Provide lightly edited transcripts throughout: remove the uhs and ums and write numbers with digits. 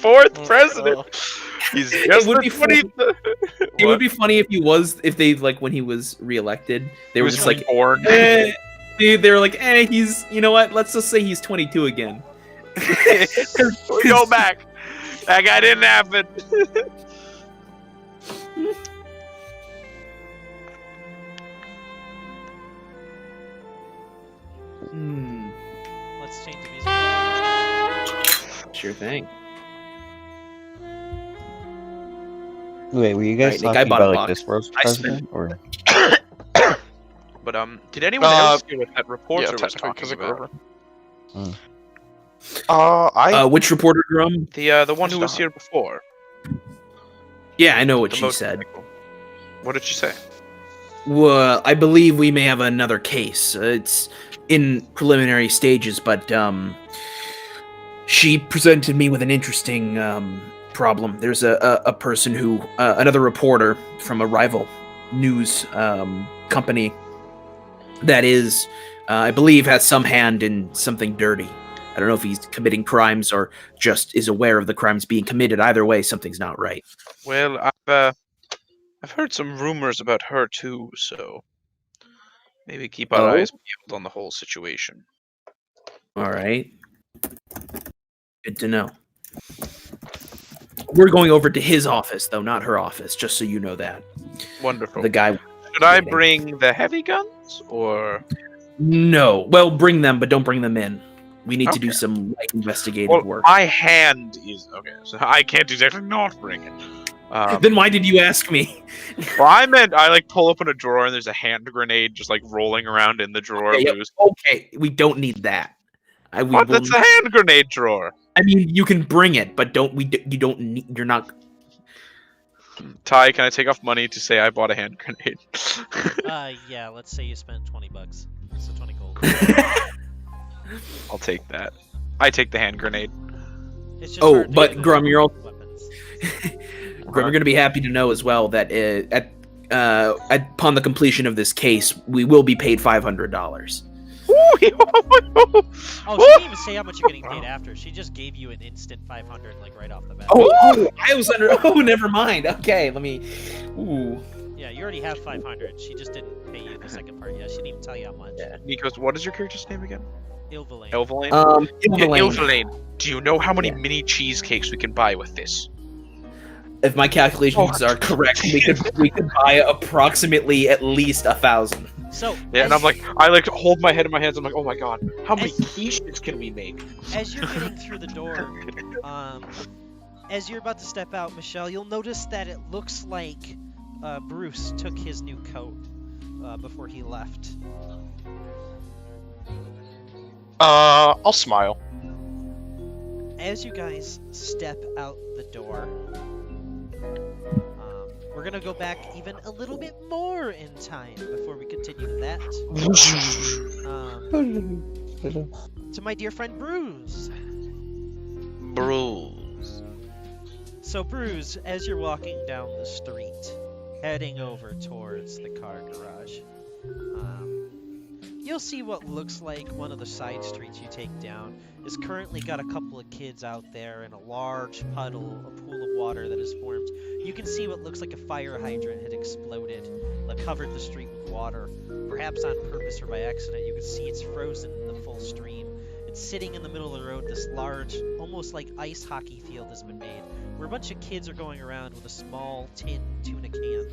4th president. He's just It would the be funny. 20th. It would be funny if they like when he was reelected, they were was just like, born. they were like, he's, you know what? Let's just say he's 22 again. We go back. That guy didn't happen. Let's change the music. Sure thing. Wait, were you guys Right, Nick, I talking bought a about box. this roast I president? Or But did anyone else hear what that reporter was technically, talking about? Which reporter, Drum? The one who was here before. Yeah, I know what The she said. motorcycle. What did she say? Well, I believe we may have another case. It's in preliminary stages, but she presented me with an interesting problem. There's a person who, another reporter from a rival news company that is, I believe, has some hand in something dirty. I don't know if he's committing crimes or just is aware of the crimes being committed. Either way, something's not right. Well, I've heard some rumors about her too, so maybe keep our eyes peeled on the whole situation. All right. Good to know. We're going over to his office, though, not her office, just so you know that. Wonderful. The guy... Should I bring the heavy guns, or...? No. Well, bring them, but don't bring them in. We need to do Okay. some light investigative Well, work. my hand is... Okay, so I can't exactly not bring it. Then why did you ask me? Well, I meant I, pull open a drawer and there's a hand grenade just, rolling around in the drawer. Okay, we don't need that. What? That's a hand grenade drawer. I mean, you can bring it, but you don't need... You're not... Ty, can I take off money to say I bought a hand grenade? Yeah, let's say you spent $20. So 20 gold. I'll take that. I take the hand grenade. It's just Oh, hard to but get Grum, you're all... weapons. Grum, you're going to be happy to know as well that upon the completion of this case, we will be paid $500. Oh, she didn't even say how much you're getting paid after. She just gave you an instant 500, right off the bat. I was under... Oh, never mind. Okay, let me... Ooh. Yeah, you already have 500. She just didn't pay you the second part yet. She didn't even tell you how much. Yeah. Nikos, what is your character's name again? Ilvalane. Elvalane? Ilvalane. Ilvalane, do you know how many mini cheesecakes we can buy with this? If my calculations are correct, we could buy approximately at least 1,000. So yeah, and I'm I hold my head in my hands. I'm like, oh my god, how many quiches can we make? As you're getting through the door, as you're about to step out, Michelle, you'll notice that it looks like Bruce took his new coat before he left. I'll smile. As you guys step out the door, we're gonna go back even a little bit more in time before we continue to that. To my dear friend Bruce. Bruce. So Bruce, as you're walking down the street, heading over towards the car garage, you'll see what looks like one of the side streets you take down is currently got a couple of kids out there in a large puddle, a pool of water that has formed. You can see what looks like a fire hydrant had exploded, covered the street with water. Perhaps on purpose or by accident, you can see it's frozen in the full stream. It's sitting in the middle of the road. This large, almost like ice hockey field has been made, where a bunch of kids are going around with a small tin tuna can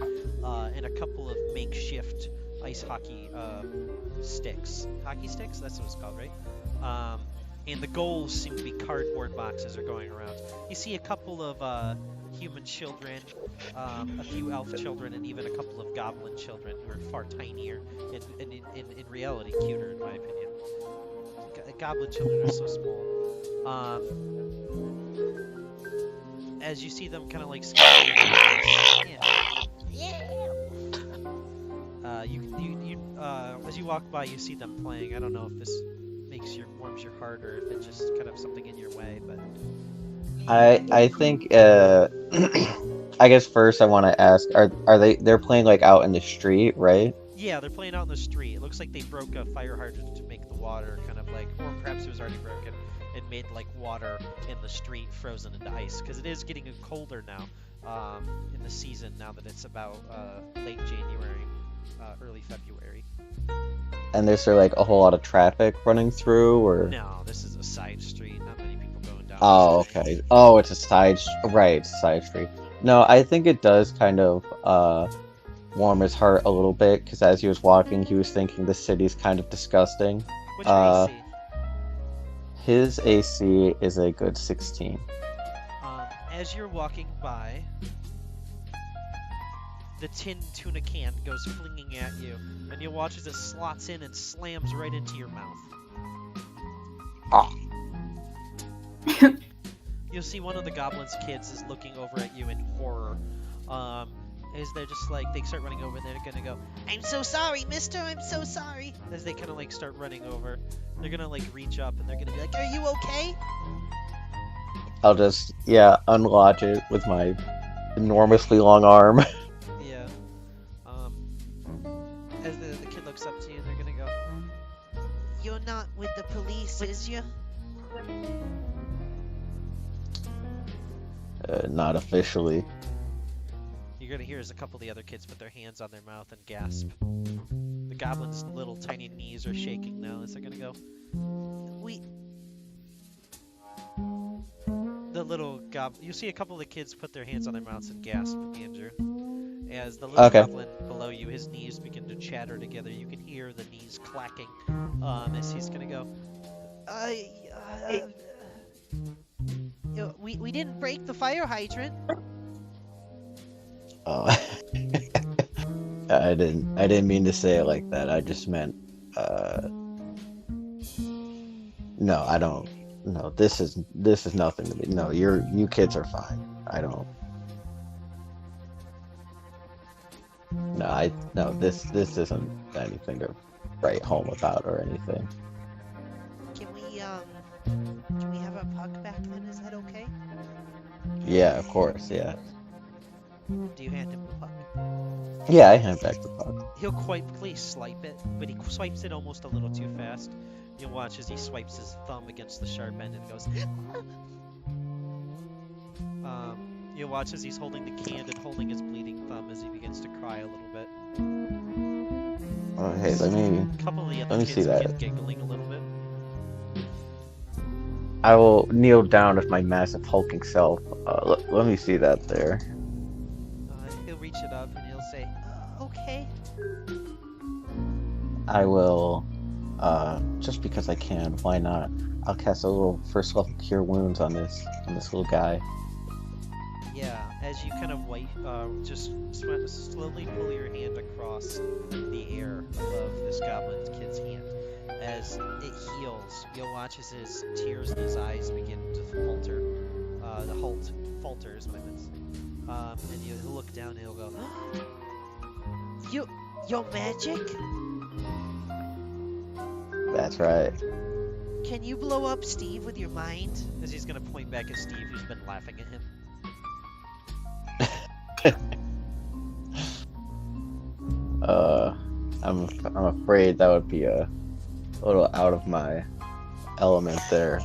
and a couple of makeshift ice hockey sticks. Hockey sticks? That's what it's called, right? And the goals seem to be cardboard boxes are going around. You see a couple of human children, a few elf children, and even a couple of goblin children who are far tinier and in reality cuter, in my opinion. Goblin children are so small. As you see them kind of as you walk by, you see them playing. I don't know if this warms your heart or if it's just kind of something in your way, but I think I guess first I want to ask, are they're playing out in the street, right? Yeah, they're playing out in the street. It looks like they broke a fire hydrant to make the water or perhaps it was already broken. and made like water in the street frozen into ice because it is getting colder now in the season now that it's about late January, early February. And is there like a whole lot of traffic running through, or? No, this is a side street. Not many people going down. Oh, the street. okay. Oh, it's a right, it's a side street. No, I think it does kind of warm his heart a little bit because as he was walking, he was thinking the city's kind of disgusting. What's your AC? His AC is a good 16. As you're walking by, the tin tuna can goes flinging at you, and you watch as it slots in and slams right into your mouth. Ah. You'll see one of the goblin's kids is looking over at you in horror. As they're just like, they start running over, and they're gonna go, "I'm so sorry, mister, I'm so sorry." As they kind of like start running over, they're gonna like reach up, and they're gonna be like, "Are you okay?" I'll just, unlodge it with my enormously long arm. Yeah. As the kid looks up to you, they're gonna go, "You're not with the police, is you?" Not officially. You're gonna hear as a couple of the other kids put their hands on their mouth and gasp. The goblin's little tiny knees are shaking now as they're gonna go, "We..." The little goblin... You see a couple of the kids put their hands on their mouths and gasp, Andrew. As the little Okay. goblin below you, his knees begin to chatter together. You can hear the knees clacking as he's gonna go, we didn't break the fire hydrant." Oh, I didn't mean to say it like that. I just meant, no, I don't. No, this is nothing to me. No, you kids are fine. I don't. No, this isn't anything to write home about or anything. Can we have our puck back then? Is that okay? Yeah, of course, yeah. Do you hand him the puck? Yeah, I hand back the puck. He'll quickly swipe it, but he swipes it almost a little too fast. You'll watch as he swipes his thumb against the sharp end and goes. You'll watch as he's holding the can and holding his bleeding thumb as he begins to cry a little bit. Oh, hey, let me Couple of the let other me kids see that. begin giggling a little bit. I will kneel down with my massive hulking self. Let me see that there. He'll reach it up and he'll say, "Okay." I will, just because I can, why not? I'll cast a little first level cure wounds on this little guy. Yeah, as you kind of just slowly pull your hand across the air above this goblin kid's hand. As it heals, you'll watch as his tears in his eyes begin to falter. Falters, my goodness. And he'll look down and he'll go, Your magic? That's right. Can you blow up Steve with your mind?" As he's gonna point back at Steve, who's been laughing at him. I'm afraid that would be a little out of my element there.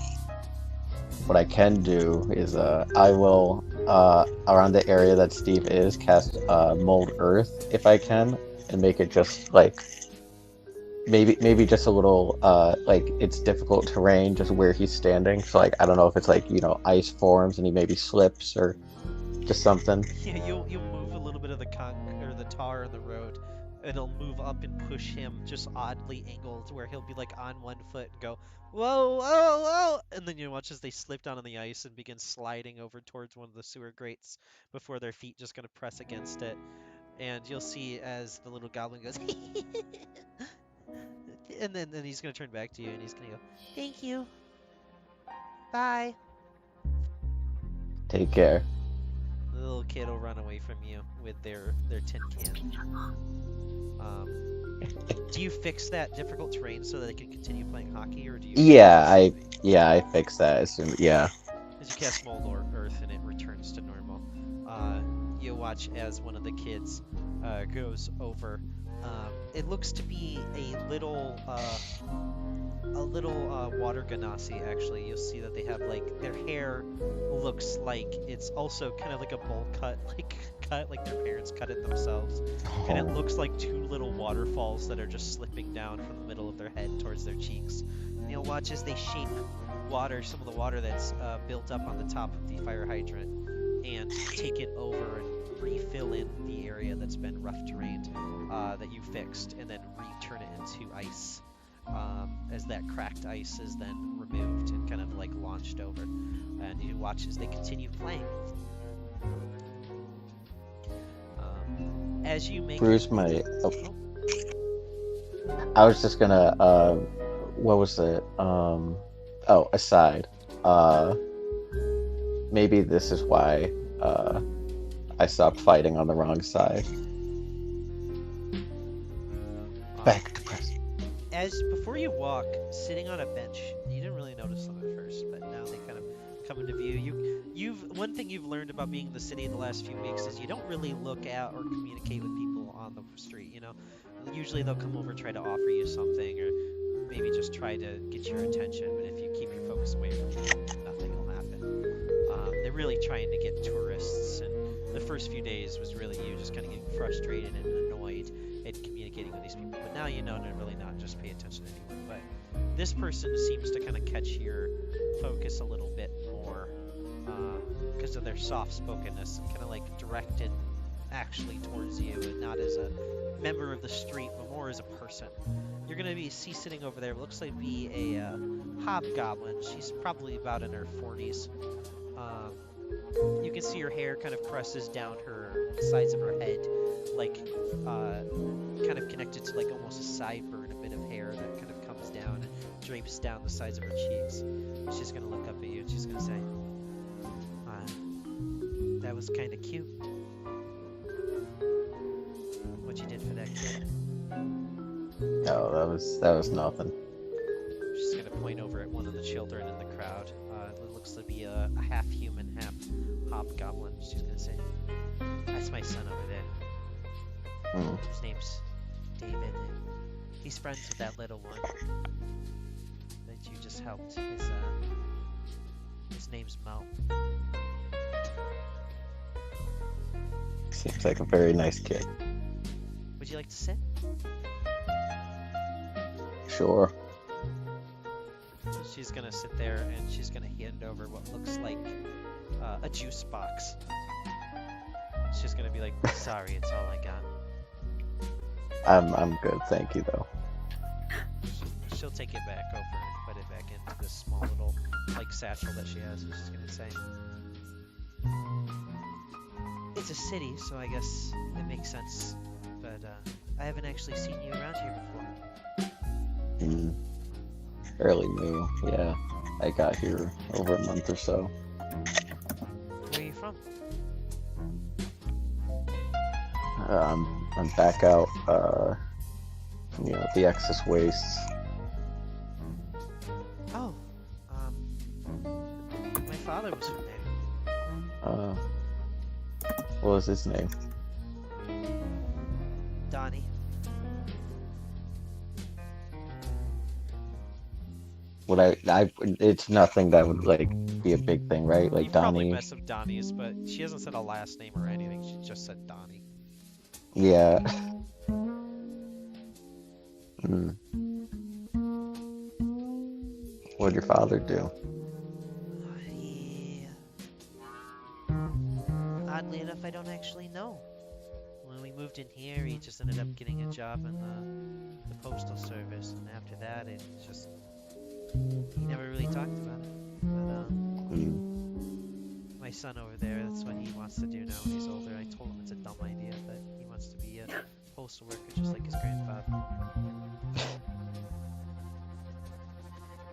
What I can do is I will around the area that Steve is cast mold earth if I can and make it just like maybe just a little like it's difficult terrain just where he's standing, so like I don't know if it's like ice forms and he maybe slips or just something. Yeah, you'll move a little bit of the the tar in the road, and it'll move up and push him just oddly angled where he'll be like on one foot and go, "Whoa, whoa, whoa!" And then you watch as they slip down on the ice and begin sliding over towards one of the sewer grates before their feet just gonna press against it. And you'll see as the little goblin goes, and then he's gonna turn back to you and he's gonna go, "Thank you. Bye." Take care. The little kid will run away from you with their tin can. Do you fix that difficult terrain so that they can continue playing hockey, or do you? I fixed that as soon. Yeah. As you cast mold or earth and it returns to normal, you watch as one of the kids goes over. It looks to be a little a little water ganassi, actually. You'll see that they have like their hair looks like it's also kind of like a bowl cut, like their parents cut it themselves, and it Oh, looks like two little waterfalls that are just slipping down from the middle of their head towards their cheeks. And you'll watch as they shape some of the water that's built up on the top of the fire hydrant, and take it over and refill in the area that's been rough terrain that you fixed, and then return it into ice. As that cracked ice is then removed and kind of like launched over, and you watch as they continue playing. As you make Bruce might. Oh, oh, I was just gonna. What was it? Oh, aside. Maybe this is why I stopped fighting on the wrong side. Back to press. as before you walk, sitting on a bench, you didn't really notice them at first, but now they kind of come into view. You've one thing you've learned about being in the city in the last few weeks is you don't really look at or communicate with people on the street. You know, usually they'll come over and try to offer you something, or maybe just try to get your attention. But if you keep your focus away from them, nothing will happen. They're really trying to get tourists, and the first few days was really you just kind of getting frustrated and annoyed and communicating with these people. But now you know to really not just pay attention to anyone. But this person seems to kind of catch your focus a little bit more because of their soft-spokenness and kind of like directed actually towards you, and not as a member of the street, but more as a person. You're gonna see sitting over there. Looks like be a hobgoblin. She's probably about in her 40s. You can see her hair kind of presses down her sides of her head, like kind of connected to like almost a sideburn, a bit of hair that kind of comes down and drapes down the sides of her cheeks. She's gonna look up at you and she's gonna say, "That was kind of cute. What you did for that kid." No, that was nothing. She's gonna point over at one of the children in the crowd. It looks to be a half human, half hobgoblin. She's gonna say, "That's my son over there. Hmm. His name's David. He's friends with that little one that you just helped. His name's Mo." Seems like a very nice kid. Would you like to sit? Sure. So she's gonna sit there and she's gonna hand over what looks like a juice box. She's gonna be like, "Sorry, it's all I got." I'm good, thank you though. She'll take it back over and put it back into this small little like satchel that she has, and she's gonna say, "It's a city, so I guess it makes sense. But I haven't actually seen you around here before." Mm. Fairly new, yeah. I got here over a month or so. Where are you from? I'm back out, the excess wastes. Oh, my father was from there. What was his name? Donnie. It's nothing that would like be a big thing, right? Like You probably Donnie. mess up Donnie's, but she hasn't said a last name or anything. She just said Donnie. Yeah. Hmm. What'd your father do? He... Oddly enough, I don't actually know. When we moved in here, he just ended up getting a job in the postal service, and after that, it just... He never really talked about it. But, Hmm. my son over there, that's what he wants to do now when he's older. I told him it's a dumb idea, but he wants to be a postal worker just like his grandfather.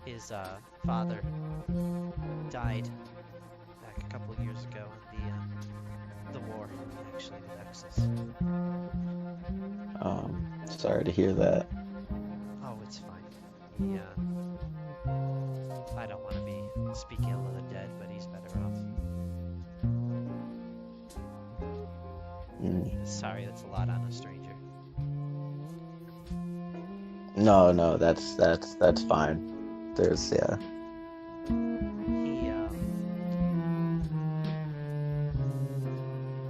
His father died back a couple of years ago in the war, actually, the Nexus. Sorry to hear that. Oh, it's fine. He, I don't want to be speak ill of the dead, but he's better off. Mm. Sorry, that's a lot on a stranger. No, that's fine. There's yeah.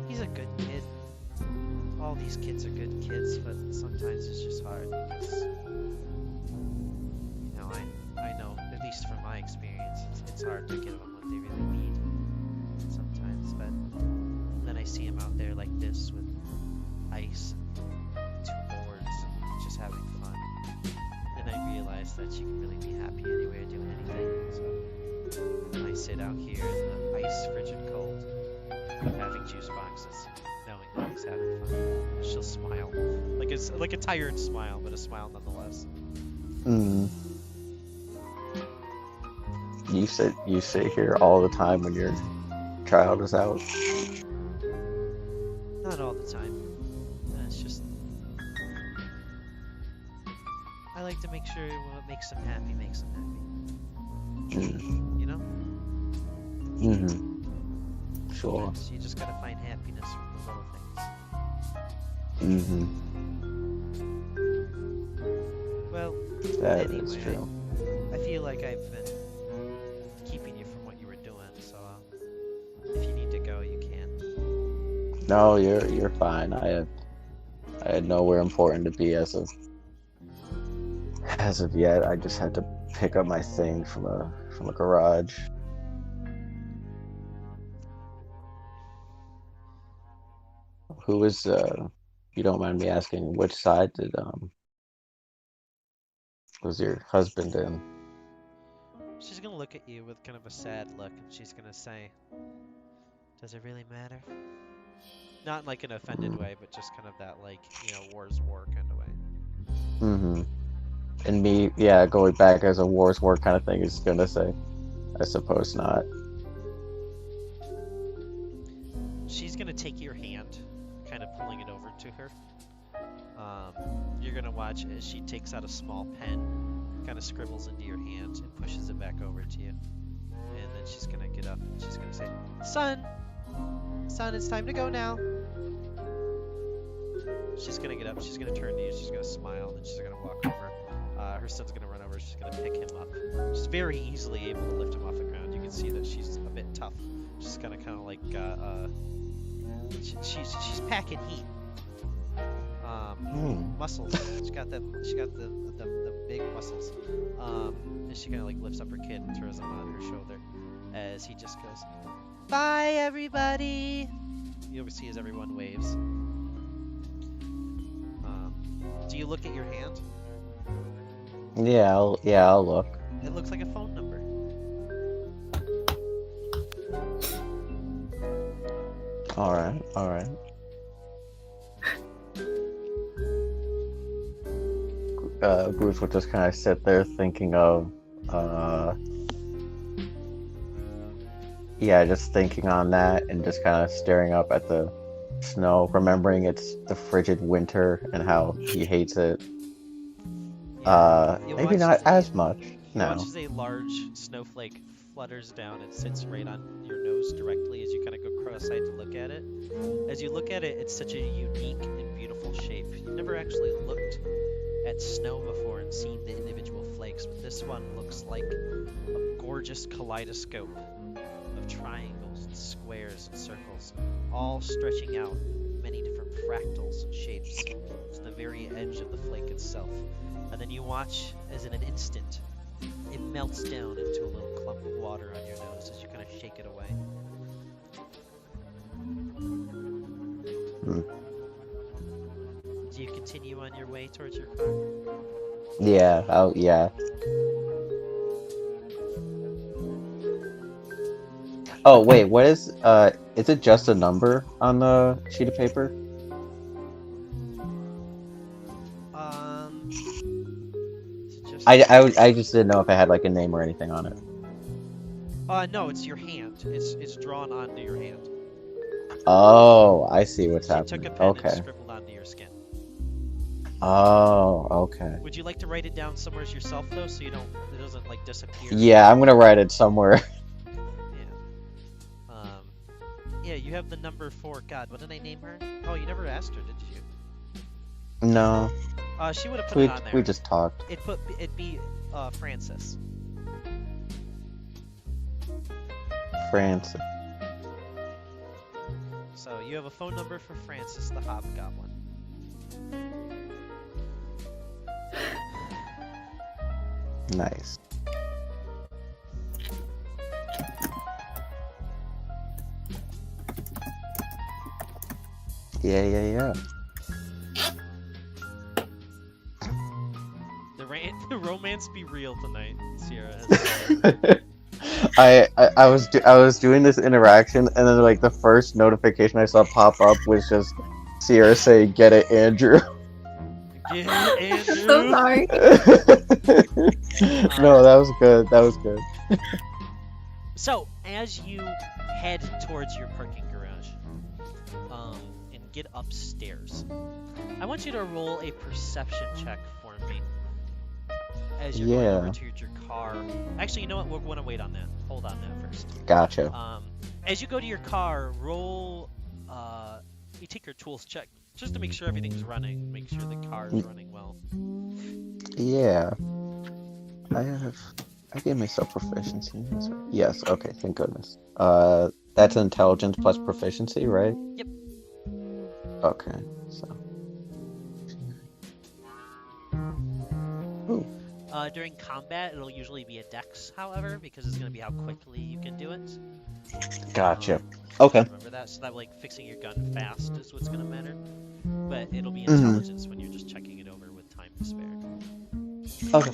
He he's a good kid. All these kids are good kids, but sometimes it's just hard because I know, at least from my experience, it's hard to give them what they really need sometimes. But then I see him out there like this with ice and 2 boards, just having fun. And I realize that you can really be happy anywhere doing anything. So when I sit out here in the ice, frigid cold, having juice boxes, knowing that he's having fun, she'll smile, like a tired smile, but a smile nonetheless. Mm. You sit here all the time when your child is out. Not all the time. It's just I like to make sure what makes him happy makes him happy. Mm. You know? Mm-hmm. Sure. You just gotta find happiness from the little things. Mm-hmm. Well, That anyway, is true. I feel like I've been keeping you from what you were doing, so if you need to go, you can. No, you're fine. I had nowhere important to be as of yet. I just had to pick up my thing from a garage. Who was if you don't mind me asking, which side did was your husband in? She's gonna look at you with kind of a sad look, and she's gonna say, "Does it really matter?" Not in like an offended way, but just kind of that like, war's war kind of way. Mm-hmm. And me, yeah, going back as a war's war kind of thing is gonna say, I suppose not. She's gonna take your hand, kind of pulling it over to her. You're gonna watch as she takes out a small pen, kind of scribbles into your hand, and pushes it back over to you. And then she's gonna get up and she's gonna say, "Son, it's time to go now." She's gonna get up, she's gonna turn to you, she's gonna smile, and then she's gonna walk over. Her son's gonna run over, she's gonna pick him up. She's very easily able to lift him off the ground. You can see that she's a bit tough. She's gonna kind of like, she's packing heat. Muscles. She got the big muscles. And she kind of like lifts up her kid and throws him on her shoulder as he just goes, "Bye, everybody." You see as everyone waves. Do you look at your hand? Yeah, I'll look. It looks like a phone number. All right. Bruce would just kind of sit there thinking of, just thinking on that and just kind of staring up at the snow, remembering it's the frigid winter and how he hates it. You Maybe watch not as much. He No. watches a large snowflake flutters down and sits right on your nose directly as you kind of go cross-eyed to look at it. As you look at it, it's such a unique and beautiful shape. You've never actually looked at snow before and seen the individual flakes, but this one looks like a gorgeous kaleidoscope of triangles and squares and circles, all stretching out many different fractals and shapes to the very edge of the flake itself. And then you watch as in an instant, it melts down into a little clump of water on your nose as you kind of shake it away. Do you continue on your way towards your car? Yeah. Oh, wait, what is it just a number on the sheet of paper? Is it just... I just didn't know if it had like a name or anything on it. No, it's your hand. It's drawn onto your hand. Oh, I see what's So you happening. took a pen and Okay. scribbled onto your skin. Oh, okay. Would you like to write it down somewhere yourself though, so it doesn't like disappear? Yeah, I'm gonna write it somewhere. Yeah. Yeah, you have the number 4. God, what did I name her? Oh, you never asked her, did you? No. She would have put We it on there. we just talked. It'd be Francis. France. So you have a phone number for Francis the Hobgoblin. Nice. Yeah. The romance be real tonight, Sierra. I was doing this interaction, and then like the first notification I saw pop up was just Sierra say, "Get it, Andrew." Yeah, I'm so Andrew. sorry. No, that was good. That was good. So as you head towards your parking garage, and get upstairs, I want you to roll a perception check for me. As you're going over to your car. Actually, you know what? We're going to wait on that. Hold on that first. Gotcha. As you go to your car, roll. You take your tools check just to make sure everything's running. Make sure the car is running well. Yeah. I gave myself proficiency in this. Yes. Okay. Thank goodness. That's intelligence plus proficiency, right? Yep. Okay. So. Ooh. During combat, it'll usually be a dex, however, because it's going to be how quickly you can do it. Gotcha. Okay. Remember that? So that, like, fixing your gun fast is what's going to matter. But it'll be intelligence when you're just checking it over with time to spare. Okay.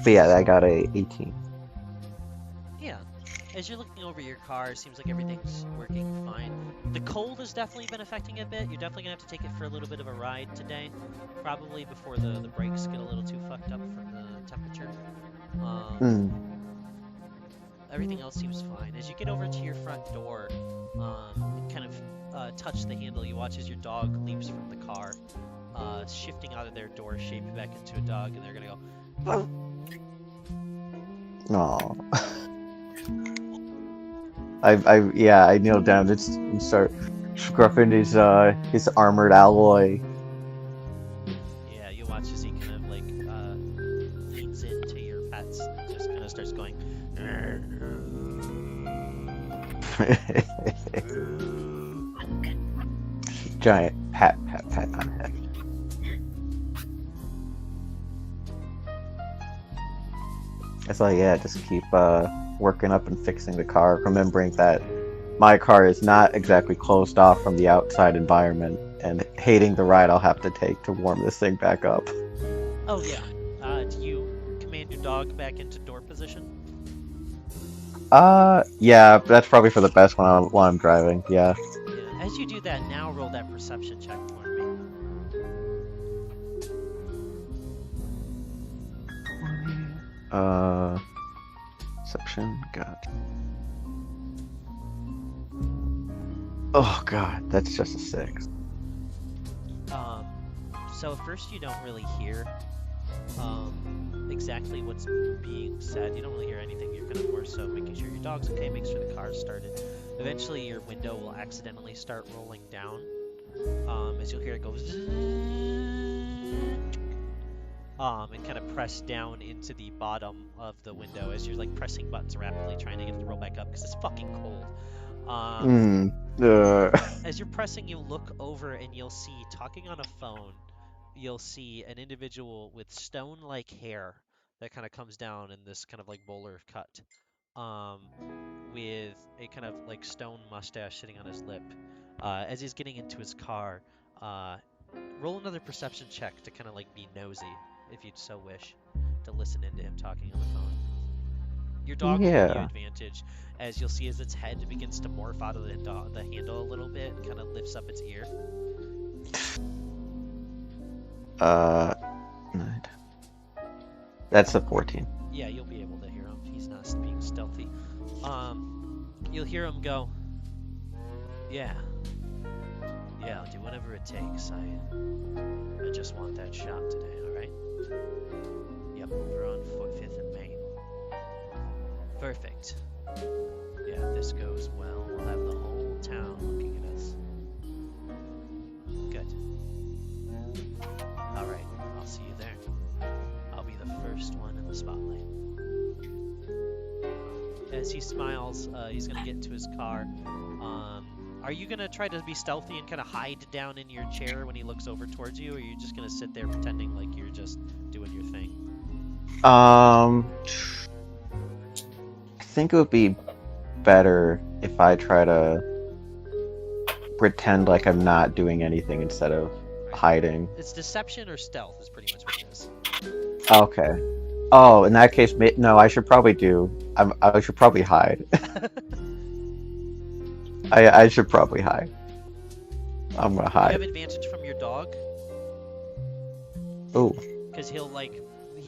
But yeah, I got a 18. Yeah. As you're looking over your car, it seems like everything's working fine. The cold has definitely been affecting it a bit. You're definitely going to have to take it for a little bit of a ride today. Probably before the brakes get a little too fucked up from the temperature. Everything else seems fine. As you get over to your front door, and kind of touch the handle, you watch as your dog leaps from the car, shifting out of their door shape back into a dog, and they're going to go... Aww. I kneel down and start scruffing his armored alloy. Yeah, you watch as he kind of like leans into your pets and just kind of starts going. Giant pat on head. It's like, yeah, just keep working up and fixing the car, remembering that my car is not exactly closed off from the outside environment, and hating the ride I'll have to take to warm this thing back up. Oh yeah. Do you command your dog back into door position? Yeah, that's probably for the best while I'm driving. Yeah. Yeah. As you do that, now roll that perception check for me. Perception, God. Oh God, that's just a 6. So at first you don't really hear exactly what's being said. You don't really hear anything. You're kind of more so making sure your dog's okay, make sure the car's started. Eventually your window will accidentally start rolling down, as you'll hear it go and kind of press down into the bottom of the window as you're like pressing buttons rapidly trying to get it to roll back up because it's fucking cold. As you're pressing, you look over and you'll see, talking on a phone, you'll see an individual with stone-like hair that kind of comes down in this kind of like bowler cut, with a kind of like stone mustache sitting on his lip. As he's getting into his car, roll another perception check to kind of like be nosy, if you'd so wish, to listen into him talking on the phone. Your dog will give you advantage, as you'll see as its head begins to morph out of the handle a little bit and kind of lifts up its ear. 9. That's a 14. Yeah, you'll be able to hear him. He's not being stealthy. You'll hear him go, yeah, I'll do whatever it takes. I just want that shot today, alright? Yep, over on 5th and Main. Perfect. Yeah, if this goes well, we'll have the whole town looking at us. the spotlight. As he smiles, he's gonna get into his car. Are you gonna try to be stealthy and kind of hide down in your chair when he looks over towards you, or are you just gonna sit there pretending like you're just doing your thing? I think it would be better if I try to pretend like I'm not doing anything instead of hiding. It's deception or stealth is pretty much what it is. Okay. Oh, in that case, no. I should probably I should probably hide. I should probably hide. I'm gonna You hide. have advantage from your dog, Ooh. because he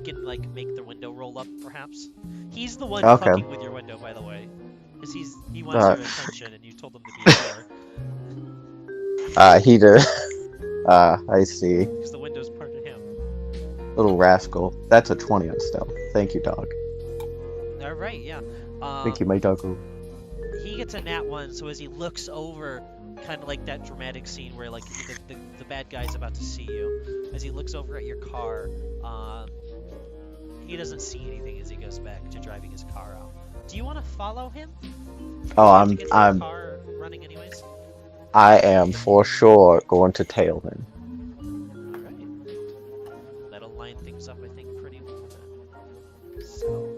can like make the window roll up, perhaps. He's the one Okay. fucking with your window, by the way, because he wants your attention, and you told him to be there. He did. I see. Because the window's part of him. Little rascal. That's a 20 on stealth. Thank you, dog. All right, yeah. Thank you, my doggo. He gets a nat 1, so as he looks over, kind of like that dramatic scene where like the bad guy's about to see you. As he looks over at your car, he doesn't see anything as he goes back to driving his car out. Do you want to follow him? Oh, To get the I'm car running anyways. I am for sure going to tail him. Alright. That'll line things up, I think, pretty well then. So,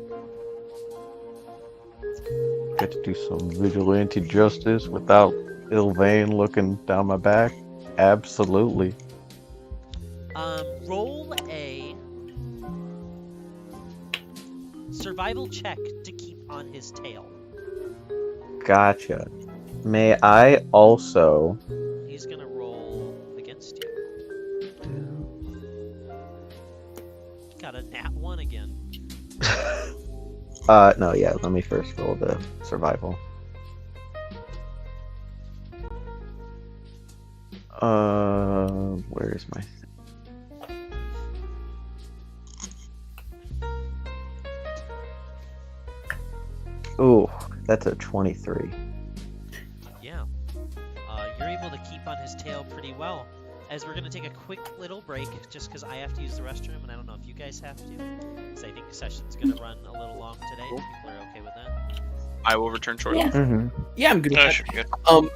Get to do some vigilante justice without Ilvain looking down my back. Absolutely. roll a survival check to keep on his tail. Gotcha. May I also... He's gonna roll against you. Got a nat 1 again. no, yeah, let me first roll the survival. Where is my... Ooh, that's a 23. Yeah. You're able to keep on his tail pretty well. As we're gonna take a quick little break, just because I have to use the restroom, and I don't know if you guys have to, because I think the session's gonna run a little long today. If people are okay with that. I will return shortly. Yeah. Mm-hmm. Yeah, I'm good with No, that. should be good.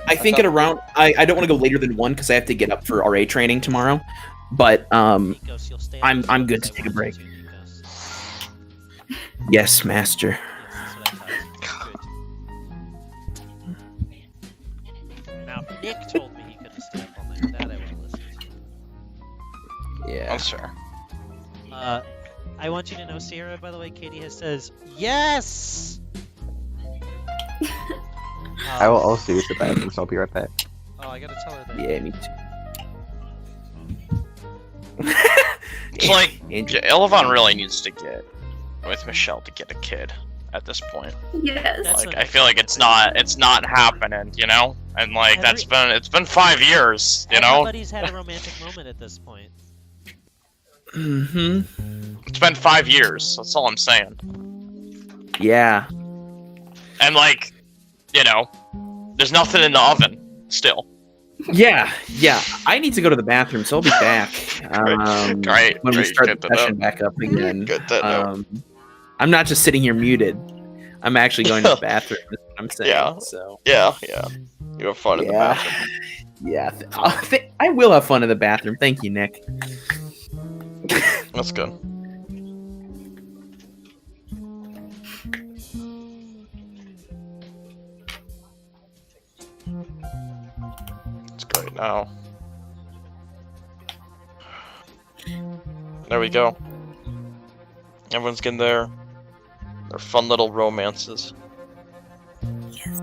I think at around I don't want to go later than 1 because I have to get up for RA training tomorrow. But Nikos, you'll stay I'm on good because to I take a wanted break. you to, Nikos. yes, master. Yes, that's what I thought. Good. Now, Nick told me he couldn't stay up all night. That I would have listened to. Yeah. That's fair. I want you to know, Sierra, by the way, Katie has says, yes! I will also use the bathroom, so I'll be right back. Oh, I gotta tell her that. Yeah, me too. It's like Andrew- Elevon really needs to get with Michelle to get a kid at this point. Yes. That's Like a- I feel like it's not happening, you know? And like it's been 5 years, you know? Everybody's had a romantic moment at this point. Mhm. It's been 5 years. That's all I'm saying. Yeah. And like, you know, there's nothing in the oven still. Yeah. Yeah. I need to go to the bathroom, so I'll be back. Great, When we great, start good the to know. session back up again. Good to know. I'm not just sitting here muted. I'm actually going to the bathroom. Is what I'm saying. Yeah. So. Yeah. You have fun in the Yeah. bathroom. Yeah. I will have fun in the bathroom. Thank you, Nick. That's good. It's great now. There we go. Everyone's getting their fun little romances. Yes.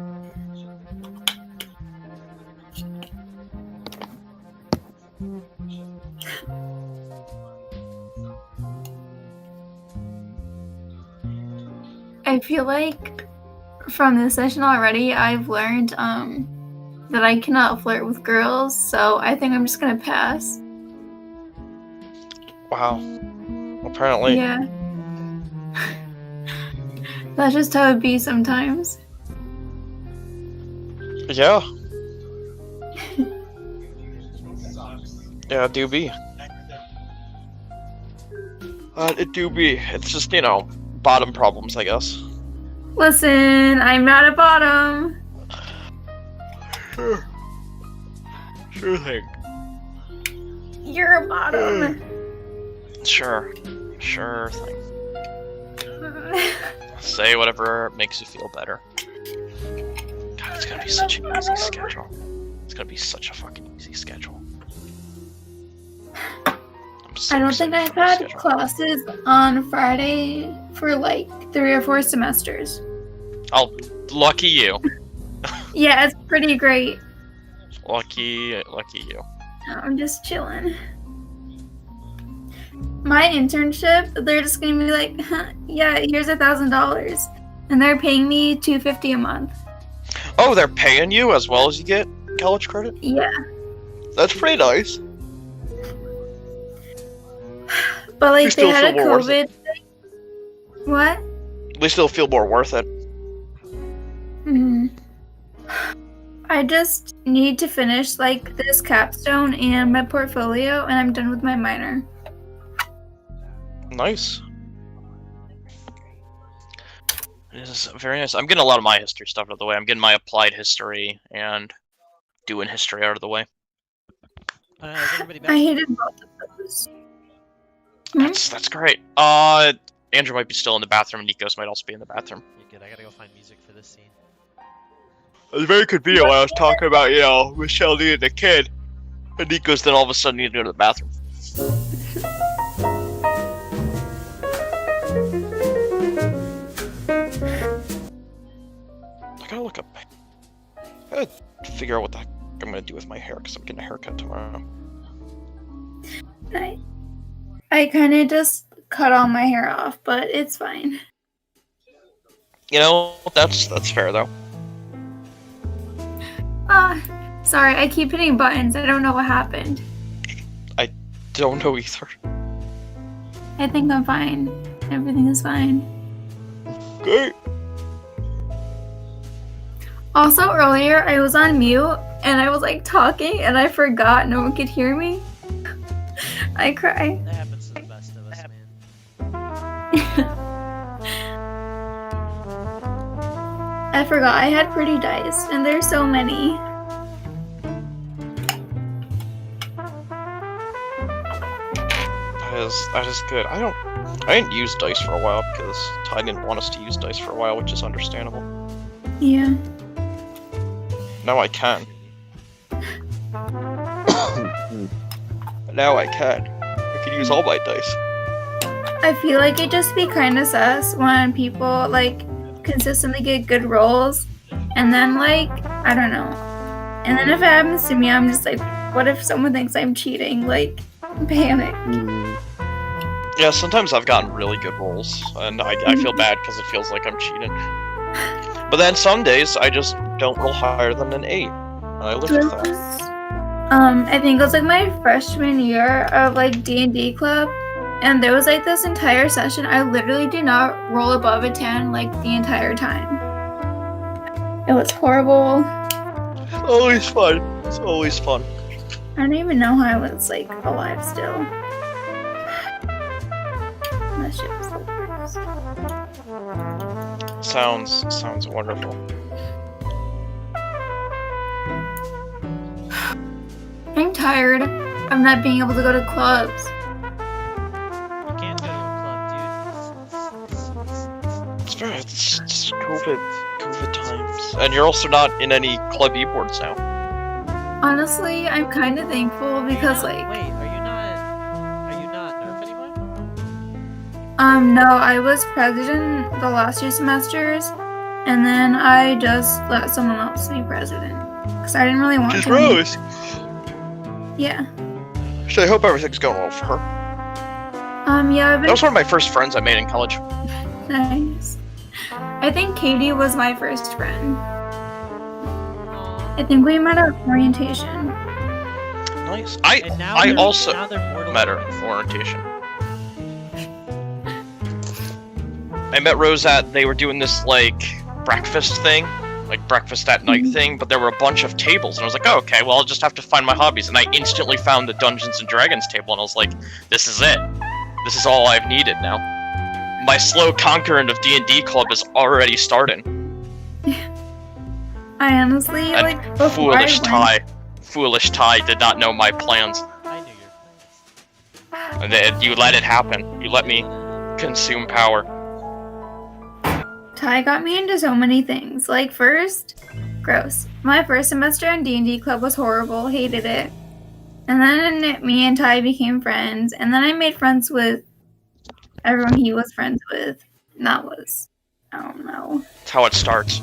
I feel like from this session already, I've learned that I cannot flirt with girls, so I think I'm just gonna pass. Wow. Apparently. Yeah. That's just how it be sometimes. Yeah. Yeah, do be. It do be. It's just, you know, bottom problems, I guess. Listen, I'm not a bottom. Sure. Sure thing. You're a bottom. Sure. Sure thing. Say whatever makes you feel better. God, it's gonna be such an easy schedule. It's gonna be such a fucking easy schedule. I don't think I've had classes on Friday for like 3 or 4 semesters. Oh, lucky you. Yeah, it's pretty great. Lucky you. I'm just chilling. My internship, they're just gonna be like, yeah, here's $1,000, and they're paying me $250 a month. Oh, they're paying you as well as you get college credit? Yeah, That's pretty nice. but You like they still had a feel more worth COVID thing. What? They still feel more worth it. Hmm. I just need to finish like this capstone and my portfolio, and I'm done with my minor. Nice. It is very nice. I'm getting a lot of my history stuff out of the way. I'm getting my applied history and doing history out of the way. Is everybody back? I hated both of those. That's great. Andrew might be still in the bathroom, and Nikos might also be in the bathroom. You're good. I gotta go find music for this scene. It was a very good video when I was talking about, you know, Michelle needed a kid, and Nikos then all of a sudden needed to go to the bathroom. I gotta look up. I gotta figure out what the heck I'm gonna do with my hair, because I'm getting a haircut tomorrow. I kind of just cut all my hair off, but it's fine. You know, that's fair though. Sorry, I keep hitting buttons. I don't know what happened. Don't know either. I think I'm fine. Everything is fine. Great. Also, earlier I was on mute and I was like talking and I forgot no one could hear me. I cry. That happens to the best of us, man. I forgot I had pretty dice, and there's so many. That is good. I didn't use dice for a while because Ty didn't want us to use dice for a while, which is understandable. Yeah. Now I can. Now I can. I can use all my dice. I feel like it just be kind of sus when people like consistently get good rolls, and then like I don't know, and then if it happens to me, I'm just like, what if someone thinks I'm cheating? Like, panic. Yeah, sometimes I've gotten really good rolls, and I feel bad because it feels like I'm cheating. But then some days I just don't roll higher than an 8, and I live with that. I think it was like my freshman year of like D&D club, and there was like this entire session I literally did not roll above a 10 like the entire time. It was horrible. Always fun. It's always fun. I don't even know how I was like alive still. That shit was so gross. Sounds wonderful. I'm tired of not being able to go to clubs. You can't go to a club, dude. It's COVID times, and you're also not in any club e-boards now. Honestly, I'm kind of thankful because like Wait, are you not Nerf anymore? no, I was president the last 2 semesters, and then I just let someone else be president because I didn't really want She's to. Rose. Yeah. So I hope everything's going well for her. Yeah, I've That was one of my first friends I made in college. nice. I think Katie was my first friend. I think we met at orientation. Nice. And now I they're- also now they're mortal met her enemies. at orientation. I met Rose at, they were doing this like breakfast thing, like breakfast at night thing, but there were a bunch of tables, and I was like, oh, okay, well, I'll just have to find my hobbies, and I instantly found the Dungeons and Dragons table, and I was like, this is it. This is all I've needed now. My slow conquering of D&D Club is already starting. I honestly, And like, before Foolish Ty did not know my plans. I knew your plans. And then you let it happen. You let me consume power. Ty got me into so many things. Like, first, gross. My first semester in D&D Club was horrible. Hated it. And then me and Ty became friends. And then I made friends with everyone he was friends with. And that was, I don't know. That's how it starts.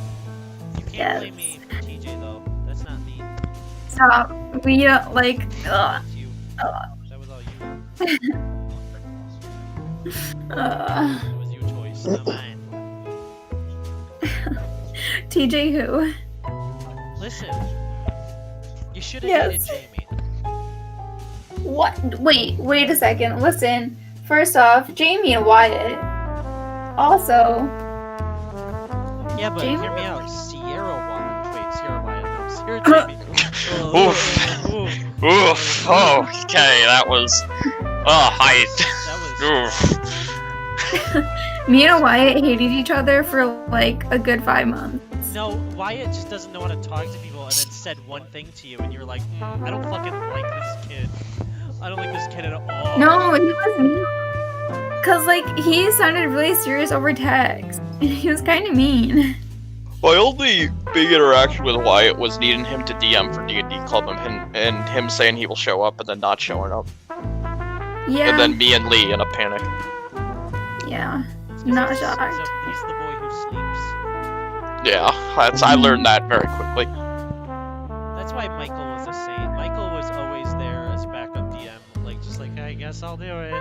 You can't blame me for TJ though. That's not me. Stop. We, like, That was you. ugh. That was all you. Ugh. It was your choice, not mine. TJ who? Listen, you should have Yes. hated Jamie. What? Wait a second. Listen. First off, Jamie and Wyatt. Also, Yeah, but Jamie? hear me out. Sierra Wyatt. No, Sierra Jamie. Oof. Oof. Oof. Oh, okay, that was. Oh, hi. That Oof. me and Wyatt hated each other for like a good 5 months. was. No, Wyatt just doesn't know how to talk to people and then said one thing to you and you're like, I don't fucking like this kid. I don't like this kid at all. No, he was mean. Cause like he sounded really serious over text. He was kind of mean. My only big interaction with Wyatt was needing him to DM for D&D Club and him saying he will show up and then not showing up. Yeah. And then me and Lee in a panic. Yeah. It's 'cause Not he's shocked. he's the boy who sleeps. Yeah, I learned that very quickly. That's why Michael was the same. Michael was always there as backup DM. Like, just like, I guess I'll do it.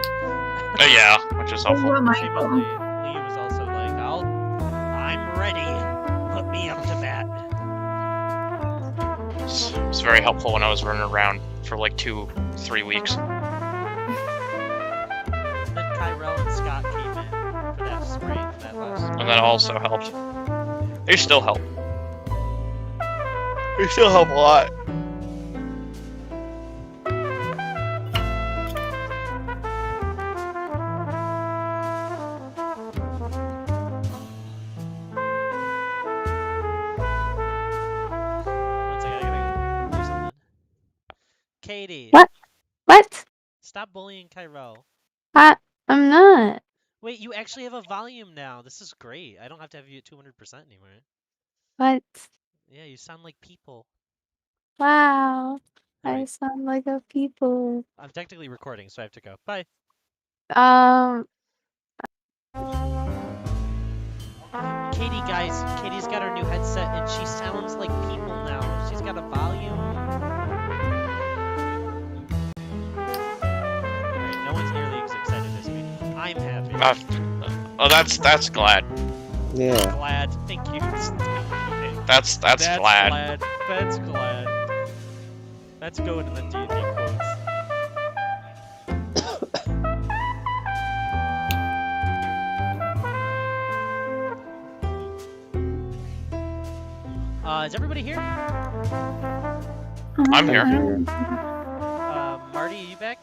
Yeah, which is helpful. What, Same with Michael? Lee. Lee was also like, I'm ready. Put me up to bat. It was very helpful when I was running around for like 2-3 weeks. And then Kyrell and Scott came in for that spring, that last spring. And that also helped. They still help. They still help a lot. One second, I gotta do something. Katie. What? What? Stop bullying Kyrell. I'm not. Wait, you actually have a volume now. This is great. I don't have to have you at 200% anymore. What? Yeah, you sound like people. Wow. I Alright, sound like a people. I'm technically recording, so I have to go. Bye. Katie, guys, Katie's got her new headset and she sounds like people now. She's got a volume. Alright, no one's nearly as excited as me. I'm happy. Oh, that's glad. Yeah. Glad. Thank you. That's glad. That's glad. That's going in the D&D quotes. Is everybody here? I'm here. Marty, are you back?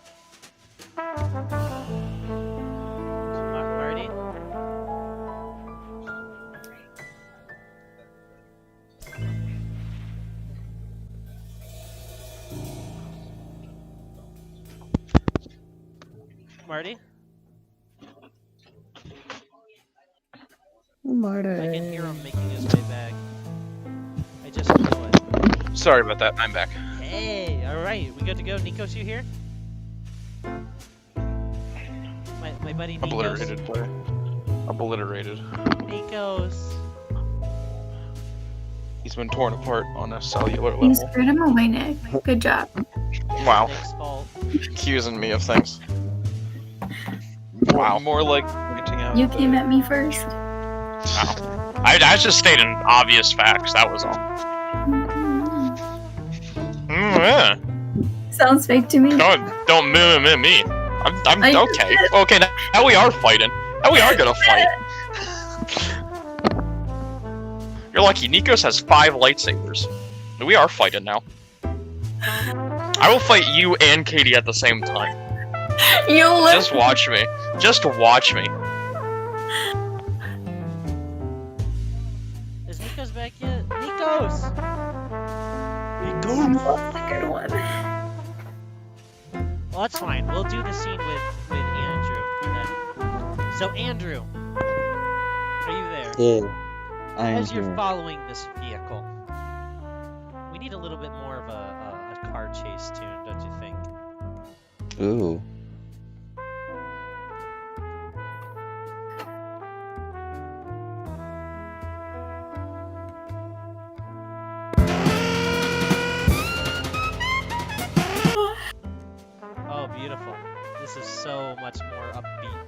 Marty? Marty? Marty. I can hear him making his way back. I just know it. Sorry about that. I'm back. Hey, alright, we good to go? Nikos, you here? My buddy Nikos. Obliterated player. Obliterated. Nikos. He's been torn apart on a cellular You level. scared him away, Nick. Good job. Wow. Nick's fault. Accusing me of things. Wow. More like pointing out. You came at me first. I just stated obvious facts, that was all. Yeah. Sounds fake to me. Don't me. I'm I okay. Okay, now we are fighting. Now we are gonna fight. You're lucky. Nikos has 5 lightsabers. We are fighting now. I will fight you and Katie at the same time. You live. Just watch me. Just watch me. Is Nico's back yet? Nico's! That's a good one. Well, that's fine. We'll do the scene with Andrew then. So, Andrew, are you there? Yeah, I am As you're here. following this vehicle, we need a little bit more of a car chase tune, don't you think? Ooh. Oh, beautiful. This is so much more upbeat.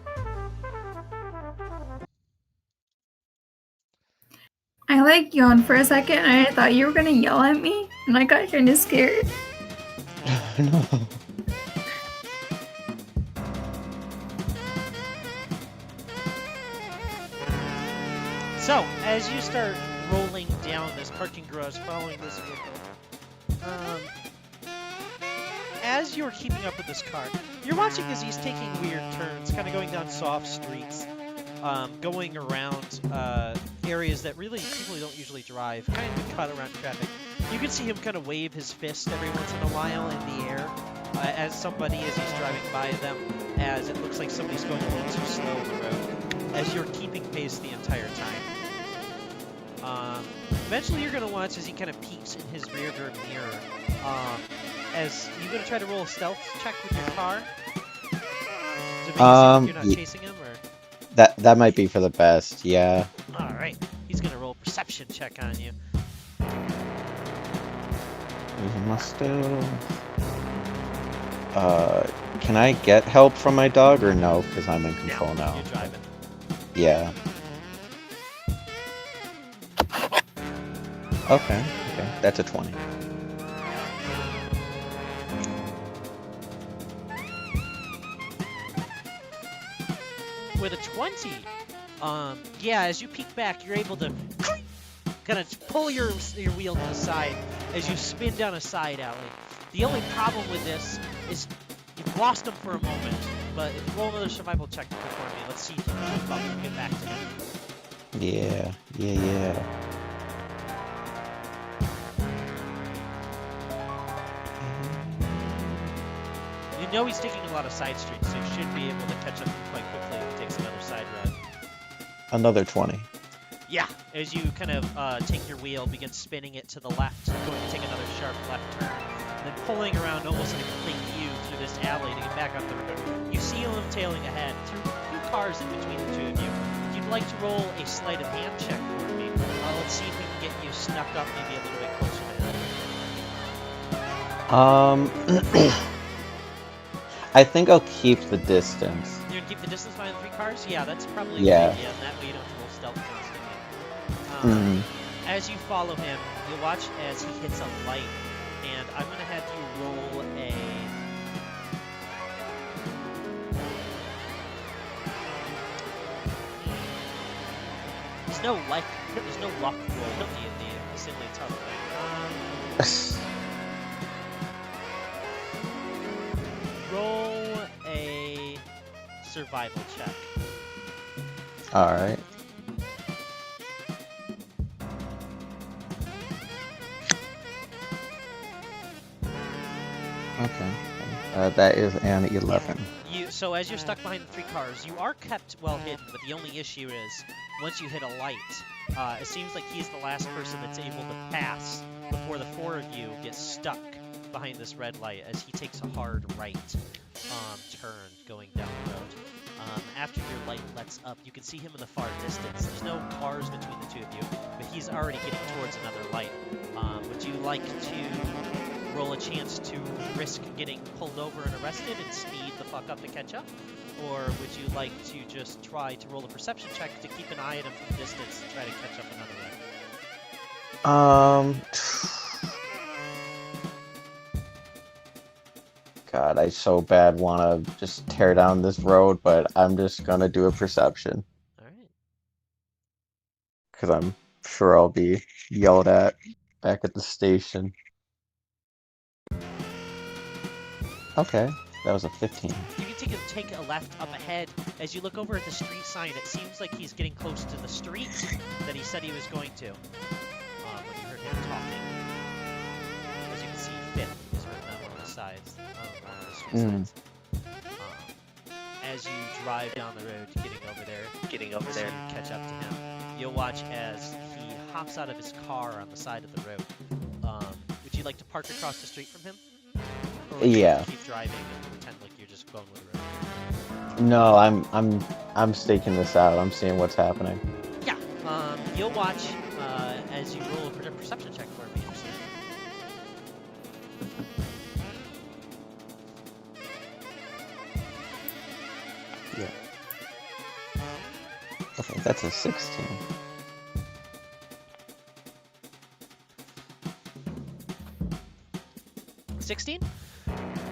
I like yawned for a second and I thought you were gonna yell at me and I got kind of scared. No. So, as you start rolling down this parking garage following this vehicle, as you're keeping up with this car, you're watching as he's taking weird turns, kind of going down soft streets, going around areas that really people don't usually drive, kind of cut around traffic. You can see him kind of wave his fist every once in a while in the air as he's driving by them, as it looks like somebody's going a little too slow on the road, as you're keeping pace the entire time. Eventually you're going to watch as he kind of peeks in his rearview mirror. As you going to try to roll a stealth check with your car? To make it seem like you're not chasing him, or? That might be for the best, yeah. Alright, he's going to roll a perception check on you. Using my stealth. Can I get help from my dog or no? Because I'm in control now. You're driving. Yeah. Okay, that's a 20. With a 20, yeah, as you peek back, you're able to kind of pull your wheel to the side as you spin down a side alley. The only problem with this is you've lost him for a moment, but if you roll another survival check for me, let's see if you can keep up and get back to him. Yeah. You know he's taking a lot of side streets, so you should be able to catch up quite quickly if he takes another side road. Another 20. Yeah, as you kind of take your wheel, begin spinning it to the left, going to take another sharp left turn, and then pulling around almost in a complete U through this alley to get back up the road. You see him tailing ahead through a few cars in between the two of you. If you'd like to roll a sleight of hand check for me, let's see if we can get you snuck up maybe a little bit closer to him. I think I'll keep the distance. You're gonna keep the distance behind the three cars? Yeah, that's probably Yeah. a good idea, and that way you don't have to roll stealth constantly. As you follow him, you'll watch as he hits a light, and I'm gonna have you roll a... There's no luck roll in the assembly tough thing. Roll a survival check. Alright. Okay. That is an 11. So as you're stuck behind the three cars, you are kept well hidden, but the only issue is, once you hit a light, it seems like he's the last person that's able to pass before the four of you get stuck behind this red light as he takes a hard right turn going down the road. After your light lets up, you can see him in the far distance. There's no cars between the two of you, but he's already getting towards another light. Would you like to roll a chance to risk getting pulled over and arrested and speed the fuck up to catch up? Or would you like to just try to roll a perception check to keep an eye at him from a distance and try to catch up another way? God, I so bad want to just tear down this road, but I'm just gonna do a perception. Alright. Because I'm sure I'll be yelled at back at the station. Okay, That was a 15. You can take a left up ahead. As you look over at the street sign, it seems like he's getting close to the street that he said he was going to. When you heard him talking. As you can see, 5th is written on one of the sides of one of the street signs. As you drive down the road, getting over there, to catch up to him, you'll watch as he hops out of his car on the side of the road. Would you like to park across the street from him? Or would you like to keep driving and pretend like you're just going with the road? No, I'm staking this out. I'm seeing what's happening. Yeah. You'll watch as you roll a perception check for me. Yeah. Okay, that's a 16.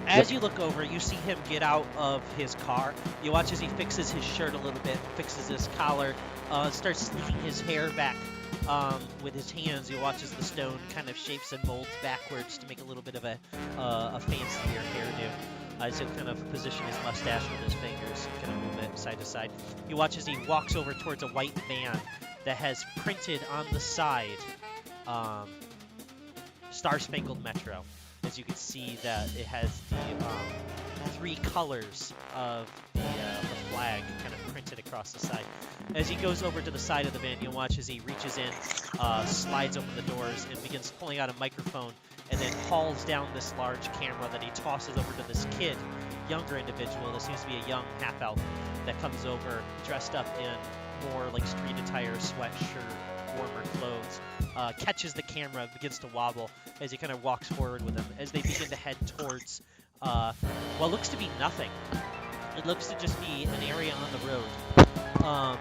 As you look over, you see him get out of his car. You watch as he fixes his shirt a little bit, fixes his collar, starts slicking his hair back with his hands. You watch as the stone kind of shapes and molds backwards to make a little bit of a fancier hairdo. As he'll kind of position his mustache with his fingers, kind of move it side to side. You watch as he walks over towards a white van that has printed on the side Star Spangled Metro. As you can see that it has the 3 colors of the flag kind of printed across the side. As he goes over to the side of the van, you'll watch as he reaches in, slides open the doors, and begins pulling out a microphone, and then hauls down this large camera that he tosses over to this kid, younger individual that seems to be a young half-elf that comes over dressed up in more like street attire, sweatshirt, warmer clothes, catches the camera, begins to wobble as he kind of walks forward with him as they begin to head towards what looks to be nothing. It looks to just be an area on the road.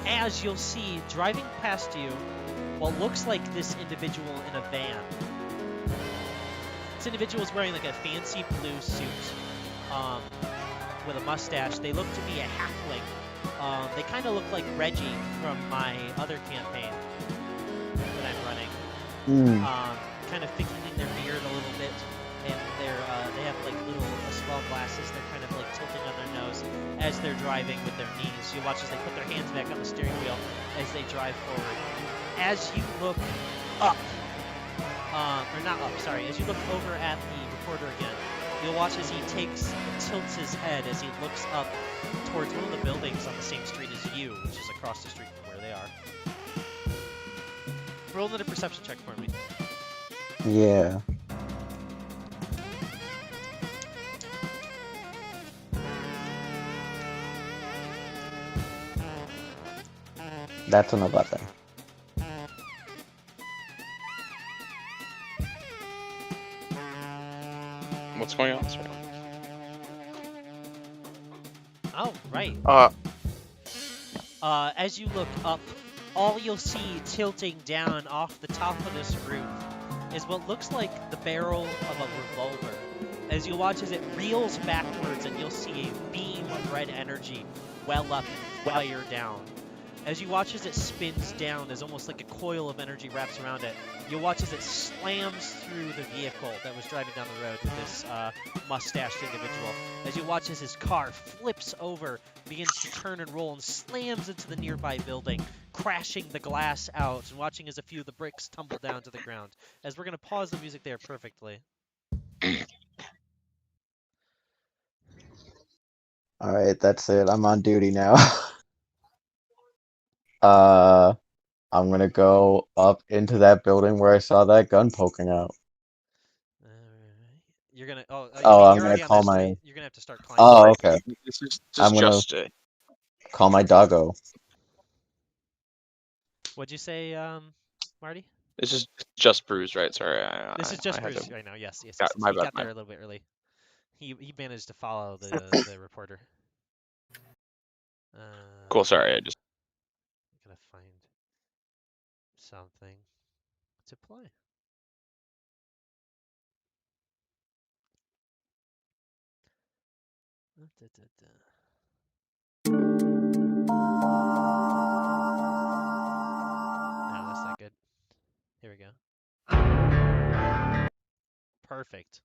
As you'll see, driving past you, what looks like this individual in a van. This individual is wearing like a fancy blue suit with a mustache. They look to be a halfling. They kind of look like Reggie from my other campaign that I'm running. Kind of thickening their beard a little bit, and they have like little skull glasses. They're kind of like tilting on their nose as they're driving with their knees. You watch as they put their hands back on the steering wheel as they drive forward. As you look up, or not up, sorry, as you look over at the reporter again, you'll watch as he tilts his head as he looks up towards one of the buildings on the same street as you, which is across the street from where they are. Roll another perception check for me. Yeah. That's an 11. What's going on? Sorry. Oh, right. As you look up, all you'll see tilting down off the top of this roof is what looks like the barrel of a revolver. As you watch as it reels backwards, and you'll see a beam of red energy well up and fire down. As you watch as it spins down, as almost like a coil of energy wraps around it, you'll watch as it slams through the vehicle that was driving down the road with this mustached individual. As you watch as his car flips over, begins to turn and roll, and slams into the nearby building, crashing the glass out, and watching as a few of the bricks tumble down to the ground. As we're going to pause the music there perfectly. Alright, that's it. I'm on duty now. I'm gonna go up into that building where I saw that gun poking out. Alright. You're going to... Oh, I'm you're gonna already on call that my... street. You're going to have to start climbing. Oh, okay. This is I'm gonna just call my doggo. What'd you say, Marty? This is just Bruce, right? Sorry. This is just I had Bruce to- right now. Yes. Yeah, He my bad, got my there a little bit early. He managed to follow the reporter. Cool. Sorry. I just. I'm gonna find something to play. No, that's not good. Here we go. Perfect.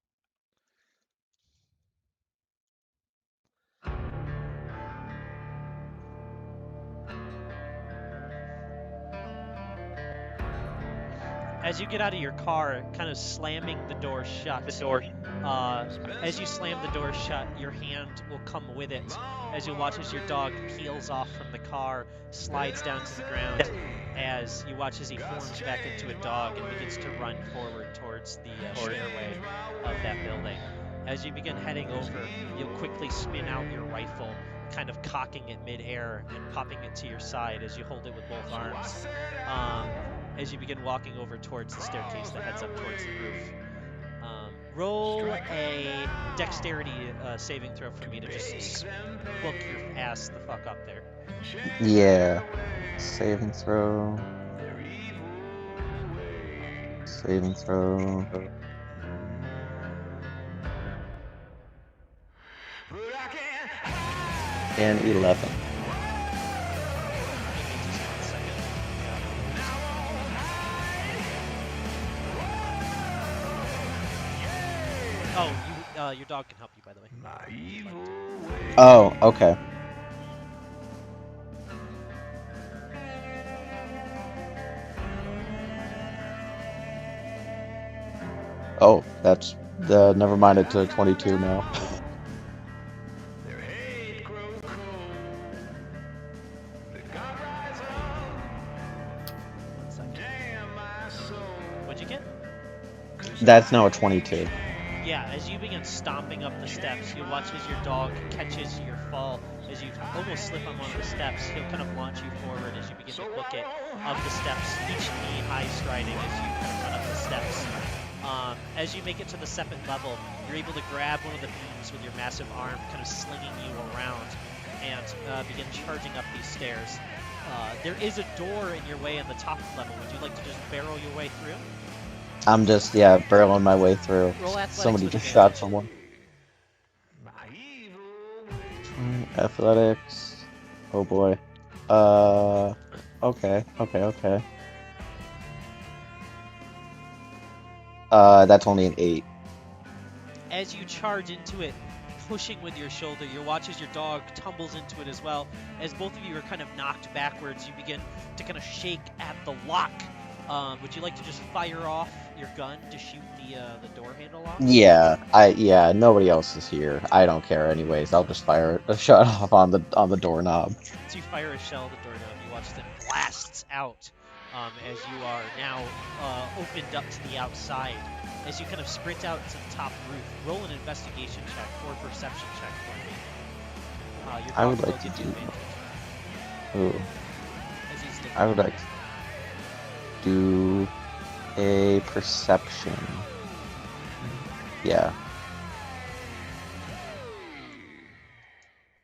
As you get out of your car, kind of slamming the door shut. As you slam the door shut, your hand will come with it. As you watch as your dog peels off from the car, slides down to the ground, as you watch as he forms back into a dog and begins to run forward towards the stairway of that building. As you begin heading over, you'll quickly spin out your rifle, kind of cocking it mid-air and popping it to your side as you hold it with both arms. As you begin walking over towards the staircase that heads up towards the roof. Roll a dexterity saving throw for me to just book your ass the fuck up there. Yeah. Saving throw. Saving throw. And 11. Give me just 1 second. Oh, your dog can help you, by the way. If you'd like to. Oh, okay. Oh, that's never mind. It's a 22 now. What'd you get? That's now a 22. Yeah, as you begin stomping up the steps, you watch as your dog catches your fall. As you almost slip on one of the steps, he'll kind of launch you forward as you begin to book it up the steps, each knee high striding as you kind of run up the steps. As you make it to the 7th level, you're able to grab one of the beams with your massive arm, kind of slinging you around, and begin charging up these stairs. There is a door in your way in the top level. Would you like to just barrel your way through? I'm just, barreling my way through. Roll athletics Somebody with just advantage. shot someone. Athletics. Oh boy. Okay. That's only an 8. As you charge into it, pushing with your shoulder, you watch as your dog tumbles into it as well. As both of you are kind of knocked backwards, you begin to kind of shake at the lock. Would you like to just fire off your gun to shoot the door handle off? Yeah, nobody else is here. I don't care anyways. I'll just fire a shot off on the doorknob. So you fire a shell at the doorknob, you watch them blasts out as you are now opened up to the outside. As you kind of sprint out to the top roof, roll an investigation check or perception check for me. Your I would dog will like to give you do- advantage Ooh. as he's looking I would around. like to do a perception. Yeah.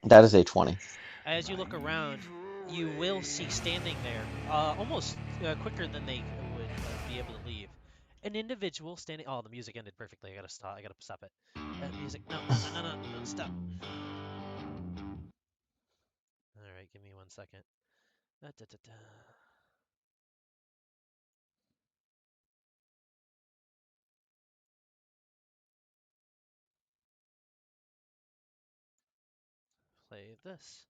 That is a 20. As you look around, you will see standing there, almost quicker than they would be able to leave, an individual standing. Oh, the music ended perfectly. I gotta stop. I gotta stop it. Music. No, stop. All right, give me 1 second. Play this.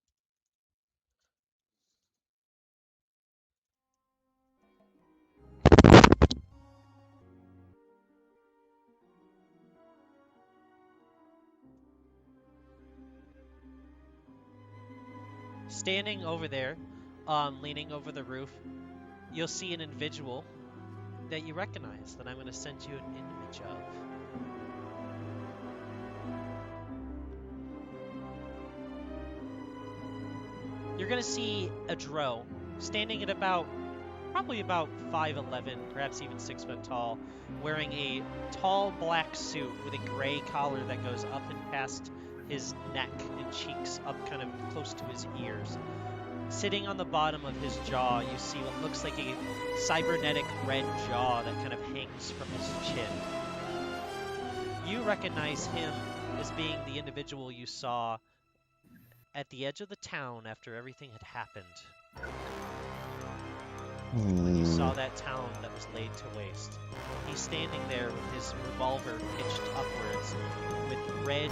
Standing over there, leaning over the roof, you'll see an individual that you recognize that I'm going to send you an image of. You're going to see a drow standing at probably about 5'11", perhaps even 6 foot tall, wearing a tall black suit with a gray collar that goes up and past his neck and cheeks up kind of close to his ears. Sitting on the bottom of his jaw, you see what looks like a cybernetic red jaw that kind of hangs from his chin. You recognize him as being the individual you saw at the edge of the town after everything had happened. When you saw that town that was laid to waste. He's standing there with his revolver pitched upwards, with red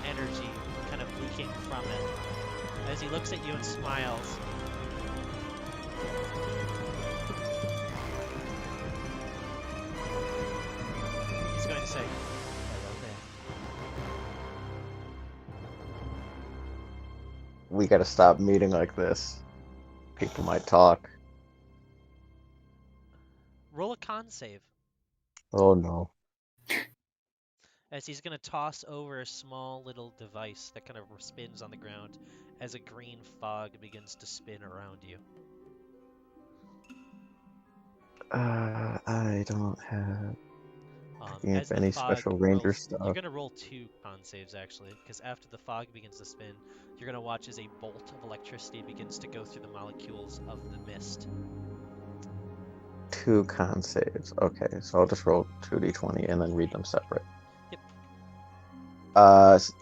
energy kind of leaking from it. As he looks at you and smiles. we gotta stop meeting like this. People might talk. Roll a con save. Oh no. As he's going to toss over a small little device that kind of spins on the ground as a green fog begins to spin around you. I don't have As the any fog special ranger rolls, you're stuff. going to roll 2 con saves actually, because after the fog begins to spin, you're going to watch as a bolt of electricity begins to go through the molecules of the mist. 2 con saves. Okay, so I'll just roll 2d20 and then read them separate. Yep.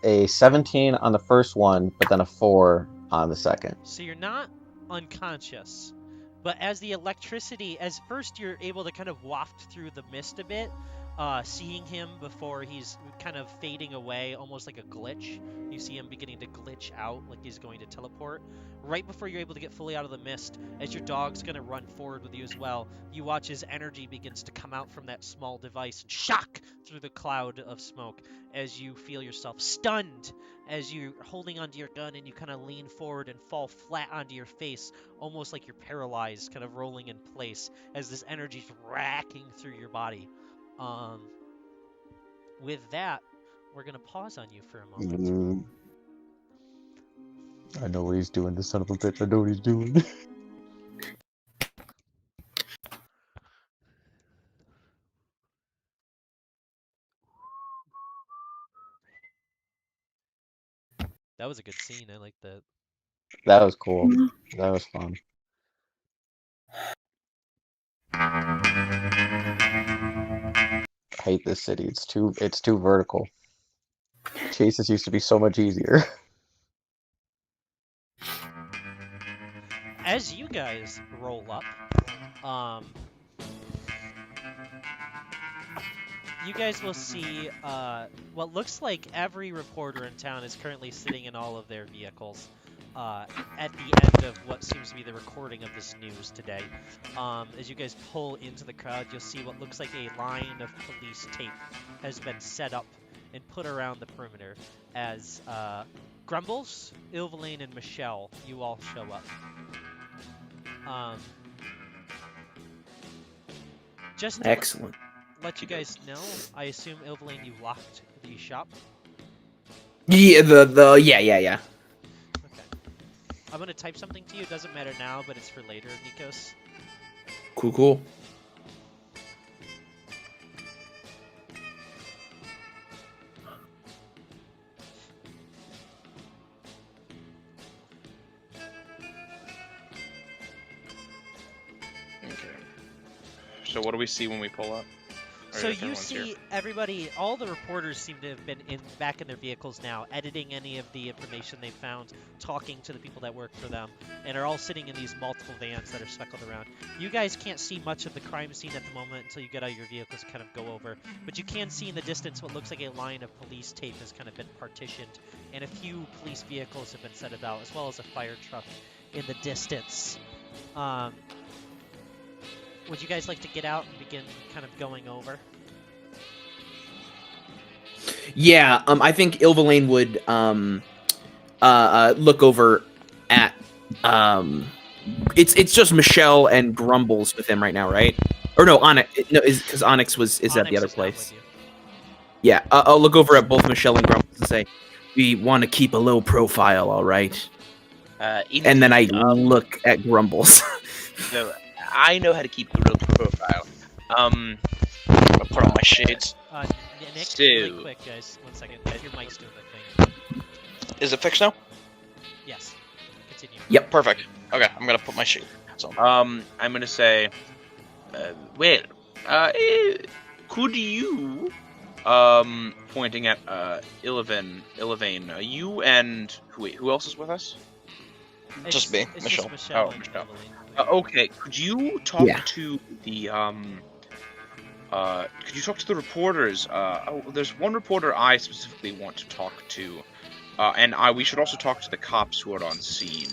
A 17 on the first one, but then a 4 on the second. So you're not unconscious, but as the electricity, as first you're able to kind of waft through the mist a bit, seeing him before he's kind of fading away, almost like a glitch. You see him beginning to glitch out, like he's going to teleport. Right before you're able to get fully out of the mist, as your dog's going to run forward with you as well, you watch his energy begins to come out from that small device and shock through the cloud of smoke as you feel yourself stunned, as you're holding onto your gun and you kind of lean forward and fall flat onto your face, almost like you're paralyzed, kind of rolling in place as this energy's racking through your body. With that, we're gonna pause on you for a moment. I know what he's doing, this son of a bitch. I know what he's doing. That was a good scene. I like that. That was cool. That was fun. I hate this city. It's too vertical. Chases used to be so much easier. As you guys roll up, you guys will see what looks like every reporter in town is currently sitting in all of their vehicles at the end of what seems to be the recording of this news today. As you guys pull into the crowd, you'll see what looks like a line of police tape has been set up and put around the perimeter as Grumbles, Ilvaline, and Michelle, you all show up. Just to Excellent. let you guys know, I assume Ilvaline, you locked the shop. Yeah, yeah. Okay. I'm gonna type something to you. It doesn't matter now, but it's for later, Nikos. Cool. Okay. So what do we see when we pull up? Or So if you everyone's see here? everybody, all the reporters seem to have been back in their vehicles now, editing any of the information they found, talking to the people that work for them, and are all sitting in these multiple vans that are speckled around. You guys can't see much of the crime scene at the moment until you get out of your vehicles and kind of go over, but you can see in the distance what looks like a line of police tape has kind of been partitioned, and a few police vehicles have been set about, as well as a fire truck in the distance. Would you guys like to get out and begin kind of going over? Yeah, I think Ilvaline would look over at it's just Michelle and Grumbles with him right now, right? Or no, Onyx. No, is because Onyx is at the Onyx other is not place. with you. Yeah, I'll look over at both Michelle and Grumbles and say, "We want to keep a low profile, all right?" And then I look at Grumbles. No, I know how to keep a real profile. I'll put on my shades. Nick, So- really quick, guys. 1 second. Your mic's doing the thing. Is it fixed now? Yes. Continue. Yep. Perfect. Okay, I'm gonna put my shades on. I'm gonna say, could you, pointing at Illivain, you and who else is with us? Just me, It's Michelle. Just Michelle Oh, and Michelle. Evelyn. Okay, could you talk Yeah. to the could you talk to the reporters? There's one reporter I specifically want to talk to, and we should also talk to the cops who are on scene.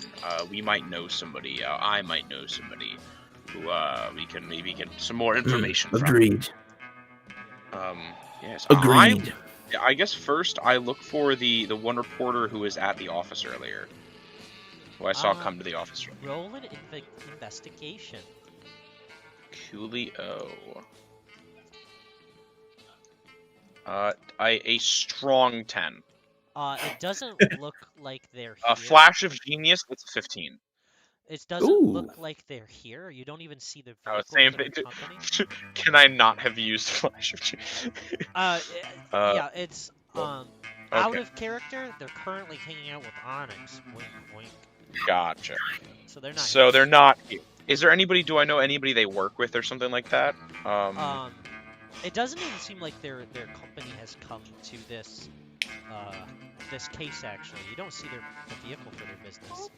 We might know somebody. I might know somebody who we can maybe get some more information from. Agreed. Yes. Agreed. I guess first I look for the one reporter who was at the office earlier. who I saw come to the office room. Roll an investigation. Coolio. A strong 10. It doesn't look like they're A here. flash of genius, it's a 15. It doesn't look like they're here. You don't even see the vehicle Same for thing. the company. Can I not have used flash of genius? Yeah, it's out okay. of character. They're currently hanging out with Onyx. Wink, wink. Gotcha. So they're not. So here. they're not here. Is there anybody? Do I know anybody they work with or something like that? It doesn't even seem like their company has come to this this case. Actually, you don't see the vehicle for their business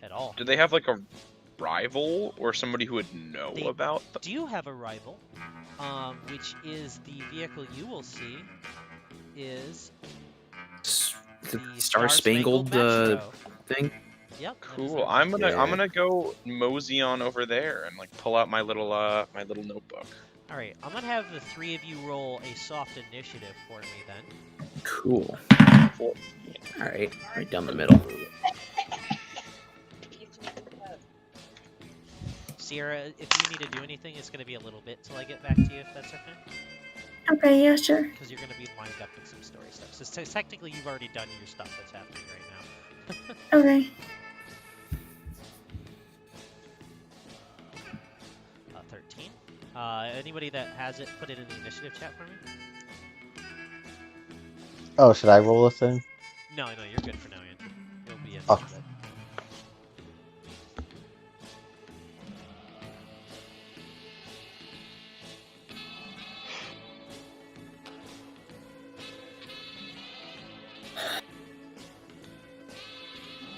at all. Do they have like a rival or somebody who would know about them? Do you have a rival? Which is the vehicle you will see is the Star-Spangled thing. Yep. Cool. I'm gonna go mosey on over there and like pull out my little notebook. All right. I'm gonna have the three of you roll a soft initiative for me then. Cool. All right, right down the middle. Sierra, if you need to do anything, it's gonna be a little bit till I get back to you, if that's okay. Okay, yeah, sure. Because you're gonna be lined up with some story stuff. So technically, you've already done your stuff that's happening right now. Okay. 13. Anybody that has it, put it in the initiative chat for me. Oh, should I roll a thing? No, you're good for now, Andrew. You'll be in Oh. a bit.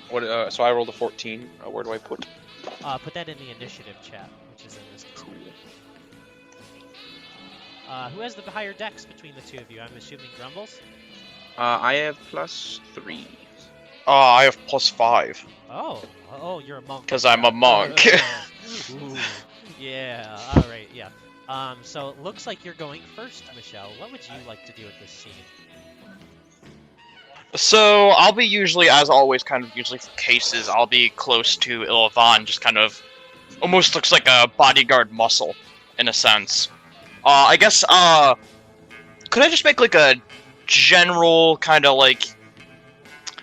What? So I rolled a 14. Where do I put? Put that in the initiative chat, which is in this case. Who has the higher dex between the two of you? I'm assuming Grumbles? I have +3. I have +5. Oh, you're a monk. Because I'm a monk. Ooh, yeah, alright, yeah. So it looks like you're going first, Michelle. What would you like to do at this scene? So I'll be usually, as always, usually for cases, I'll be close to Illivan, just kind of almost looks like a bodyguard muscle, in a sense. I guess, could I just make like a general kind of like,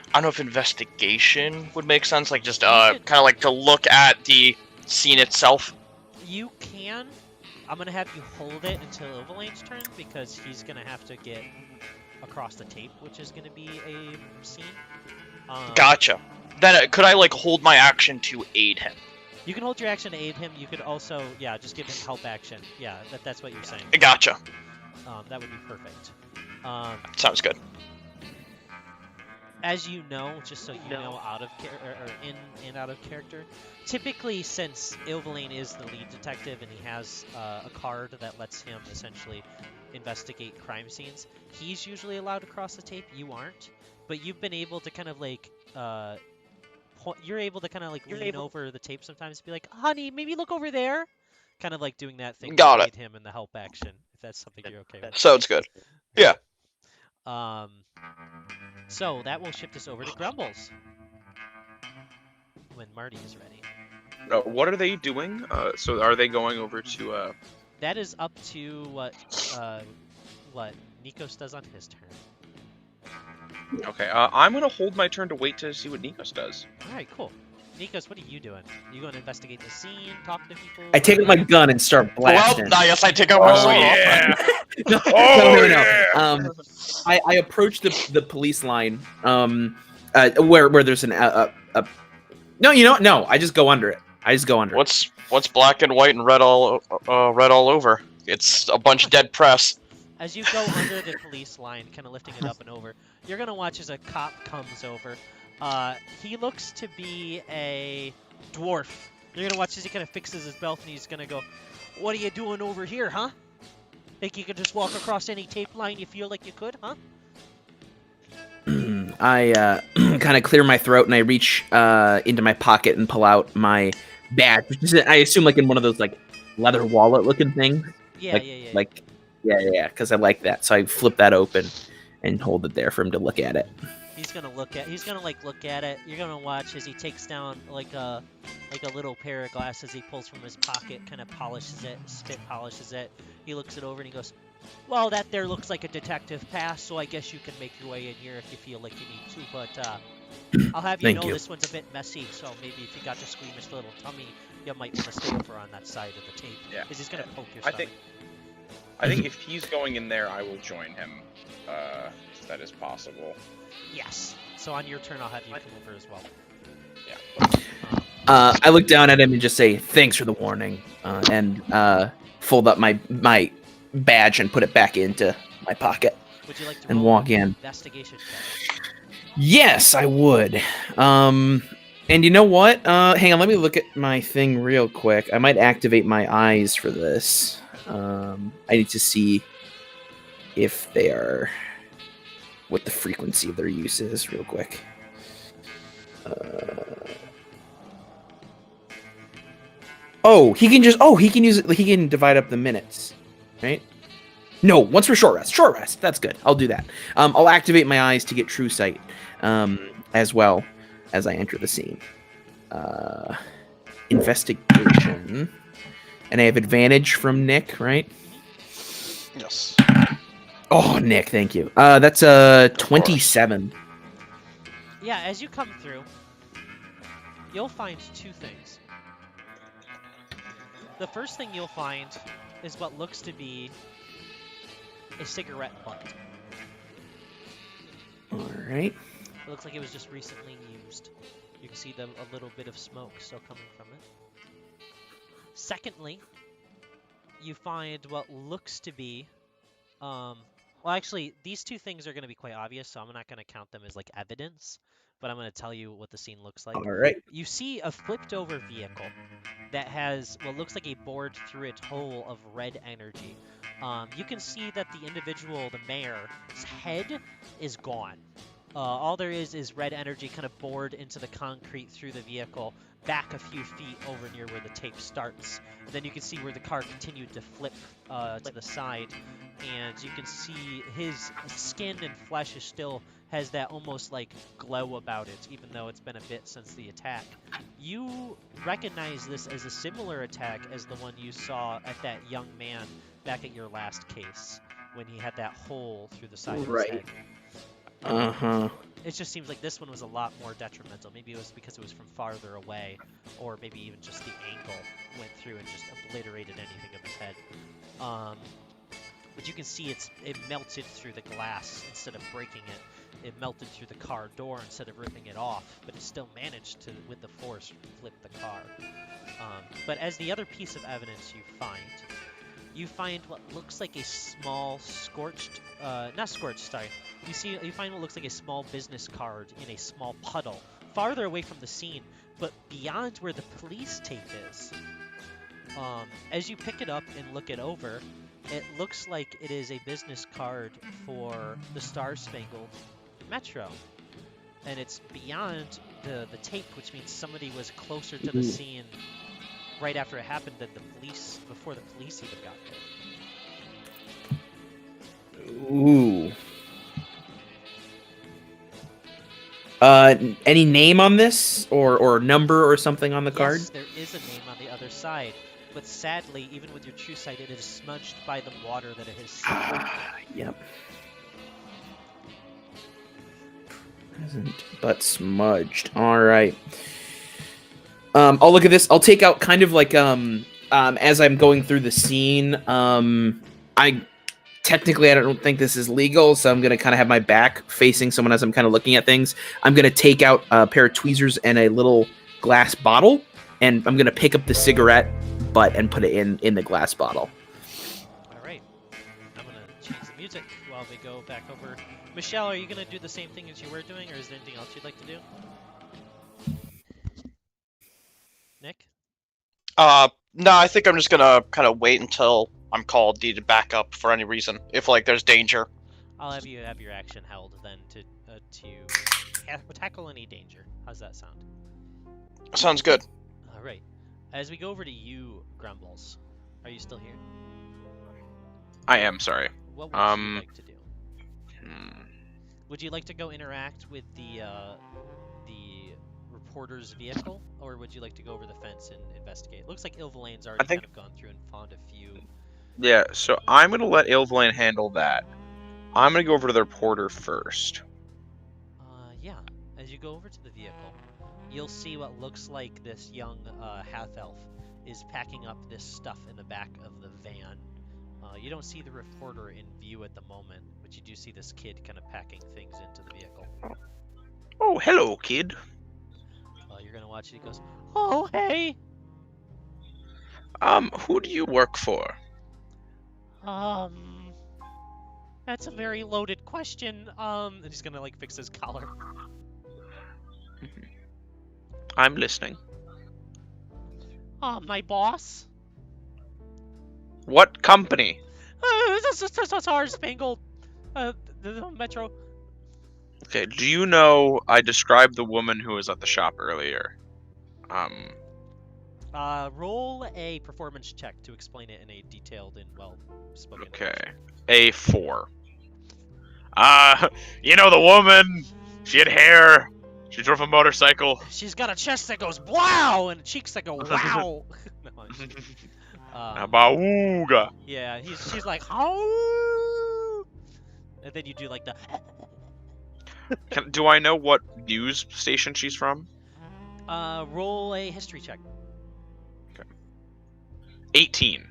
I don't know if investigation would make sense, like just kind of like to look at the scene itself? You can. I'm gonna have you hold it until Ilvalane's turn because he's gonna have to get across the tape, which is gonna be a scene. Gotcha. Then could I like hold my action to aid him? You can hold your action to aid him. You could also, just give him help action. Yeah, that's what you're saying. Gotcha. That would be perfect. Sounds good. As you know, just so you know, out of in and out of character, typically since Ilvalane is the lead detective and he has a card that lets him essentially investigate crime scenes, he's usually allowed to cross the tape. You aren't, but you've been able to kind of like you're able to kind of like lean over the tape sometimes and be like, honey, maybe look over there. Kind of like doing that thing. Got it. Him in the help action, if that's something you're okay with. Sounds good. Yeah. So that will shift us over to Grumbles. When Marty is ready. What are they doing? So are they going over to That is up to what Nikos does on his turn. Okay, I'm gonna hold my turn to wait to see what Nikos does. Alright, cool. Nikos, what are you doing? You going to investigate the scene, talk to people? I take out my gun and start blasting. Well, yes, I take out my sword. Yeah. No. I approach the police line, where there's an no, you know what? No, I just go under it. What's black and white and red all over? It's a bunch of dead press. As you go under the police line, kind of lifting it up and over, you're gonna watch as a cop comes over. He looks to be a dwarf. You're gonna watch as he kind of fixes his belt and he's gonna go, "What are you doing over here, huh? Think you could just walk across any tape line you feel like you could, huh?" I kind of clear my throat and I reach into my pocket and pull out my badge, which is, I assume, like in one of those like leather wallet looking things. Yeah. Yeah, because I like that. So I flip that open and hold it there for him to look at it. He's gonna look at it. You're gonna watch as he takes down like a little pair of glasses he pulls from his pocket, kind of polishes it, spit polishes it. He looks it over and he goes, "Well, that there looks like a detective pass, so I guess you can make your way in here if you feel like you need to. But I'll have you Thank know you. this one's a bit messy, so maybe if you got the squeamish little tummy, you might want to stay over on that side of the tape. Yeah. Because he's gonna poke your I stomach." think if he's going in there, I will join him. If that is possible. Yes. So on your turn, I'll have you come over as well. Yeah. I look down at him and just say, "Thanks for the warning," and fold up my badge and put it back into my pocket Would you like to and roll walk an in. investigation check? Yes, I would. And you know what? Hang on, let me look at my thing real quick. I might activate my eyes for this. I need to see if they are what the frequency of their use is real quick. He can use it. He can divide up the minutes, right? No, once for short rest. Short rest. That's good. I'll do that. I'll activate my eyes to get true sight, as well as I enter the scene. Investigation, and I have advantage from Nick, right? Yes. Oh, Nick, thank you. That's a 27. Yeah, as you come through, you'll find two things. The first thing you'll find is what looks to be a cigarette butt. All right. It looks like it was just recently used. You can see a little bit of smoke still coming from it. Secondly, you find what looks to be, well, actually, these two things are going to be quite obvious, so I'm not going to count them as like evidence, but I'm going to tell you what the scene looks like. All right. You see a flipped over vehicle that has what looks like a bored through it hole of red energy. You can see that the individual, the mayor's head is gone. All there is red energy kind of bored into the concrete through the vehicle, back a few feet over near where the tape starts. And then you can see where the car continued to flip to the side, and you can see his skin and flesh is still has that almost like glow about it, even though it's been a bit since the attack. You recognize this as a similar attack as the one you saw at that young man back at your last case, when he had that hole through the side of his Right. head. Uh-huh. It just seems like this one was a lot more detrimental. Maybe it was because it was from farther away, or maybe even just the angle went through and just obliterated anything of his head. But you can see it melted through the glass instead of breaking it. It melted through the car door instead of ripping it off, but it still managed to, with the force, flip the car. But as the other piece of evidence you find what looks like a small scorched, not scorched, sorry. You find what looks like a small business card in a small puddle, farther away from the scene, but beyond where the police tape is. As you pick it up and look it over, it looks like it is a business card for the Star Spangled Metro. And it's beyond the tape, which means somebody was closer to the scene right after it happened than before the police even got there. Ooh. Any name on this, or number or something on the card? Yes, there is a name on the other side, but sadly, even with your true sight, it is smudged by the water that it has seen. Yep. Present, but smudged. All right. I'll look at this. I'll take out kind of like as I'm going through the scene. I don't think this is legal, so I'm gonna kind of have my back facing someone as I'm kind of looking at things. I'm gonna take out a pair of tweezers and a little glass bottle, and I'm gonna pick up the cigarette butt and put it in the glass bottle. All right. I'm gonna change the music while we go back over. Michelle, are you gonna do the same thing as you were doing, or is there anything else you'd like to do? Nick? No, I think I'm just gonna kind of wait until I'm called, needed backup for any reason, if like there's danger. I'll have you have your action held then to tackle any danger. How's that sound? Sounds good. All right. As we go over to you, Grumbles, are you still here? I am sorry. What would you like to do? Would you like to go interact with the reporter's vehicle, or would you like to go over the fence and investigate? Looks like Ilvelane's I already think. kind of gone through and found a few. Yeah. So I'm gonna let Ilvain handle that. I'm gonna go over to the reporter first. Yeah. As you go over to the vehicle, you'll see what looks like this young half elf is packing up this stuff in the back of the van. You don't see the reporter in view at the moment, but you do see this kid kind of packing things into the vehicle. Oh, hello, kid. You're gonna watch it. He goes, "Oh, hey. Who do you work for? Um, that's a very loaded question. And he's gonna like fix his collar. I'm listening. My boss. What company? Star Spangled. The Metro. Okay. Do you know I described the woman who was at the shop earlier? Roll a performance check to explain it in a detailed and well-spoken Okay. fashion. A 4. You know the woman. She had hair. She drove a motorcycle. She's got a chest that goes wow and cheeks that go wow. No, I'm just kidding. Bauga. Yeah, she's like oh, and then you do like the. Do I know what news station she's from? Roll a history check. 18.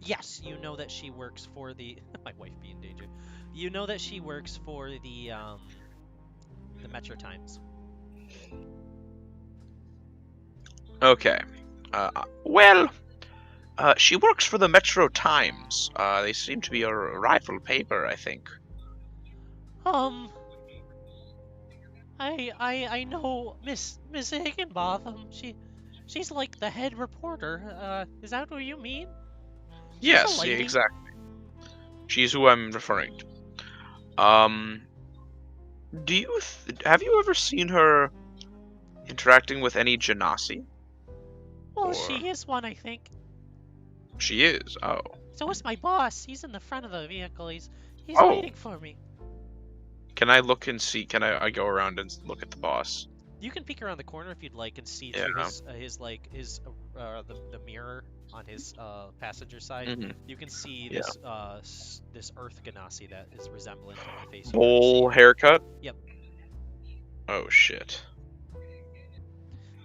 Yes, you know that she works for the. My wife be in danger. You know that she works for the Metro Times. Okay. Well, she works for the Metro Times. They seem to be a rival paper, I think. I know Miss Higginbotham. She's like the head reporter. Is that what you mean? She's a Yes, lady. exactly. She's who I'm referring to. Have you ever seen her interacting with any Genasi? Well, Or- she is one, I think. She is. Oh. So is my boss. He's in the front of the vehicle. He's Oh. waiting for me. Can I look and see? Can I go around and look at the boss? You can peek around the corner if you'd like and see Yeah. through the mirror on his passenger side. Mhm. You can see Yeah. this Earth Ganassi that is resemblant on the face. Bowl haircut? Yep. Oh shit.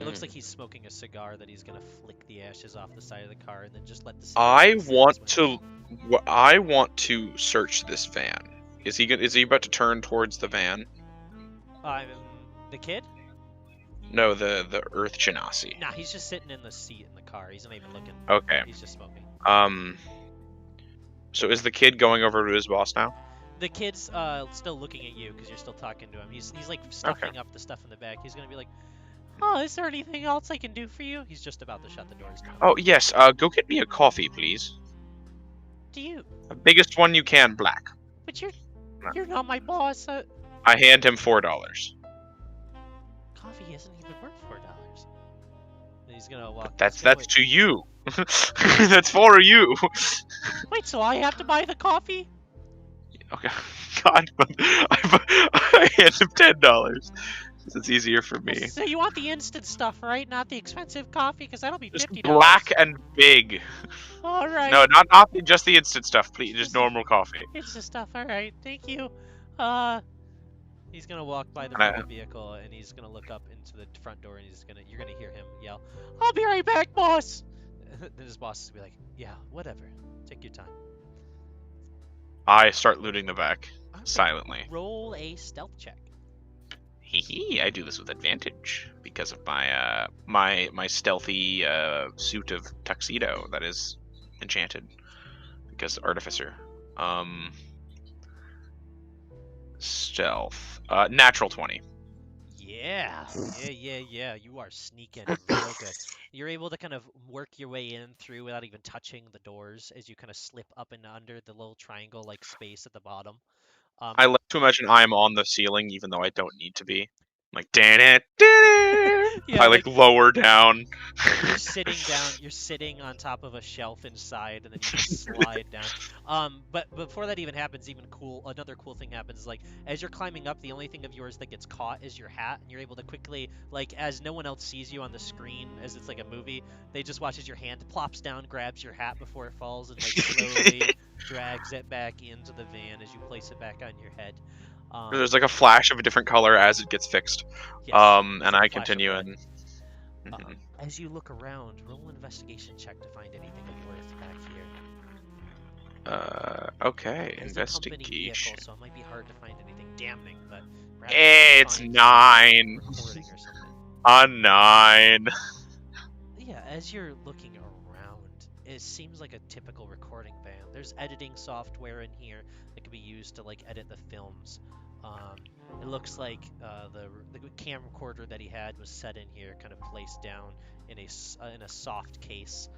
It looks like he's smoking a cigar that he's gonna flick the ashes off the side of the car and then just let the. I cigarette sit want in his to. window. I want to search this van. Is he about to turn towards the van? The kid? No, the Earth Genasi. Nah, he's just sitting in the seat in the car. He's not even looking. Okay. He's just smoking. So is the kid going over to his boss now? The kid's still looking at you because you're still talking to him. He's like stuffing up the stuff in the back. He's gonna be like, "Oh, is there anything else I can do for you?" He's just about to shut the doors now. Oh yes. Go get me a coffee, please. Do you? The biggest one you can, black. But you're not my boss. I hand him $4. Coffee isn't even worth $4. And he's gonna walk. That's to you. That's for you. Wait, so I have to buy the coffee? Okay. God, I hand him $10. It's easier for me. So you want the instant stuff, right? Not the expensive coffee, because that'll be Just $50. black and big. All right. No, not just the instant stuff, please. Just normal coffee. Instant stuff. All right. Thank you. He's gonna walk by the Can I- front of the vehicle and he's gonna look up into the front door and you're gonna hear him yell, "I'll be right back, boss." Then his boss is gonna be like, "Yeah, whatever. Take your time." I start looting the back Alright, silently. Roll a stealth check. Hee I do this with advantage because of my my stealthy suit of tuxedo that is enchanted because artificer. Stealth. Natural 20. Yeah. You are sneaking real good. You're able to kind of work your way in through without even touching the doors as you kind of slip up and under the little triangle-like space at the bottom. I like to imagine I'm on the ceiling even though I don't need to be. Like, damn it. Yeah, I like lower down. you're sitting down. You're sitting on top of a shelf inside, and then you just slide down. But before that even happens, another cool thing happens. Like as you're climbing up, the only thing of yours that gets caught is your hat, and you're able to quickly, like as no one else sees you on the screen, as it's like a movie, they just watch as your hand plops down, grabs your hat before it falls, and like slowly drags it back into the van as you place it back on your head. There's like a flash of a different color as it gets fixed. Yes, And it's like a I flash of continue red. and. Mhm. As you look around, roll an investigation check to find anything of worth back here. Okay, It's a company investigation. vehicle, so it might be hard to find anything damning, but perhaps It's find 9. recording or something. A 9. Yeah, as you're looking around, it seems like a typical recording van. There's editing software in here that can be used to like edit the films. It looks like the camcorder that he had was set in here, kind of placed down in a soft case.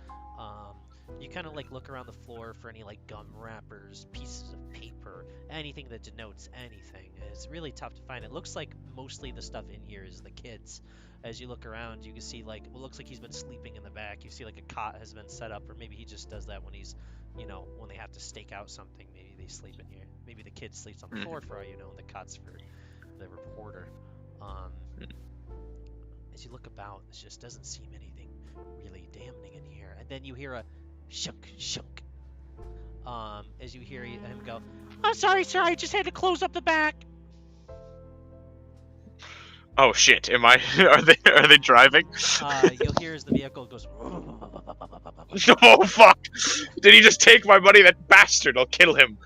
You kind of like look around the floor for any like gum wrappers, pieces of paper, anything that denotes anything. It's really tough to find. It looks like mostly the stuff in here is the kids. As you look around, you can see like it looks like he's been sleeping in the back. You see like a cot has been set up, or maybe he just does that when he's, when they have to stake out something. Maybe they sleep in here. Maybe the kid sleeps on the floor for all you know, and the cot's for the reporter. As you look about, it just doesn't seem anything really damning in here. And then you hear a shunk shunk. As you hear him go, "I'm sorry, sir. I just had to close up the back." Oh shit! Am I? Are they driving? You'll hear as the vehicle goes. Oh fuck! Did he just take my money? That bastard! I'll kill him.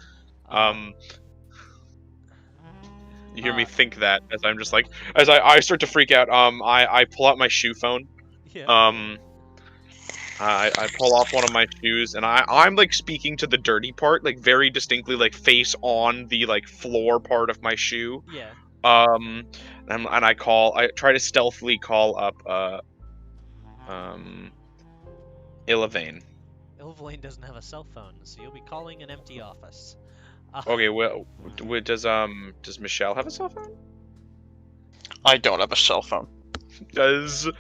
You hear me think that as I'm just like, as I start to freak out. I pull out my shoe phone. Yeah. I pull off one of my shoes and I'm like speaking to the dirty part, like very distinctly, like face on the like floor part of my shoe. Yeah. And I try to stealthily call up Illivain. Ilvain doesn't have a cell phone, so you'll be calling an empty office. Okay, well, does Michelle have a cell phone? I don't have a cell phone. Does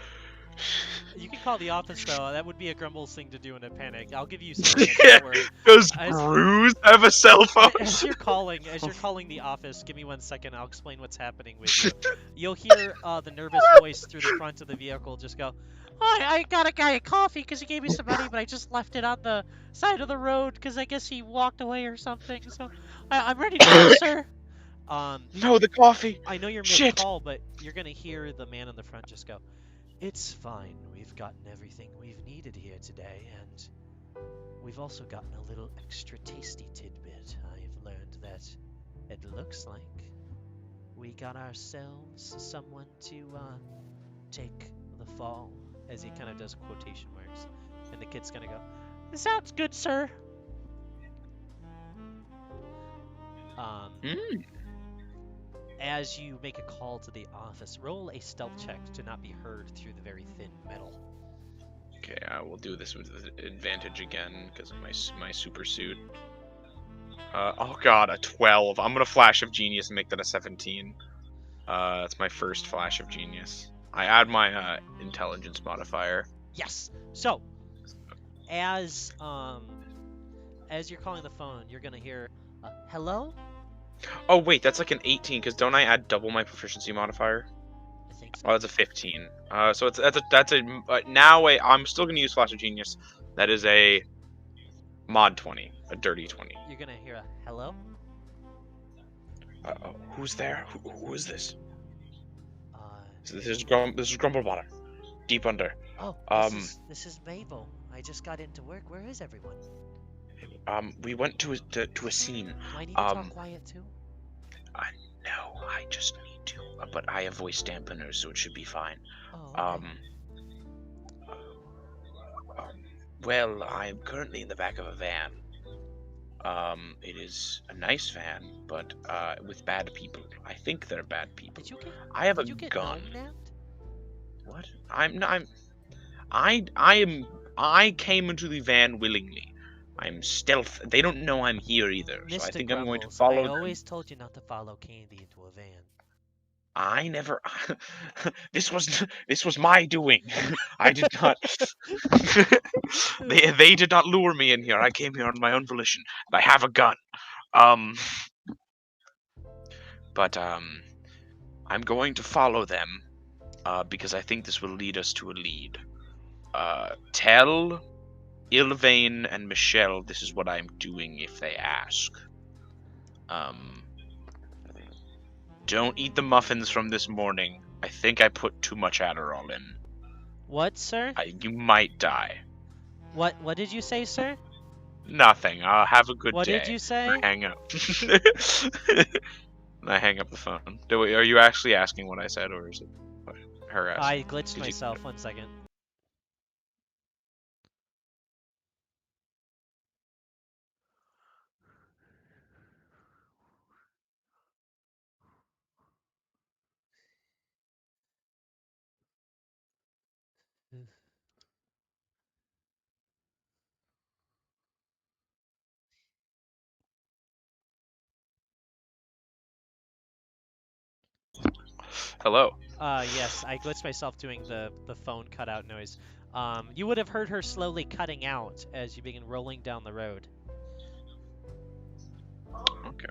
You can call the office though. That would be a Grumbles thing to do in a panic. I'll give you some hints. Does Cruz have a cell phone? As you're calling the office, give me 1 second. I'll explain what's happening with you. You'll hear the nervous voice through the front of the vehicle just go, I got a guy a coffee because he gave me some money, but I just left it on the side of the road because I guess he walked away or something. So I'm ready to go, sir. No, the coffee. I know you're Shit. mid-call, but you're gonna hear the man in the front just go, "It's fine. We've gotten everything we've needed here today, and we've also gotten a little extra tasty tidbit. I've learned that it looks like we got ourselves someone to take the fall," as he kind of does quotation marks, and the kid's gonna go, "Sounds good, sir." As you make a call to the office, roll a stealth check to not be heard through the very thin metal. Okay, I will do this with advantage again because of my super suit. Oh god, a 12. I'm gonna flash of genius and make that a 17. That's my first flash of genius. I add my intelligence modifier. Yes. So, as you're calling the phone, you're gonna hear, "Hello." Oh wait, that's like an 18 because don't I add double my proficiency modifier? I think so. Oh, that's a 15. So I'm still gonna use flash of genius. That is a mod 20, a dirty 20. You're gonna hear a hello. Who's there? Who is this? This is Uh, Grumblebottom, deep under. Oh, this is Mabel. I just got into work. Where is everyone? We went to a scene. Do I need to talk quiet too? No, I just need to. But I have voice dampeners, so it should be fine. Oh, okay. Well, I'm currently in the back of a van. It is a nice van, but with bad people. I think they're bad people. I have a gun. What? I came into the van willingly. I'm stealth. They don't know I'm here either, so I think I'm going to follow I them. always told you not to follow Candy into a van. I never. This was my doing. I did not. They did not lure me in here. I came here on my own volition. And I have a gun. Um. But I'm going to follow them. Because I think this will lead us to a lead. Tell Ilvain and Michelle this is what I'm doing if they ask. Don't eat the muffins from this morning. I think I put too much Adderall in. What, sir? You might die. What did you say, sir? Nothing. Have a good What day. did you say? Hang up. I hang up the phone. Are you actually asking what I said, or is it her asking? I glitched Did you- myself. 1 second. Hello. Yes, I glitched myself doing the phone cutout noise. You would have heard her slowly cutting out as you begin rolling down the road Okay.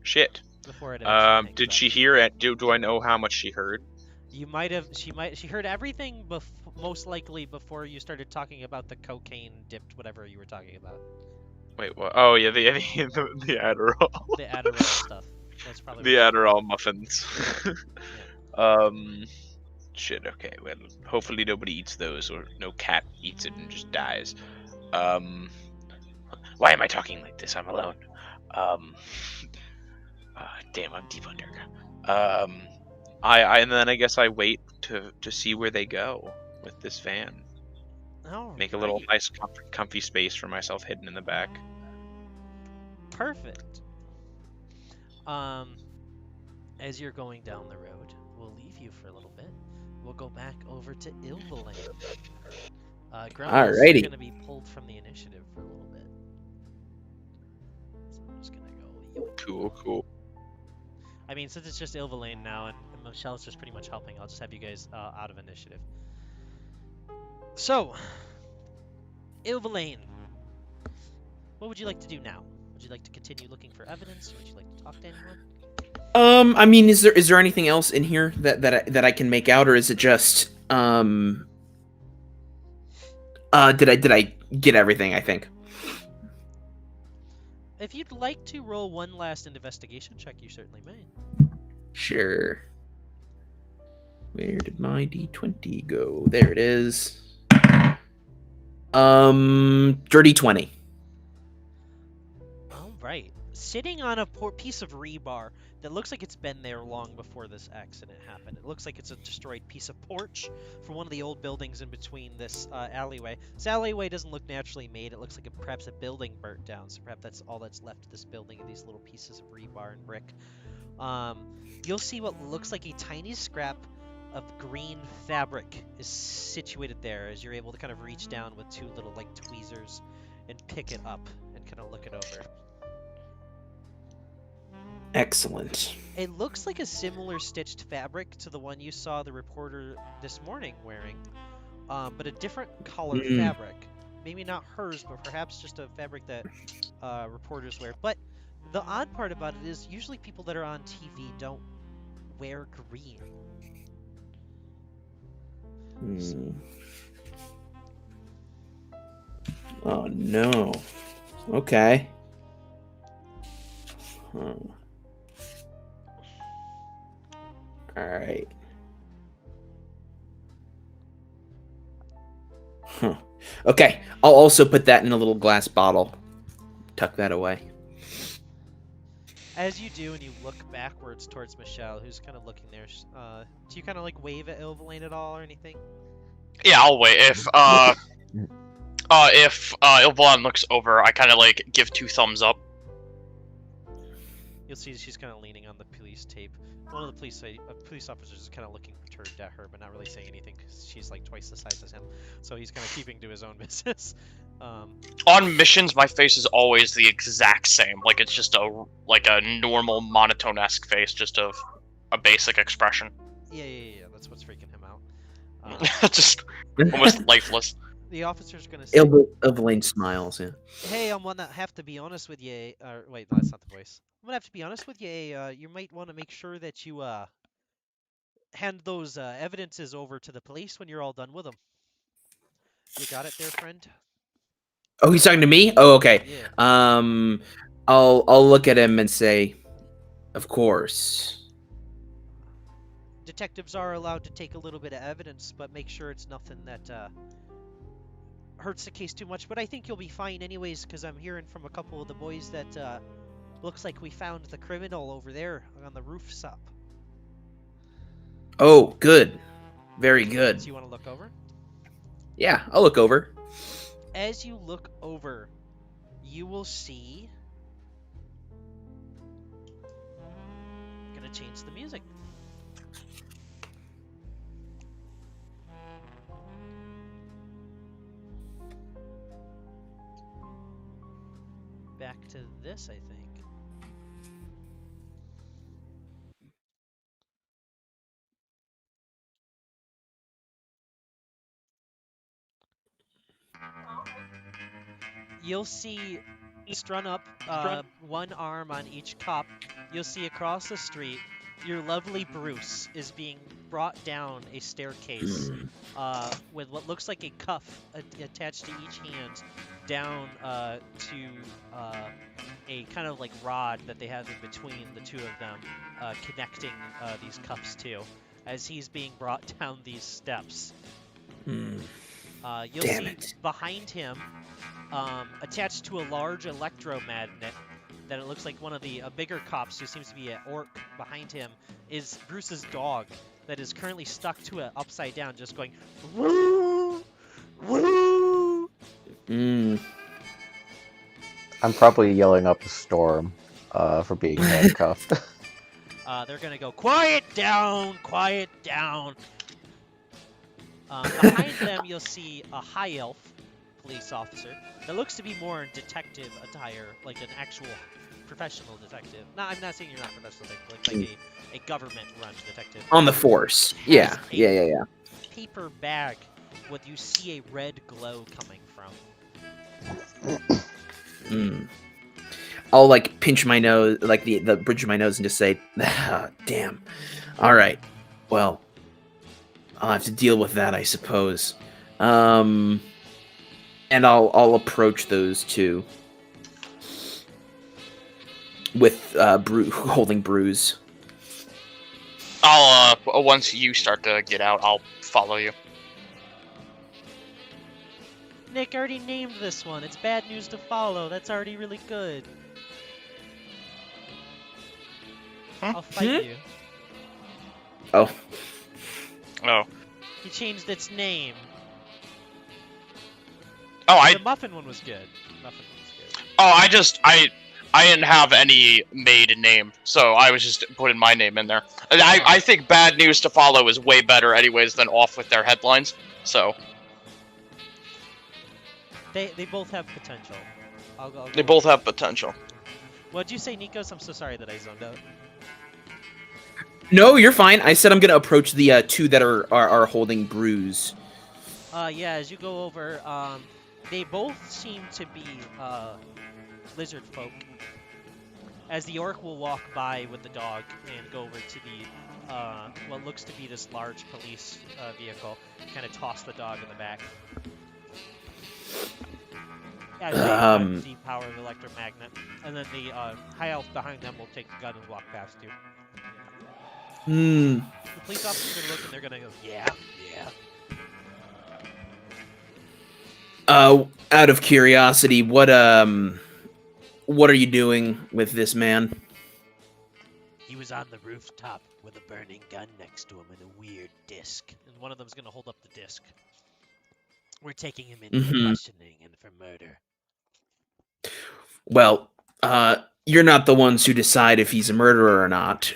Shit. before it eventually Did hangs she up. hear it? Do I know how much she heard? You might have. She heard everything. Most likely before you started talking about the cocaine dipped whatever you were talking about. Wait, what? Oh yeah, the Adderall. The Adderall stuff. That's probably The what Adderall muffins. Shit. Okay. Well, hopefully nobody eats those, or no cat eats it and just dies. Why am I talking like this? I'm alone. Damn, I'm deep underground. And then I guess I wait to see where they go with this van. Make a little Alright. nice, comfy space for myself hidden in the back. Perfect. As you're going down the road, we'll leave you for a little bit. We'll go back over to Ilvalan. Grumbles are Alrighty. going to be pulled from the initiative for a little bit. So I'm just going to go. Cool. I mean, since it's just Ilvalan now and Michelle's just pretty much helping, I'll just have you guys out of initiative. So, Ilvalan, what would you like to do now? Would you like to continue looking for evidence? Would you like to talk to anyone? I mean, is there anything else in here that I can make out, or is it just did I get everything? I think. If you'd like to roll one last investigation check, you certainly may. Sure. Where did my D20 go? There it is. Dirty 20. All right. Sitting on a piece of rebar that looks like it's been there long before this accident happened. It looks like it's a destroyed piece of porch from one of the old buildings in between this alleyway. This alleyway doesn't look naturally made. It looks like perhaps a building burnt down. So perhaps that's all that's left of this building, these little pieces of rebar and brick. You'll see what looks like a tiny scrap of green fabric is situated there as you're able to kind of reach down with two little like tweezers and pick it up and kind of look it over. Excellent. It looks like a similar stitched fabric to the one you saw the reporter this morning wearing, but a different color fabric. Maybe not hers, but perhaps just a fabric that reporters wear. But the odd part about it is usually people that are on TV don't wear green. Oh no. Okay. Alright. Okay. I'll also put that in a little glass bottle. Tuck that away. As you do, and you look backwards towards Michelle, who's kind of looking there, do you kind of like wave at Ilvalan at all or anything? Yeah, I'll wait. If Ilvalan looks over, I kind of like give 2 thumbs up. You'll see she's kind of leaning on the police tape. One of the police officers is kind of looking perturbed at her, but not really saying anything because she's like twice the size as him. So he's kind of keeping to his own business. On missions, my face is always the exact same. Like it's just a normal monotone-esque face, just of a basic expression. Yeah. That's what's freaking him out. Just almost lifeless. The officer's gonna say, Evelyn smiles. Yeah. "Hey, I'm gonna have to be honest with you. Wait, that's not the voice. I'm gonna have to be honest with you. You might want to make sure that you hand those evidences over to the police when you're all done with them. You got it there, friend?" Oh, he's talking to me. Oh, okay. Yeah. I'll look at him and say, of course. Detectives are allowed to take a little bit of evidence, but make sure it's nothing that hurts the case too much. But I think you'll be fine anyways, because I'm hearing from a couple of the boys that looks like we found the criminal over there on the roofs up. Oh, good. Very good. So you want to look over? Yeah, I'll look over. As you look over, you will see... I'm gonna change the music. Back to this, I think. You'll see strung up one arm on each cop. You'll see across the street your lovely Bruce is being brought down a staircase with what looks like a cuff attached to each hand down to a kind of like rod that they have in between the two of them, connecting these cuffs to, as he's being brought down these steps. You'll see behind him, attached to a large electromagnet, that it looks like one of the bigger cops who seems to be an orc behind him, is Bruce's dog that is currently stuck to it upside down, just going woo, woo. I'm probably yelling up a storm for being handcuffed. They're gonna go, quiet down, quiet down. Behind them, you'll see a high elf police officer that looks to be more in detective attire, like an actual professional detective. No, I'm not saying you're not a professional detective, like a government-run detective. On the force. Yeah. Paper bag with you see a red glow coming from. I'll like pinch my nose, like the bridge of my nose, and just say, "Damn. All right. Well, I'll have to deal with that, I suppose." And I'll approach those two with holding Bruise. I'll once you start to get out, I'll follow you. Nick already named this one. It's bad news to follow. That's already really good. I'll fight you. Oh. He changed its name. Oh, The muffin one was good. I didn't have any made name, so I was just putting my name in there. I think bad news to follow is way better anyways than off with their headlines, so. They both have potential. I'll go. They both have potential. What'd you say, Nikos? I'm so sorry that I zoned out. No, you're fine. I said I'm gonna approach the two that are holding Bruise. Yeah, as you go over, they both seem to be lizard folk. As the orc will walk by with the dog and go over to the what looks to be this large police vehicle, kind of toss the dog in the back. As they the power of the electromagnet, and then the high elf behind them will take the gun and walk past you. The police officers are gonna look and they're gonna go, yeah. Out of curiosity, what are you doing with this man? He was on the rooftop with a burning gun next to him and a weird disc. And one of them's gonna hold up the disc. We're taking him in for questioning and for murder. Well, you're not the ones who decide if he's a murderer or not.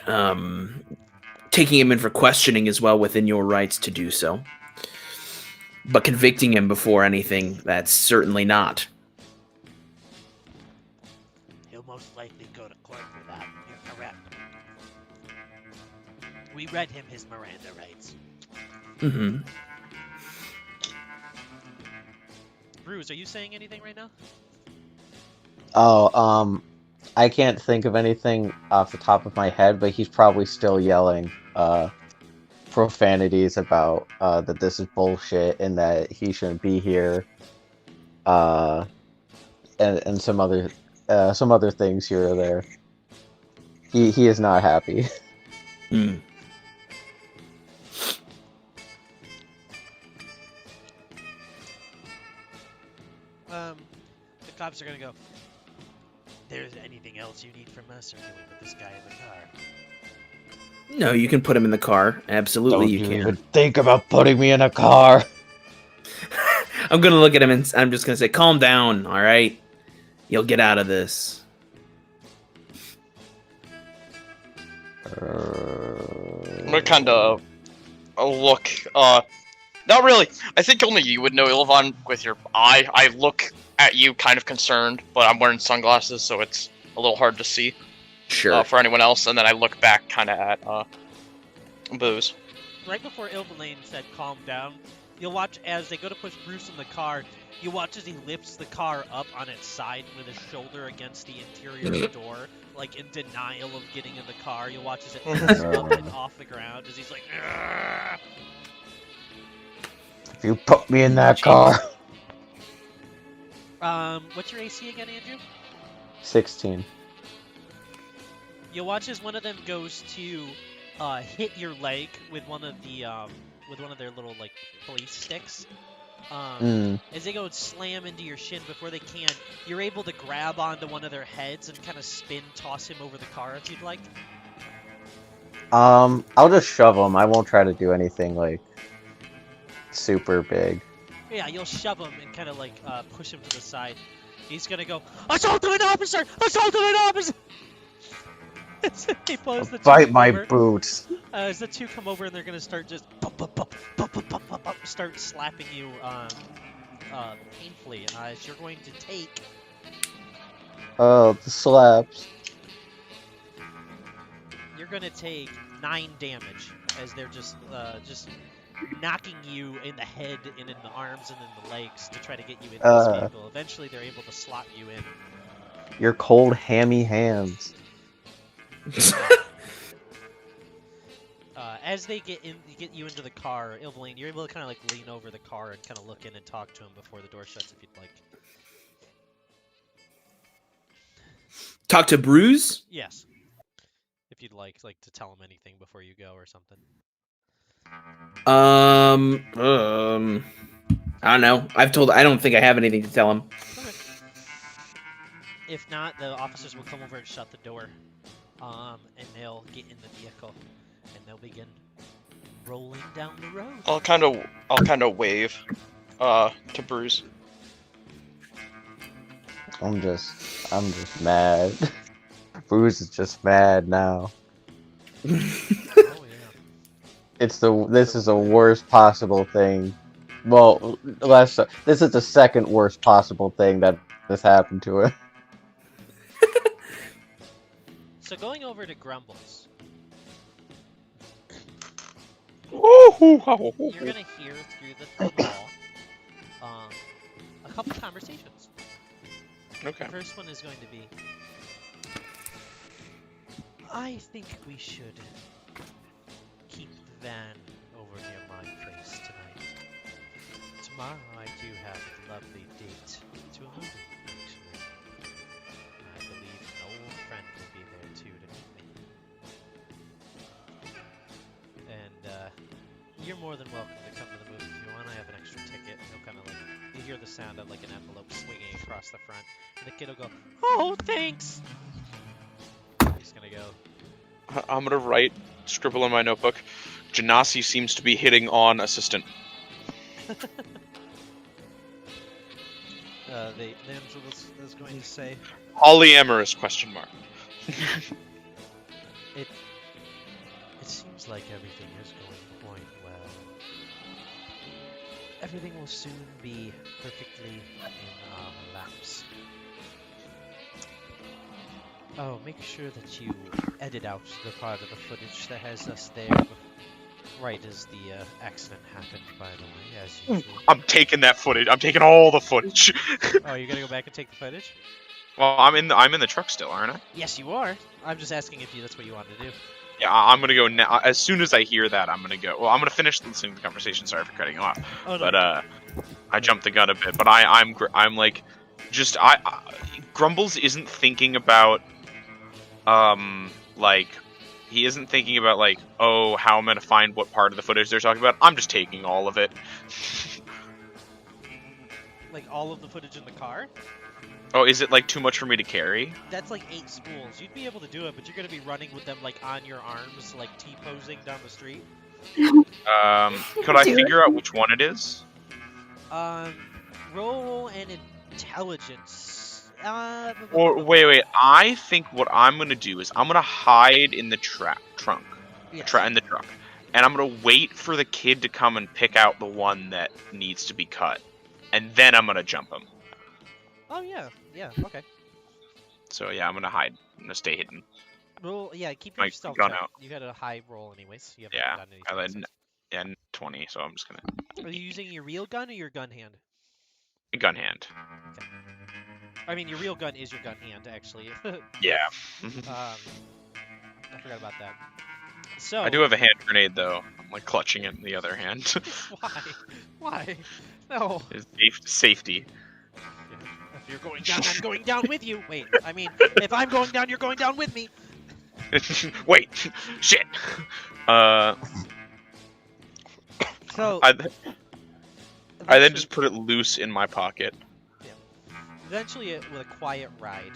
Taking him in for questioning is well within your rights to do so. But convicting him before anything, that's certainly not. He'll most likely go to court for that. You're correct. We read him his Miranda rights. Mm-hmm. Bruce, are you saying anything right now? Oh, I can't think of anything off the top of my head, but he's probably still yelling profanities about that this is bullshit and that he shouldn't be here, uh, and some other things here or there. He is not happy. Mm. The cops are gonna go. There's anything else you need from us, or can we put this guy in the car? No, you can put him in the car. Absolutely, Don't you you can. even think about putting me in a car. I'm gonna look at him and I'm just gonna say, "Calm down, all right? You'll get out of this." I'm gonna kind of look. Not really. I think only you would know, Ilvan, with your eye. I look at you kind of concerned, but I'm wearing sunglasses, so it's a little hard to see Sure. for anyone else. And then I look back kind of at Booze. Right before Ilvalane said calm down, you'll watch as they go to push Bruce in the car, you watch as he lifts the car up on its side with his shoulder against the interior door, like in denial of getting in the car. You'll watch as it lifts up and off the ground as he's like, "Argh!" If you put me in that car. What's your AC again, Andrew? 16. You'll watch as one of them goes to hit your leg with one of their little like police sticks. As they go and slam into your shin before they can, you're able to grab onto one of their heads and kind of toss him over the car if you'd like. I'll just shove him. I won't try to do anything like super big. Yeah, you'll shove him and kind of like push him to the side. He's gonna go, assault of an officer! Assault of an officer! He pulls the two Bite my over. boots. As the two come over and they're gonna start just start slapping you painfully. As you're going to take Oh, the slaps. you're gonna take 9 damage as they're just knocking you in the head and in the arms and in the legs to try to get you into this vehicle. Eventually, they're able to slot you in. Your cold, hammy hands. As they get you into the car, Ilvalane, you're able to kind of like lean over the car and kind of look in and talk to him before the door shuts, if you'd like. Talk to Bruce? Yes. If you'd like to tell him anything before you go or something. I don't know. I don't think I have anything to tell him. Okay. If not, the officers will come over and shut the door. And they'll get in the vehicle and they'll begin rolling down the road. I'll kind of wave to Bruce. I'm just mad. Bruce is just mad now. Oh yeah. This is the worst possible thing. Well, this is the second worst possible thing that has happened to him. So going over to Grumbles, Ooh, you're gonna hear through the thin wall a couple conversations. Okay. The first one is going to be, I think we should keep the van over near my place tonight. Tomorrow I do have a lovely date to a movie, actually. I believe an old friend will be there too to meet me. And you're more than welcome to come to the movie if you want. I have an extra ticket. He'll kind of like, you hear the sound of like an envelope swinging across the front, and the kid will go, "Oh, thanks." He's gonna go, I'm gonna scribble in my notebook. Genasi seems to be hitting on assistant. the angel is going to say, Polyamorous question mark. It seems like everything is going quite well. Everything will soon be perfectly in our laps. Oh, make sure that you edit out the part of the footage that has us there right as the accident happened, by the way, as usual. I'm taking that footage. I'm taking all the footage. Oh, you're gonna go back and take the footage? Well, I'm in the truck still, aren't I? Yes, you are. I'm just asking if that's what you want to do. Yeah, I'm gonna go now. As soon as I hear that, I'm gonna go. Well, I'm gonna finish listening to the conversation. Sorry for cutting you off. Oh, no. But I jumped the gun a bit. But I'm like, just Grumbles isn't thinking about like he isn't thinking about like, oh, how I'm gonna find what part of the footage they're talking about. I'm just taking all of it. Like all of the footage in the car? Oh, is it like too much for me to carry? That's like 8 spools. You'd be able to do it, but you're gonna be running with them like on your arms, like T-posing down the street. Could I figure out which one it is? Roll an intelligence. Or wait. I think what I'm gonna do is I'm gonna hide in the trunk, Yes. in the truck, and I'm gonna wait for the kid to come and pick out the one that needs to be cut, and then I'm gonna jump him. Oh yeah, okay. So yeah, I'm gonna hide. I'm gonna stay hidden. Roll, yeah, keep My your stealth gun check. out. You got a high roll anyways. You haven't Yeah, done anything. I led since. 20, so I'm just gonna Are you using your real gun or your gun hand? gun hand. I mean, your real gun is your gun hand, actually. Yeah. I forgot about that. So I do have a hand grenade though. I'm like clutching it in the other hand. why? Why? No. It's safety. If you're going down, I'm going down with you. Wait, I mean, if I'm going down, you're going down with me. Wait, shit. So I then just put it loose in my pocket. eventually, with a quiet ride,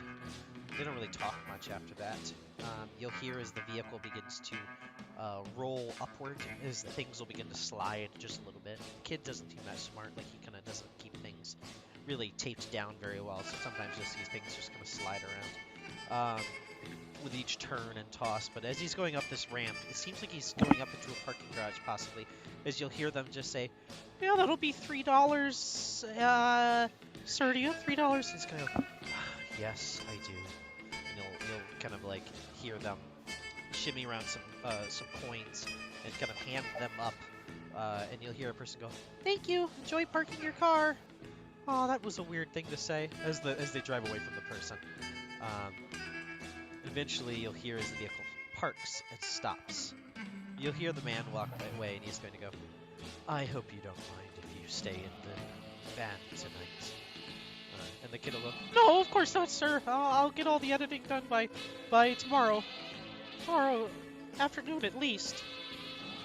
they don't really talk much after that. You'll hear as the vehicle begins to roll upward, as things will begin to slide just a little bit. The kid doesn't seem that smart, like he kind of doesn't keep things really taped down very well, so sometimes you'll see things just kind of slide around with each turn and toss. But as he's going up this ramp, it seems like he's going up into a parking garage, possibly, as you'll hear them just say, yeah, that'll be $3, sir, do you have $3? He's gonna go, yes, I do. And you'll kind of like hear them shimmy around some coins and kind of hand them up, and you'll hear a person go, thank you, enjoy parking your car. Oh, that was a weird thing to say as they drive away from the person. Eventually, you'll hear as the vehicle parks and stops. You'll hear the man walk away, and he's going to go, I hope you don't mind if you stay in the van tonight. And the kid will go, no, of course not, sir. I'll get all the editing done by tomorrow. Tomorrow afternoon at least.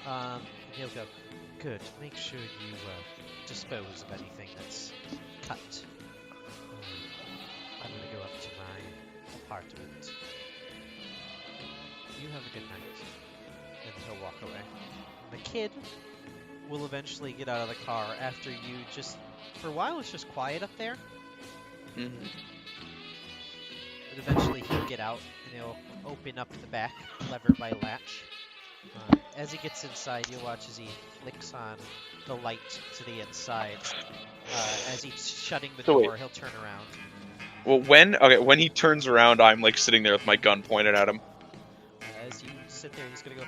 And he'll go, good. Make sure you dispose of anything that's cut. I'm gonna go up to my apartment. You have a good night. And he'll walk away. The kid will eventually get out of the car after you just... For a while, it's just quiet up there. Mm-hmm. But eventually he'll get out and he'll open up the back, lever by latch. As he gets inside, you'll watch as he flicks on the light to the inside. As he's shutting the door, he'll turn around. Well, when he turns around, I'm like sitting there with my gun pointed at him. As you sit there, he's gonna go,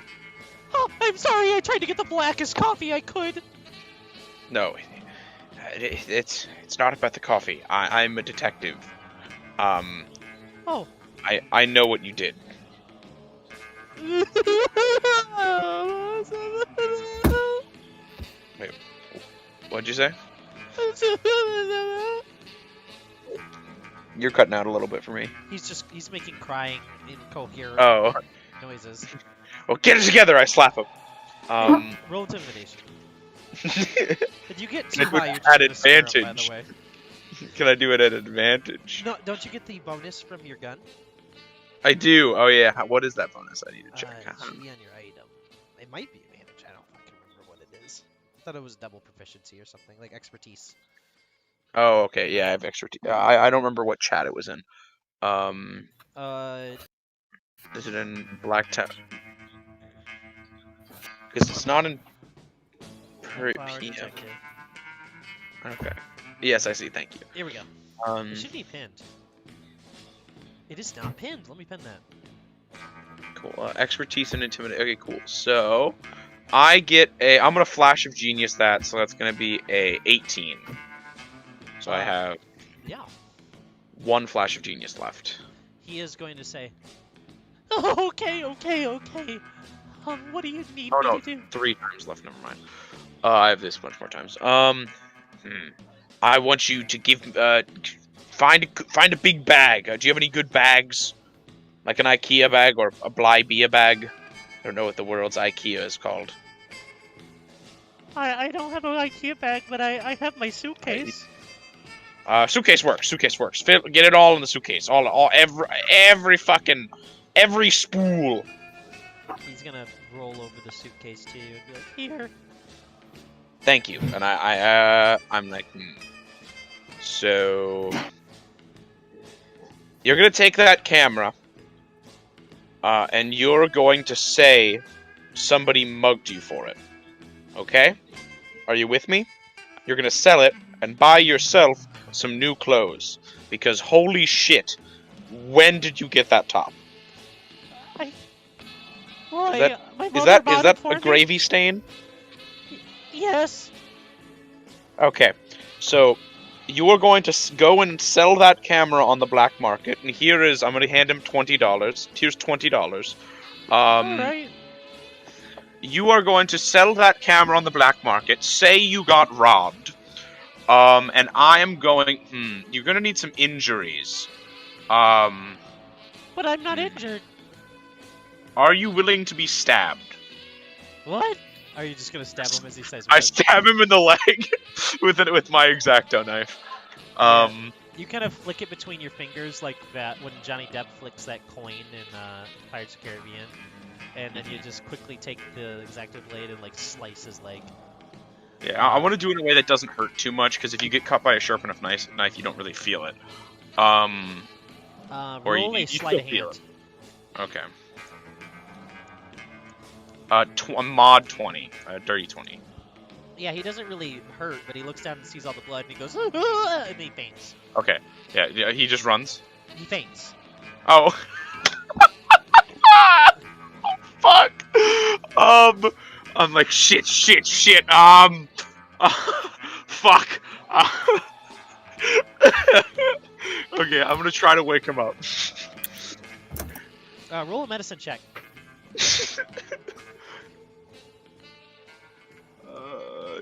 oh, I'm sorry, I tried to get the blackest coffee I could. No, it's not about the coffee. I'm a detective. Oh. I know what you did. Wait, what'd you say? You're cutting out a little bit for me. He's making crying, incoherent noises. Well, get it together! I slap him. Roll intimidation. Did you get Can too I do high? it You're at just gonna scare him, by advantage? the way. Can I do it at advantage? No, don't you get the bonus from your gun? I do. Oh yeah. What is that bonus? I need to check. It should be on your item. It might be advantage. I don't fucking remember what it is. I thought it was double proficiency or something, like expertise. Oh, okay. Yeah, I have expertise. I don't remember what chat it was in. Is it in Black Town? Because it's not in PM. Okay. Yes, I see. Thank you. Here we go. It should be pinned. It is not pinned. Let me pin that. Cool. Expertise and intimidate. Okay, cool. So, I get a. I'm gonna flash of genius that, so that's gonna be a 18. So I have Yeah. 1 flash of genius left. He is going to say, oh, okay. What do you need Oh me no, to do? 3 times left. Never mind. I have this much more times. I want you to give. Find a big bag. Do you have any good bags? Like an IKEA bag or a Blybia bag? I don't know what the world's IKEA is called. I don't have an IKEA bag, but I have my suitcase. Suitcase works. Get it all in the suitcase. Every spool. He's gonna roll over the suitcase to you and be like, here. Thank you. And I'm like, So you're gonna take that camera, and you're going to say somebody mugged you for it. Okay? Are you with me? You're gonna sell it and buy yourself some new clothes. Because holy shit, when did you get that top? Well, my Is mother bought that it for a me. gravy stain? Yes. Okay, so you are going to go and sell that camera on the black market, and I'm going to hand him $20. Here's $20. Alright. You are going to sell that camera on the black market. Say you got robbed. And I am going. You're going to need some injuries. But I'm not injured. Are you willing to be stabbed? What? Are you just gonna stab him as he says I what? stab him in the leg with my X-Acto knife. You kind of flick it between your fingers like that when Johnny Depp flicks that coin in Pirates of the Caribbean. And then you just quickly take the X-Acto blade and like slice his leg. Yeah, I want to do it in a way that doesn't hurt too much, because if you get cut by a sharp enough knife, you don't really feel it. Or Roll a you sleight of still feel hand. it. Okay. Mod 20. Dirty 20. Yeah, he doesn't really hurt, but he looks down and sees all the blood, and he goes, "Ah," and he faints. Okay. Yeah, he just runs. He faints. Oh. Fuck. I'm like, shit. Fuck. Okay, I'm gonna try to wake him up. Roll a medicine check.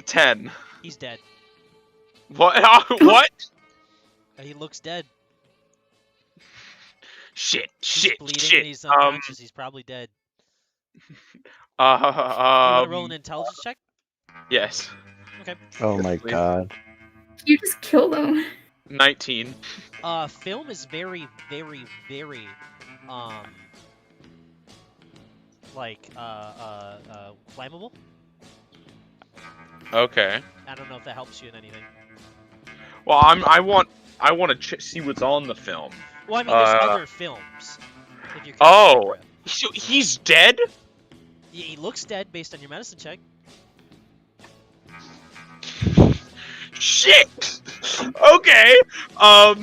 10. He's dead. What? What? He looks dead. Shit. He's bleeding and he's unconscious. He's probably dead. You want to roll an intelligence check? Yes. Okay. Oh my god. You just killed him. 19. Film is very, very, very, flammable. Okay. I don't know if that helps you in anything. Well, I want to see what's on the film. Well, I mean, there's other films. If you're Oh, so he's dead? He looks dead based on your medicine check. Shit. Okay. I'm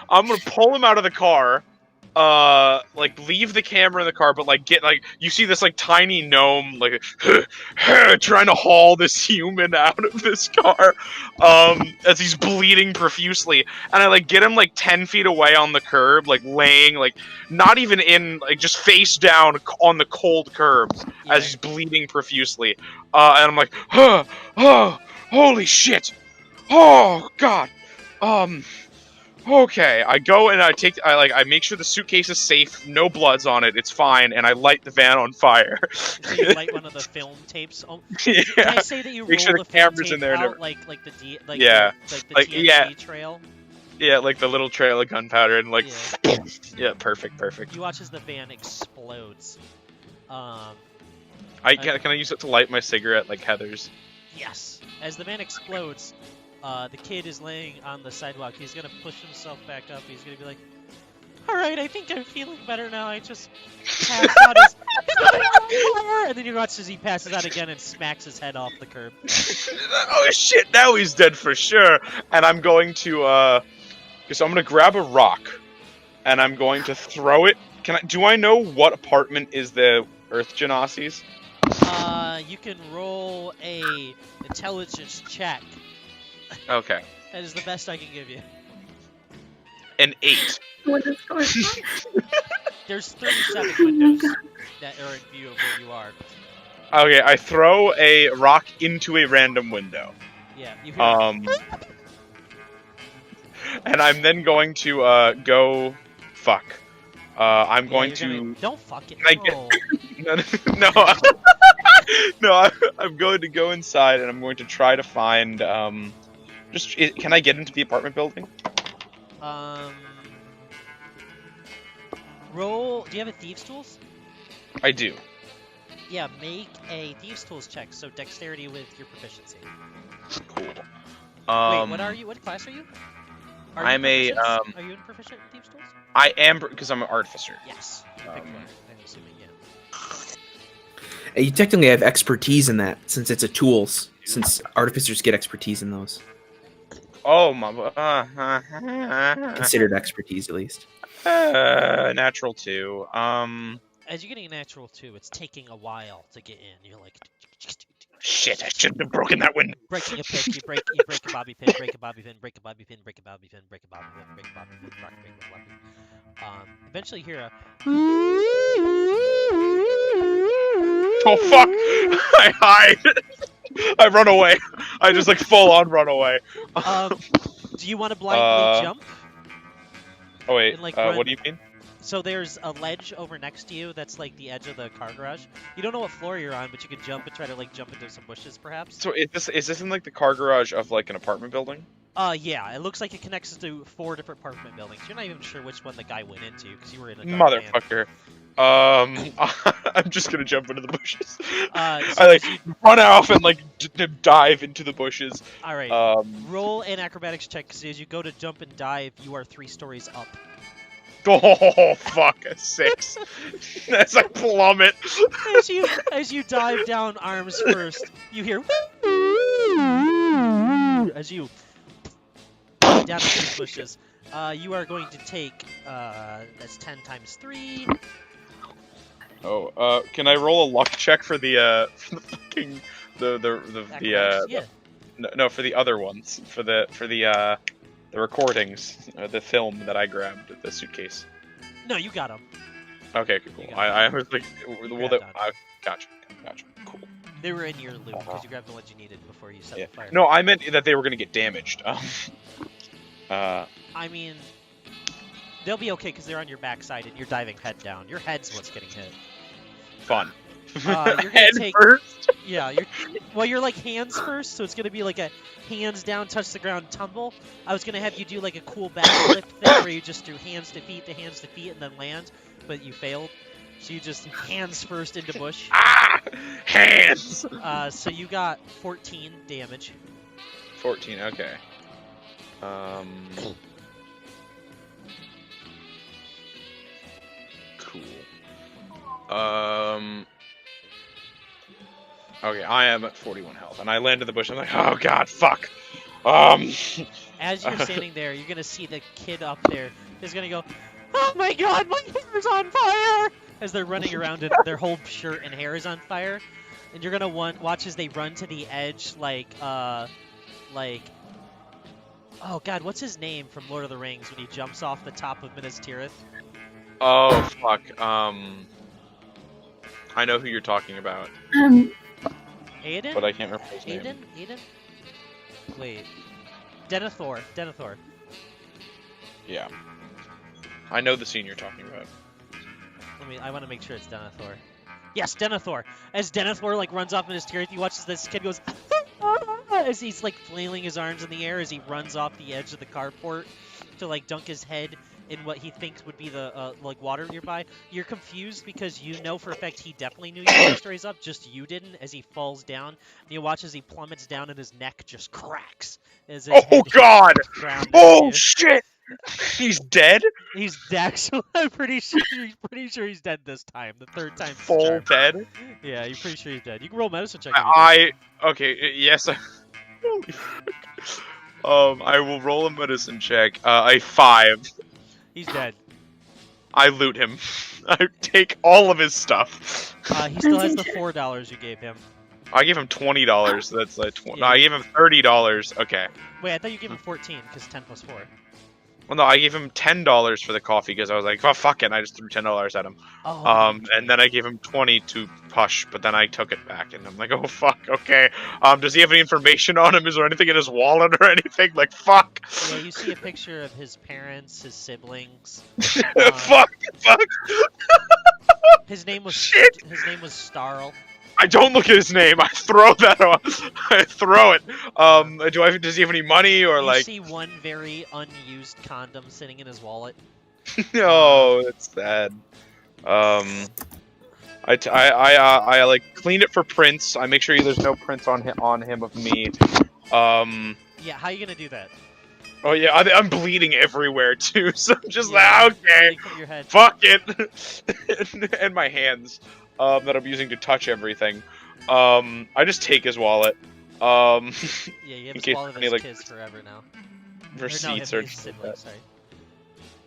gonna pull him out of the car. Leave the camera in the car, but you see this tiny gnome trying to haul this human out of this car, as he's bleeding profusely, and I get him 10 feet away on the curb, laying not even in just face down on the cold curb as he's bleeding profusely, and I'm like, oh, holy shit, oh god, okay, I go and I make sure the suitcase is safe, no blood's on it, it's fine, and I light the van on fire. So you light one of the film tapes. Oh, yeah. Can I say that you Make roll sure the the film camera's tape in there and out everything. the Yeah. TNT Yeah. trail? Yeah, the little trail of gunpowder and Yeah. yeah, perfect. You watch as the van explodes. Can I use it to light my cigarette like Heather's? Yes. As the van explodes, the kid is laying on the sidewalk. He's gonna push himself back up. He's gonna be like, "Alright, I think I'm feeling better now. I just passed out." And then you watch as he passes out again and smacks his head off the curb. Oh shit! Now he's dead for sure. And I'm going to so I'm gonna grab a rock, and I'm going to throw it. Do I know what apartment is the Earth Genasi's? You can roll a intelligence check. Okay. That is the best I can give you. An 8. What is going on? There's 37 Oh my windows God. that are in view of where you are. Okay, I throw a rock into a random window. Yeah, you hear. And I'm then going to go. Fuck. I'm going you're to. gonna... Don't fuck it. Can I get- No, no. I'm going to go inside and I'm going to try to find. Can I get into the apartment building? Roll. Do you have a thieves' tools? I do. Yeah, make a thieves' tools check. So dexterity with your proficiency. Cool. Wait, what are you? What class are you? Are I'm you a proficient? Are you proficient in thieves' tools? I am because I'm an artificer. Yes. You picked one. I'm assuming, yeah. You technically have expertise in that since it's a tools. Since artificers get expertise in those, Oh my. considered expertise at least. Natural 2. As you're getting a natural 2, it's taking a while to get in. You're like, Shit! I shouldn't have broken that window. breaking a pick. You break a bobby pin, break a bobby pin, break a bobby pin, break a bobby pin, break a bobby pin, break a bobby pin, break a bobby pin. Eventually you hear a. Oh fuck! I hide. I run away. I just like full on run away. Do you want to blindly jump? Oh wait. And, like, What do you mean? So there's a ledge over next to you that's like the edge of the car garage. You don't know what floor you're on, but you can jump and try to like jump into some bushes, perhaps. So is this in like the car garage of like an apartment building? Yeah. It looks like it connects to 4 different apartment buildings. You're not even sure which one the guy went into because you were in a dark van. Motherfucker. I'm just gonna jump into the bushes. So I like run off and like dive into the bushes. All right. Roll an acrobatics check because as you go to jump and dive, you are 3 stories up. Oh fuck! A 6. As I plummet. As you dive down arms first, you hear as you down into these bushes. You are going to take that's 10 times 3. Oh, can I roll a luck check for the fucking Yeah. no, for the other ones, for the recordings, the film that I grabbed, the suitcase. No, you got him. Okay, cool. I was like, gotcha, cool. They were in your loot because you grabbed the ones you needed before you set the fire. No, I meant that they were gonna get damaged. I mean, they'll be okay because they're on your backside and you're diving head down. Your head's what's getting hit. Fun. You're gonna Head take, first. Yeah, you're like hands first, so it's gonna be like a hands down, touch the ground, tumble. I was gonna have you do like a cool backflip thing where you just do hands to feet, and then land, but you failed. So you just hands first into bush. Hands. So you got 14 damage. 14. Okay. Cool. Okay, I am at 41 health, and I land in the bush. I'm like, oh god, fuck. As you're standing there, you're gonna see the kid up there is gonna go, oh my god, my hair's on fire! As they're running around and their whole shirt and hair is on fire. And you're gonna watch as they run to the edge like, oh god, what's his name from Lord of the Rings when he jumps off the top of Minas Tirith? Oh, fuck. I know who you're talking about. Aiden? But I can't remember his name. Aiden? Wait. Denethor. Yeah. I know the scene you're talking about. I want to make sure it's Denethor. Yes, Denethor. As Denethor like runs off in his Tirith, you watch as this kid goes as he's like flailing his arms in the air as he runs off the edge of the carport to like dunk his head in what he thinks would be the like water nearby. You're confused because you know for a fact he definitely knew you were stories up, just you didn't. As he falls down, and you watch as he plummets down and his neck just cracks. As his head god! hits the ground Oh next to shit! He's dead? He's dead. I'm pretty sure he's dead this time. The third time. Full dead? Yeah, you're pretty sure he's dead. You can roll medicine check. Okay, yes. I will roll a medicine check. A 5. He's dead. I loot him. I take all of his stuff. He still has the $4 you gave him. I gave him $20. That's like no, Yeah. I gave him $30. Okay. Wait, I thought you gave him 14 because 10 plus 4. Well, no, I gave him $10 for the coffee because I was like, oh, fuck it, and I just threw $10 at him. Oh. And then I gave him 20 to push, but then I took it back, and I'm like, oh fuck, okay. Does he have any information on him? Is there anything in his wallet or anything? Like, fuck. Yeah, you see a picture of his parents, his siblings. Fuck. His name was Shit. His name was Starl. I don't look at his name. I throw that on. I throw it. Does he have any money or You like? see one very unused condom sitting in his wallet. No, it's sad. I like clean it for prints. I make sure there's no prints on him of me. Yeah, how you gonna do that? Oh yeah, I'm bleeding everywhere too. So I'm just Yeah, like, okay, bleeding from your head. fuck it, and my hands that I'm using to touch everything. I just take his wallet. Yeah, you have in his case wallet of any, his like, kids forever now. receipts or or no, his something like siblings, sorry.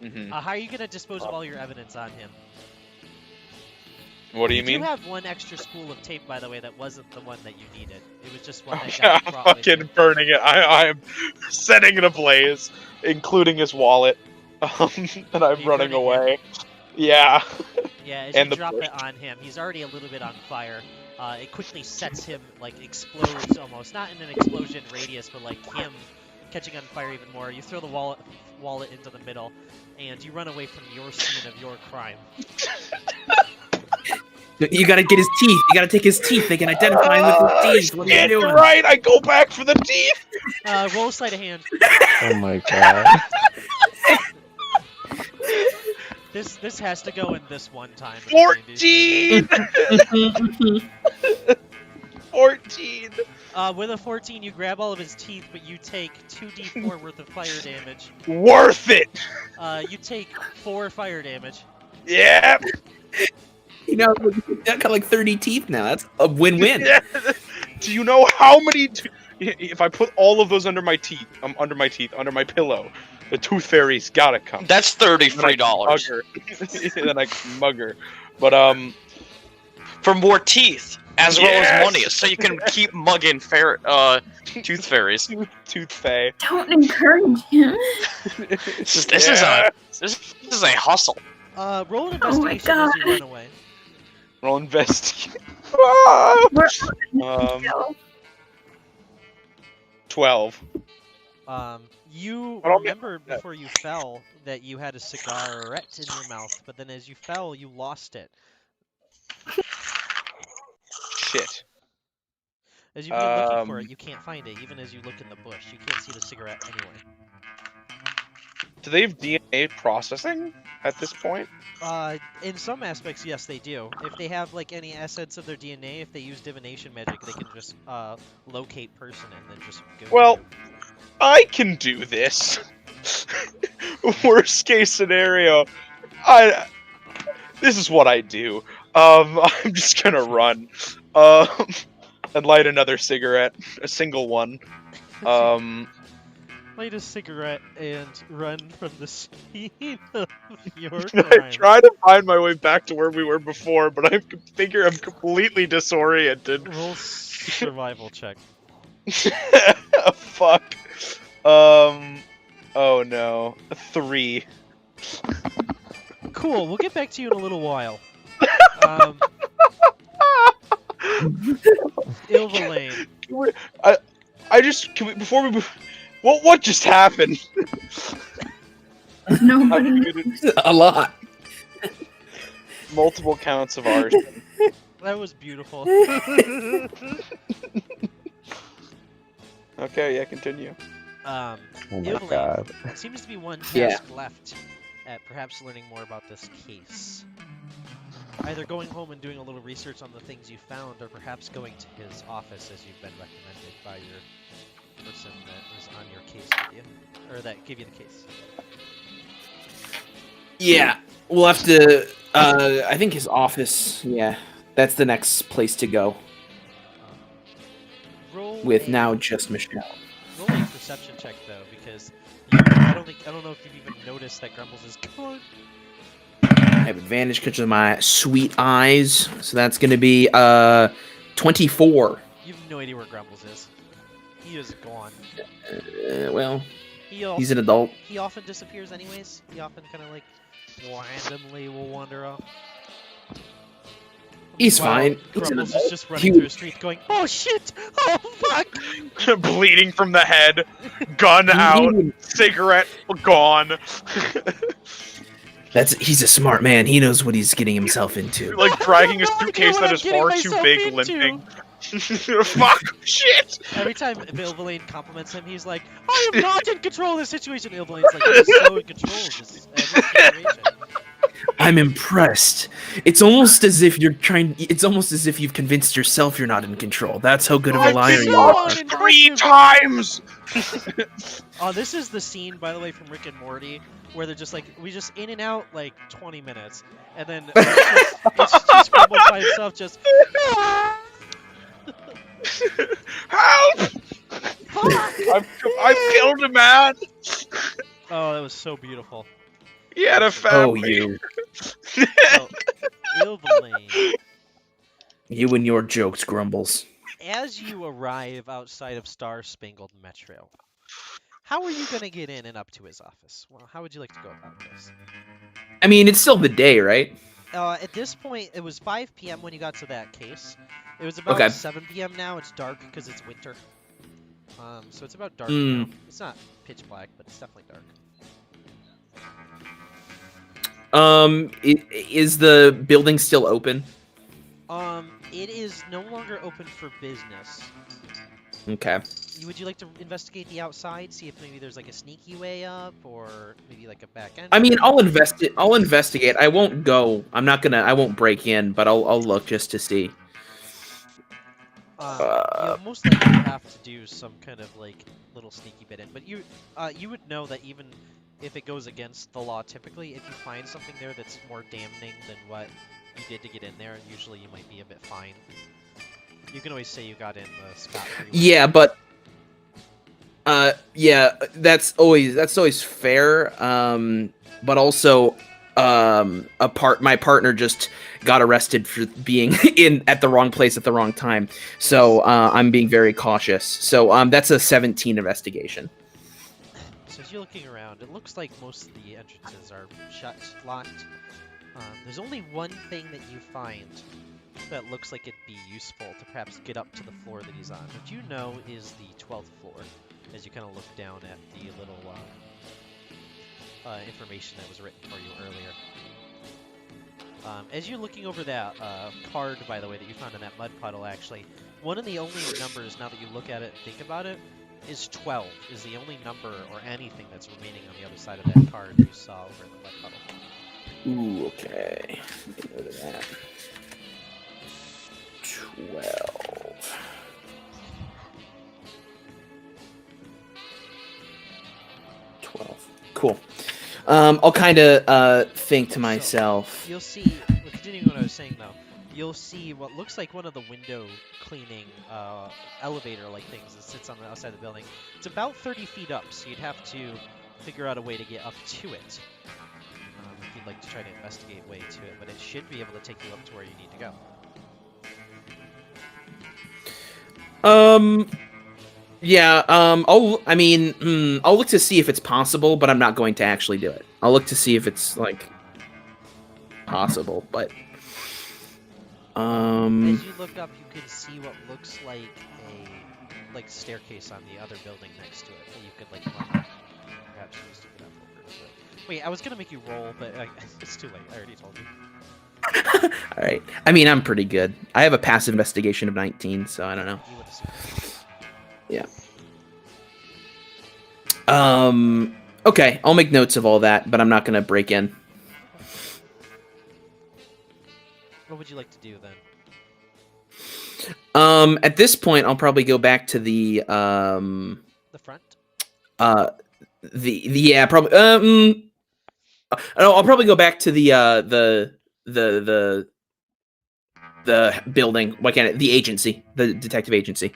that. Mhm. How are you gonna dispose of all your evidence on him? What do you mean? You have one extra spool of tape, by the way, that wasn't the one that you needed. It was just one that Okay, got I'm brought with you. fucking burning it. I'm setting it ablaze, including his wallet, and I'm Are you running burning away. Yeah. Yeah, as And you the drop bush. it on him, he's already a little bit on fire. It quickly sets him, like, explodes almost. Not in an explosion radius, but like him catching on fire even more. You throw the wallet into the middle, and you run away from your scene of your crime. You gotta get his teeth. You gotta take his teeth. They can identify him with his teeth. What are you Shit, doing? you're right. I go back for the teeth. Roll sleight of hand. Oh my god. This has to go in this one time. in D&D. 14. 14. With a 14, you grab all of his teeth, but you take 2d4 worth of fire damage. Worth it. You take 4 fire damage. Yeah. You know, that got like 30 teeth now. That's a win-win. Yeah. Do you know how many? If I put all of those under my teeth, under my pillow, the tooth fairy's gotta come. That's $33 Then I can mug her. But for more teeth, as well Yes! as money, so you can keep mugging tooth fairies. tooth fay. Don't encourage him. This Yeah. is a hustle. Roll an Oh my investigation as you God. run away. Roll investigate. We're still. 12. You I don't get remembered that. before you fell that you had a cigarette in your mouth, but then as you fell, you lost it. Shit. As you begin looking for Um, it, you can't find it, even as you look in the bush. You can't see the cigarette anywhere. Do they have DNA processing at this point? In some aspects, yes, they do. If they have like any assets of their DNA, if they use divination magic, they can just locate person and then just go. Well, I can do this. Worst case scenario, this is what I do. I'm just gonna run, and light another cigarette, a single one. Light a cigarette and run from the scene of your I crime. try to find my way back to where we were before, but I figure I'm completely disoriented. Roll survival check. Fuck. Oh no. 3. Cool. We'll get back to you in a little while. Ilvalane. I just can we before we move. What just happened? Nobody. A lot. Multiple counts of arson. That was beautiful. Okay, yeah, continue. Oh my Ilvalane, god. seems to be one task Yeah. left at perhaps learning more about this case. Either going home and doing a little research on the things you found, or perhaps going to his office as you've been recommended by your person that was on your case with you, or that gave you the case. Yeah, we'll have to. I think his office. Yeah, that's the next place to go. Roll With a- now just Michelle. Roll a perception check though, because I don't know if you've even noticed that Grumbles is gone. have advantage because of my sweet eyes. So that's going to be 24. You have no idea where Grumbles is. He is gone. Well, He al- he's an adult. He often disappears anyways. He often kind of like randomly will wander off. He's Meanwhile, fine. He's an Grumbles is adult. just running through a street going, "Oh shit! Oh fuck!" Bleeding from the head, gun out, cigarette gone. He's a smart man. He knows what he's getting himself into. Like dragging a No idea suitcase what that I'm is getting far too myself big, into. limping. Fuck! Shit! Every time Ilvaline compliments him, he's like, "I am not in control of this situation." Ilvaline's like, "You're so in control of this situation." I'm impressed. It's almost as if you're trying. It's almost as if you've convinced yourself you're not in control. That's how good of a I've liar been you so are. unimpressive. 3 times! Oh, this is the scene, by the way, from Rick and Morty, where they're just like, we just in and out like 20 minutes, and then it's just Grumbles by himself, just. Help! I've killed a man! Oh, that was so beautiful. He had a Oh, family. you. So, Ilvaline, You and your jokes, Grumbles. as you arrive outside of Star Spangled Metro, how are you going to get in and up to his office? Well, how would you like to go about this? I mean, it's still the day, right? At this point, it was 5 p.m. when you got to that case. It was about Okay. 7 p.m. now. It's dark because it's winter. So it's about dark Hmm. now. It's not pitch black, but it's definitely dark. Is the building still open? It is no longer open for business. Okay. Would you like to investigate the outside, see if maybe there's like a sneaky way up, or maybe like a back end? I mean, I'll investigate. I won't go. I won't break in, but I'll look just to see. You'll most likely have to do some kind of like little sneaky bit in, but you would know that even if it goes against the law, typically, if you find something there that's more damning than what you did to get in there, usually you might be a bit fine. You can always say you got in the scot-free way. Yeah, but yeah, that's always fair. But also, my partner just got arrested for being at the wrong place at the wrong time. So I'm being very cautious. So that's a 17 investigation. So as you're looking around, it looks like most of the entrances are shut, locked. There's only one thing that you find that looks like it'd be useful to perhaps get up to the floor that he's on. What you know is the 12th floor, as you kind of look down at the little information that was written for you earlier. As you're looking over that card, by the way, that you found in that mud puddle, actually, one of the only numbers, now that you look at it and think about it, is 12, is the only number or anything that's remaining on the other side of that card you saw over in the mud puddle. Ooh, okay. Make a note of that. 12. Cool. I'll kind of think to myself. You'll see, continuing what I was saying though, you'll see what looks like one of the window cleaning elevator-like things that sits on the outside of the building. It's about 30 feet up, so you'd have to figure out a way to get up to it. If you'd like to try to investigate a way to it, but it should be able to take you up to where you need to go. Yeah, I'll look to see if it's possible, but I'm not going to actually do it. I'll look to see if it's, like, possible, but... As you look up, you can see what looks like a, staircase on the other building next to it that you could, climb. Perhaps use to get up over to it. Wait, I was gonna make you roll, but it's too late. I already told you. Alright. I mean, I'm pretty good. I have a passive investigation of 19, so I don't know. You would have seen it. Yeah. Okay, I'll make notes of all that, but I'm not gonna break in. What would you like to do then? At this point, I'll probably go back to the The front? yeah, probably, I'll probably go back to the building. Why can't it? The agency, the detective agency.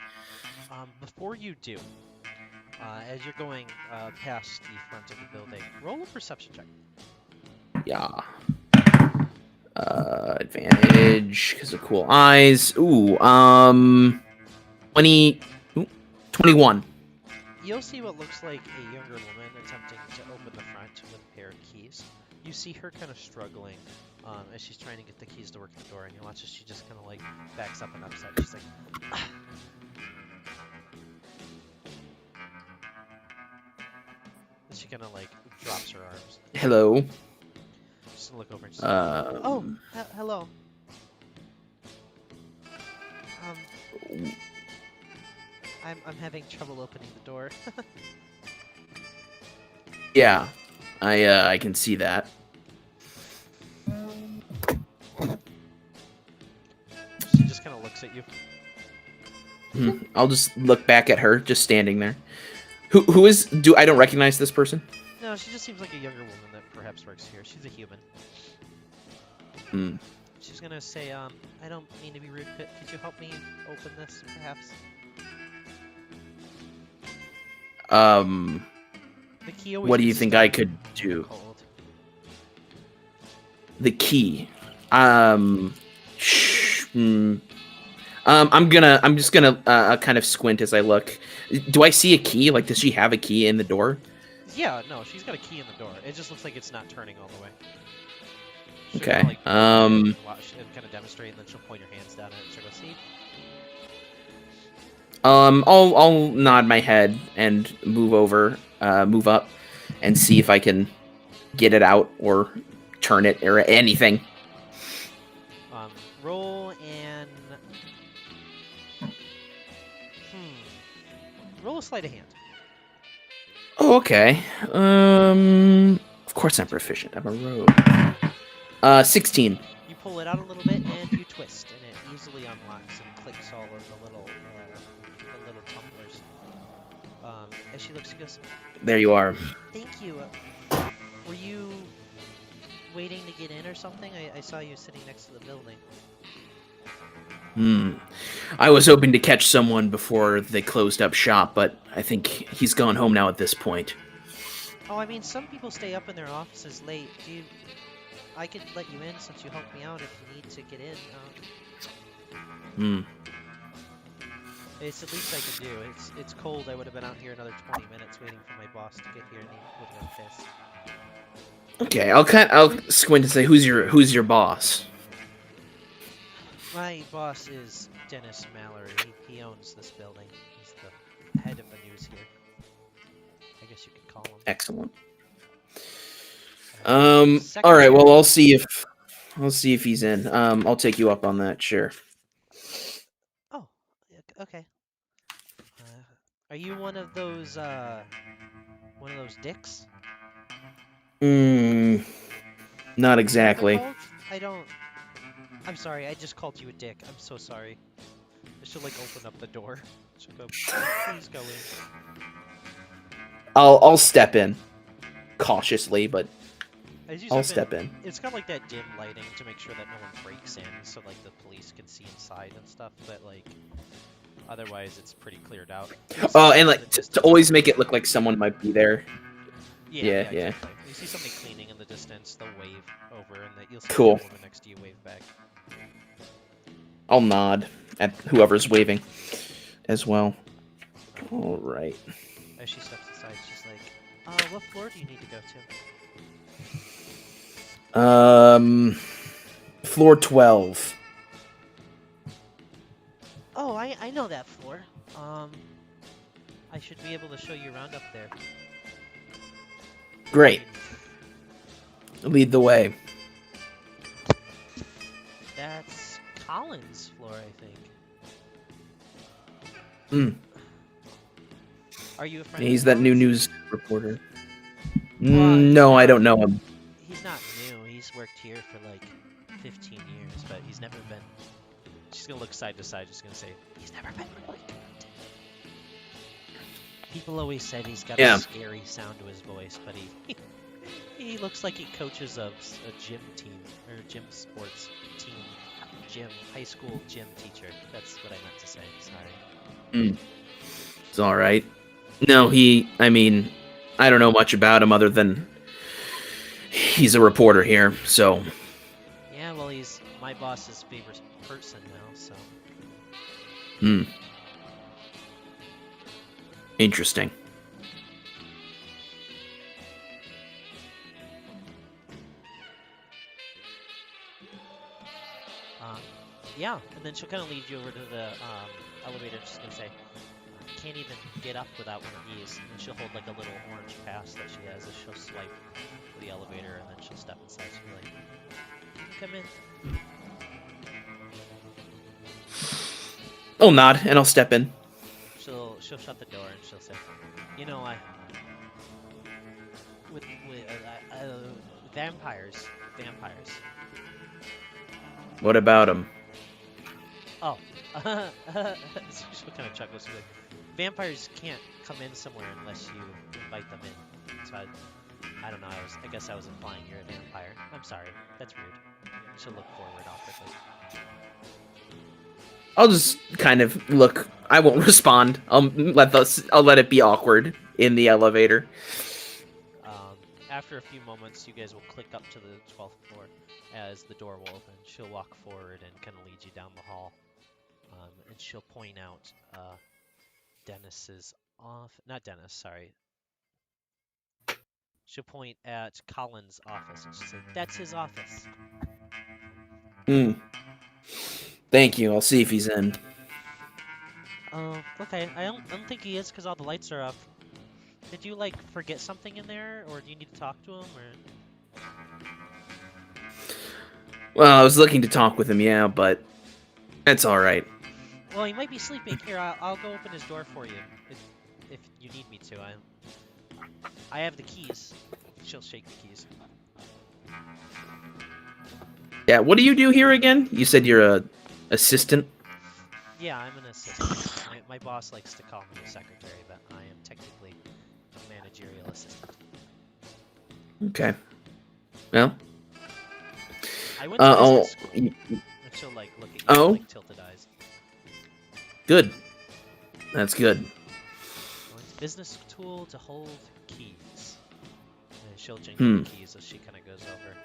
Before you do, as you're going past the front of the building, roll a perception check. Yeah. Advantage because of cool eyes. Ooh, 20, 21. You'll see what looks like a younger woman attempting to open the front with a pair of keys. You see her kind of struggling as she's trying to get the keys to work the door, and you watch as she just kind of like backs up and upset. She's like, and she kind of like drops her arms. Hello. Just look over and she's like, oh, hello. I'm having trouble opening the door. Yeah, I can see that. She just kind of looks at you. I'll just look back at her, just standing there. Who is? I don't recognize this person? No, she just seems like a younger woman that perhaps works here. She's a human. She's gonna say, I don't mean to be rude, but could you help me open this, perhaps? The key always What do you gets think stuck I could do? cold. The key. I'm just gonna kind of squint as I look. Do I see a key? Like, does she have a key in the door? Yeah, no, she's got a key in the door. It just looks like it's not turning all the way. She'll Okay. kinda, like, watch and kind of demonstrate, and then she'll point her hands down at it and she'll go, see? I'll nod my head and move up, and see if I can get it out or turn it or anything. Roll and roll a sleight of hand. Oh, okay. Of course I'm proficient. I'm a rogue. 16. You pull it out a little bit and you twist, and it easily unlocks and clicks all of the little tumblers. As she looks, she goes, There you are. "Thank you. Were you waiting to get in or something? I saw you sitting next to the building." I was hoping to catch someone before they closed up shop, but I think he's gone home now at this point. Oh, I mean, some people stay up in their offices late. I could let you in since you helped me out if you need to get in. It's the least I could do. It's cold. I would have been out here another 20 minutes waiting for my boss to get here, and he would have been pissed. Okay, I'll squint and say, who's your boss? My boss is Dennis Mallory. He owns this building. He's the head of the news here. I guess you could call him. Excellent. All right. Well, I'll see if he's in. I'll take you up on that. Sure. Oh, okay. Are you one of those dicks? Not exactly. I'm sorry, I just called you a dick. I'm so sorry. I should like open up the door. She'll go, please go in. I'll step in cautiously, but I'll step in. It's got like that dim lighting to make sure that no one breaks in, so like the police can see inside and stuff. But like, otherwise, it's pretty cleared out. Oh, and like to always make it look like someone might be there. Yeah. Exactly. You see somebody cleaning in the distance, they'll wave over, and you'll see Cool. the woman next to you wave back. I'll nod at whoever's waving as well. All right. As she steps aside, she's like, what floor do you need to go to? Floor 12. Oh, I know that floor. I should be able to show you around up there. Great. Lead the way. That's Colin's floor, I think. Are you a friend? He's of that new Colin's? news reporter. Well, No, I don't know him. He's not new. He's worked here for like 15 years, but he's never been. She's gonna look side to side. Just gonna say he's never been really good. People always said he's got a scary sound to his voice, but he looks like he coaches a gym team or gym sports team. High school gym teacher. That's what I meant to say. Sorry. It's all right. No, I mean, I don't know much about him other than he's a reporter here, so. Yeah, well, my boss's favorite person now, so. Hmm. Interesting. Yeah, and then she'll kind of lead you over to the elevator. Just gonna say, can't even get up without one of these. And she'll hold like a little orange pass that she has, and she'll swipe for the elevator, and then she'll step inside. She'll be like, "Come in." I'll nod and I'll step in. She'll shut the door and she'll say, "You know, with vampires. What about him? Oh, she'll kind of chuckle. She'll be like, vampires can't come in somewhere unless you invite them in. So I don't know. I guess I was implying you're a vampire. I'm sorry. That's weird." She'll look forward awkwardly. I'll just kind of look. I won't respond. I'll let it be awkward in the elevator. After a few moments, you guys will click up to the 12th floor as the door will open. She'll walk forward and kind of lead you down the hall. And she'll point out Dennis's not Dennis, sorry. She'll point at Colin's office and she'll say, "That's his office." Hmm. Thank you. I'll see if he's in. Okay. I don't think he is because all the lights are off. Did you like forget something in there, or do you need to talk to him, or? Well, I was looking to talk with him, yeah, but it's all right. Well, he might be sleeping. Here, I'll go open his door for you if you need me to. I have the keys. She'll shake the keys. Yeah. What do you do here again? You said you're a assistant. Yeah, I'm an assistant. My boss likes to call me a secretary, but I am technically a managerial assistant. Okay. Well. I went to business school. And she'll like look at you with like tilted eyes. Good. That's good. Well, it's a business tool to hold keys. And she'll jingle the keys as she kind of goes over.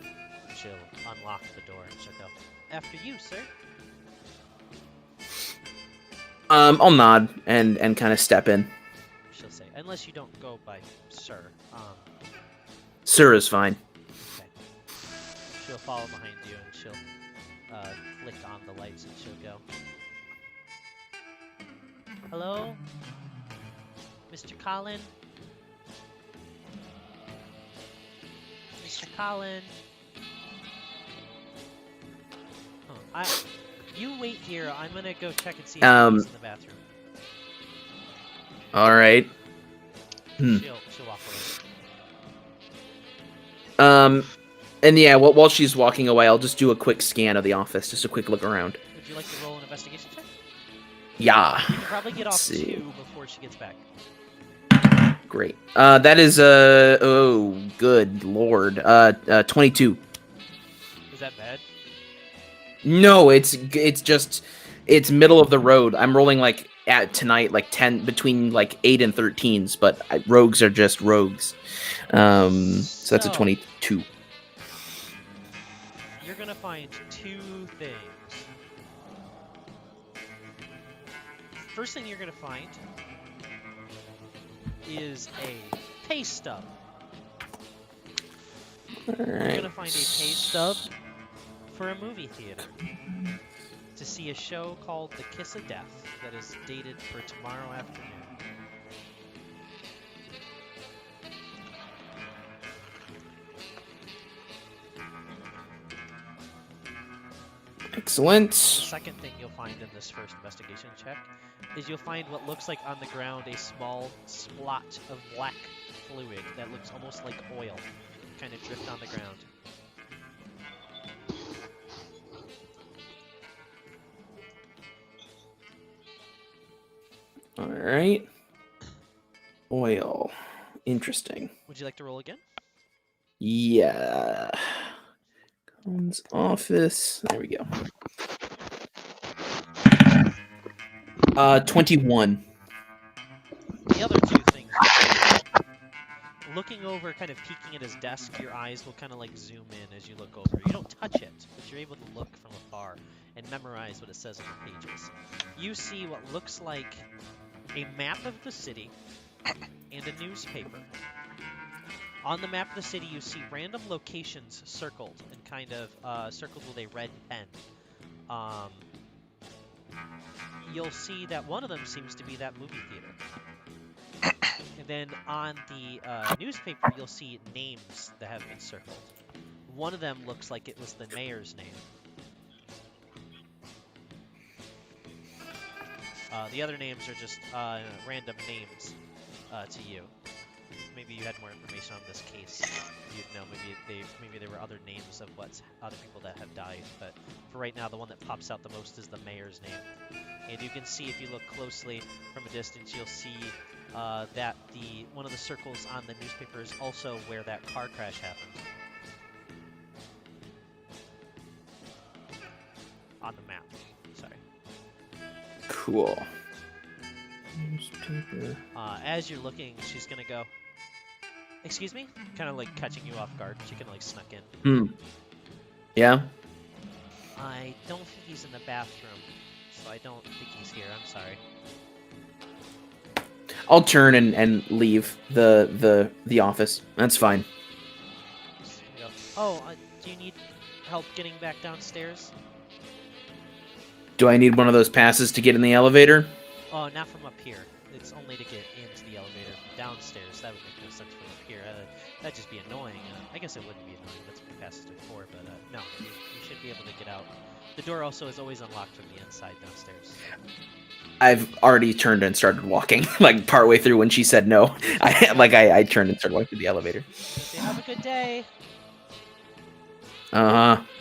She'll unlock the door and she'll go, "After you, sir." I'll nod and kind of step in. She'll say, "Unless you don't go by sir." Sir is fine. Okay. She'll follow behind you and she'll flick on the lights and she'll go, "Hello, Mr. Colin? Mr. Colin? Oh, you wait here. I'm gonna go check and see if he's in the bathroom." All right. She'll walk away. And yeah, while she's walking away, I'll just do a quick scan of the office, just a quick look around. Would you like to roll an investigation check? Yeah. You can probably get off 2 before she gets back. Great. That is oh, good lord. 22. Is that bad? No, it's middle of the road. I'm rolling like at tonight like 10 between like 8 and 13s, but rogues are just rogues. So that's a 22. You're gonna find 2 things. First thing you're gonna find is a pay stub. All right. You're gonna find a pay stub for a movie theater to see a show called The Kiss of Death that is dated for tomorrow afternoon. Excellent. The second thing you'll find in this first investigation check is you'll find what looks like on the ground a small splot of black fluid that looks almost like oil kind of drift on the ground. All right. Oil. Interesting. Would you like to roll again? Yeah. Colin's office. There we go. 21. The other 2 things looking over, kind of peeking at his desk, your eyes will kind of like zoom in as you look over. You don't touch it, but you're able to look from afar and memorize what it says on the pages. You see what looks like a map of the city and a newspaper. On the map of the city, you see random locations circled and kind of circled with a red pen. You'll see that one of them seems to be that movie theater. And then on the newspaper, you'll see names that have been circled. One of them looks like it was the mayor's name. The other names are just random names to you. Maybe you had more information on this case. You'd know maybe there were other names of other people that have died. But for right now, the one that pops out the most is the mayor's name. And you can see, if you look closely from a distance, you'll see that one of the circles on the newspaper is also where that car crash happened. On the map, sorry. Cool. Newspaper. As you're looking, she's gonna go, "Excuse me?" Kind of like catching you off guard. She kind of like snuck in. Yeah? I don't think he's in the bathroom, so I don't think he's here. I'm sorry. I'll turn and leave the office. That's fine. Go, "Oh, do you need help getting back downstairs?" Do I need one of those passes to get in the elevator? Oh, not from up here. It's only to get into the elevator from downstairs. That would make no sense from up here. That'd just be annoying. I guess it wouldn't be annoying. That's what passes are for. But no, you should be able to get out. The door also is always unlocked from the inside downstairs. I've already turned and started walking, like partway through when she said no. I turned and started walking to the elevator. Say, have a good day.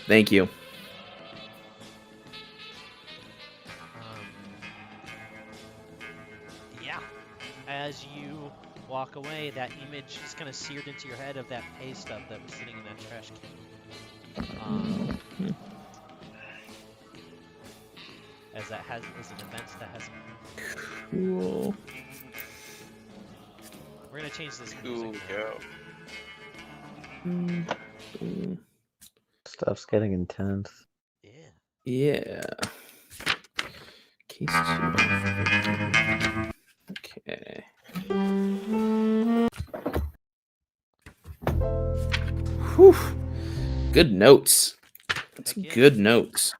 Thank you. Yeah. As you walk away, that image is kind of seared into your head of that pay stub that was sitting in that trash can. As an event that has. Cool. We're gonna change this Ooh, music. go. Stuff's getting intense. Yeah. Yeah. Case 2. Okay. Whew. Good notes. That's Heck yeah. good notes.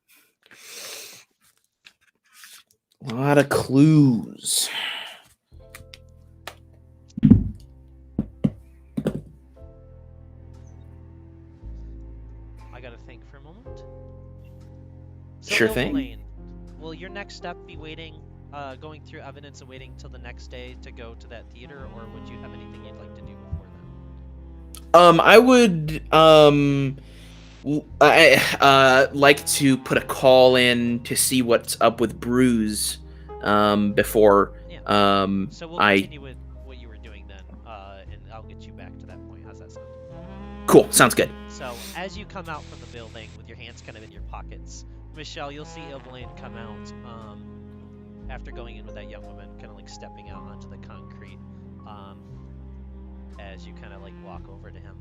A lot of clues. I gotta think for a moment. Sure Nova thing. Lane, will your next step be waiting, going through evidence and waiting till the next day to go to that theater, or would you have anything you'd like to do before then? I would like to put a call in to see what's up with Bruise before So we'll I continue with what you were doing then, and I'll get you back to that point. How's that sound? Cool, sounds good. So as you come out from the building with your hands kind of in your pockets, Michelle, you'll see Ilbelaine come out after going in with that young woman, kind of like stepping out onto the concrete as you kind of like walk over to him.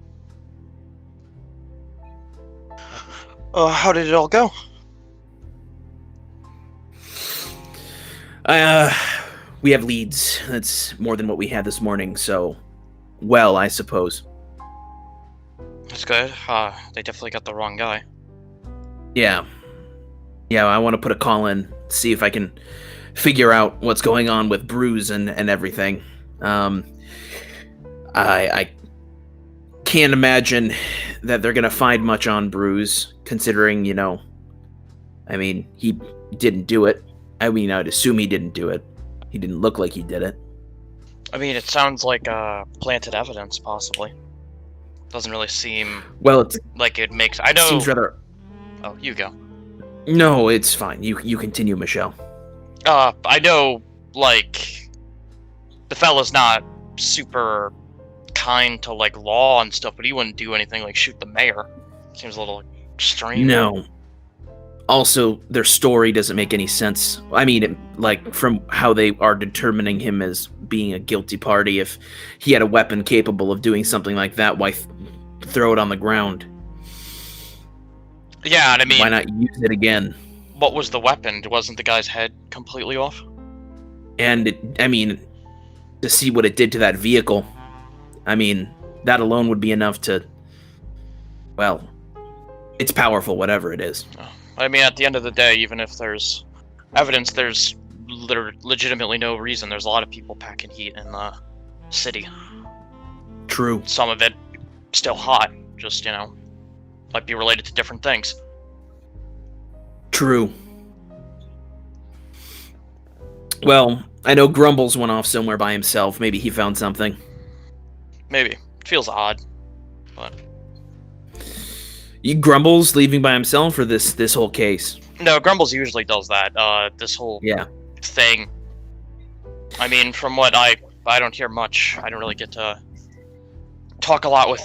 How did it all go? We have leads. That's more than what we had this morning, so well, I suppose. That's good. They definitely got the wrong guy. Yeah, I want to put a call in, see if I can figure out what's going on with Bruise and everything. I can't imagine that they're gonna find much on Bruise, considering, I mean, he didn't do it. I mean, I'd assume he didn't do it. He didn't look like he did it. I mean, it sounds like planted evidence, possibly. Doesn't really seem Well, it like it makes. I know. seems rather. Oh, you go. No, it's fine. You continue, Michelle. I know, like, the fella's not super kind to, like, law and stuff, but he wouldn't do anything like shoot the mayor. Seems a little extreme. No. also, their story doesn't make any sense. I mean, like, from how they are determining him as being a guilty party, if he had a weapon capable of doing something like that, why throw it on the ground? Yeah, and I mean, Why not use it again? what was the weapon? Wasn't the guy's head completely off? And, I mean, to see what it did to that vehicle, I mean, that alone would be enough to, well, it's powerful, whatever it is. I mean, at the end of the day, even if there's evidence, there's legitimately no reason. There's a lot of people packing heat in the city. True. Some of it still hot, just, might be related to different things. True. Well, I know Grumbles went off somewhere by himself. Maybe he found something. Maybe. It feels odd, but... Grumbles leaving by himself for this whole case? No, Grumbles usually does that. This whole thing. I mean, from what I don't hear much. I don't really get to talk a lot with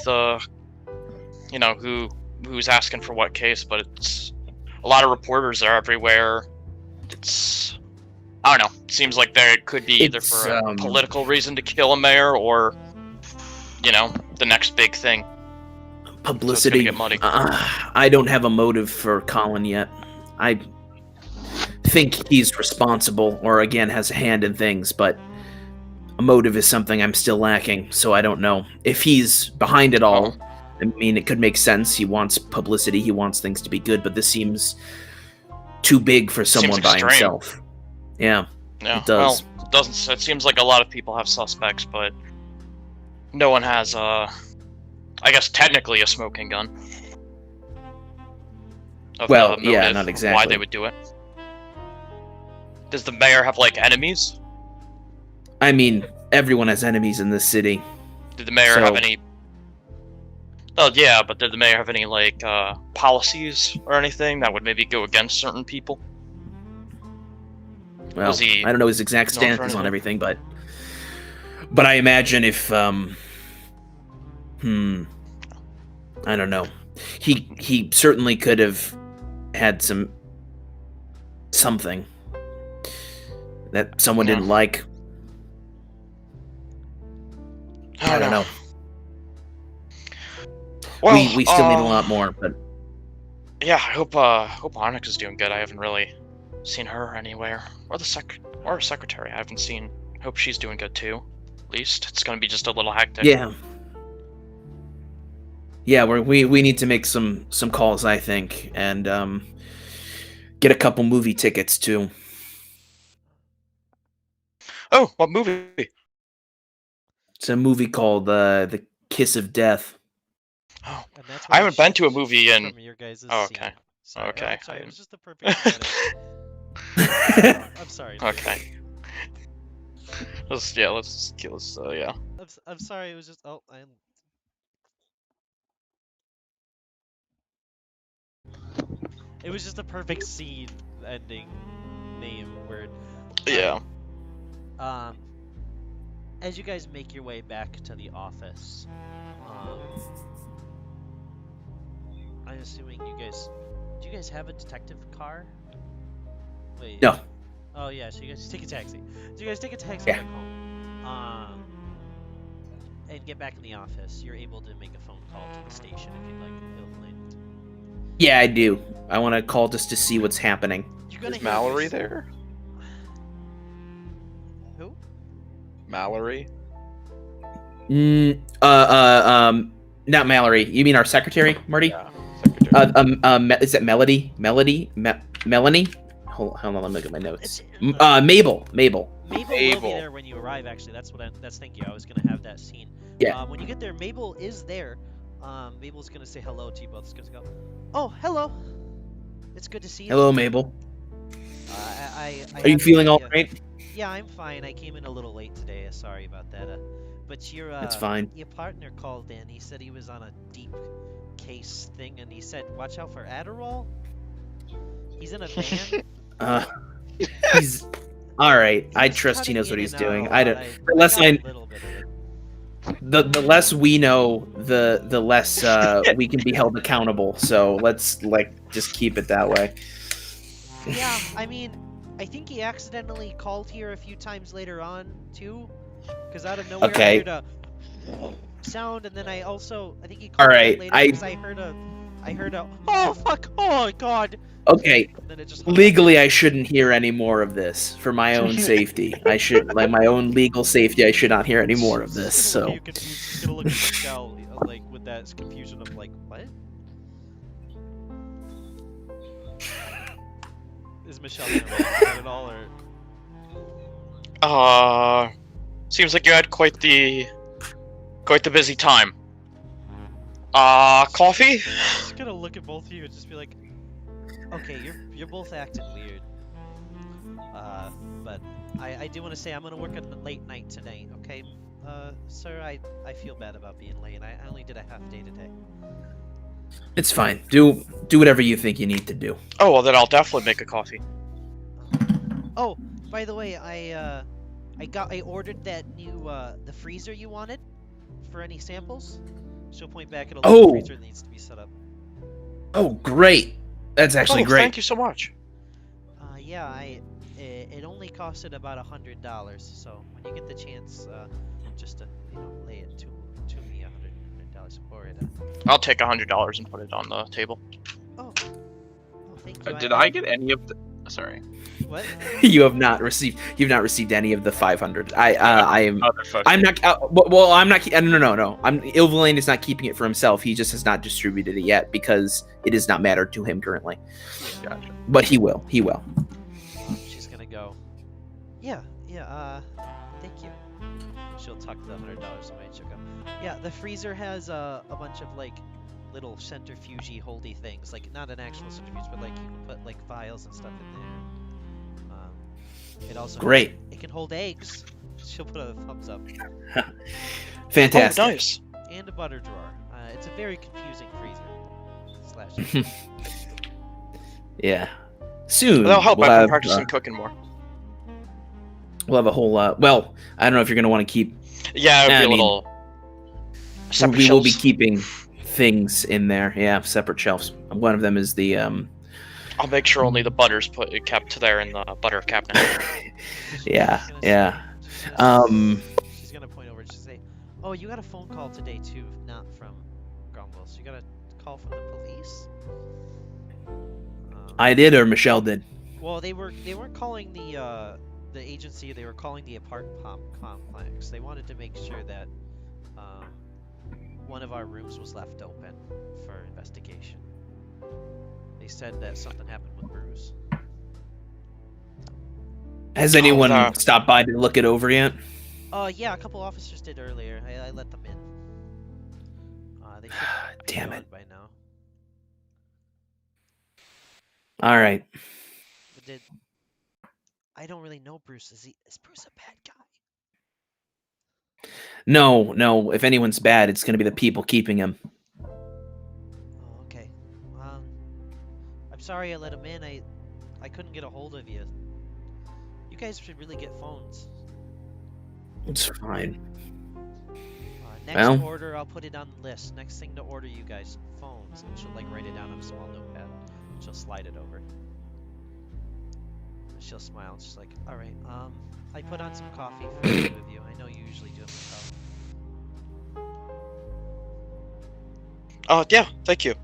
who's asking for what case, but it's a lot of reporters are everywhere. It's, I don't know. It seems like there could be either for a political reason to kill a mayor or, the next big thing. Publicity. So it's gonna get muddy. I don't have a motive for Colin yet. I think he's responsible, or again has a hand in things, but a motive is something I'm still lacking, so I don't know. If he's behind it all, I mean, it could make sense. He wants publicity, he wants things to be good, but this seems too big for someone by himself. Yeah, it does. Well, it doesn't. It seems like a lot of people have suspects, but no one has, I guess, technically a smoking gun. Well, yeah, not exactly. Why they would do it. Does the mayor have, enemies? I mean, everyone has enemies in this city. Did the mayor have any... Oh, yeah, but did the mayor have any, policies or anything that would maybe go against certain people? Well, I don't know his exact stances on everything, but I imagine if, I don't know. He certainly could have had something that someone didn't like. I don't know. Well, we still need a lot more, but yeah, I hope Onyx is doing good. I haven't really seen her anywhere, or or secretary. I haven't seen. Hope she's doing good too. At least it's gonna be just a little hectic. Yeah. Yeah, we need to make some calls, I think, and get a couple movie tickets too. Oh, what movie? It's a movie called The Kiss of Death. Oh, I haven't been to a movie in. Your guys' okay. Sorry, okay. I'm sorry, it was just the perfect. I'm sorry. Okay. Let's yeah. I'm sorry. It was just It was just a perfect scene ending name word. Yeah. As you guys make your way back to the office, I'm assuming do you guys have a detective car? Wait. No. Oh yeah, so you guys take a taxi. So you guys take a taxi Yeah. back home. And get back in the office. You're able to make a phone call to the station if you'd like. Yeah, I do. I want to call just to see what's happening. Is Mallory there? Who? Mallory? Not Mallory. You mean our secretary, Marty? Yeah, secretary. Is it Melody? Melanie? Hold on, let me look at my notes. Mabel. Mabel will be there when you arrive. Actually, thank you. I was gonna have that scene. Yeah. When you get there, Mabel is there. Mabel's gonna say hello to you both. It's gonna go, oh, hello. It's good to see you. Hello, Mabel. Are you feeling all right? Yeah, I'm fine. I came in a little late today. Sorry about that. But your That's fine. Your partner called in. He said he was on a deep case thing, and he said, "Watch out for Adderall." He's in a van. He's all right. I trust he knows what he's doing. I don't. The less we know, the less we can be held accountable. So let's just keep it that way. Yeah, I mean, I think he accidentally called here a few times later on too, because out of nowhere I Okay. heard a sound, and then I think he All called right. again later because I heard a oh fuck, oh god, Okay. and then it just hung up. Legally, I shouldn't hear any more of this for my own safety. I should, like my own legal safety. I should not hear any more of this. She's gonna look at So you confused. She's gonna look at Michelle like with that confusion of like, what? Is Michelle gonna react to that at all, or? Seems like you had quite the busy time. Coffee? She's gonna look at both of you and just be like, okay, you're both acting weird. But I do want to say I'm gonna work a late night tonight, okay? Sir, I feel bad about being late. I only did a half day today. it's fine. Do whatever you think you need to do. Oh, well then I'll definitely make a coffee. Oh, by the way, I ordered that new the freezer you wanted for any samples. She'll point back at a little freezer that needs to be set up. Oh, great. That's actually great. Thank you so much. Yeah, it only costed about $100. So when you get the chance, just to lay it to me $100 for it. I'll take $100 and put it on the table. Oh, thank you. Did I get any of the? Sorry. What? You've not received any of the 500. I'm not. I'm not. No. Ilvain is not keeping it for himself. He just has not distributed it yet because it does not matter to him currently. Gotcha. But he will. He will. She's gonna go. Yeah. Thank you. She'll tuck the $100 away. She'll go. Yeah, the freezer has a bunch of like little centrifuge holdy things, like not an actual centrifuge, but like you can put like files and stuff in there. It also Great. It can hold eggs. She'll put a thumbs up. Fantastic. Oh, nice. And a butter drawer. It's a very confusing freezer. Yeah. Soon. That'll help. we'll I've been have, practicing cooking more. We'll have a whole. Well, I don't know if you're gonna want to keep. Yeah, it would be I a mean, little. Separate we will be shelves. keeping things in there. Yeah, separate shelves. One of them is the I'll make sure only the butter's kept there in the butter cabinet. Yeah. She's gonna point over and she'll say, "Oh, you got a phone call today too, not from Grumble. So you got a call from the police." I did, or Michelle did. Well, they weren't calling the agency. They were calling the apartment complex. They wanted to make sure that one of our rooms was left open for investigation. They said that something happened with Bruce. Has anyone stopped by to look it over yet? Yeah, a couple officers did earlier. I let them in. They should Damn be it. gone by now. All right. But I don't really know Bruce. Is Bruce a bad guy? No. If anyone's bad, it's gonna be the people keeping him. Oh, okay. I'm sorry I let him in. I couldn't get a hold of you. You guys should really get phones. It's fine. Next order, I'll put it on the list. Next thing to order, you guys, phones. And she'll like write it down on a small notepad. She'll slide it over. And she'll smile. And she's like, "All right. I put on some coffee for the two of you. I know you usually do it yourself." Yeah, thank you.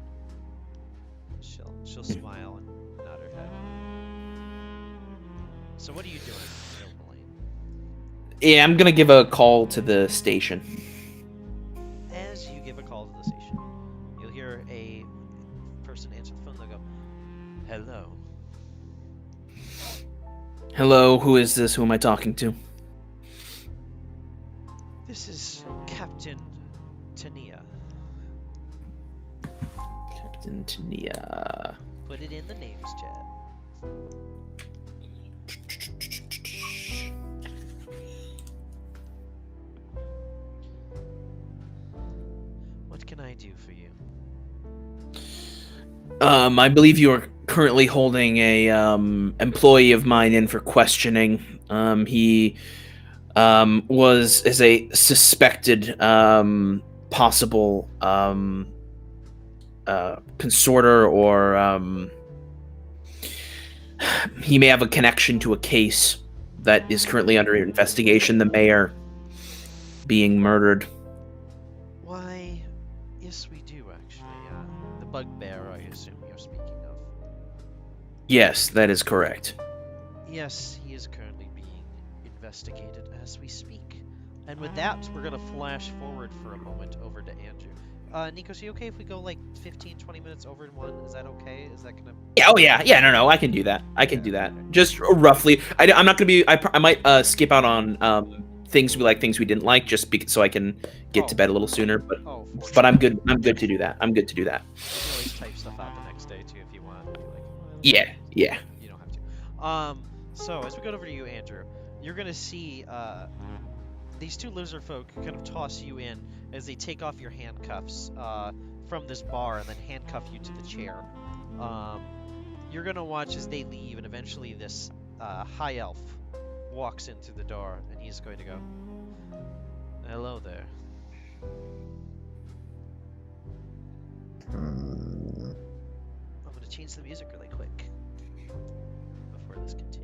She'll smile and nod her head. So what are you doing, Elaine? Yeah, I'm gonna give a call to the station. As you give a call to the station, you'll hear a person answer the phone. They'll go, "Hello." Hello, who is this? Who am I talking to? This is Captain Tania. Captain Tania. Put it in the names chat. What can I do for you? I believe you are currently holding a employee of mine in for questioning. He is a suspected possible consorter or he may have a connection to a case that is currently under investigation. The mayor being murdered. Why, yes, we do actually. The bugbear, I assume you're speaking of. Yes, that is correct. Yes, he is currently being investigated as we speak. And with that, we're gonna flash forward for a moment over to Andrew. Nikos, you okay if we go like 15, 20 minutes over in one? Is that okay? Is that gonna... Yeah, oh yeah, no, I can do that. I can do that. Just roughly. I'm not gonna be. I might skip out on things we like, things we didn't like, just so I can get to bed a little sooner. But I'm good. I'm good to do that. I'm good to do that. You can always type stuff out the next day too if you want. If you're like, oh, Yeah. You don't have to. So as we go over to you, Andrew, you're gonna see these two lizard folk kind of toss you in as they take off your handcuffs from this bar and then handcuff you to the chair. You're gonna watch as they leave, and eventually this high elf walks in through the door, and he's going to go, "Hello there." I'm gonna change the music really quick before this continues.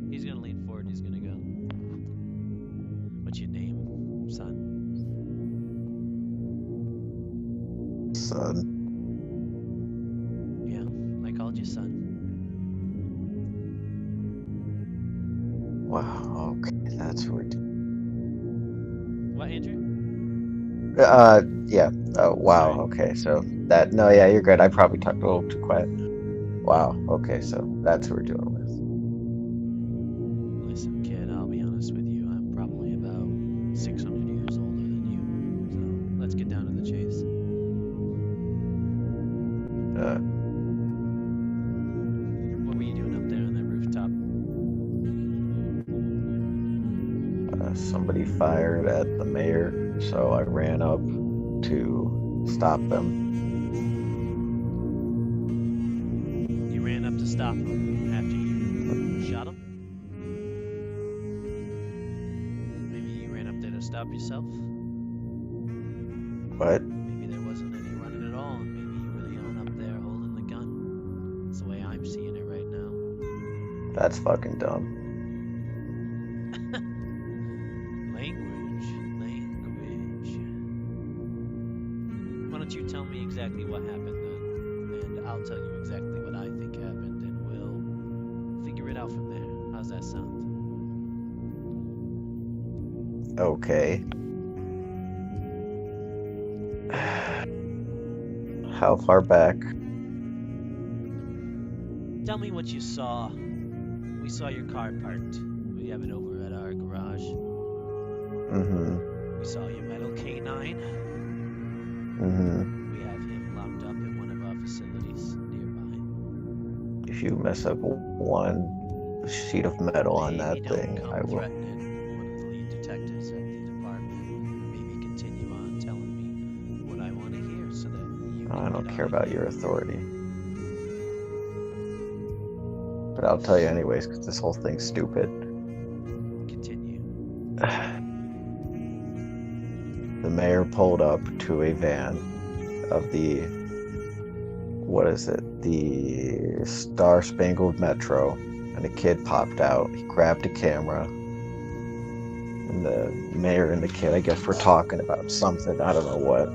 He's gonna lean forward, he's gonna go, "What's your name, son?" Son. "Yeah, I called you son." Wow, okay, that's weird. What, Andrew? Yeah. Oh, wow, Sorry. okay, so that, no, yeah, you're good. I probably talked a little too quiet. Wow, okay, so that's what we're dealing with. Listen, kid, I'll be honest with you. I'm probably about 600 years older than you. So let's get down to the chase. What were you doing up there on that rooftop? Somebody fired at the mayor, so I ran up to stop them. You ran up to stop him after you shot him? Maybe you ran up there to stop yourself? What? Maybe there wasn't any running at all, and maybe you were the one up there holding the gun. That's the way I'm seeing it right now. That's fucking dumb. Language. Why don't you tell me exactly what happened then, and I'll tell you exactly what I think happened, and we'll figure it out from there. How's that sound? Okay. How far back? Tell me what you saw. We saw your car parked. We have it over at our garage. Mm-hmm. We saw your metal K9. Mm-hmm. We have him locked up in one of our facilities nearby. If you mess up one sheet of metal on that Maybe don't thing, come I will. threatening. One of the lead detectives at the department. Maybe continue on telling me what I want to hear so that you I can don't get care out of about here. your authority. But I'll tell you anyways, because this whole thing's stupid. Continue. The mayor pulled up to a van of the, what is it? The Star Spangled Metro, and a kid popped out. He grabbed a camera, and the mayor and the kid, I guess, were talking about something. I don't know what.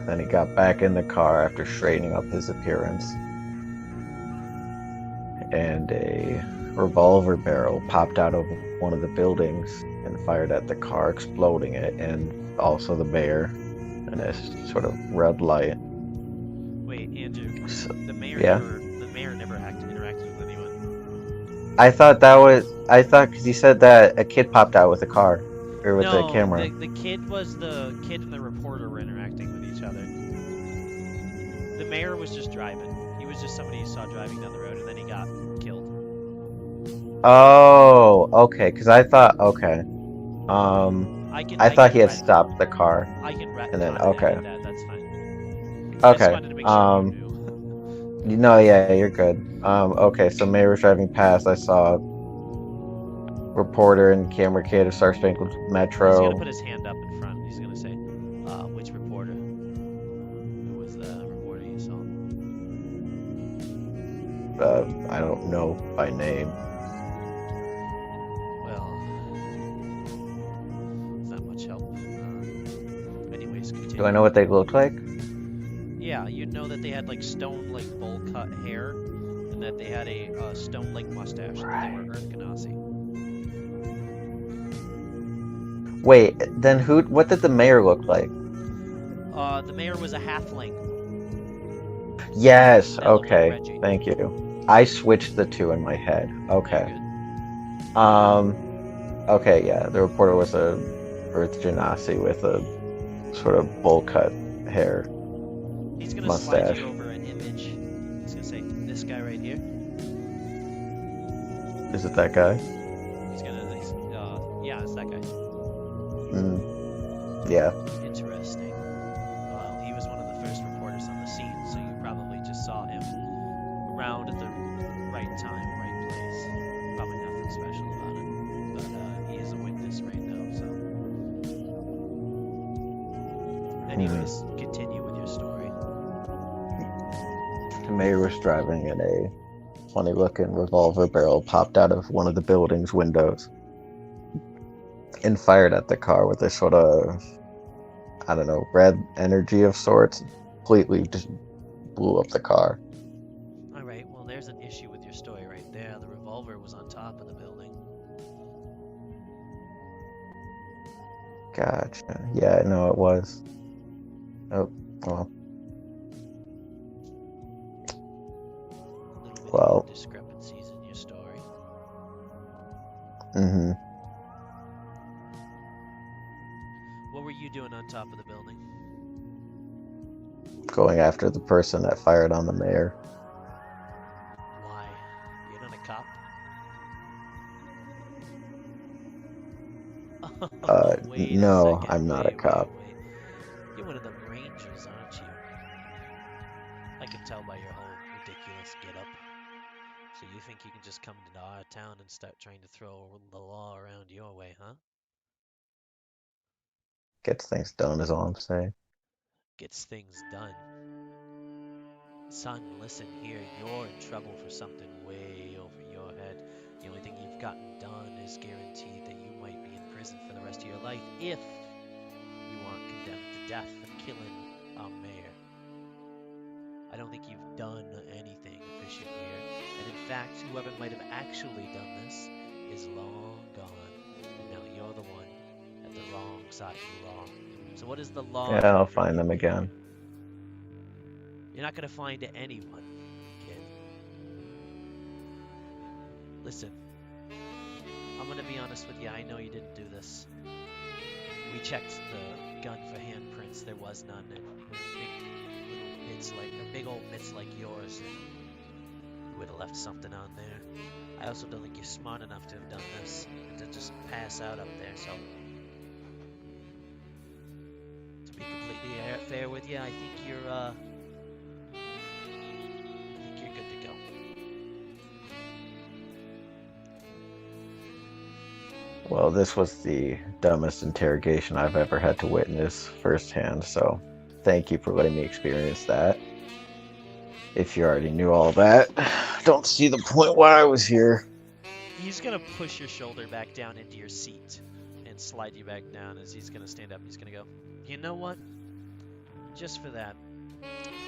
Then he got back in the car after straightening up his appearance, and a revolver barrel popped out of one of the buildings and fired at the car, exploding it, and also the mayor, and a sort of red light. Wait, Andrew, The mayor Yeah. never interacted with anyone. I thought because you said that a kid popped out with a car or with a No, camera. the kid and the reporter were interacting with each other. The mayor was just driving. He was just somebody you saw driving down the road, and then he got killed. Oh, okay. Because I thought okay. I thought he had stopped the car. I can And then okay. okay. That's fine. I just Okay. wanted to make sure you knew. No, yeah, you're good. Okay, so Mayor was driving past. I saw reporter and camera kid of Star Spangled He's Metro. gonna put his hand up in front. He's gonna say, which reporter? Who was the reporter you saw? I don't know by name. Well, it's not much help. Anyways, continue. Do I know what they look like? Yeah, you'd know that they had like stone-like bowl-cut hair, and that they had a stone-like mustache, and that they were Earth Ganassi. Wait, then what did the mayor look like? The mayor was a halfling. Yes, That looked like okay. Reggie. Thank you. I switched the two in my head. Okay. Okay, yeah. The reporter was a Earth Genasi with a sort of bowl cut hair. He's gonna mustache. slide you over an image. He's gonna say, this guy right here. Is it that guy? He's gonna, yeah, it's that guy. Yeah. Interesting. Well, he was one of the first reporters on the scene, so you probably just saw him around at the right time, right place. Probably nothing special about it. But he is a witness right now, so. Anyways, continue with your story. The mayor was driving and a funny looking revolver barrel popped out of one of the building's windows and fired at the car with a sort of, I don't know, red energy of sorts. Completely just blew up the car. Alright, well, there's an issue with your story right there. The revolver was on top of the building. Gotcha. Yeah, no, it was. Oh, well. A little bit Well. of discrepancies in your story. Mm-hmm. What were you doing on top of the building? Going after the person that fired on the mayor. Why? You're not a cop? Wait a No, second. I'm not a Wait. cop. You're one of the Rangers, aren't you? I can tell by your whole ridiculous get-up. So you think you can just come to our town and start trying to throw the law around your way, huh? Gets things done is all I'm saying. Gets things done. Son, listen here, you're in trouble for something way over your head. The only thing you've gotten done is guaranteed that you might be in prison for the rest of your life if you aren't condemned to death for killing a mayor. I don't think you've done anything efficient here, and in fact, whoever might have actually done this is long gone, and now you're the one at the wrong side of the law. So what is the law? Yeah, I'll find them again. You're not gonna find anyone, kid. Listen, I'm gonna be honest with you, I know you didn't do this. We checked the gun for handprints, there was none, and big old mitts like yours, you would have left something on there. I also don't think you're smart enough to have done this, and to just pass out up there, so. To be completely fair with you, I think you're good to go. Well, this was the dumbest interrogation I've ever had to witness firsthand, so thank you for letting me experience that. If you already knew all that, don't see the point why I was here. He's gonna push your shoulder back down into your seat and slide you back down as he's gonna stand up. He's gonna go, you know what? Just for that,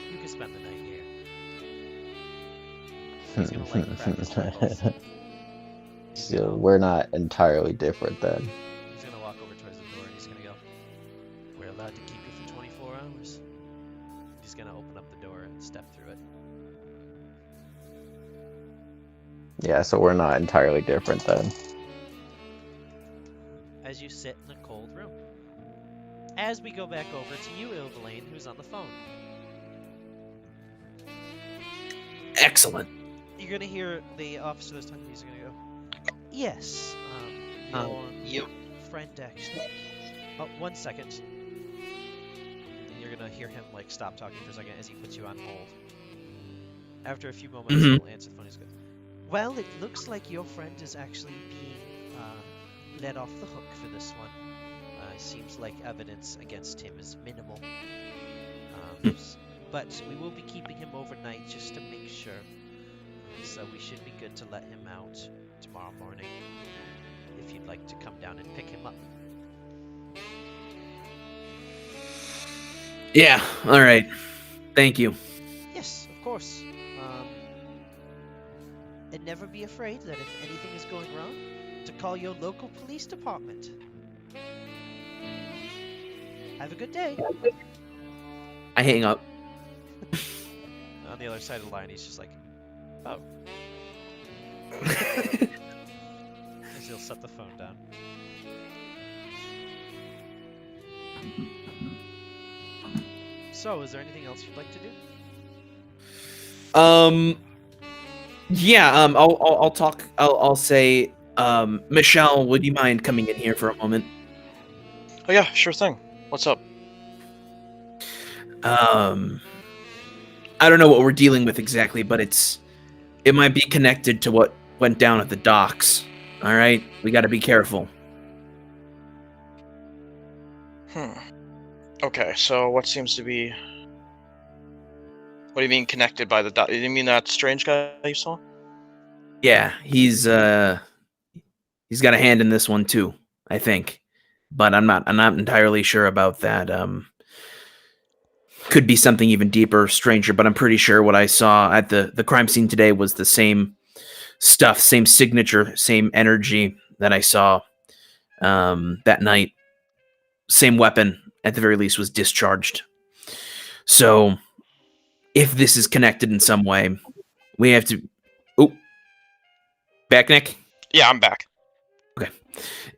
you can spend the night here. He's gonna like crack his knuckles. So we're not entirely different then. He's gonna walk over towards the door and he's gonna go, we're allowed to keep you for 24 hours. He's gonna open up the door and step through it. Yeah, so we're not entirely different then. As you sit in a cold room. As we go back over to you, Ilvaline, who's on the phone. Excellent. You're gonna hear the officer this time. He's gonna go, yes, your friend actually. Oh, 1 second. And you're gonna hear him like stop talking for a second as he puts you on hold. After a few moments, he'll answer the phone. He's good. Well, it looks like your friend is actually being let off the hook for this one. Seems like evidence against him is minimal. But we will be keeping him overnight just to make sure. So we should be good to let him out tomorrow morning. If you'd like to come down and pick him up. Yeah, alright. Thank you. Yes, of course. And never be afraid that if anything is going wrong, to call your local police department. Have a good day. I hang up. On the other side of the line, he's just like, oh. As he'll set the phone down. So, is there anything else you'd like to do? Yeah, I'll talk, I'll say, Michelle, would you mind coming in here for a moment? Oh yeah, sure thing. What's up? I don't know what we're dealing with exactly, but it might be connected to what went down at the docks. All right, we got to be careful. Okay, so what seems to be... What do you mean connected by the dot? You mean that strange guy you saw? Yeah, he's got a hand in this one too, I think. But I'm not entirely sure about that. Could be something even deeper, stranger, but I'm pretty sure what I saw at the crime scene today was the same stuff, same signature, same energy that I saw that night. Same weapon, at the very least, was discharged. So, if this is connected in some way, we have to... Oh. Back, Nick? Yeah, I'm back. Okay.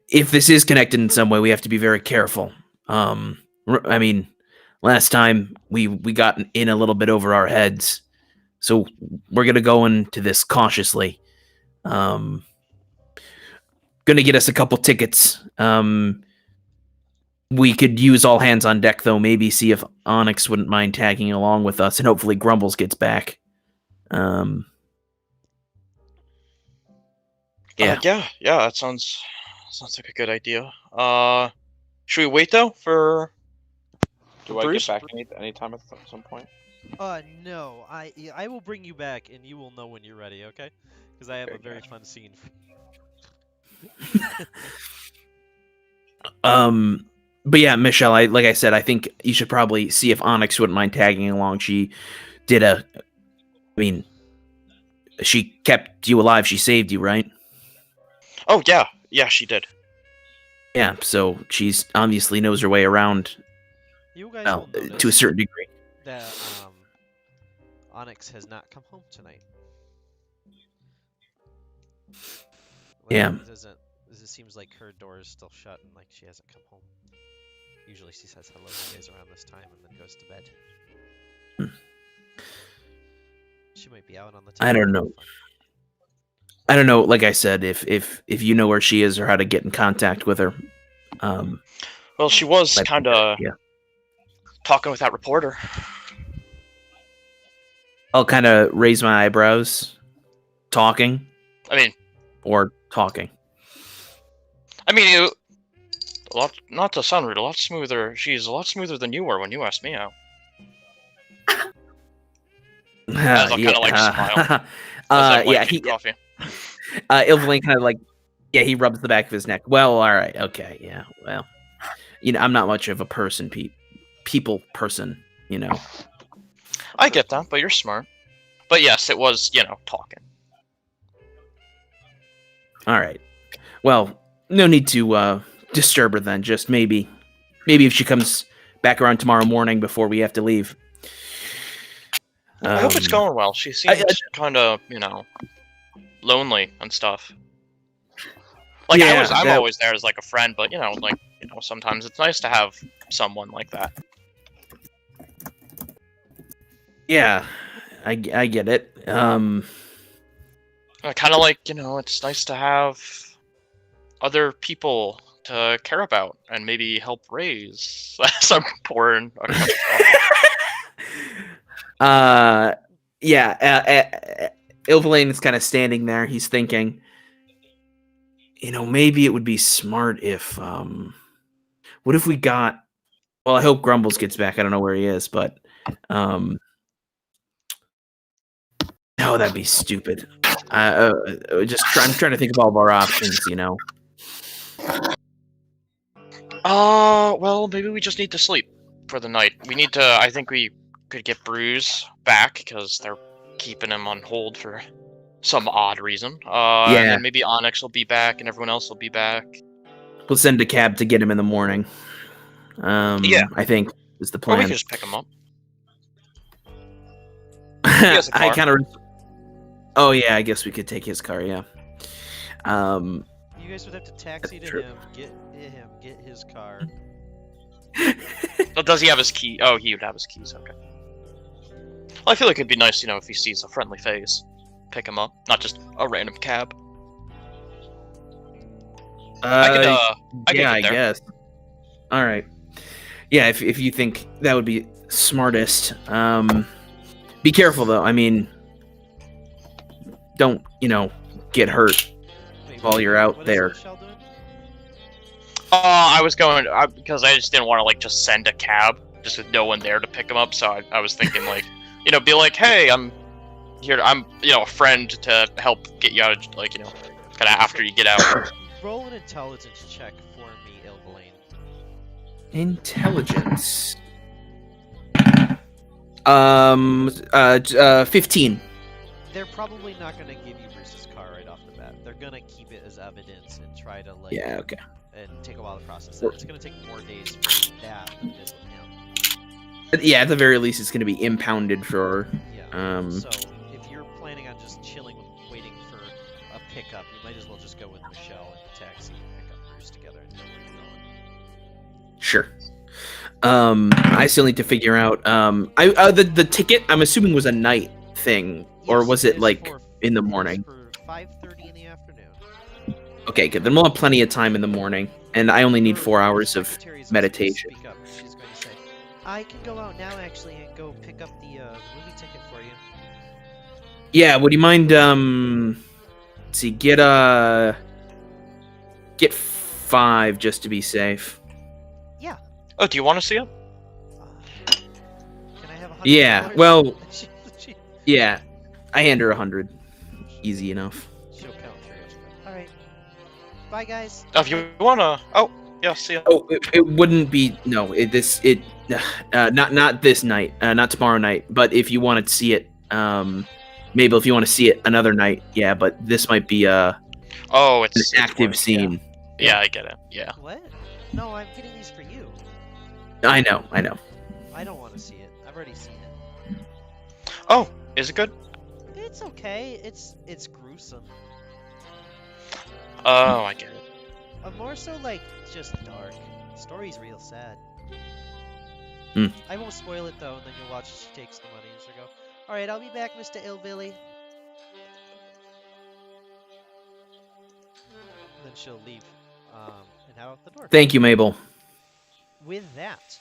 If this is connected in some way, we have to be very careful. I mean, last time we got in a little bit over our heads, so we're gonna go into this cautiously. Gonna get us a couple tickets. We could use all hands on deck, though. Maybe see if Onyx wouldn't mind tagging along with us, and hopefully Grumbles gets back. Yeah. Yeah, that sounds like a good idea. Should we wait though for? Do I Bruce? get back anytime at some point? No. I will bring you back, and you will know when you're ready, okay? Because I have a very fun scene. But yeah, Michelle, like I said, I think you should probably see if Onyx wouldn't mind tagging along. She did she kept you alive. She saved you, right? Oh yeah, she did. Yeah, so she's obviously knows her way around. You guys will To a notice certain degree. that Onyx has not come home tonight. Yeah. It seems like her door is still shut and like she hasn't come home. Usually she says hello to you guys around this time and then goes to bed. She might be out on the I don't know. I don't know. Like I said, if you know where she is or how to get in contact with her. Well, she was kind of talking with that reporter. I'll kind of raise my eyebrows. Talking. Or talking. Not to sound rude, a lot smoother. She's a lot smoother than you were when you asked me out. As I kind of like smile. Coffee. Ilvaline kind of he rubs the back of his neck. Well, all right, okay, yeah, well, I'm not much of a people person, I get that, but you're smart. But yes, it was, talking. All right. Well, no need to disturb her then. Just maybe if she comes back around tomorrow morning before we have to leave. I hope it's going well. She seems kind of, lonely and stuff. Like Yeah, I'm that- always there as like a friend, but sometimes it's nice to have someone like that. Yeah, I get it. Kind of like, it's nice to have other people to care about and maybe help raise some pouring. Ilvalane is kind of standing there. He's thinking, maybe it would be smart if, what if we got, well, I hope Grumbles gets back. I don't know where he is, but, no, that'd be stupid. I'm trying to think of all of our options, Well, maybe we just need to sleep for the night. I think we could get Bruce back because they're keeping him on hold for some odd reason. And Yeah. then maybe Onyx will be back and everyone else will be back. We'll send a cab to get him in the morning. Yeah. I think is the Or we plan. could just pick him up. has a I car. kind of. Oh yeah, I guess we could take his car. Yeah. You guys would have to taxi to True. him, get his car. Oh, does he have his key? Oh, he would have his keys. Okay. Well, I feel like it'd be nice, if he sees a friendly face, pick him up, not just a random cab. I could yeah, I get there. guess. All right. Yeah, if you think that would be smartest, be careful though. I mean, don't get hurt Wait, while you're out what is there. Michelle doing? I was going because I just didn't want to just send a cab just with no one there to pick him up. So I was thinking be like, hey, I'm here. I'm a friend to help get you out of kind of after you get out. Roll an intelligence check for me, Ilvalane. Intelligence. 15. They're probably not going to give you Bruce's car right off the bat. They're going to keep it as evidence and try to Yeah. Okay. and take a while to process that. It's going to take more days for that than it is with him. Yeah, at the very least, it's going to be impounded for. Yeah. So if you're planning on just chilling with waiting for a pickup, you might as well just go with Michelle in the taxi and pick up Bruce together and know where you're going. Sure. I still need to figure out. The ticket I'm assuming was a night thing, or Yes, was it is like for- in the it is morning? For 5:30 in the afternoon. Okay, good. Then we'll have plenty of time in the morning, and I only need 4 hours of Secretary is meditation. Speak up. She's going to say, "I can go out now, actually, and go pick up the movie ticket for you." Yeah, would you mind? Let's see, get 5 just to be safe. Yeah. Oh, do you want to see him? Can I have $100? Yeah, well- She- Yeah, I hand her 100. Easy enough. she'll count through it. All right. Bye, guys. Oh, if you wanna. Oh, yeah, see ya. Oh, it wouldn't be not this night, not tomorrow night. But if you want to see it, maybe if you want to see it another night, yeah. But this might be Oh, an it's active work, scene. Yeah, I get it. Yeah. What? No, I'm getting these for you. I know. I don't want to see it. I've already seen it. Oh, is it good? It's okay. It's gruesome. Oh, I get it. More so like just dark. The story's real sad. Hmm. I won't spoil it though, and then you'll watch as she takes the money and she'll go, "Alright, I'll be back, Mr. Illbilly." And then she'll leave and head out the door. Thank you, Mabel. With that,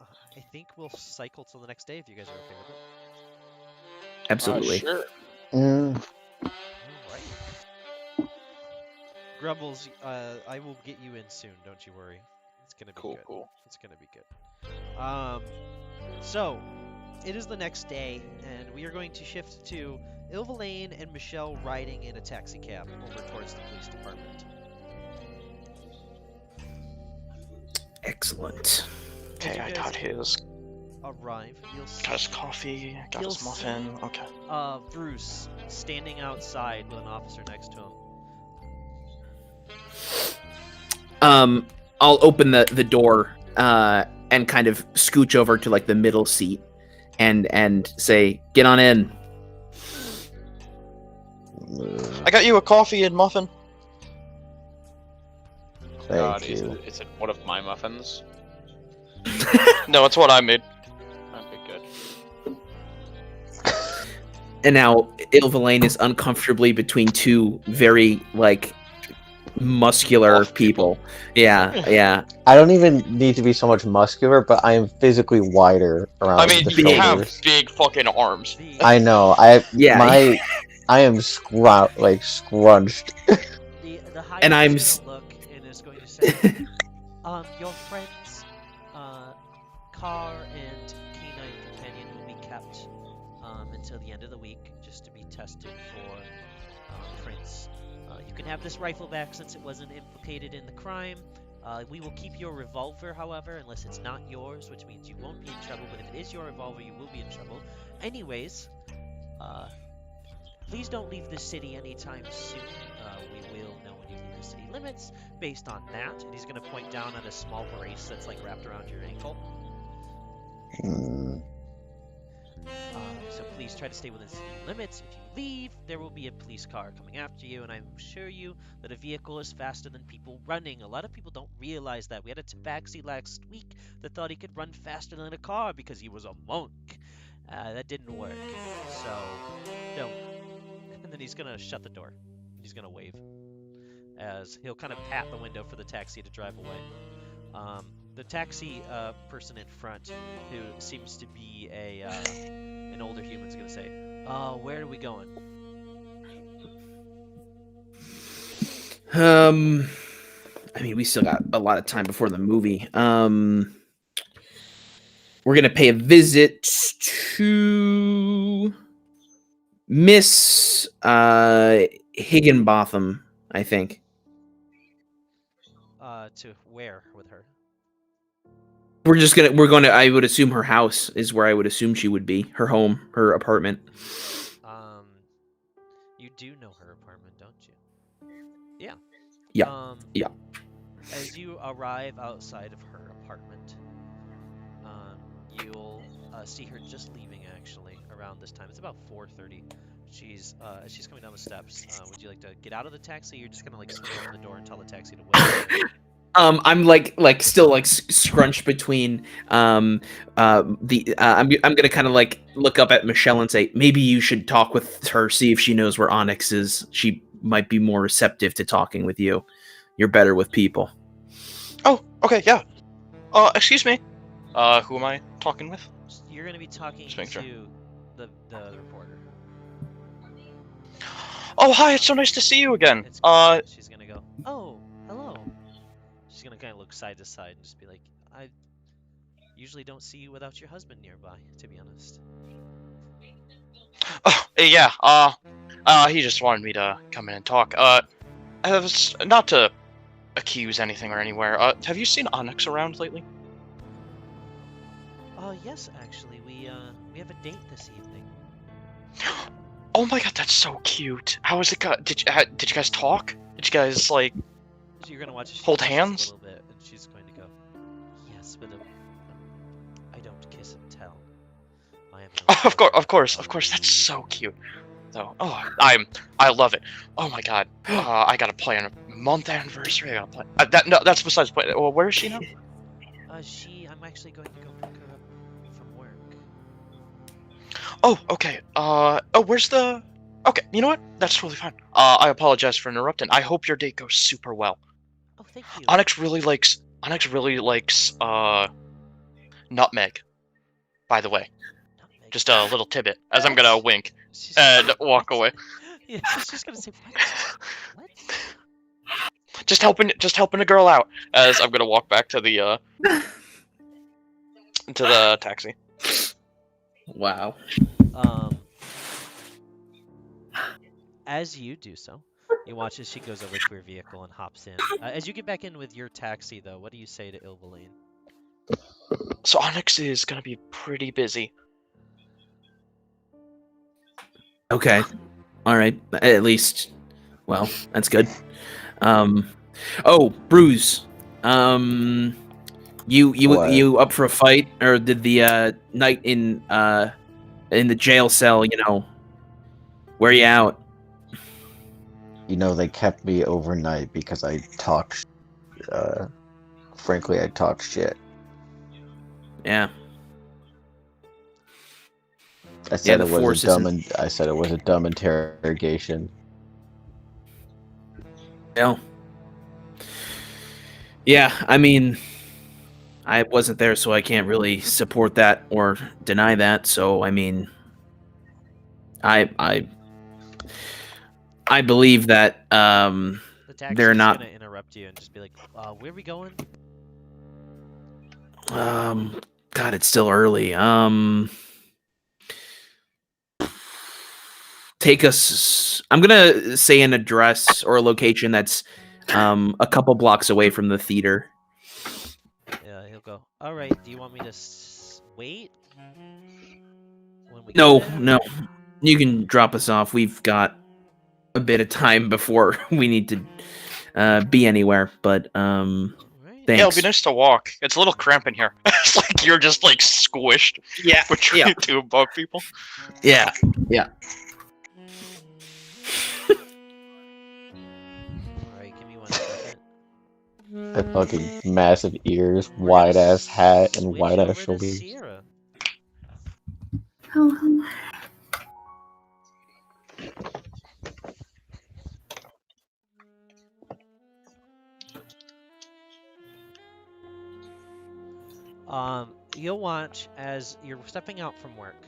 I think we'll cycle till the next day if you guys are okay with it. Absolutely. Sure. Mm, Alright. Grumbles, I will get you in soon, don't you worry. It's gonna be Cool, good. cool. It's gonna be good. So, it is the next day, and we are going to shift to Ilvalane and Michelle riding in a taxi cab over towards the police department. Excellent. Okay, you I guys- got his. Arrive, you'll see Got his coffee. Got You'll his muffin. see- Okay. Bruce standing outside with an officer next to him. I'll open the door and kind of scooch over to like the middle seat and say, "Get on in." I got you a coffee and muffin. God, Thank is you. it one of my muffins? No, it's what I made. Okay, good. And now Ilvalane is uncomfortably between two very like muscular Buff people. Yeah, yeah. I don't even need to be so much muscular, but I am physically wider around I mean, the you have shoulders. big fucking arms. I know. Yeah. I am scrunched. The high And I'm is gonna look and is going to say, your friend's car and canine companion will be kept until the end of the week, just to be tested for prints. You can have this rifle back since it wasn't implicated in the crime. We will keep your revolver, however, unless it's not yours, which means you won't be in trouble. But if it is your revolver, you will be in trouble. Anyways, please don't leave the city anytime soon. We will know when you leave the city limits based on that. And he's going to point down at a small brace that's like wrapped around your ankle. Hmm. So please try to stay within city limits. If you leave, there will be a police car coming after you, and I assure you that a vehicle is faster than people running. A lot of people don't realize that. We had a tabaxi last week that thought he could run faster than a car because he was a monk. That didn't work. So, no. And then he's gonna shut the door. He's gonna wave. As he'll kind of pat the window for the taxi to drive away. The taxi person in front, who seems to be an older human, is gonna say, where are we going? I mean, we still got a lot of time before the movie. We're gonna pay a visit to Miss Higginbotham, I think. To where with her? We're going to, I would assume her house is where I would assume she would be. Her home, her apartment. You do know her apartment, don't you? Yeah. Yeah. Yeah. As you arrive outside of her apartment, you'll see her just leaving, actually, around this time. It's about 4:30. She's coming down the steps. Would you like to get out of the taxi, or you're just gonna like swing open the door and tell the taxi to wait? I'm like still like scrunched between I'm gonna kind of like look up at Michelle and say, maybe you should talk with her, see if she knows where Onyx is. She might be more receptive to talking with you. You're better with people. Oh, okay, yeah. Excuse me. Who am I talking with? You're gonna be talking Just make sure. to the reporter. Oh, hi, it's so nice to see you again. She's gonna go, oh, hello. She's gonna kind of look side to side and just be like, I usually don't see you without your husband nearby, to be honest. Oh, yeah, he just wanted me to come in and talk. Not to accuse anything or anywhere, have you seen Onyx around lately? Yes, actually, we have a date this evening. Oh my god, that's so cute. How is it did you guys talk? Did you guys, like, So you're gonna watch her hold kiss hands? a little bit, and she's going to go, yes, but I don't kiss and tell. I am. Of course, that's so cute. Though, I love it. Oh my god, I gotta plan a month anniversary. I gotta plan. That's besides the point. Well, where is she now? I'm actually going to go pick her up from work. Oh, okay. Where's the? Okay, you know what? That's totally fine. I apologize for interrupting. I hope your date goes super well. Oh, thank you. Onyx really likes nutmeg. By the way, Nutmeg. just a little tidbit as I'm gonna wink and walk away. Yeah, she's just gonna say, what? Just helping a girl out as I'm gonna walk back to the taxi. Wow. As you do so, you watch as she goes over to her vehicle and hops in. As you get back in with your taxi, though, what do you say to Ilvalane? So Onyx is gonna be pretty busy. Okay. All right. At least, well, that's good. Oh, Bruce. You What? up for a fight, or did the night in the jail cell? Wear you out? they kept me overnight because I talked. Frankly, I talked shit. Yeah. I said the it was force a dumb. isn't. I said it was a dumb interrogation. No. Yeah, I mean, I wasn't there, so I can't really support that or deny that. So, I mean, I believe that The taxi's they're not. gonna interrupt you and just be like, "Where are we going?" God, it's still early. Take us. I'm gonna say an address or a location that's a couple blocks away from the theater. Yeah, he'll go. All right. Do you want me to wait when we get No, there? no. You can drop us off. We've got a bit of time before we need to be anywhere. But All right. Yeah, it'll be thanks. nice to walk. It's a little cramped in here. It's like you're just like squished Yeah, between two above people. yeah. All right. Give me 1 second. The fucking massive ears, We're wide gonna ass hat, and switch wide over ass to shoulders. Sierra. Oh, You'll watch as you're stepping out from work.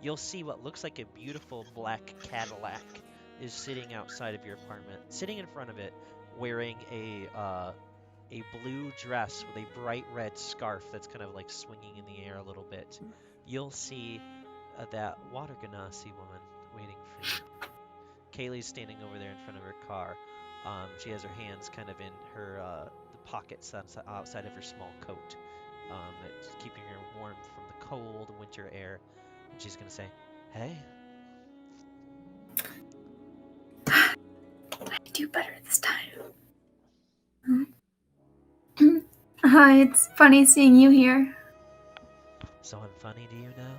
You'll see what looks like a beautiful black Cadillac is sitting outside of your apartment. Sitting in front of it, wearing a blue dress with a bright red scarf that's kind of like swinging in the air a little bit. You'll see that water ganassi woman waiting for you. Kaylee's standing over there in front of her car. She has her hands kind of in her the pockets outside of her small coat, that's keeping her warm from the cold winter air. And she's gonna say, "Hey." I do better this time. Hi, it's funny seeing you here. So I'm funny to you now?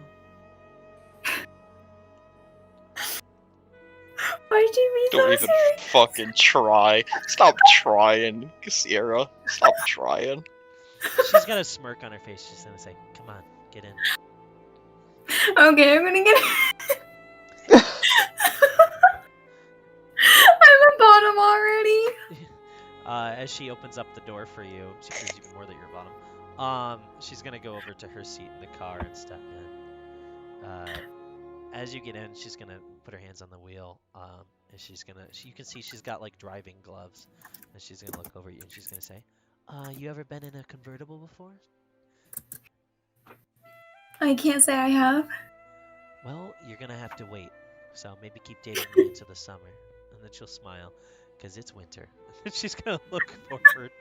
Why'd you be Don't so even serious? fucking try. Stop trying, Sierra. Stop trying. She's got a smirk on her face. She's gonna say, "Come on, get in." Okay, I'm gonna get. I'm a bottom already. As she opens up the door for you, she feels even more that you're bottom. She's gonna go over to her seat in the car and step in. As you get in, she's gonna put her hands on the wheel. And you can see she's got like driving gloves, and she's gonna look over at you and she's gonna say, "You ever been in a convertible before?" I can't say I have. Well, you're gonna have to wait. So maybe keep dating me into the summer, and then she'll smile, because it's winter. And she's gonna look forward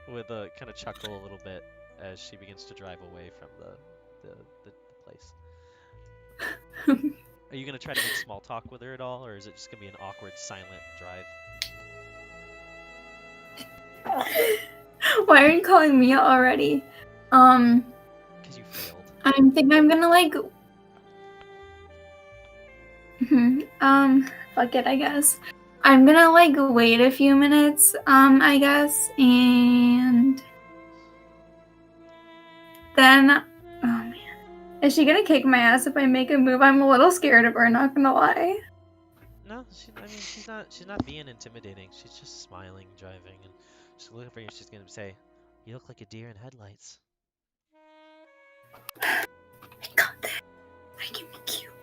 with a kind of chuckle a little bit as she begins to drive away from the place. Are you gonna try to make small talk with her at all, or is it just gonna be an awkward, silent drive? Why are you calling me out already? Because you failed. I think I'm gonna like. Fuck it, I guess. I'm gonna like wait a few minutes, I guess, and then, oh man, is she gonna kick my ass if I make a move? I'm a little scared of her, not gonna lie. No, she's not being intimidating. She's just smiling, driving, and she's looking for you. She's gonna say, "You look like a deer in headlights." I got that. I can be cute.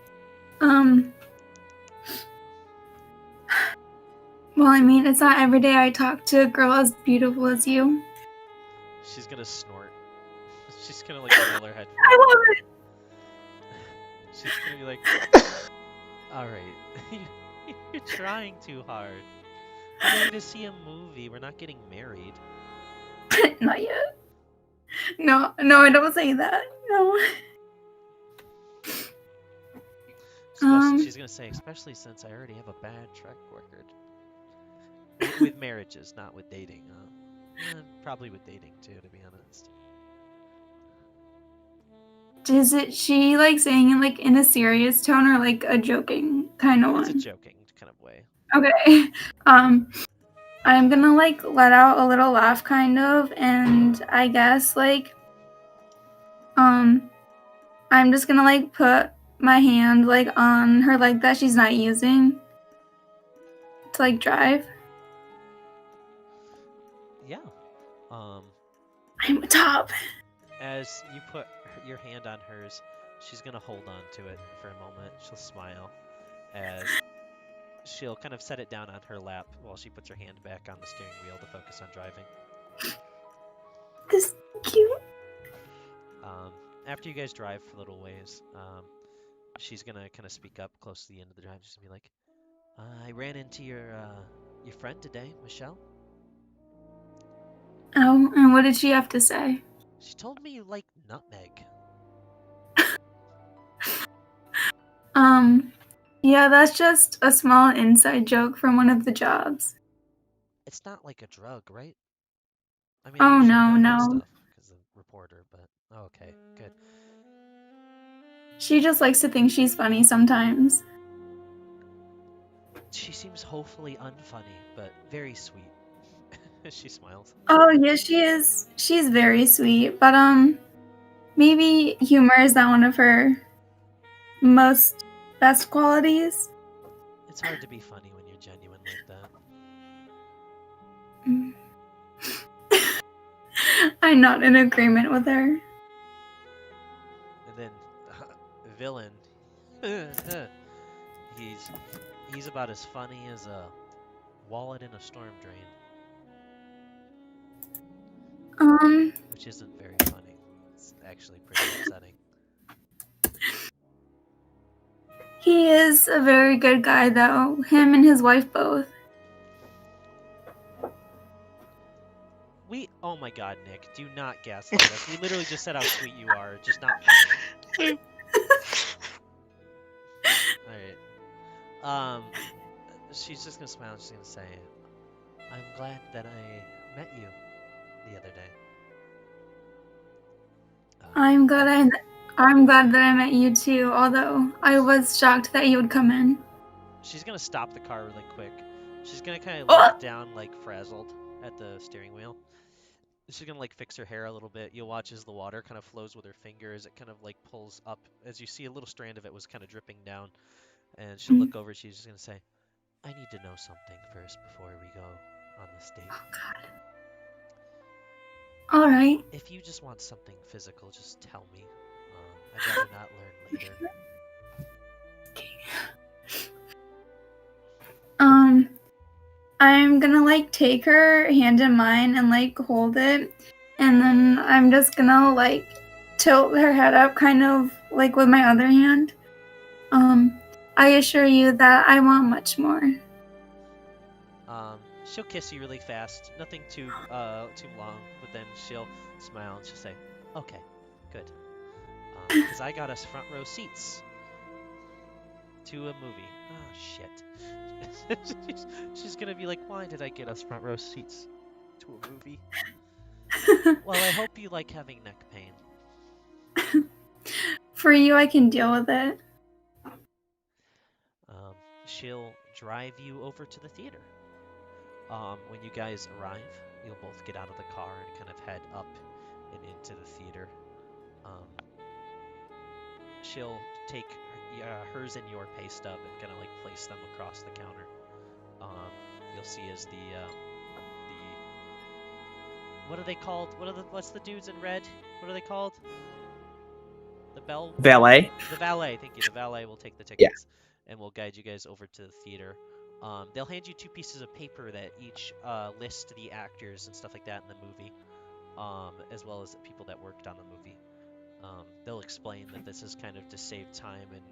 Well, I mean, it's not every day I talk to a girl as beautiful as you. She's gonna snort. She's gonna like roll her head forward. I love it. She's gonna be like, "All right, you're trying too hard. We're going to see a movie. We're not getting married." Not yet. No, I don't say that. No. She's gonna say, especially since I already have a bad track record with marriages, not with dating. Probably with dating too, to be honest. Is it she like saying it like in a serious tone or like a joking kind of It's a one? joking kind of way. Okay. I'm gonna like let out a little laugh kind of, and I guess like I'm just gonna like put my hand like on her leg that she's not using to like drive. Yeah. Um, I'm a top. as you put your hand on hers, she's gonna hold on to it for a moment. She'll smile as she'll kind of set it down on her lap while she puts her hand back on the steering wheel to focus on driving. This is cute. After you guys drive for a little ways, she's gonna kind of speak up close to the end of the drive. She's gonna be like, "I ran into your friend today, Michelle. Oh, and what did she have to say? She told me you like nutmeg." Yeah, that's just a small inside joke from one of the jobs. It's not like a drug, right? I mean, I Oh usually no, know that no. stuff because I'm a reporter, but okay, good. She just likes to think she's funny sometimes. She seems hopefully unfunny, but very sweet. She smiles. Oh yeah, she is. She's very sweet, but maybe humor is not one of her most best qualities. It's hard to be funny when you're genuine like that. I'm not in agreement with her. And then villain, he's about as funny as a wallet in a storm drain, which isn't very funny. It's actually pretty upsetting. He is a very good guy, though. Him and his wife both. Oh my god, Nick, do not gaslight us. We literally just said how sweet you are, just not funny. Alright. She's just gonna smile and she's gonna say, I'm glad that I met you the other day. I'm glad that I met you too, although I was shocked that you would come in. She's gonna stop the car really quick. She's gonna kind of Oh! look down, like, frazzled at the steering wheel. She's gonna, like, fix her hair a little bit. You'll watch as the water kind of flows with her fingers. It kind of, like, pulls up. As you see, a little strand of it was kind of dripping down. And she'll look over. She's just gonna say, I need to know something first before we go on this date. Oh, God. Alright. If you just want something physical, just tell me. I'd rather not learn later. I'm gonna like take her hand in mine and like hold it, and then I'm just gonna like tilt her head up kind of like with my other hand. I assure you that I want much more. She'll kiss you really fast, nothing too long, but then she'll smile and she'll say, okay, good. Because I got us front row seats to a movie. Oh, shit. She's gonna be like, why did I get us front row seats to a movie? Well, I hope you like having neck pain. For you, I can deal with it. She'll drive you over to the theater. When you guys arrive, you'll both get out of the car and kind of head up and into the theater. She'll take hers and your pay stub and kind of like place them across the counter. You'll see as the what are they called? What's the dudes in red? What are they called? The bell. Valet. The valet. Thank you. The valet will take the tickets and will guide you guys over to the theater. They'll hand you 2 pieces of paper that each list the actors and stuff like that in the movie, as well as the people that worked on the movie. They'll explain that this is kind of to save time and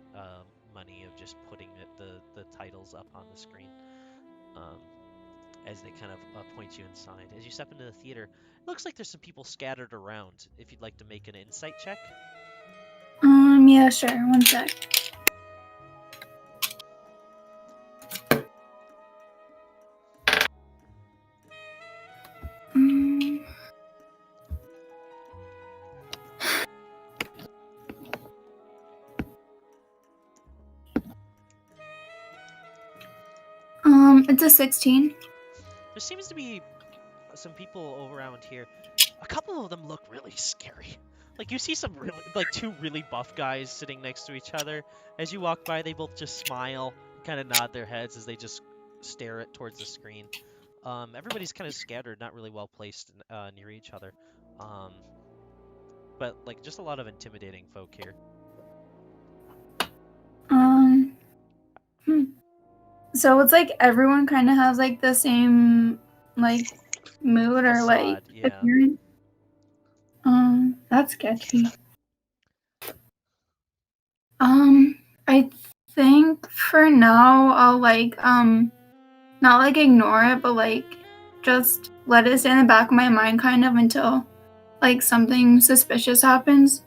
money of just putting the titles up on the screen as they kind of point you inside. As you step into the theater, it looks like there's some people scattered around. If you'd like to make an insight check. Yeah, sure. One sec. It's a 16. There seems to be some people over around here. A couple of them look really scary. Like you see some really, like two really buff guys sitting next to each other. As you walk by, they both just smile, kind of nod their heads as they just stare towards the screen. Everybody's kind of scattered, not really well placed near each other. But like just a lot of intimidating folk here. So it's like everyone kind of has like the same like mood or like Facade, yeah. appearance. That's sketchy. I think for now I'll like not like ignore it, but like just let it stay in the back of my mind kind of until like something suspicious happens.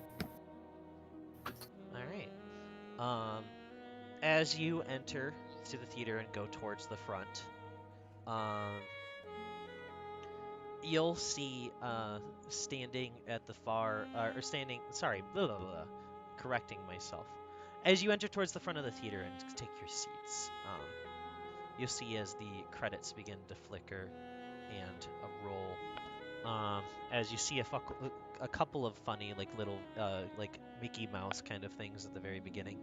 All right. As you enter to the theater and go towards the front, you'll see standing at the far, or standing, sorry, correcting myself. As you enter towards the front of the theater and take your seats, you'll see as the credits begin to flicker and roll, as you see a couple of funny, like little, like Mickey Mouse kind of things at the very beginning,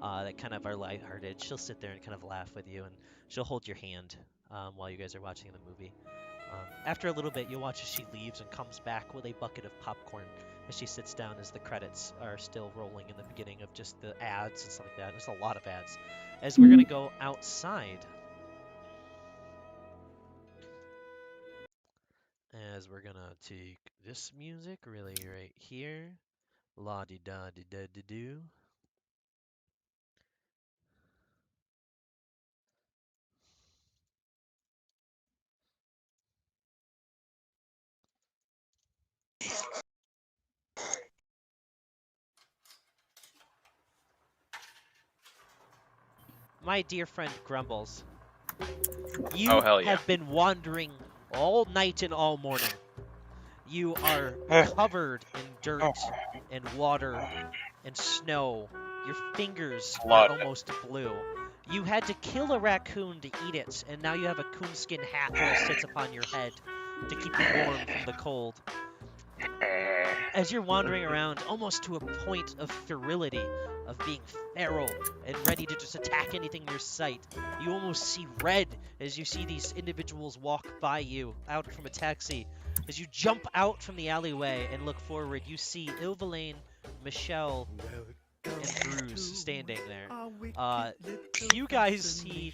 that kind of are lighthearted. She'll sit there and kind of laugh with you, and she'll hold your hand while you guys are watching the movie. After a little bit, you'll watch as she leaves and comes back with a bucket of popcorn as she sits down as the credits are still rolling in the beginning of just the ads and stuff like that. There's a lot of ads. As we're going to go outside. As we're going to take this music really right here. La-di-da-di-da-di-do. My dear friend Grumbles, you Oh, hell yeah. have been wandering all night and all morning. You are covered in dirt and water and snow. Your fingers are almost blue. You had to kill a raccoon to eat it, and now you have a coonskin hat that sits upon your head to keep you warm from the cold. As you're wandering around, almost to a point of virility, of being feral and ready to just attack anything in your sight, you almost see red as you see these individuals walk by you out from a taxi. As you jump out from the alleyway and look forward, you see Ilvaline, Michelle, and Bruce standing there. You guys see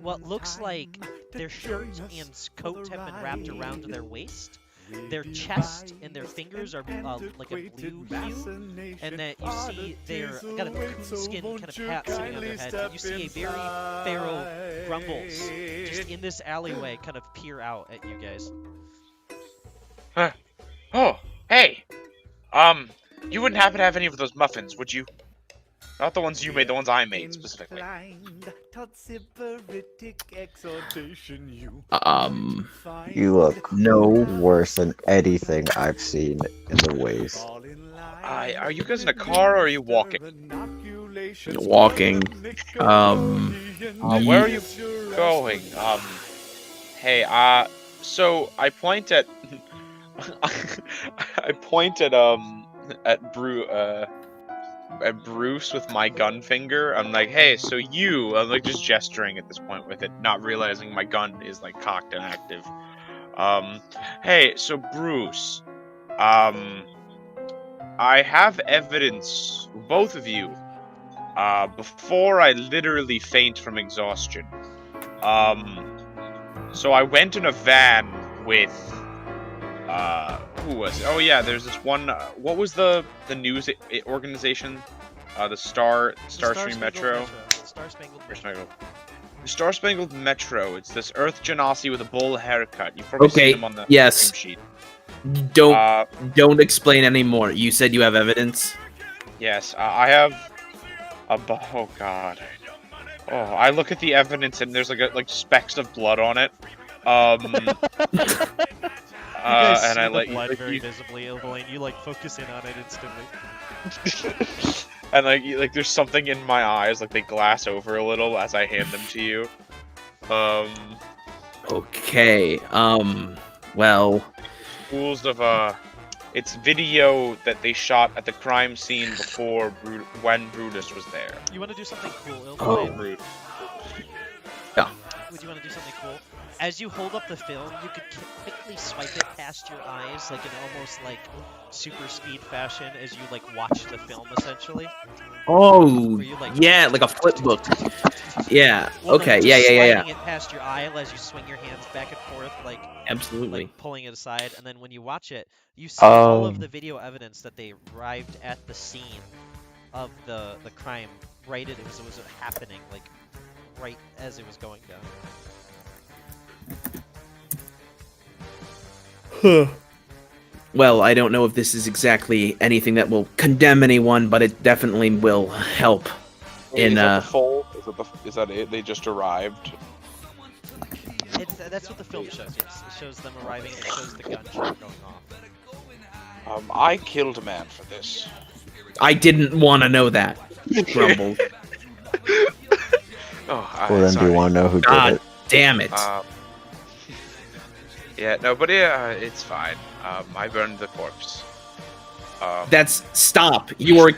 what looks like their shirt and coat have been wrapped around their waist. Their chest and their fingers are like a blue hue, and that you see they're got a coonskin kind of hat sitting on their head. And you see a very feral Grumbles just in this alleyway kind of peer out at you guys. Oh, hey! You wouldn't happen to have any of those muffins, would you? Not the ones you made, the ones I made, specifically. You look No. worse than anything I've seen in the waste. Are you guys in a car, or are you walking? Walking. Where are you going? Hey, so I point at... I point at Bruce with my gun finger. I'm like, hey, so I'm like just gesturing at this point with it, not realizing my gun is like cocked and active. Hey, so Bruce, I have evidence, both of you, before I literally faint from exhaustion. So I went in a van with, who was it? Oh yeah, there's this one, what was the news organization? The Starspeed Metro? Star Spangled Metro. The Star Spangled Metro. It's this Earth Genasi with a bowl haircut. You've probably seen him on the yes. sheet. Don't explain anymore. You said you have evidence? Yes, I have oh god. Oh, I look at the evidence and there's like specks of blood on it. You guys and see I the let blood you, very visibly, Ilvaline. You like focus in on it instantly. and like there's something in my eyes, like they glass over a little as I hand them to you. Okay. Well. Rules of it's video that they shot at the crime scene before when Brutus was there. You want to do something cool, Oh. Ilframe? Yeah. Would you want to do something cool? As you hold up the film, you could quickly swipe it past your eyes, like in almost like super speed fashion, as you like watch the film, essentially. Oh, Where you, like, yeah, like a flip book. Yeah. Well, no, Okay. just Yeah. sliding it past your eye as you swing your hands back and forth, like Absolutely. pulling it aside, and then when you watch it, you see all of Oh. the video evidence that they arrived at the scene of the crime right as it was happening, like right as it was going down. Well, I don't know if this is exactly anything that will condemn anyone, but it definitely will help. Wait, In is that the full? Is that it? They just arrived. That's what the film shows. Yes, it shows them arriving and it shows the gunshot going off. I killed a man for this. I didn't want to know that. Grumbled. Oh, Well, then do sorry. you want to know who did God it? damn it. Yeah, no, but yeah, it's fine. I burned the corpse. That's stop. You are.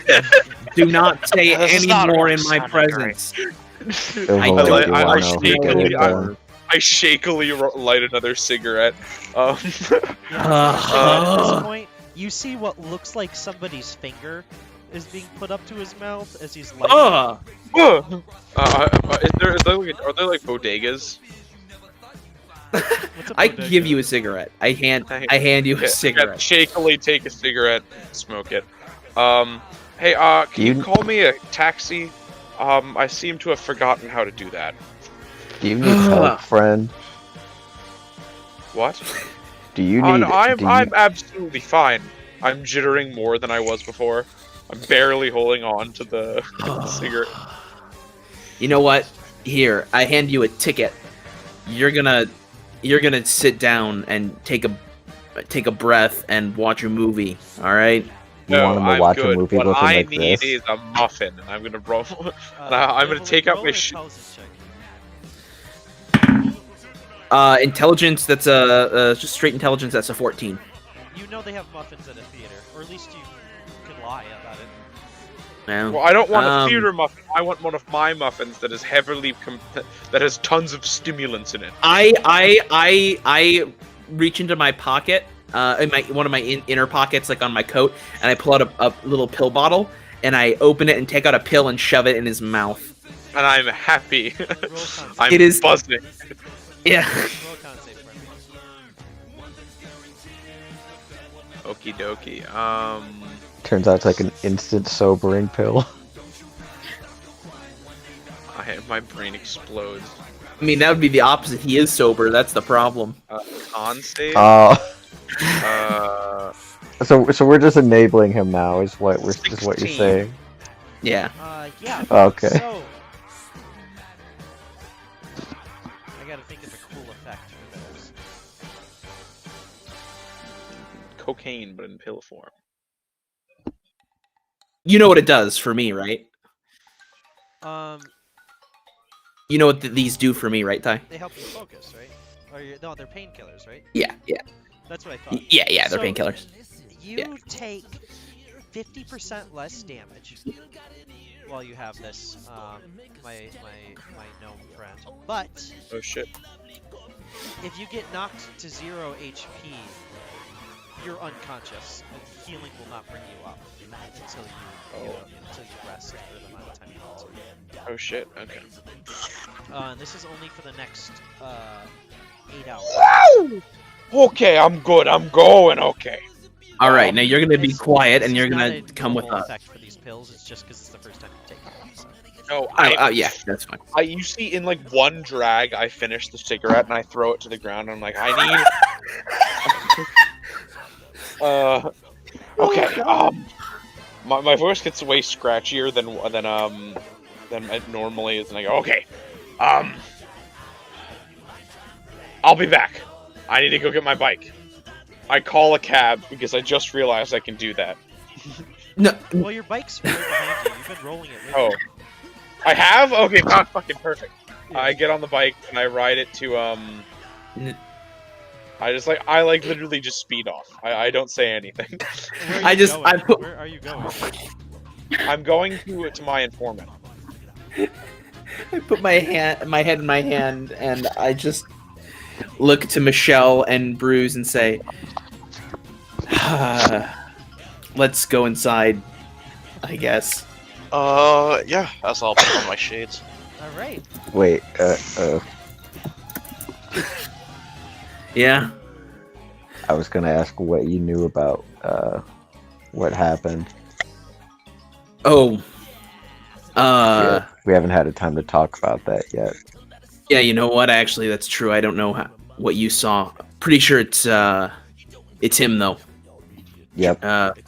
Do not say This is any not more really in my sounding great. presence. Ilframe, don't- do you I want to know who did shakily- it then? I shakily light another cigarette. Yeah, at this Uh, point, you see what looks like somebody's finger is being put up to his mouth as he's lighting. Are there like bodegas? What's a I bodega? give you a cigarette. I hand you a cigarette. Shakily take a cigarette, smoke it. Hey, can you You- call me a taxi? I seem to have forgotten how to do that. Do you need help, friend? What? Do you Oh, need? no, I'm do you- I'm absolutely fine. I'm jittering more than I was before. I'm barely holding on to the cigarette. You know what? Here, I hand you a ticket. You're gonna sit down and take a breath and watch a movie. All right? You No, want him to I'm watch good. a movie What looking I like need this? is a muffin, and I'm gonna roll. I'm gonna roll- take out roll my an sh- intelligence check. Intelligence. That's a just straight intelligence. That's a 14. You know they have muffins at a theater, or at least you can lie about it. Now, Well, I don't want a Um, theater muffin. I want one of my muffins that is heavily that has tons of stimulants in it. I reach into my pocket, in one of my inner pockets, like on my coat, and I pull out a little pill bottle, and I open it and take out a pill and shove it in his mouth. And I'm happy. Roll con I'm It is- buzzing. Yeah. Roll con save for me. Okie dokie. Turns out it's like an instant sobering pill. My brain explodes. I mean, that would be the opposite. He is sober. That's the problem. Con save. Oh, Uh, so we're just enabling him now. Is what you're 16. saying? Yeah. Yeah. Okay. So, I gotta think of a cool effect for this. cocaine, but in pill form. You know what it does for me, right? You know what these do for me, right, Ty? They help you focus, right? No, they're painkillers, right? Yeah. That's what I thought. Yeah, they're So, painkillers. You Yeah. take 50% less damage while you have this, my gnome friend. But Oh shit. if you get knocked to 0 HP, you're unconscious, and healing will not bring you up until until you rest for the amount of time you want to. Oh shit. Okay. And this is only for the next 8 hours. Okay, I'm good. I'm going. Okay. All right, now you're gonna be This- quiet this and is you're not gonna a come with normal us. effect for these pills. It's just because it's the first time you take them. So. No, Yeah, that's fine. I usually in like one drag, I finish the cigarette and I throw it to the ground. And I'm like, I need. Okay. My voice gets way scratchier than it normally is, and I go, okay. I'll be back. I need to go get my bike. I call a cab because I just realized I can do that. No, Well, your bike's right behind you. You've been rolling it. With Oh. you. I have? Okay, fucking perfect. I get on the bike and I ride it to I literally just speed off. I don't say anything. Where are I you just- going? I put- Where are you going? I'm going to my informant. I put my head in my hand, and I just look to Michelle and Bruce and say, "Let's go inside, I guess." Yeah, as I'll put on my shades. All right. Wait, Yeah. I was gonna ask what you knew about what happened. Oh. We haven't had a time to talk about that yet. Yeah. You know what? Actually, that's true. I don't know what you saw. Pretty sure it's him though. Yep,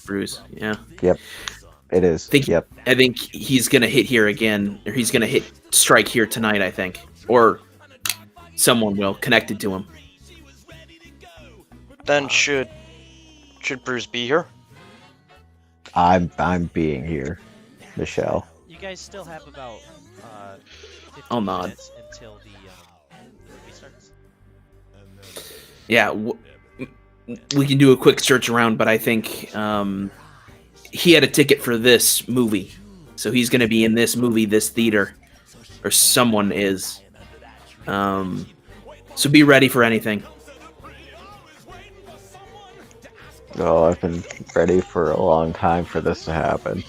Bruce. Yeah. it is. Yep. I think he's gonna hit here again, or he's gonna strike here tonight. I think, or someone will connected to him. Then should Bruce be here? I'm being here, Michelle. You guys still have about 15 I'll nod. minutes until the movie starts. Yeah, we can do a quick search around, but I think he had a ticket for this movie, so he's going to be in this movie, this theater, or someone is. So be ready for anything. Oh, I've been ready for a long time for this to happen.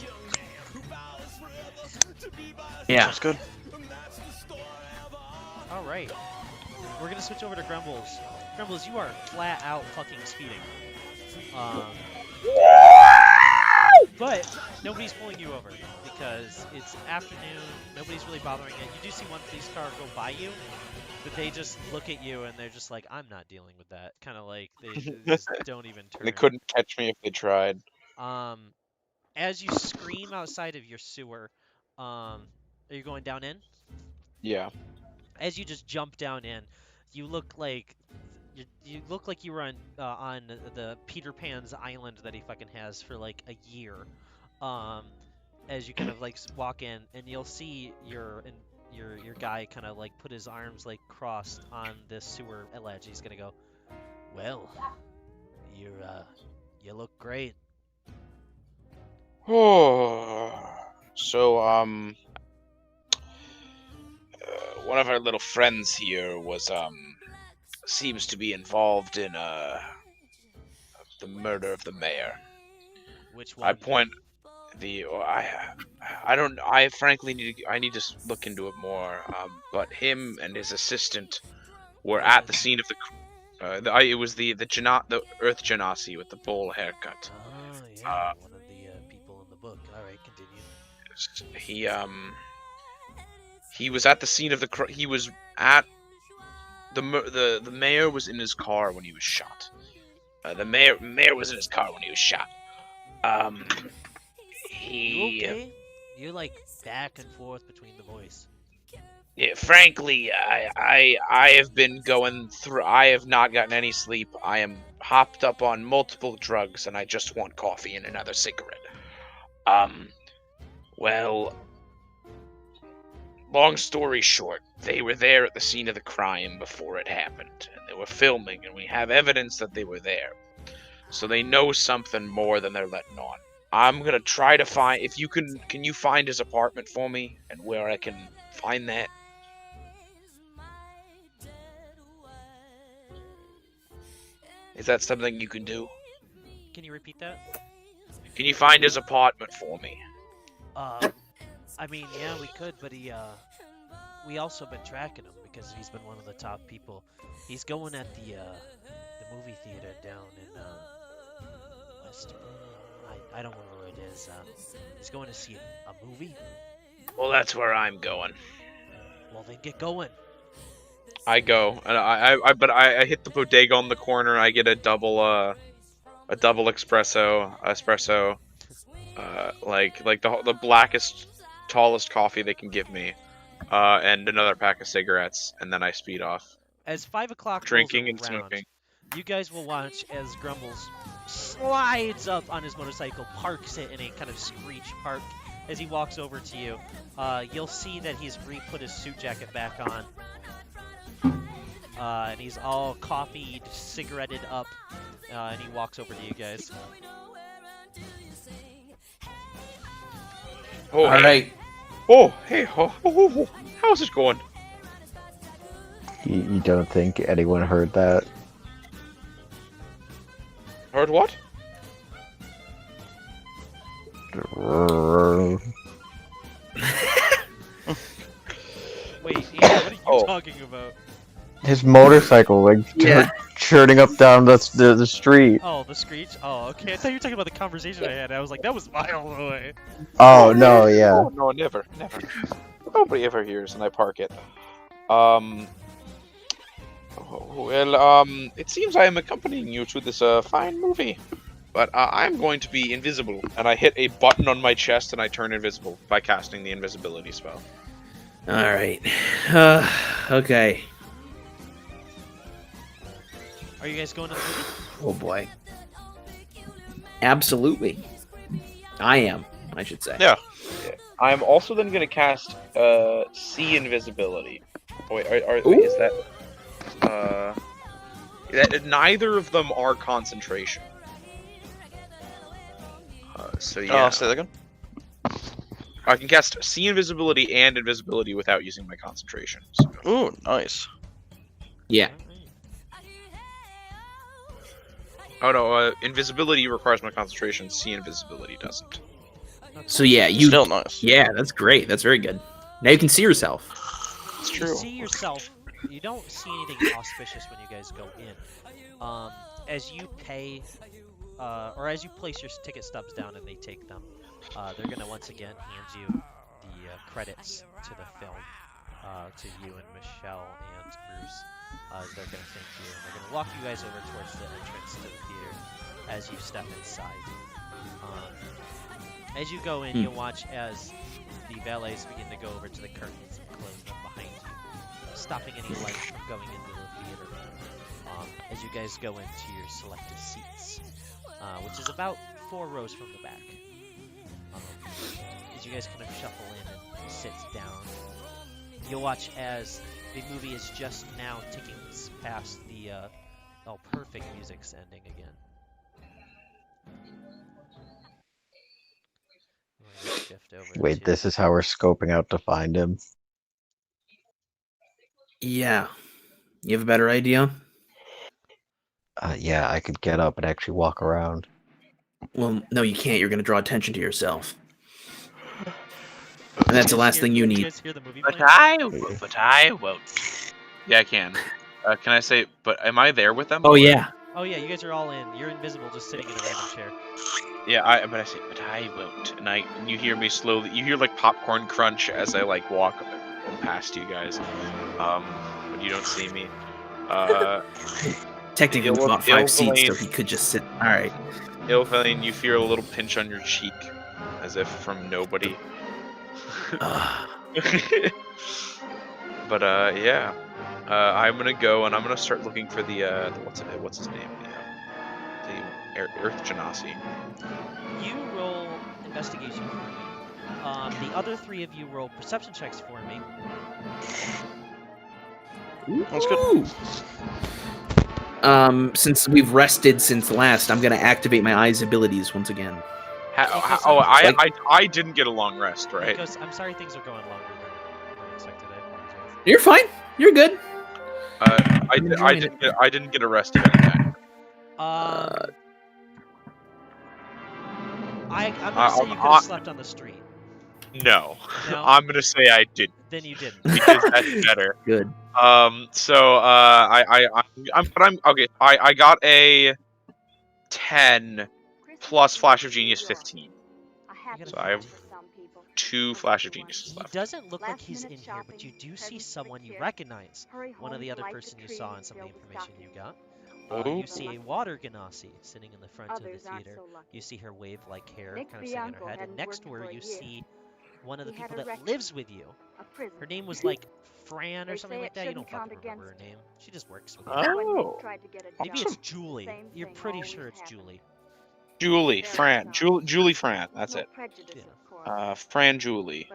Yeah. Sounds good. All right. We're gonna switch over to Grumbles. Grumbles, you are flat out fucking speeding. But nobody's pulling you over because it's afternoon. Nobody's really bothering it. You do see one police car go by you, but they just look at you and they're just like, "I'm not dealing with that." Kind of like they just don't even turn. They couldn't catch me if they tried. As you scream outside of your sewer, are you going down in? Yeah. As you just jump down in, you look like you look like you were on the Peter Pan's island that he fucking has for like a year. As you kind of like walk in, and you'll see your guy kind of like put his arms like crossed on this sewer ledge. He's gonna go, "Well, you look great." So, one of our little friends here was, seems to be involved in, the murder of the mayor. Which one? I point the, I frankly need to look into it more, but him and his assistant were at the scene of it was the Earth Genasi with the bowl haircut. Oh yeah, one of the people in the book. All right, continue. He was at the scene of he was at the mayor was in his car when he was shot. The mayor was in his car when he was shot. You okay? You're like back and forth between the voice. Yeah, frankly, I have been going through. I have not gotten any sleep. I am hopped up on multiple drugs, and I just want coffee and another cigarette. Well, long story short, they were there at the scene of the crime before it happened, and they were filming, and we have evidence that they were there. So they know something more than they're letting on. I'm gonna try to find, if you can you find his apartment for me, and where I can find that? Is that something you can do? Can you repeat that? Can you find his apartment for me? I mean, yeah, we could, but we also been tracking him because he's been one of the top people. He's going at the movie theater down in West. I don't remember where it is. He's going to see a movie. Well, that's where I'm going. Well, then get going. I go, and I hit the bodega on the corner. I get a double espresso, like the blackest, tallest coffee they can give me, and another pack of cigarettes, and then I speed off. As 5 o'clock Drinking rolls and around, smoking. you guys will watch as Grumbles slides up on his motorcycle, parks it in a kind of screech park, as he walks over to you, you'll see that he's re-put his suit jacket back on. And he's all coffeed, cigaretted up, and he walks over to you guys. Oh, All hey. right. Oh, hey. Oh, how's it going? You don't think anyone heard that? Heard what? Wait, Ian, what are you Oh. talking about? His motorcycle, like, Yeah. churning up down the street. Oh, the screech? Oh, okay. I thought you were talking about the conversation I had. I was like, that was miles away. Oh, no, yeah. Oh, no, never. Nobody ever hears, and I park it. Well, it seems I am accompanying you to this fine movie, but I'm going to be invisible. And I hit a button on my chest, and I turn invisible by casting the invisibility spell. All right. Okay. Are you guys going to the movie? Oh boy. Absolutely. I am, I should say. Yeah. I'm also then going to cast see invisibility. Oh, wait, wait, is that? Neither of them are concentration. So yeah. Say that again. I can cast see invisibility and invisibility without using my concentration. So. Ooh, nice. Yeah. Oh no, invisibility requires my concentration. See invisibility doesn't. So yeah, you. Still nice. Yeah, that's great. That's very good. Now you can see yourself. It's You true. see yourself. You don't see anything auspicious when you guys go in. As you pay, or as you place your ticket stubs down and they take them, they're gonna once again hand you the credits to the film, to you and Michelle and Bruce. They're gonna thank you, and they're gonna walk you guys over towards the entrance to the theater as you step inside. As you go in, you'll watch as the valets begin to go over to the curtains and close them behind you, stopping any light from going into the theater. As you guys go into your selected seats, which is about 4 rows from the back. As you guys kind of shuffle in and sit down, you'll watch as the movie is just now ticking past the perfect music's ending again. I'm gonna shift over Wait, to- this is how we're scoping out to find him. Yeah. You have a better idea? Yeah, I could get up and actually walk around. Well, no, you can't. You're going to draw attention to yourself. And that's the last thing you Did need. guys hear the movie But playing? I won't. Yeah, I can. Can I say? But am I there with them? Oh yeah. Oh yeah, you guys are all in. You're invisible, just sitting in a random chair. Yeah, but I say, but I won't. And you hear me slowly. You hear like popcorn crunch as I like walk past you guys. But you don't see me. Technically, Ill- we bought 5 seats, so Ill- he could just sit. All right. Ilvain, you feel a little pinch on your cheek, as if from nobody. But yeah, I'm gonna go and I'm gonna start looking for the what's his name? The Earth Genasi. You roll investigation for me. The other 3 of you roll perception checks for me. That's good. Since we've rested since last, I'm gonna activate my eyes abilities once again. I didn't get a long rest, right? Because I'm sorry things are going longer than I expected. I apologize. You're fine. You're good. I didn't get arrested anytime. I'm gonna say you could have slept on the street. No. No? I'm gonna say I didn't Then you didn't. because that's better. Good. So I'm okay. I got a 10 plus Flash of Genius 15. So I have 2 Flash of Geniuses He left. doesn't look like he's in here, but you do see someone you recognize. One of the other person you saw in some of the information you got. You see a water Ganassi sitting in the front of the theater. You see her wave-like hair kind of sitting on her head, and next to her you see one of the people that lives with you. Her name was like Fran or something like that. You don't fucking remember her name. She just works with you. Oh, Maybe it's Julie. You're pretty sure it's Julie. Julie Fran. Julie Fran. That's it. Yeah. Franjuli.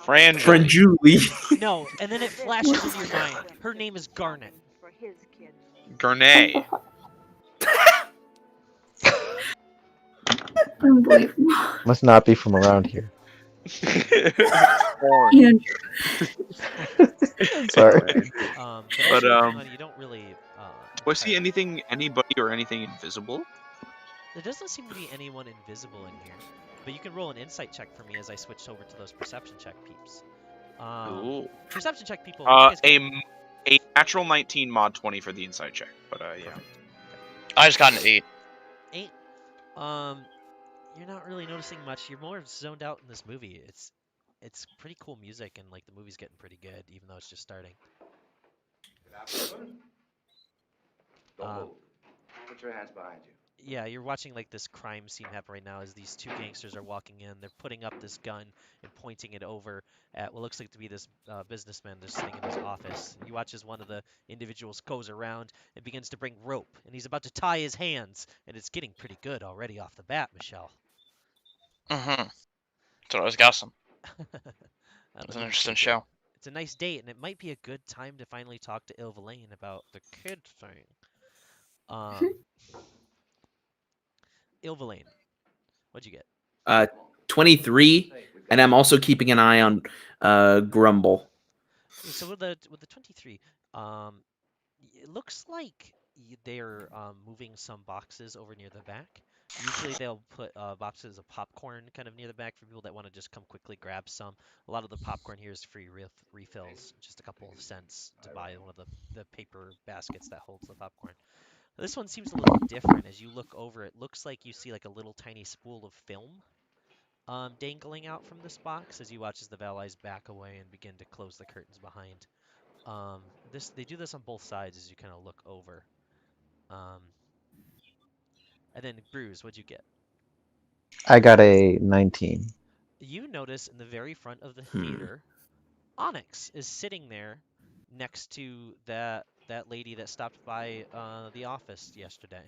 Franjuli. Franjuli. No, and then it flashes into your mind. Her name is Garnet. Gurney. Unbelievable. Must not be from around here. Yeah. Sorry. But as you're looking on, you don't really. Do I see entirely- anybody or anything invisible? There doesn't seem to be anyone invisible in here, but you can roll an insight check for me as I switch over to those perception check peeps. Ooh. Perception check people. what do you guys get? A natural 19 mod 20 for the inside check, but yeah. Perfect. I just got an 8. 8. You're not really noticing much. You're more zoned out in this movie. It's pretty cool music, and like the movie's getting pretty good, even though it's just starting. Put your hands behind you. Yeah, you're watching like this crime scene happen right now as these two gangsters are walking in. They're putting up this gun and pointing it over at what looks like to be this businessman just sitting in his office. You watch as one of the individuals goes around and begins to bring rope, and he's about to tie his hands, and it's getting pretty good already off the bat, Michelle. Mm-hmm. So I was guessing. That It's an movie's interesting pretty good. show. It's a nice date, and it might be a good time to finally talk to Ilvaline about the kid thing. Ilvaline, what'd you get? 23, and I'm also keeping an eye on Grumble. So with the 23, it looks like they're moving some boxes over near the back. Usually they'll put boxes of popcorn kind of near the back for people that want to just come quickly grab some. A lot of the popcorn here is free refills, just a couple of cents to buy one of the paper baskets that holds the popcorn. This one seems a little different. As you look over, it looks like you see like a little tiny spool of film dangling out from this box as you watch as the valets back away and begin to close the curtains behind. They do this on both sides as you kind of look over. And then Bruce, what'd you get? I got a 19. You notice in the very front of the theater, Onyx is sitting there next to that lady that stopped by the office yesterday.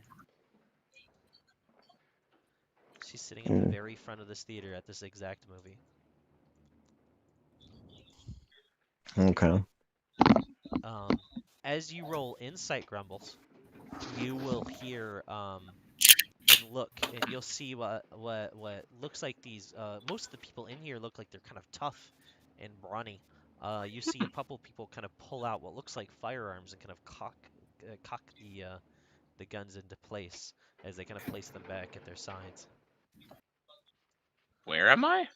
She's sitting in the very front of this theater at this exact movie. Okay. As you roll insight grumbles, you will hear and look, and you'll see what looks like these. Most of the people in here look like they're kind of tough and brawny. You see a couple people kind of pull out what looks like firearms and kind of cock the guns into place as they kind of place them back at their sides. Where am I?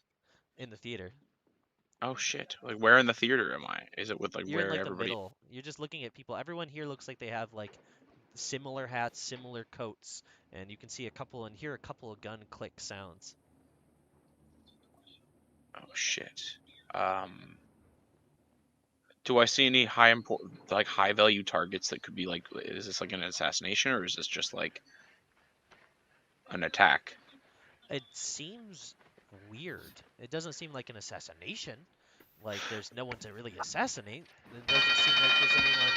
In the theater. Oh shit! Like where in the theater am I? Is it with like You're where in like everybody? the middle. You're just looking at people. Everyone here looks like they have like similar hats, similar coats, and you can see a couple and hear a couple of gun click sounds. Oh shit. Do I see any high value targets that could be like? Is this like an assassination or is this just like an attack? It seems weird. It doesn't seem like an assassination. Like there's no one to really assassinate. It doesn't seem like there's anyone.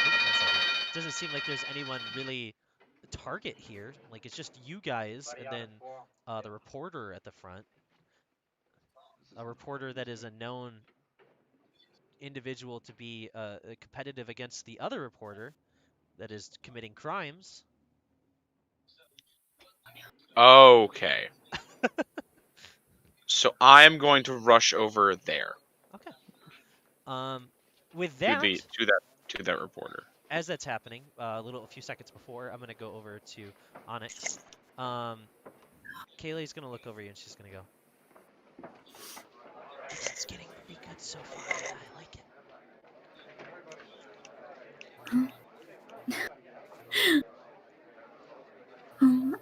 It doesn't seem like there's anyone really target here. Like it's just you guys and then the reporter at the front. A reporter that is a known individual to be competitive against the other reporter that is committing crimes. Okay. So I'm going to rush over there. Okay. With that, to that reporter. As that's happening, a few seconds before, I'm gonna go over to Onyx. Kayleigh's gonna look over you and she's gonna go. It's getting pretty good so far. I like it.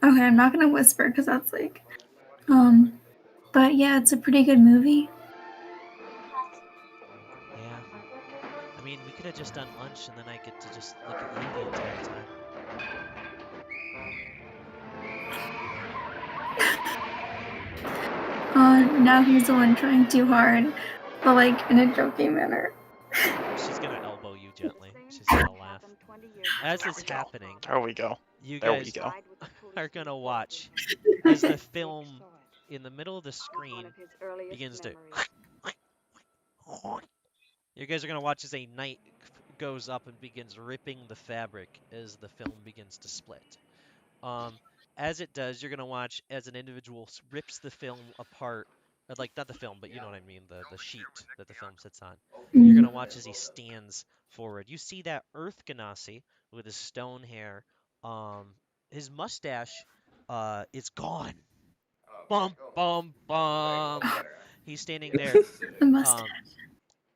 Okay, I'm not gonna whisper because that's like, but yeah, it's a pretty good movie. Yeah. I mean, we could have just done lunch and then I get to just look at you the entire time. Now he's the one trying too hard, but like in a joking manner. She's gonna elbow you gently. She's gonna laugh. As this is happening, There we go. you There guys we go. are gonna watch as the film in the middle of the screen begins to. You guys are gonna watch as a knight goes up and begins ripping the fabric as the film begins to split. As it does, you're gonna watch as an individual rips the film apart, like not the film, but you know what I mean, the sheet that the film sits on. You're gonna watch as he stands forward. You see that Earth Ganassi with his stone hair. His mustache, is gone. Bum bum bum. He's standing there. The mustache.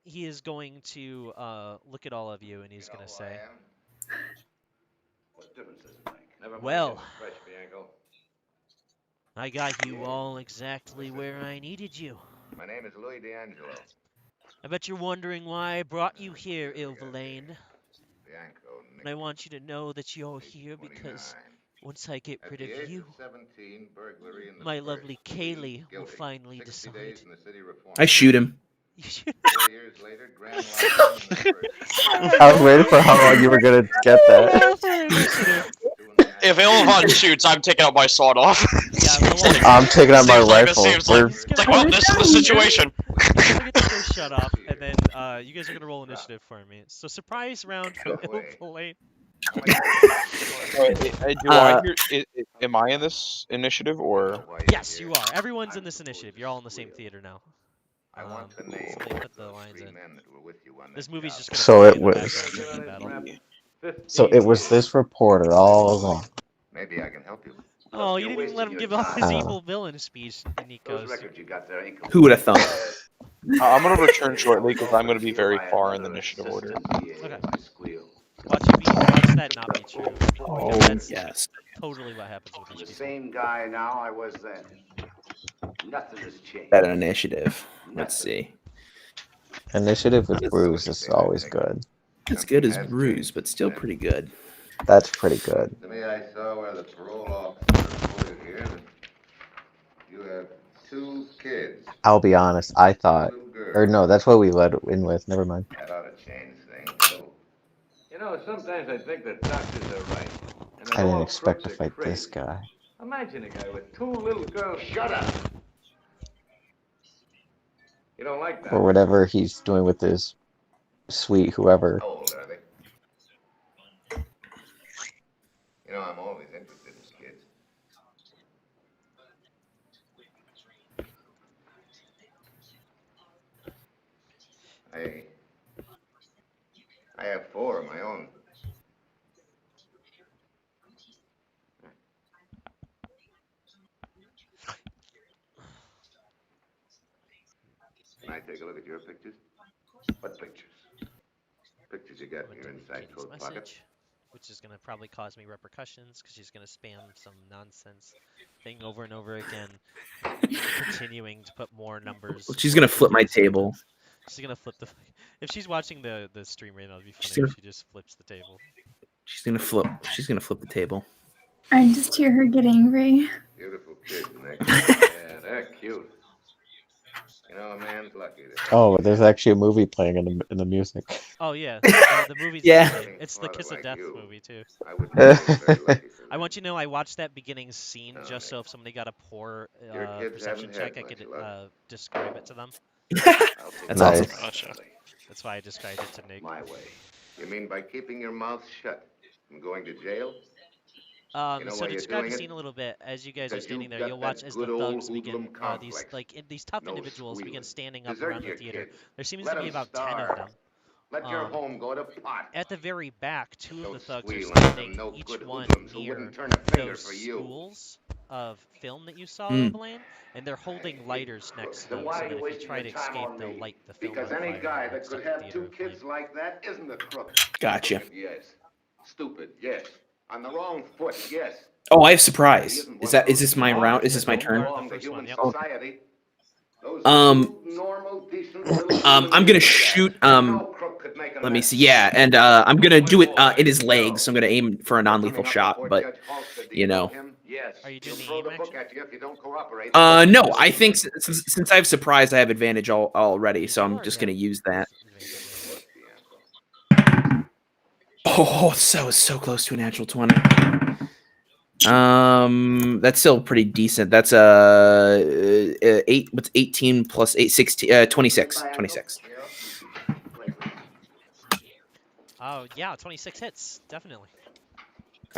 He is going to look at all of you and he's gonna say, What difference does it make? Never mind well, getting fresh, Bianco. I got you all exactly where I needed you. My name is Louis D'Angelo. I bet you're wondering why I brought you here, Ilverlane. Bianco, And I want you to know that you're here because once I get rid of you, my lovely Kaylee will finally decide. I shoot him. You should. 4 years later, Grand Lodge in the first. I was waiting for how long you were gonna get that. If Ilvan shoots, I'm taking out my sword off. I'm taking out my Seems like- rifle. Seems like, it's like, well, this is the situation. I'm gonna get this shut off, and then you guys are gonna roll initiative for me. So surprise round for Ilverlane. Am I in this initiative or? Yes, you are. Everyone's in this initiative. You're all in the same theater now. I want to name Somebody put the lines in. This movie's just gonna So play it in the was- background during the battle. So it was this reporter all along. Maybe I can help you. Oh, you didn't even let him give off his evil villain speech, Nikos. Records you got there ain't Who would have thought? I'm gonna return shortly because I'm gonna be very far in the initiative order. Okay. Watch that not be true. Oh, That's yes. totally what happens with I'm these the people. same guy now I was then. Nothing has changed. That initiative. Let's see. Initiative with Bruce is always good. As good as Bruise, but still pretty good. That's pretty good. To me, I saw where the parole officer reported here that you have 2 kids. I'll be honest, I thought, Little girl. or no, that's what we led in with. Never mind. That ought to change things. So, you know, sometimes I think that doctors are right. And that I all didn't expect to crooks are fight this crazy. guy. Imagine a guy with 2 little girls. Shut up. You don't like that? Or whatever he's doing with his sweet whoever. How old are they? You know, I'm always interested in kids. I have 4 of my own. Can I take a look at your pictures? What pictures? Pictures you got I'm in gonna your delete inside Katie's coat pocket? message, which is gonna probably cause me repercussions because she's gonna spam some nonsense thing over and over again, continuing to put more numbers. She's gonna flip my table. She's gonna flip the. If she's watching the stream right now, it'd be funny She's gonna- if she just flips the table. She's gonna flip. She's gonna flip the table. I just hear her get angry. Beautiful kids, Nick. Yeah, they're cute. You know, a man's lucky to Oh, there's actually a movie playing in the music. Oh yeah, the movie's Yeah. great. It's the Kiss of Death movie too. I wouldn't be very lucky for I want you to know I watched that beginning scene just so if somebody got a poor Your kids perception haven't had check, I much could luck. describe it to them. That's Nice. awesome. Gotcha. That's why I described it to Nick. My way. You mean by keeping your mouth shut from going to jail? You know So why to you're describe doing the it? scene a little bit, as you guys are Because standing you've there, got you'll that watch as the good old thugs begin, hoodlum these complex. like these tough No individuals begin squealing. standing up Desert around the your theater. kids. There seems Let to be 'em about 10 of starve. them. Let your home go to pot. At the very back, 2 of Don't the thugs are squeal on them standing, no each good one hoodlums who near wouldn't turn a finger those for you. spools of film that you saw, Mm. Overland, and they're holding lighters next to Then them why so are that you if you wasting try your to time escape, on they'll me? light the film Because on any fire guy and that set could the have theater 2 aflame. kids like that isn't a crook. Gotcha. Crooked, yes. Stupid, yes. On the wrong foot, yes. Oh, I have He surprise. isn't Is one of this those my round? Is dogs this that my don't turn? belong to First human one, yep. society. Those Um, two normal, decent little I'm human gonna beings shoot. like that. No crook could make 'em Let me that see. Yeah, stupid. and I'm gonna do it Boy, in his no. legs. So I'm gonna aim for a non-lethal Coming up shot, before but Judge Halstead, do you know. him? Yes. Are you doing He'll the throw aim the book action? at you if you don't cooperate. No. I think since I have surprise, I have advantage already. So I'm just gonna use that. Oh, so close to a natural 20. That's still pretty decent. That's 8. What's 18 plus 8? 16. 26. 26. Oh yeah, 26 hits, definitely.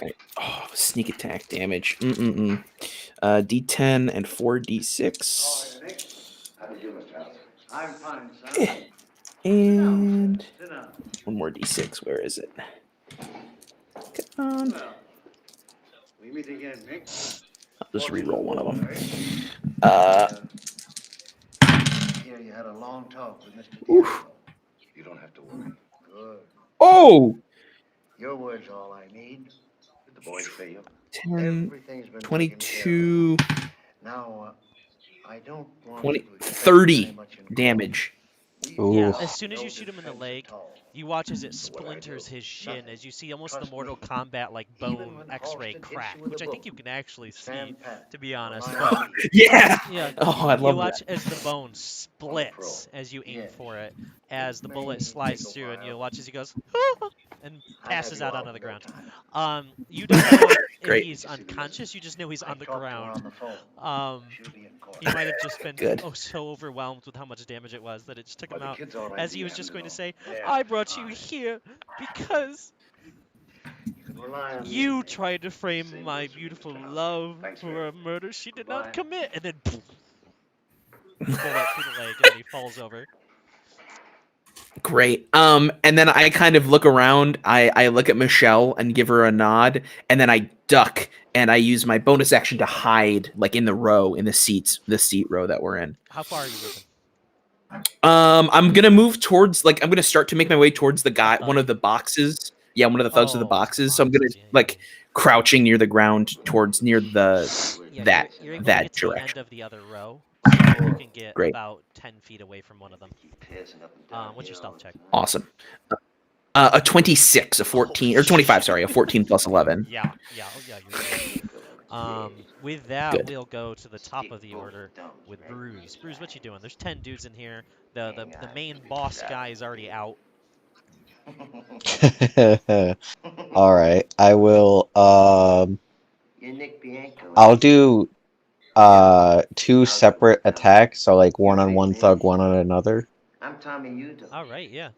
Right. Oh, sneak attack damage. D10 and 4d6. How did you, Mr. House? I'm fine, son. And Sit down. one more d6. Where is it? Come on. Well, we meet again, Nick. I'll just re-roll one of them. Here you had a long talk with Mr. Oof. Diablo. You don't have to worry. Good. Oh! Your word's all I need. Did the boys pay you? 10, Everything's been 22, taken care of. Now, I don't want 20, you to expect 30 very much in damage. Yeah, Ooh. as soon as you shoot him in the leg, you watch as it splinters his shin, as you see almost the Mortal Kombat like bone X-ray crack, which I think you can actually see, to be honest. But Yeah! yeah, Oh, I you love watch that. as the bone splits as you aim for it, as the bullet slides through, and you watch as he goes and passes out onto the ground. You don't know if Great. he's unconscious. You just know he's on the ground. She'll be in court. He might have just been Good. so overwhelmed with how much damage it was that it just took him Well, the out. kid's all right. As he was just going to say, Yeah. I brought you here because You can rely on me, you Nick. tried to frame Same my goes for you, beautiful Mr. House. love Thanks, for man. a murder she did Goodbye. not commit. And then bullet through the leg, and then he falls over. Great. And then I kind of look around. I look at Michelle and give her a nod, and then I duck and I use my bonus action to hide, like in the seat row that we're in. How far are you moving? I'm gonna move towards, like, I'm gonna start to make my way towards the guy, one thug. of the boxes. Yeah, one of the thugs of the Oh, boxes. So I'm gonna boxes, yeah, like crouching near the ground towards near the yeah, that you're able to that get to the end direction. of the other row, so you can get Great. about 10 feet away from one of them. What's your stealth check? Awesome. A 26, a 14, or 25. Sorry, a 14 plus 11. Yeah, you're good. With that, Good. we'll go to the top of the order with Bruce. Bruce, what you doing? There's 10 dudes in here. The main boss guy is already out. All right. I will. You're Nick Bianco. I'll do 2 separate attacks. So like one on one thug, one on another. I'm Tommy Udo. All right, yeah.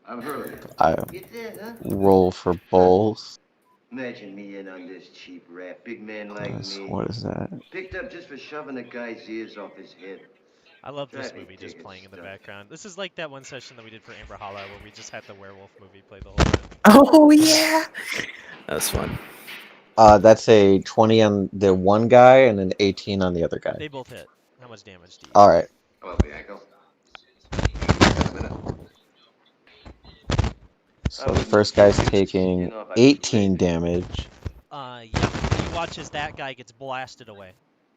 I've heard of you. I You did, huh? roll for both. Imagine me in on this cheap rap. Big man like me. What is that? Picked up just for shoving a guy's ears off his head. I love this Drive me movie just tickets, playing in the stuff. background. This is like that one session that we did for Amber Hollow where we just had the werewolf movie play the whole time. Oh yeah, that was fun. That's a 20 on the one guy and an 18 on the other guy. They both hit. How much damage do you? All right. Hello, Bianco. Got a minute? So the first guy's taking 18 damage. Yeah. You watch as that guy gets blasted away.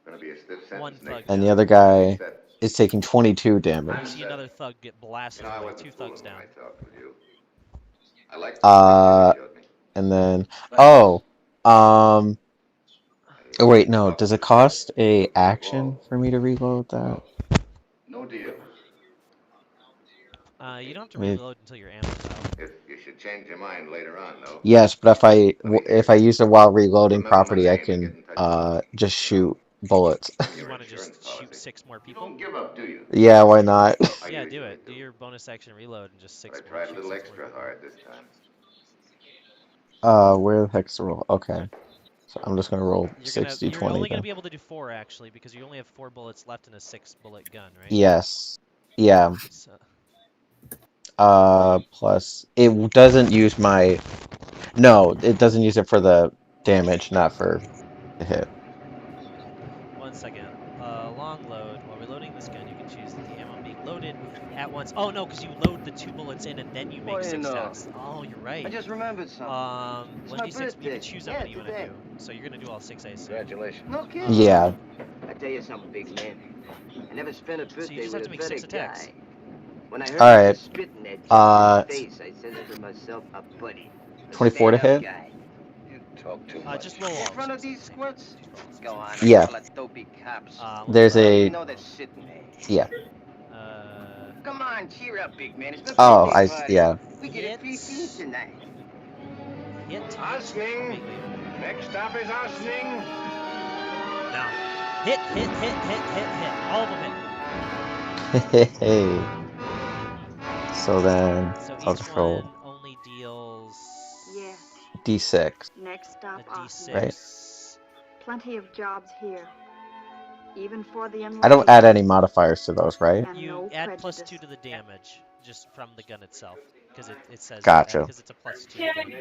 Gonna be a stiff One sentence, thug. Nick. And the other guy Said, is taking 22 You damage. see another thug get blasted you know, I away. wasn't 2 thugs fooling down. when I talked with you. I like the you showed me. And then oh wait, no, does it cost a action for me to reload that? No deal. You don't have to Maybe- reload until your ammo's out. If you should change your mind later on, though. Yes, but if I use it while reloading Remember my property, I name and get can in touch with me. just shoot bullets. You Your want to insurance just shoot policy. 6 more You people? don't give up, do you? Yeah, why not? I Yeah, usually do it. Do your bonus action reload and just But 6 I more. tried a shoot little 6 more extra people. hard this time. Where the heck's the roll? Okay. So I'm just gonna roll 60, You're 20 only going then. to be able to do 4 actually because you only have 4 bullets left in a 6-bullet gun, right? Yes. Yeah. So, Plus it doesn't use my. No, it doesn't use it for the damage, not for the hit. 1 second. Long load. While reloading this gun, you can choose that the ammo being loaded at once. Oh no, because you load the 2 bullets in and then you make 6 attacks. Oh, you're right. I just remembered something. 1d6. You birthday. can choose how Yeah, many you want to today. do. So you're gonna do all 6, I assume. Congratulations. No kidding. Yeah. I tell you something, big man. I never spent a birthday just with have to a make better 6 attacks. guy. When I heard All you right. spitting that face, I said to myself, a buddy. A 24 to stand-up hit? guy. You talk too much. Just roll all In front of 6, these okay. squirts? Just Go roll all on, 6. a Yeah. couple of dopey cops. There's Well, a. you know they're sitting there. Yeah. Come on, cheer up, big man. It's my Oh, birthday party. yeah. We get a free Hits. feed tonight. hit. Asning. Next stop is Asning. Now, hit. All of them hit. Hey. So then So I'll each just one roll only deals Yes. D6, Next a stop, Austin. right? d6. Plenty of jobs here. Even for the unlucky. I don't add any modifiers to those, right? And You no add prejudice. +2 to the damage just from the gun itself because it says Gotcha. because it's a +2 gun.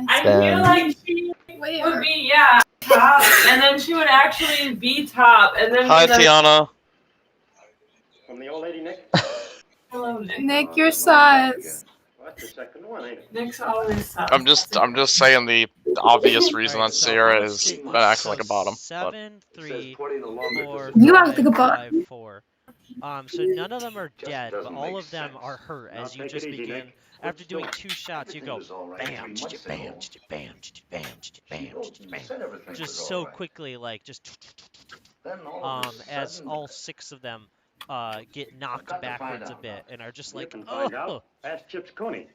I Then- feel like she would be top, and then she would actually be top, and then Hi, Tiana. From the old lady, Nick? Hello, Nick, your size. Well, that's the second one, ain't it? Nick's always sus. I'm just saying the obvious reason Alright, that so Sarah how much is did you- acting so like a bottom. But 7, 3, 4, You act 5, like a bottom. 5, 4. So none of them are dead, but all of them are hurt as you just begin. After doing 2 shots, you go bam, bam, bam, bam, bam, bam, just so quickly, like just as all 6 of them get knocked backwards a bit and are just like, oh, Ask Chips Cooney.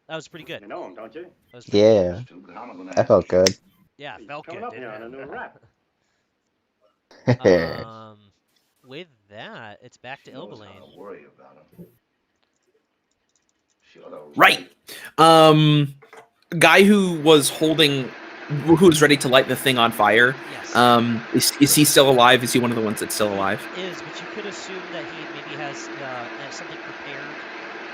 that was pretty good. You know him, don't you? That was pretty good. Yeah, I felt good. Yeah, it felt Coming good, up here on a didn't new rap. it? With that, it's back to Ilbelane. Right. Guy who was who's ready to light the thing on fire. Yes. Is he still alive? Is he one of the ones that's still alive? He is, but you could assume that he maybe has something prepared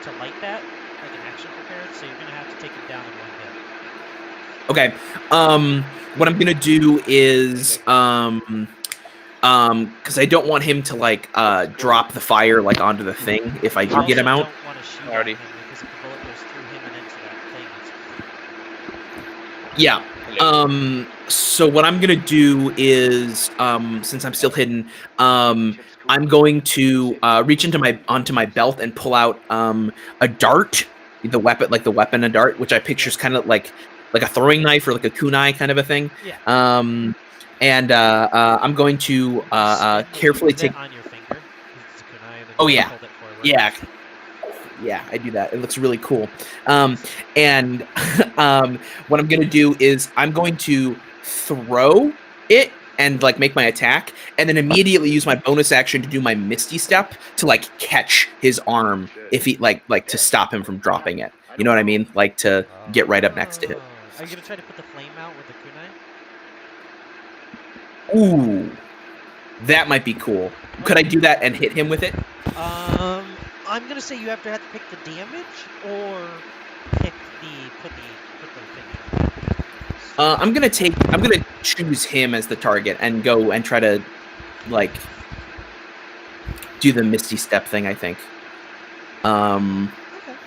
to light that, like an action prepared. So you're gonna have to take him down in one hit. Okay. What I'm gonna do is because I don't want him to like drop the fire like onto the thing if I do get him out. Don't want to shoot Alrighty. at him because if the bullet goes through him and into that thing, Yeah. So what I'm gonna do is since I'm still hidden, I'm going to reach onto my belt and pull out a dart, the weapon a dart, which I picture is kind of like a throwing knife or like a kunai kind of a thing. Yeah. And I'm going to carefully use take. it on your finger. 'Cause it's a kunai, and then Oh you yeah, hold it forward. yeah, I do that. It looks really cool. And what I'm gonna do is I'm going to throw it and like make my attack, and then immediately use my bonus action to do my Misty Step to like catch his arm if he like to stop him from dropping it. You know what I mean? Like to get right up next to him. Are you gonna try to put the flame out with the kunai? Ooh, that might be cool. Could I do that and hit him with it? I'm gonna say you have to pick the damage or pick put the thing. I'm gonna choose him as the target and go and try to like do the Misty Step thing, I think.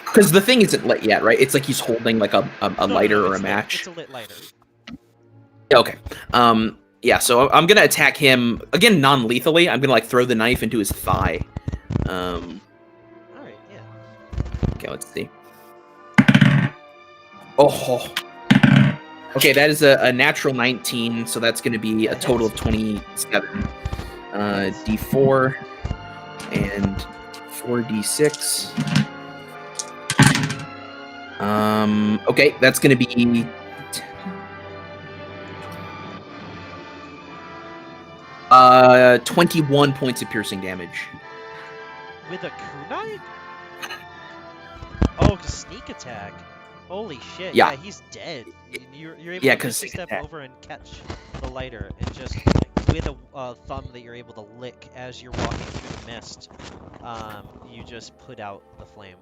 Because the thing isn't lit yet, right? It's like he's holding like a lighter or a match. It's a lit lighter. Okay. Yeah, so I'm gonna attack him again non-lethally. I'm gonna like throw the knife into his thigh. Alright, yeah. Okay, let's see. Oh. Okay, that is a natural 19, so that's gonna be a total of 27. D4 and 4d6. Okay, that's gonna be 21 points of piercing damage. With a kunai? Oh, sneak attack. Holy shit! Yeah. Yeah, he's dead. You're able Yeah, to 'cause just step that- over and catch the lighter, and just with a thumb that you're able to lick as you're walking through the mist, you just put out the flame.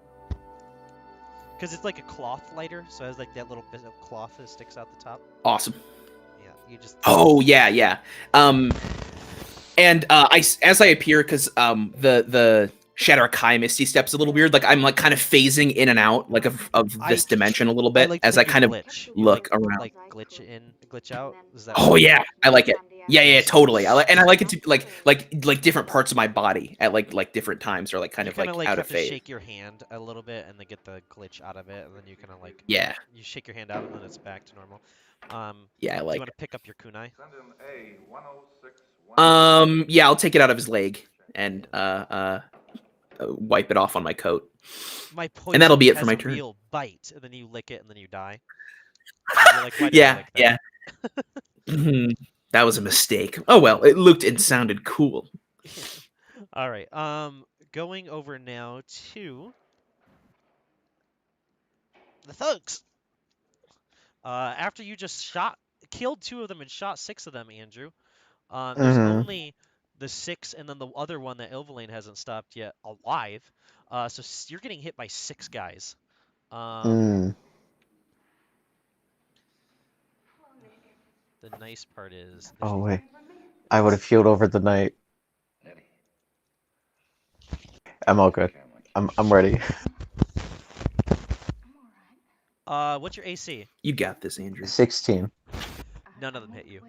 Because it's like a cloth lighter, so it has like that little bit of cloth that sticks out the top. Awesome. Yeah, you just. Oh yeah. And as I appear, because the Shatter Kai Misty Step's a little weird. Like I'm like kind of phasing in and out like of this dimension a little bit like to as think I kind you of glitch. You look like, around. Like glitch in, glitch out. Is that? Oh yeah, I like it. Yeah, totally. I like it to like different parts of my body at like different times or like kind You of like kinda, out have of phase. to shake your hand a little bit and then get the glitch out of it, and then you kind of like Yeah. You shake your hand out and then it's back to normal. Yeah, I do like you want to pick up your kunai? Yeah, I'll take it out of his leg and wipe it off on my coat. My poison And that'll be it for has my a turn. real bite, and then you lick it, and then you die. And you're like, why did I Yeah, lick that? Mhm. That was a mistake. Oh well, it looked and sounded cool. All right. Going over now to the thugs. After you just killed 2 of them and shot 6 of them, Andrew. There's only the 6 and then the other one that Ilvaline hasn't stopped yet alive. So you're getting hit by 6 guys. The nice part is. Oh wait, I would have healed over the night. I'm all good. I'm ready. What's your AC? You got this, Andrew. 16. None of them hit you.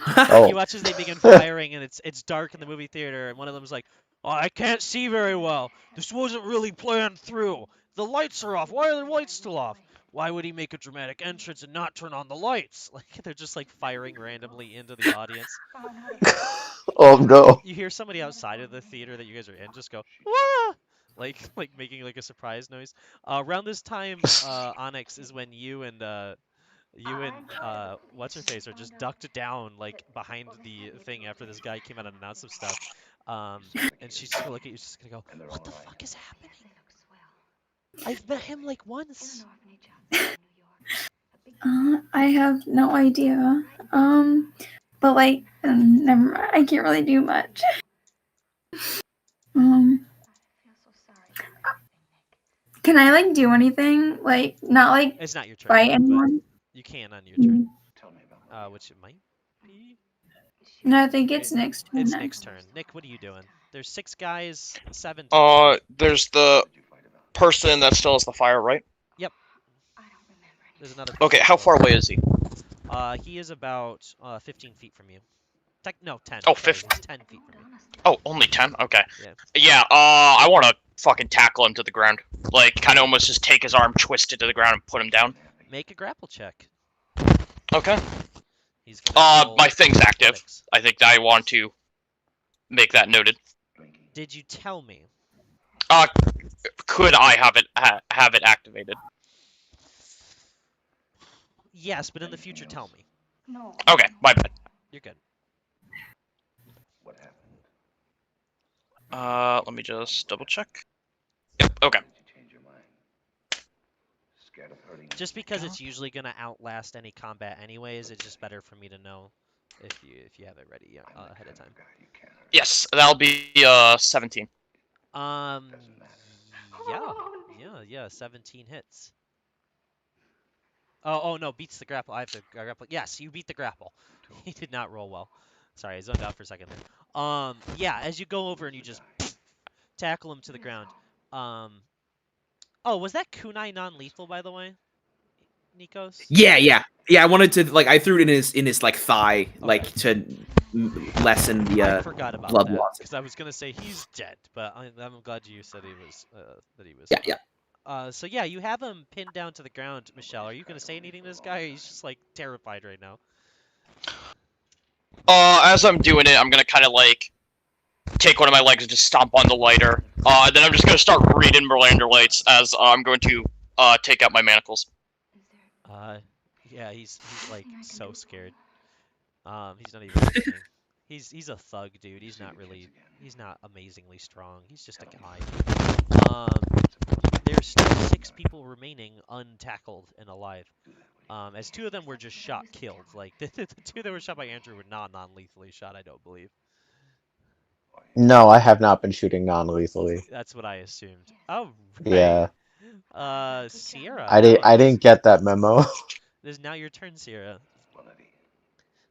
Oh. You watch as they begin firing, and it's dark in the movie theater, and one of them's like, "Oh, I can't see very well. This wasn't really planned through. The lights are off. Why are the lights still off? Why would he make a dramatic entrance and not turn on the lights?" Like they're just like firing randomly into the audience. Oh no. You hear somebody outside of the theater that you guys are in just go, "Wah!" like making like a surprise noise. Around this time, Onyx, is when you and what's her face are just ducked down like behind the thing after this guy came out and announced some stuff. And she's just gonna look at you, she's gonna go, "What the fuck is happening? I've met him like once." I have no idea. But like, never mind. I can't really do much. Can I like do anything? Like, not like It's not your turn. fight anyone? You can on your turn. Which it might be. No, I think it's Nick's turn. It's Nick's turn. Nick, what are you doing? There's 6 guys, 7. There's the person that still has the fire, right? Yep. There's another. Okay, how far away is he? He is about 15 feet from you. No, 10. Oh, Sorry, 15. he's 10 feet from you. Oh, only 10? Okay. Yeah. Yeah, I want to fucking tackle him to the ground. Like, kind of almost just take his arm, twist it to the ground, and put him down. Make a grapple check. Okay. He's gonna roll my thing's active. athletics. I think I want to make that noted. Did you tell me? Could I have it activated? Yes, but in the future, tell me. No. Okay, my bad. You're good. Let me just double check. Yep, okay. Just because it's usually gonna outlast any combat anyways, it's just better for me to know if you have it ready ahead of time. Yes, that'll be 17. Yeah, 17 hits. Oh no, beats the grapple. I have to grapple. Yes, you beat the grapple. He did not roll well. Sorry, I zoned out for a second there. Yeah, as you go over and you just tackle him to the ground. Oh, was that kunai non-lethal, by the way, Nikos? Yeah. I wanted to like I threw it in his like thigh, like to lessen the I forgot about blood that loss. because I was gonna say he's dead, but I'm glad you said he was Yeah. So yeah, you have him pinned down to the ground, Michelle. Are you gonna say anything to this guy? Or he's just like terrified right now. As I'm doing it, I'm gonna kind of like take one of my legs and just stomp on the lighter. Then I'm just gonna start reading Miranda lights as I'm going to take out my manacles. Yeah, he's like so scared. He's not even listening. He's a thug, dude. He's not amazingly strong. He's just a guy. There's still 6 people remaining untackled and alive. As 2 of them were just killed. Like the 2 that were shot by Andrew were not non-lethally shot, I don't believe. No, I have not been shooting non-lethally. That's what I assumed. Oh, right. Yeah. Sierra. I didn't get that memo. It is now your turn, Sierra.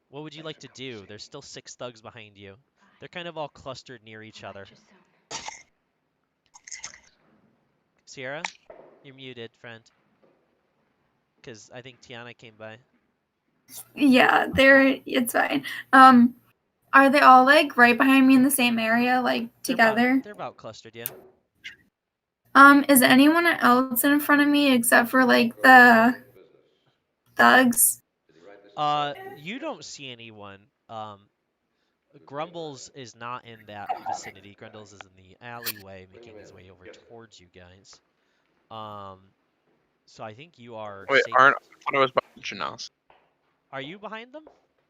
What would you like to do? There's still 6 thugs behind you. They're kind of all clustered near each other. Sierra, you're muted, friend. Because I think Tiana came by. Yeah, it's fine. Are they all like right behind me in the same area, like together? They're about clustered, yeah. Is anyone else in front of me except for like the thugs? You don't see anyone. Grumbles is not in that vicinity. Grumbles is in the alleyway, making his way over towards you guys. So I think you are Wait, safe. I thought I was by Janasi. Are you behind them?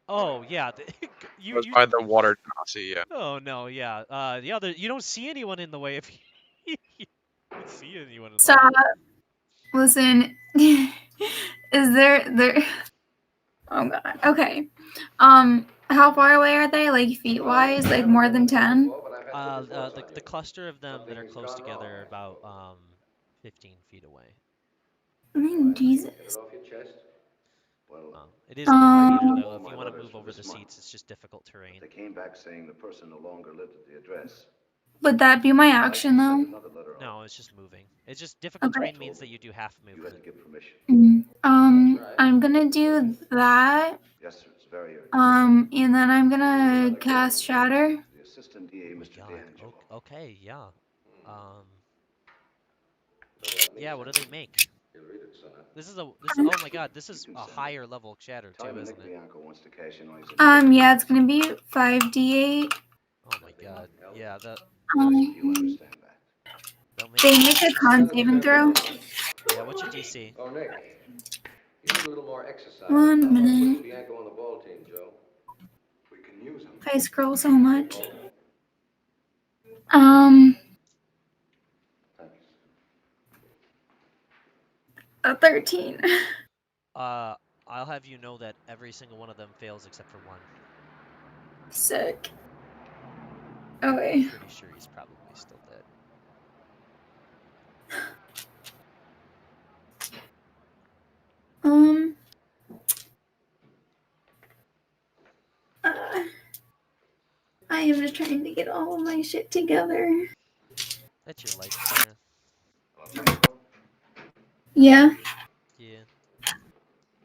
Oh yeah, I you was by the water Janasi, yeah. Oh no, yeah. The other, you don't see anyone in the way. If you don't see anyone in the way. Stop. Listen. Is there? Oh god. Okay. How far away are they? Like feet wise? Like more than 10? The cluster of them that are close together are about 15 feet away. I mean, Jesus. It is moving Um, theater though. If you want to move over the seats, it's just difficult terrain. They came back saying the person no longer lived at the address. Would that be my action though? No, it's just moving. It's just difficult Okay. terrain means that you do half movement. I'm gonna do that. Yes, sir. It's very urgent. And then I'm gonna cast Shatter. The assistant DA, Mr. DeAngelo. Okay, yeah. Yeah, what do they make? This is oh my god, this is a higher level shatter too, isn't it? Yeah, it's gonna be 5d8. Oh my god, yeah, that. They make a con saving throw. Yeah, what's your DC? Oh, Nick. You need a little more exercise. 1 minute. Bianco on the ball team, Joe. We can use him. I scroll so much. A 13. I'll have you know that every single one of them fails except for one. Sick. Okay. I'm pretty sure he's probably still dead. I am just trying to get all of my shit together. That's your life center. Yeah. Yeah.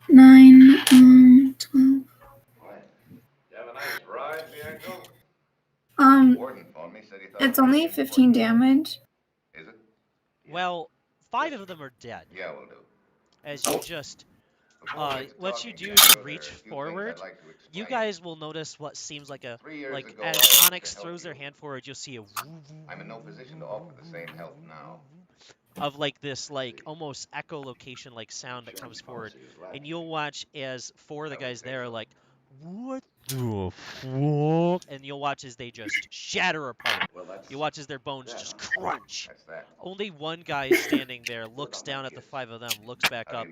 9, 12. You have a nice ride, Bianco? Warden phoned me, said he thought It's only 15 damage. Is it? Well, 5 of them are dead. Yeah, we'll do. As you just what you do is you reach forward. You guys will notice what seems like a as Onyx throws their hand forward, you'll see a woo woo. I'm in no position to offer the same help now. Of like this almost echolocation like sound that comes forward, and you'll watch as 4 of the guys there are like, what the fuck? And you'll watch as they just shatter apart. You watch as their bones just crunch. Only one guy is standing there, looks down at the 5 of them, looks back up,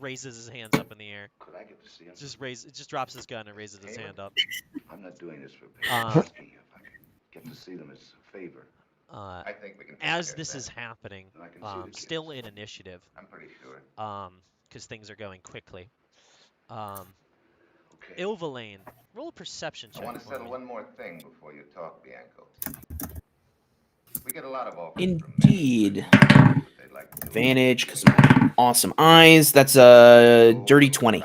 raises his hands up in the air. Just drops his gun and raises his hand up. I'm not doing this for pay. Asking you if I could get to see them as a favor. I think we can as this is happening, still in initiative. I'm pretty sure. Because things are going quickly. Ilvalane, roll a perception check. I want to settle one more thing before you talk, Bianco. We get a lot of offers. Indeed. Advantage because of my awesome eyes. That's a dirty 20.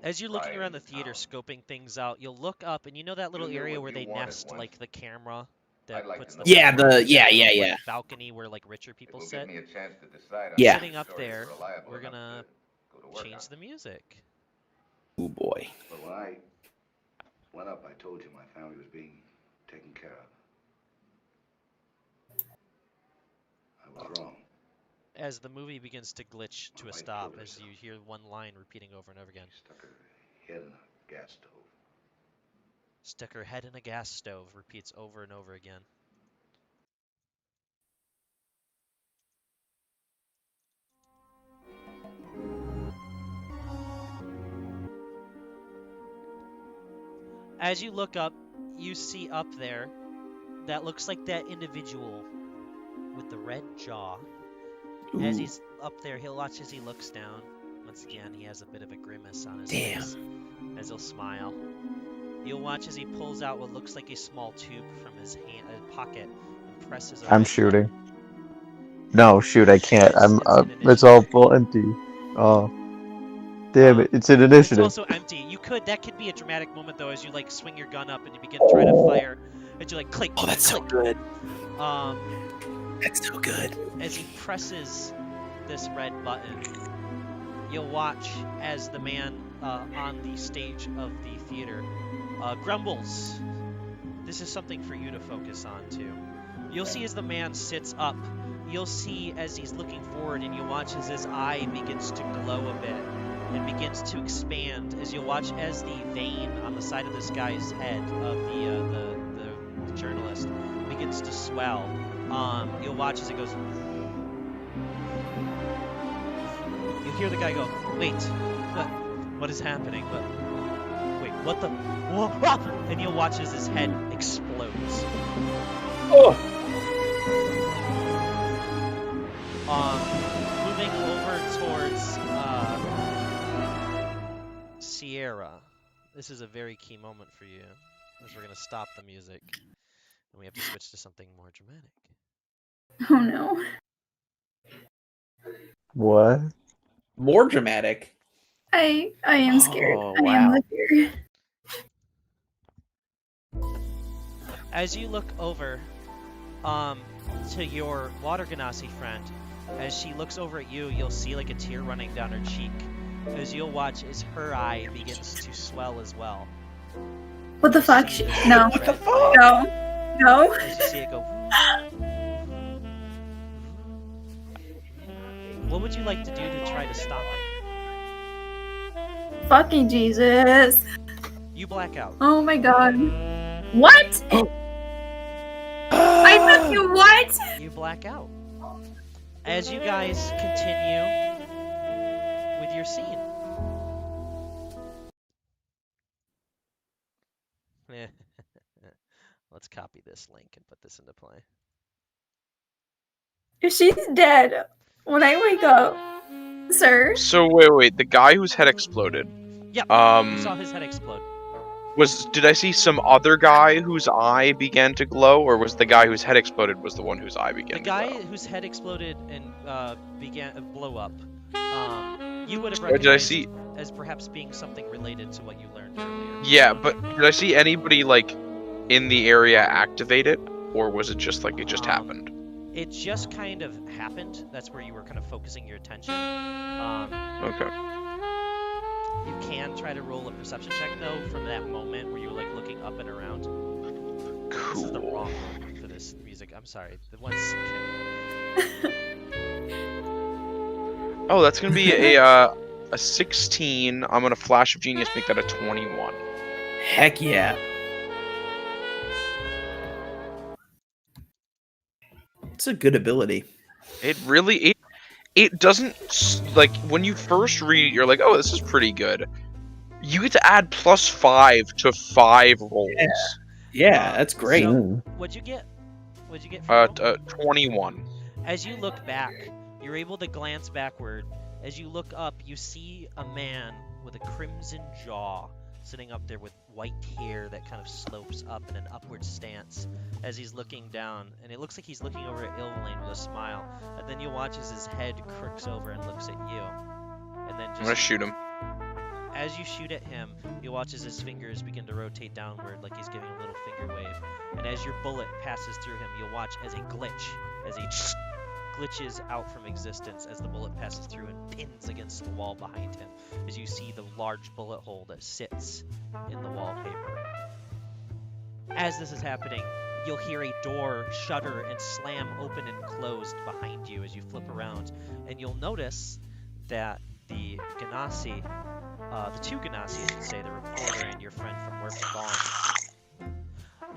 As you're looking around the theater, scoping things out, you'll look up and you know that little area where they nest like the camera that puts the balcony where like richer people sit. Yeah. Sitting up there, we're gonna change the music. Oh boy. But when I went up, I told you my family was being taken care of. I was wrong. As the movie begins to glitch to a stop, as you hear one line repeating over and over again. Stuck her head in a gas stove. Stuck her head in a gas stove, repeats over and over again. As you look up, you see up there that looks like that individual with the red jaw. Ooh. As he's up there, he'll watch as he looks down. Once again, he has a bit of a grimace on his face as he'll smile. You'll watch as he pulls out what looks like a small tube from his pocket and presses. I'm shooting. No, shoot, I can't. It's all full empty. Oh. Damn it, it's an initiative. It's also empty. That could be a dramatic moment though, as you like swing your gun up and you begin trying to fire. And you like click. Oh, that's click. so good. That's so good. As he presses this red button, you'll watch as the man on the stage of the theater Grumbles. This is something for you to focus on too. You'll see as the man sits up, you'll see as he's looking forward, and you'll watch as his eye begins to glow a bit and begins to expand. As you'll watch as the vein on the side of this guy's head of the journalist begins to swell. You'll watch as it goes. You hear the guy go, "Wait, what is happening? Wait, what the? Whoa!" And you'll watch as his head explodes. Oh. Moving over towards Sierra. This is a very key moment for you, as we're gonna stop the music, and we have to switch to something more dramatic. Oh no. What? More dramatic. I am scared. Oh, I am wow. the fear. As you look over to your water ganassi friend, as she looks over at you, you'll see like a tear running down her cheek. As you'll watch as her eye begins to swell as well. What the fuck? No. What the fuck? No. No. As you see it go. What would you like to do to try to stop it? Fucking Jesus. You black out. Oh my god. What? I took you what? You black out. As you guys continue with your scene. Let's copy this link and put this into play. She's dead when I wake up, sir. So wait, the guy whose head exploded. Yep. You saw his head explode. Did I see some other guy whose eye began to glow, or was the guy whose head exploded was the one whose eye began The to glow? guy whose head exploded and began to blow up. You would have Or did I recognized see? as perhaps being something related to what you learned earlier. Yeah, but did I see anybody like in the area activate it, or was it just like it just happened? It just kind of happened. That's where you were kind of focusing your attention. Okay. You can try to roll a perception check though from that moment where you were like looking up and around. Cool. This is the wrong one for this music. I'm sorry. The one's Oh, that's gonna be a 16. I'm gonna flash of genius, make that a 21. Heck yeah. It's a good ability. It really it doesn't like when you first read it, you're like, oh, this is pretty good. You get to add +5 to 5 rolls. Yeah, that's great. So, what'd you get? What'd you get? For 21. As you look back, you're able to glance backward. As you look up, you see a man with a crimson jaw sitting up there with white hair that kind of slopes up in an upward stance as he's looking down. And it looks like he's looking over at Ilvaline with a smile. And then you watch as his head crooks over and looks at you. And then just... I'm gonna shoot him. As you shoot at him, you watch as his fingers begin to rotate downward like he's giving a little finger wave. And as your bullet passes through him, you'll watch as a glitch, as he glitches out from existence as the bullet passes through and pins against the wall behind him, as you see the large bullet hole that sits in the wallpaper. As this is happening, you'll hear a door shudder and slam open and closed behind you as you flip around, and you'll notice that the Ganassi, the two Ganassi, I should say, the reporter and your friend from Work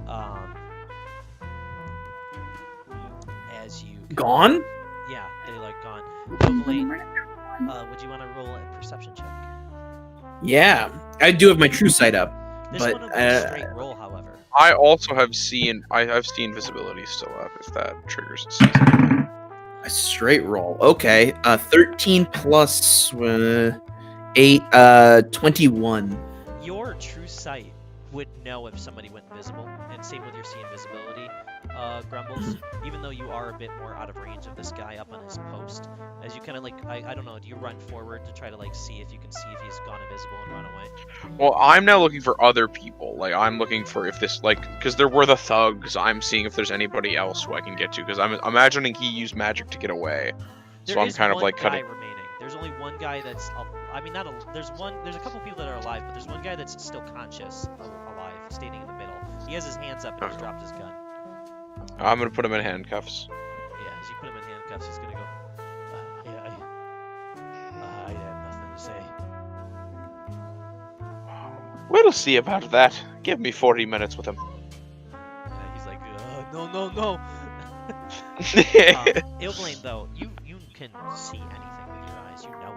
Gone, as you... Gone? Yeah, they like gone. Ilvaline, would you want to roll a perception check? Yeah, I do have my true sight up, This but one will be a straight roll, however. I also have seen invisibility still up if that triggers it. Sees anything. a straight roll. Okay, 13 plus 8, 21. Your true sight would know if somebody went invisible, and same with your see invisibility, Grumbles. Even though you are a bit more out of range of this guy up on his post, as you kind of like, I don't know, do you run forward to try to like see if you can see if he's gone invisible and run away? Well, I'm now looking for other people. Like, I'm looking for if this, like, because there were the thugs. I'm seeing if there's anybody else who I can get to, because I'm imagining he used magic to get away. So I'm kind of like cutting. Remaining. There's only one guy that's, there's a couple people that are alive, but there's one guy that's still conscious, alive. standing in the middle. He has his hands up and he's dropped his gun. I'm gonna put him in handcuffs. Yeah, as you put him in handcuffs, he's gonna go. I have nothing to say. We'll see about that. Give me 40 minutes with him. He's like, no. Ilblain, though, you can see anything with your eyes. You know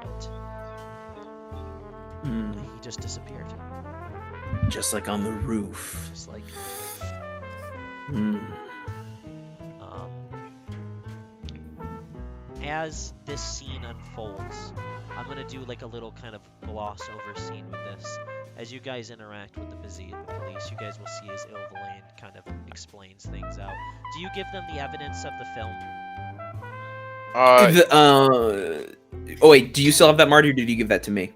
it. He just disappeared. Just like on the roof. Just like. As this scene unfolds, I'm gonna do like a little kind of gloss over scene with this. As you guys interact with the Busy and the police, you guys will see as Ilblain kind of explains things out. Do you give them the evidence of the film? Oh wait, do you still have that, Marty, or did you give that to me?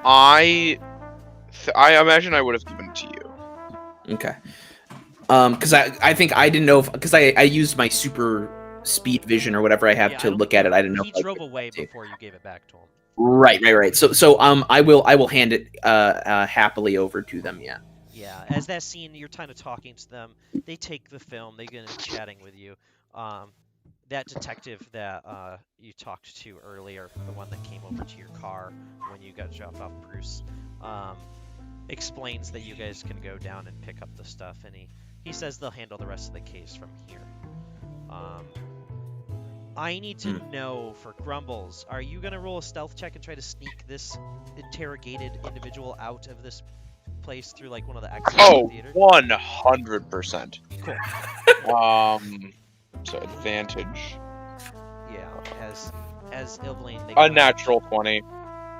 I imagine I would have given it to you. Okay. Because I think I didn't know if, because I used my super speed vision or whatever I have to look at it. I didn't know. He drove away before you gave it back to him. Right. So I will hand it happily over to them. Yeah. Yeah. As that scene, you're kind of talking to them. They take the film. They get into chatting with you. That detective that you talked to earlier, the one that came over to your car when you got dropped off Bruce, explains that you guys can go down and pick up the stuff, and he says they'll handle the rest of the case from here. I need to know for Grumbles, are you going to roll a stealth check and try to sneak this interrogated individual out of this place through like one of the exits of the theater? 100%. Cool. So advantage. Yeah, as Ilblain, A natural 20.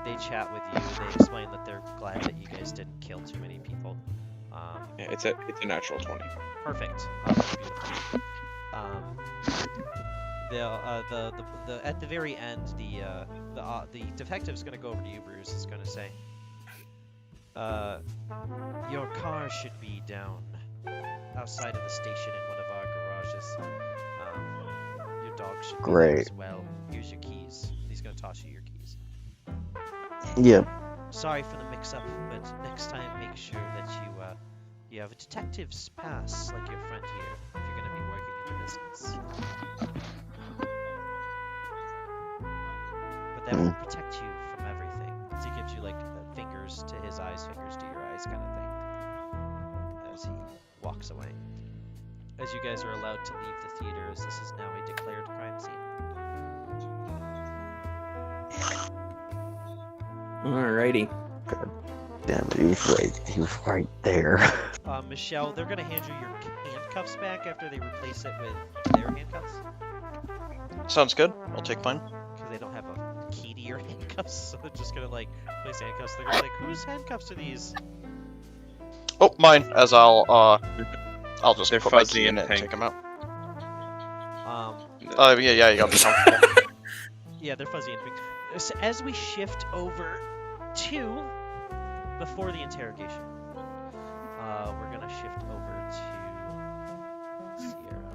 They chat with you. They explain that they're glad that you guys didn't kill too many people. Yeah, it's a natural 20. Perfect. Beautiful. At the very end, the detective's gonna go over to you, Bruce. Is gonna say, your car should be down outside of the station in one of our garages. Your dog should be there as well. Here's your keys. He's gonna toss you your keys. Yep. Sorry for the mix-up, but next time make sure that you have a detective's pass like your friend here if you're gonna be working in the business. But that will protect you from everything. As he gives you like fingers to his eyes, fingers to your eyes kind of thing. As he walks away. As you guys are allowed to leave the theater, as this is now a declared crime scene. Alrighty. God damn it, he was right there. Michelle, they're gonna hand you your handcuffs back after they replace it with their handcuffs. Sounds good. I'll take mine. Because they don't have a key to your handcuffs, so they're just gonna like place handcuffs. They're gonna be like, whose handcuffs are these? Oh, mine. As I'll just They're put my fuzzy key in and it and pink. take them out. Yeah, you gotta be comfortable. Yeah, they're fuzzy and pink. So as we shift over to before the interrogation, we're gonna shift over to Sierra.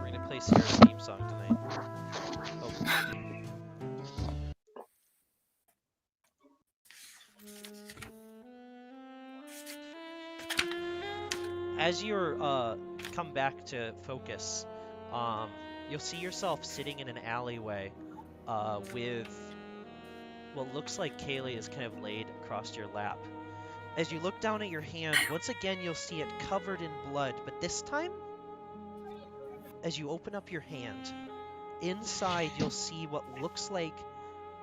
We're gonna play Sierra's theme song tonight. As you're come back to focus, you'll see yourself sitting in an alleyway with what looks like Kaylee is kind of laid across your lap. As you look down at your hand, once again you'll see it covered in blood, but this time, as you open up your hand, inside you'll see what looks like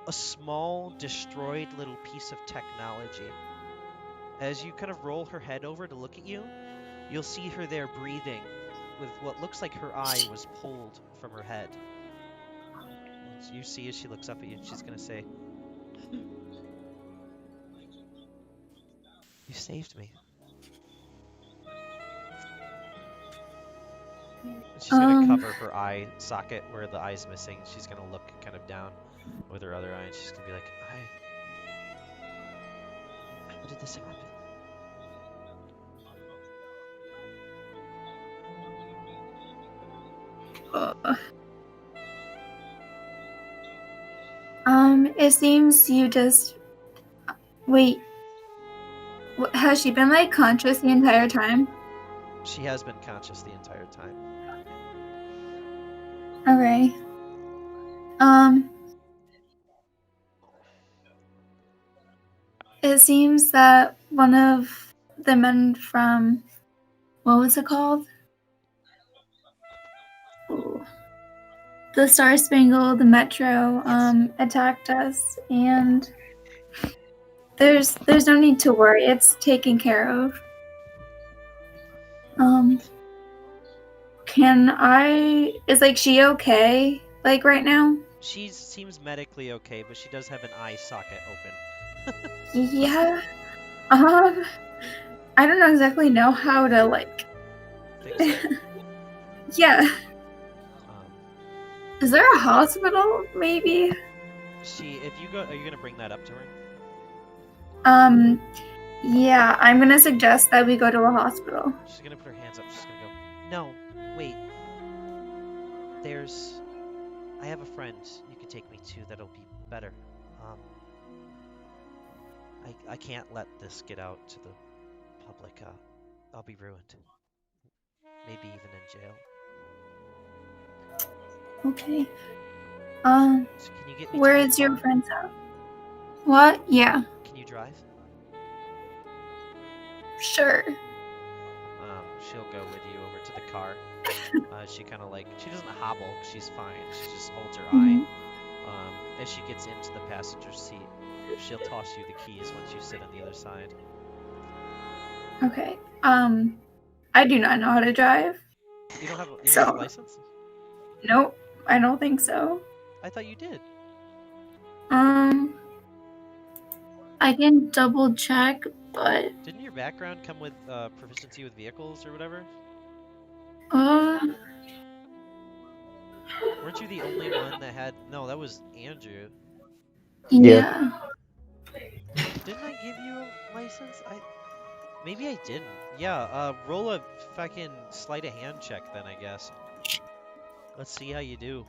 a small, destroyed little piece of technology. As you kind of roll her head over to look at you, you'll see her there breathing with what looks like her eye was pulled from her head. And you see as she looks up at you, she's going to say, "You saved me." And she's going to cover her eye socket where the eye's missing. She's going to look kind of down with her other eye, and she's going to be like, how did this happen? It seems you just wait. Has she been like conscious the entire time? She has been conscious the entire time. Okay. It seems that one of the men from what was it called? Ooh. The Star Spangled Metro attacked us, and there's no need to worry. It's taken care of. Can I? Is like she okay? Like right now? She seems medically okay, but she does have an eye socket open. Yeah. I don't exactly know how to like Fix it. Yeah. Is there a hospital? Maybe. If you go, are you gonna bring that up to her? Yeah. I'm gonna suggest that we go to a hospital. She's gonna put her hands up. She's gonna go. No, wait. I have a friend you can take me to that'll be better. I can't let this get out to the public. I'll be ruined. Maybe even in jail. Okay. So can you get me Where to my is your car? friend's house? What? Yeah. Can you drive? Sure. She'll go with you over to the car. She kind of she doesn't hobble. She's fine. She just holds her eye. As she gets into the passenger seat, she'll toss you the keys once you sit on the other side. Okay. I do not know how to drive. You don't have a license? Nope. I don't think so. I thought you did. I can double check, but Didn't your background come with proficiency with vehicles or whatever? Weren't you the only one that had? No, that was Andrew. Yeah. Didn't I give you a license? Maybe I didn't. Yeah. Roll a fucking sleight of hand check then, I guess. Let's see how you do.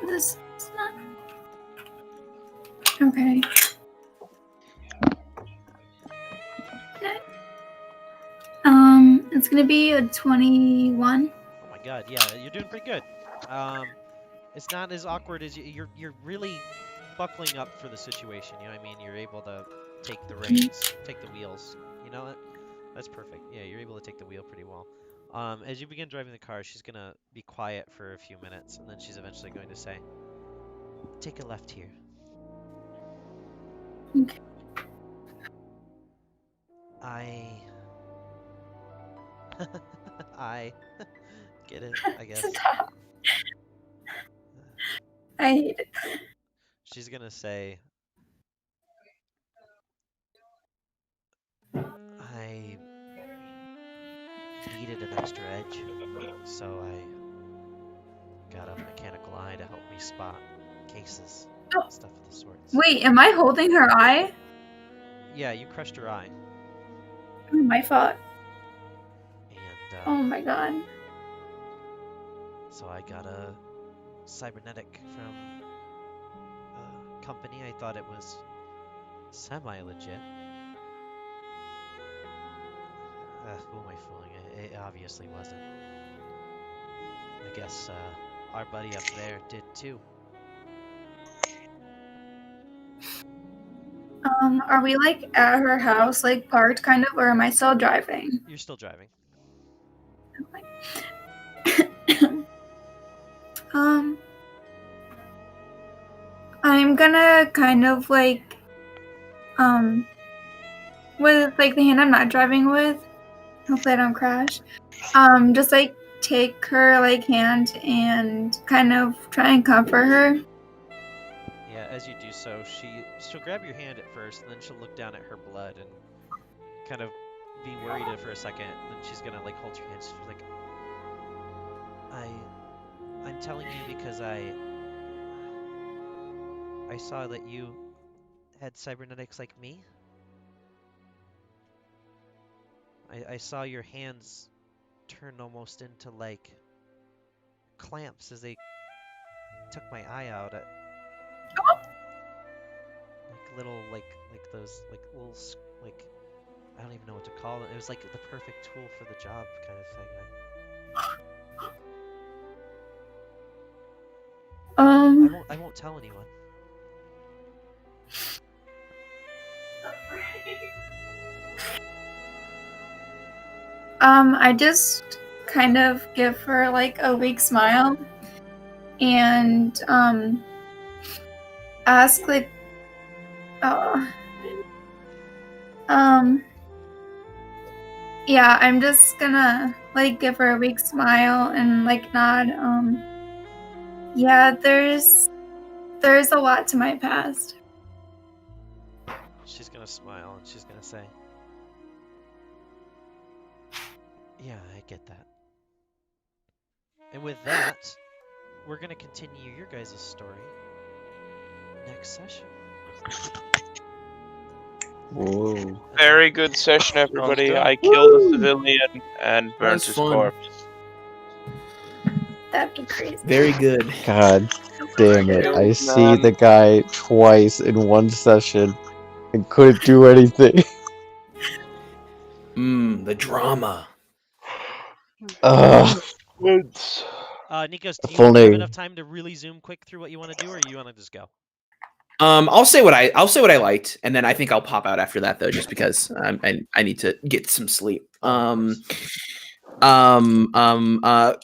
This is not. Okay. It's gonna be a 21. Oh my god, yeah, you're doing pretty good. It's not as awkward as you're really buckling up for the situation. You know what I mean? You're able to take the reins, take the wheels. You know what? That's perfect. Yeah, you're able to take the wheel pretty well. As you begin driving the car, she's gonna be quiet for a few minutes, and then she's eventually going to say, "Take a left here." Okay. I get it, I guess. Stop. I hate it. She's gonna say, I needed an extra edge, so I got a mechanical eye to help me spot cases, stuff of the sorts. Wait, am I holding her eye? Yeah, you crushed her eye. Oh, my fault. And, oh my god. So I got a cybernetic from a company. I thought it was semi-legit. Who am I fooling? It obviously wasn't. I guess our buddy up there did too. Are we like at her house, like parked kind of, or am I still driving? You're still driving. I'm gonna kind of like, with like the hand I'm not driving with, hopefully I don't crash, just like take her like hand and kind of try and comfort her. Yeah, as you do so, she'll grab your hand at first, and then she'll look down at her blood and kind of be worried for a second, and then she's gonna like hold your hand. She's like, I'm telling you because I saw that you had cybernetics like me. I saw your hands turn almost into like clamps as they took my eye out. Like little, like those, like little, like I don't even know what to call it. It was like the perfect tool for the job kind of thing. I won't tell anyone. I just kind of give her like a weak smile and ask like, yeah, I'm just gonna like give her a weak smile and like nod. Yeah, there's a lot to my past. She's gonna smile and she's gonna say, "Yeah, I get that." And with that, we're gonna continue your guys' story next session. Whoa. Very good session, everybody. I killed a civilian and burnt was his fun. corpse. That'd be crazy. Very good. God damn it. I see the guy twice in one session and couldn't do anything. The drama. Nikos, do you Full have name. enough time to really zoom quick through what you want to do, or you want to just go? I'll say what I liked, and then I think I'll pop out after that though, just because I need to get some sleep.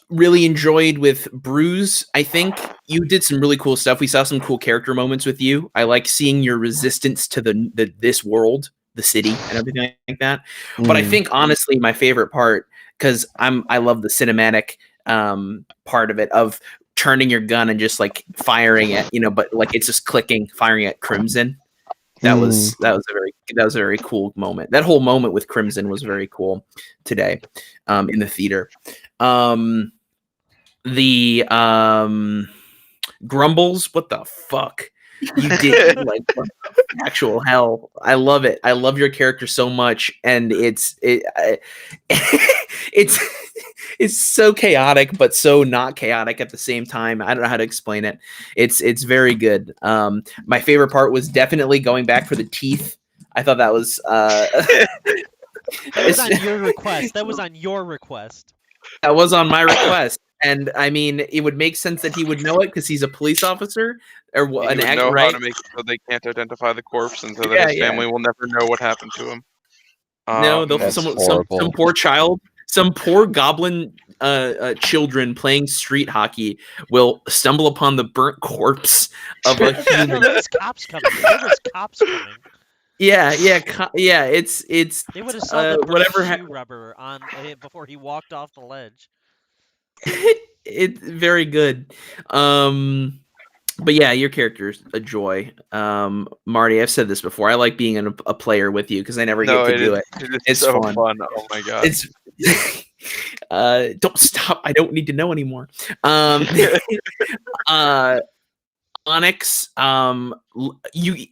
Really enjoyed with Bruise. I think you did some really cool stuff. We saw some cool character moments with you. I like seeing your resistance to this world, the city, and everything like that. But I think honestly, my favorite part, because I love the cinematic part of it, of turning your gun and just like firing at, but like it's just clicking, firing at Crimson. That was a very cool moment. That whole moment with Crimson was very cool today, in the theater. The Grumbles, what the fuck? You did like what the actual hell. I love it. I love your character so much, and it's so chaotic, but so not chaotic at the same time. I don't know how to explain it. It's very good. My favorite part was definitely going back for the teeth. I thought that was that was on your request. That was on your request. That was on my request. And I mean, it would make sense that he would know it because he's a police officer, or He an would act, know right? how to make it so they can't identify the corpse, and so that his family will never know what happened to him. No, some poor child, some poor goblin children playing street hockey will stumble upon the burnt corpse of a human. No, there was cops coming. There was cops coming. Yeah. It's They would have saw the whatever shoe rubber on before he walked off the ledge. It's very good. But yeah, your character's a joy. Marty, I've said this before. I like being a player with you because I never get to do it. It's so fun. Oh my god. It's don't stop. I don't need to know anymore. Onyx, you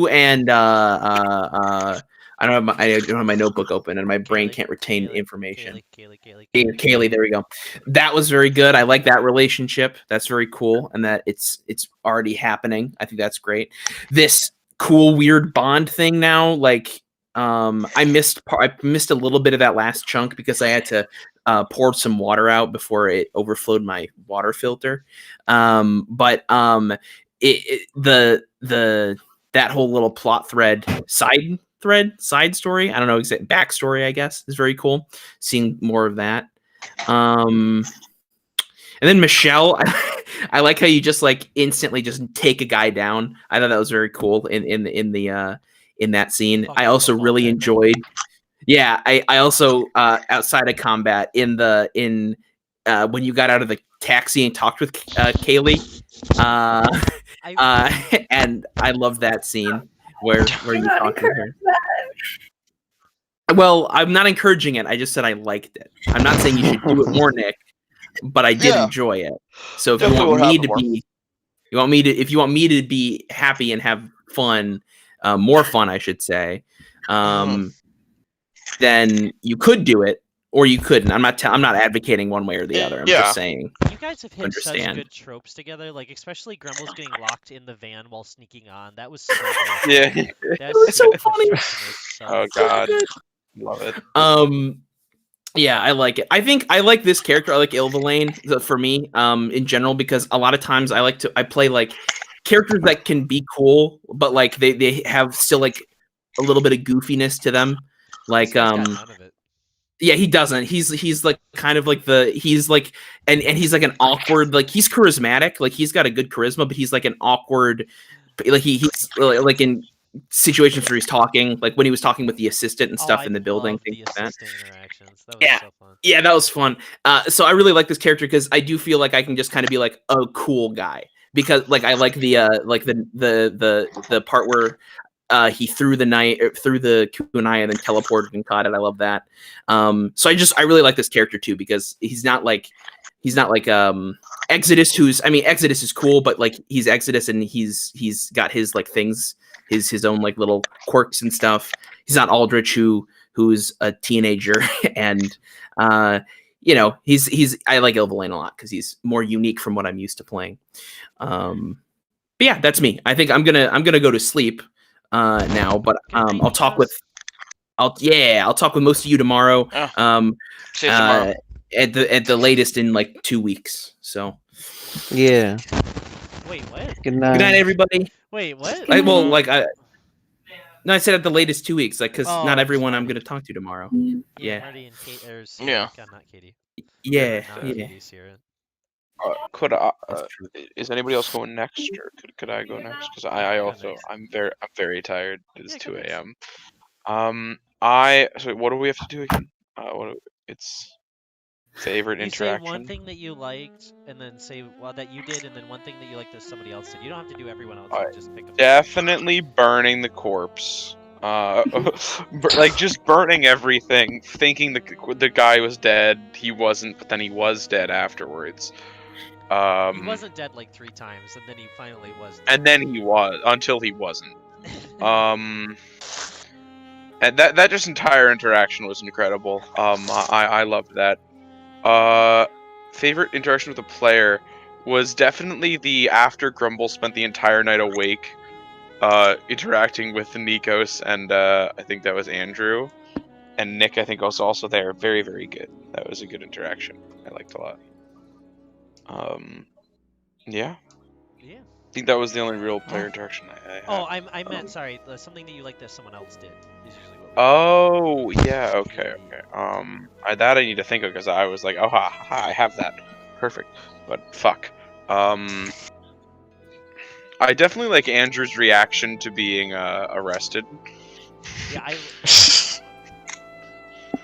and I don't have my notebook open, and my brain can't retain information. Kaylee, there we go. That was very good. I like that relationship. That's very cool, and that it's already happening. I think that's great. This cool weird bond thing now, like I missed a little bit of that last chunk because I had to pour some water out before it overflowed my water filter. But that whole little plot thread, side story, I don't know, exact backstory, I guess, is very cool. Seeing more of that. And then Michelle, I like how you just like instantly just take a guy down. I thought that was very cool in that scene. I also really enjoyed. Yeah, I also outside of combat when you got out of the taxi and talked with Kaylee, and I love that scene where you talk to her. Well, I'm not encouraging it. I just said I liked it. I'm not saying you should do it more, Nick, but I did enjoy it. So if you want me to be happy and have fun, more fun, I should say, then you could do it. or you couldn't. I'm not advocating one way or the other. I'm Yeah. just saying. You guys have hit such Understand. good tropes together, like especially Grumbles getting locked in the van while sneaking on. That was so good. Yeah. That's It's so funny. Oh god, love it. Yeah, I like it. I think I like this character. I like Ilvalane for me, in general, because a lot of times I play like characters that can be cool, but like they have still like a little bit of goofiness to them. Like none of it. yeah, he doesn't. He's like kind of like he's like and he's like an awkward, like he's charismatic, like he's got a good charisma, but he's like an awkward, like he's like in situations where he's talking, like when he was talking with the assistant and stuff in the building. The things like that. assistant interactions. That was so fun. Yeah, that was fun. So I really like this character because I do feel like I can just kind of be like a cool guy, because like I like the part where he threw the kunai and then teleported and caught it. I love that. So I really like this character too, because he's not like Exodus, Exodus is cool, but like he's Exodus and he's got his like things, his own like little quirks and stuff. He's not Aldrich who's a teenager and he's I like Ilvalane a lot because he's more unique from what I'm used to playing. But yeah, that's me. I think I'm gonna go to sleep now, but I'll talk with most of you tomorrow. See you tomorrow. At the latest in like 2 weeks. So yeah. Wait, what? Good night. Good night, everybody. Wait, what? I said at the latest 2 weeks, like because not Oh, everyone I'm gonna talk to tomorrow. Yeah. Marty and Kate, not Katie. Yeah. Not Yeah. Katie, Sierra. Could I? Is anybody else going next, or could I go next? Because I'm very tired. It is 2 a.m. So what do we have to do again? It's favorite You interaction. say one thing that you liked, and then say that you did, and then one thing that you liked that somebody else did. You don't have to do everyone else. Just pick a Definitely burning the corpse. Like just burning everything, thinking the guy was dead. He wasn't, but then he was dead afterwards. He wasn't dead like 3 times, and then he finally was dead. And then he was, until he wasn't. And that just entire interaction was incredible. I loved that. Favorite interaction with a player was definitely the after Grumble spent the entire night awake, interacting with Nikos, and I think that was Andrew, and Nick. I think was also there. Very, very good. That was a good interaction. I liked a lot. Yeah. Yeah. I think that was the only real player interaction I had. Oh, I meant sorry. Something that you liked that someone else did is usually what. Oh yeah. Okay. That I need to think of because I was like, oh I have that. Perfect. But fuck. I definitely like Andrew's reaction to being arrested. Yeah,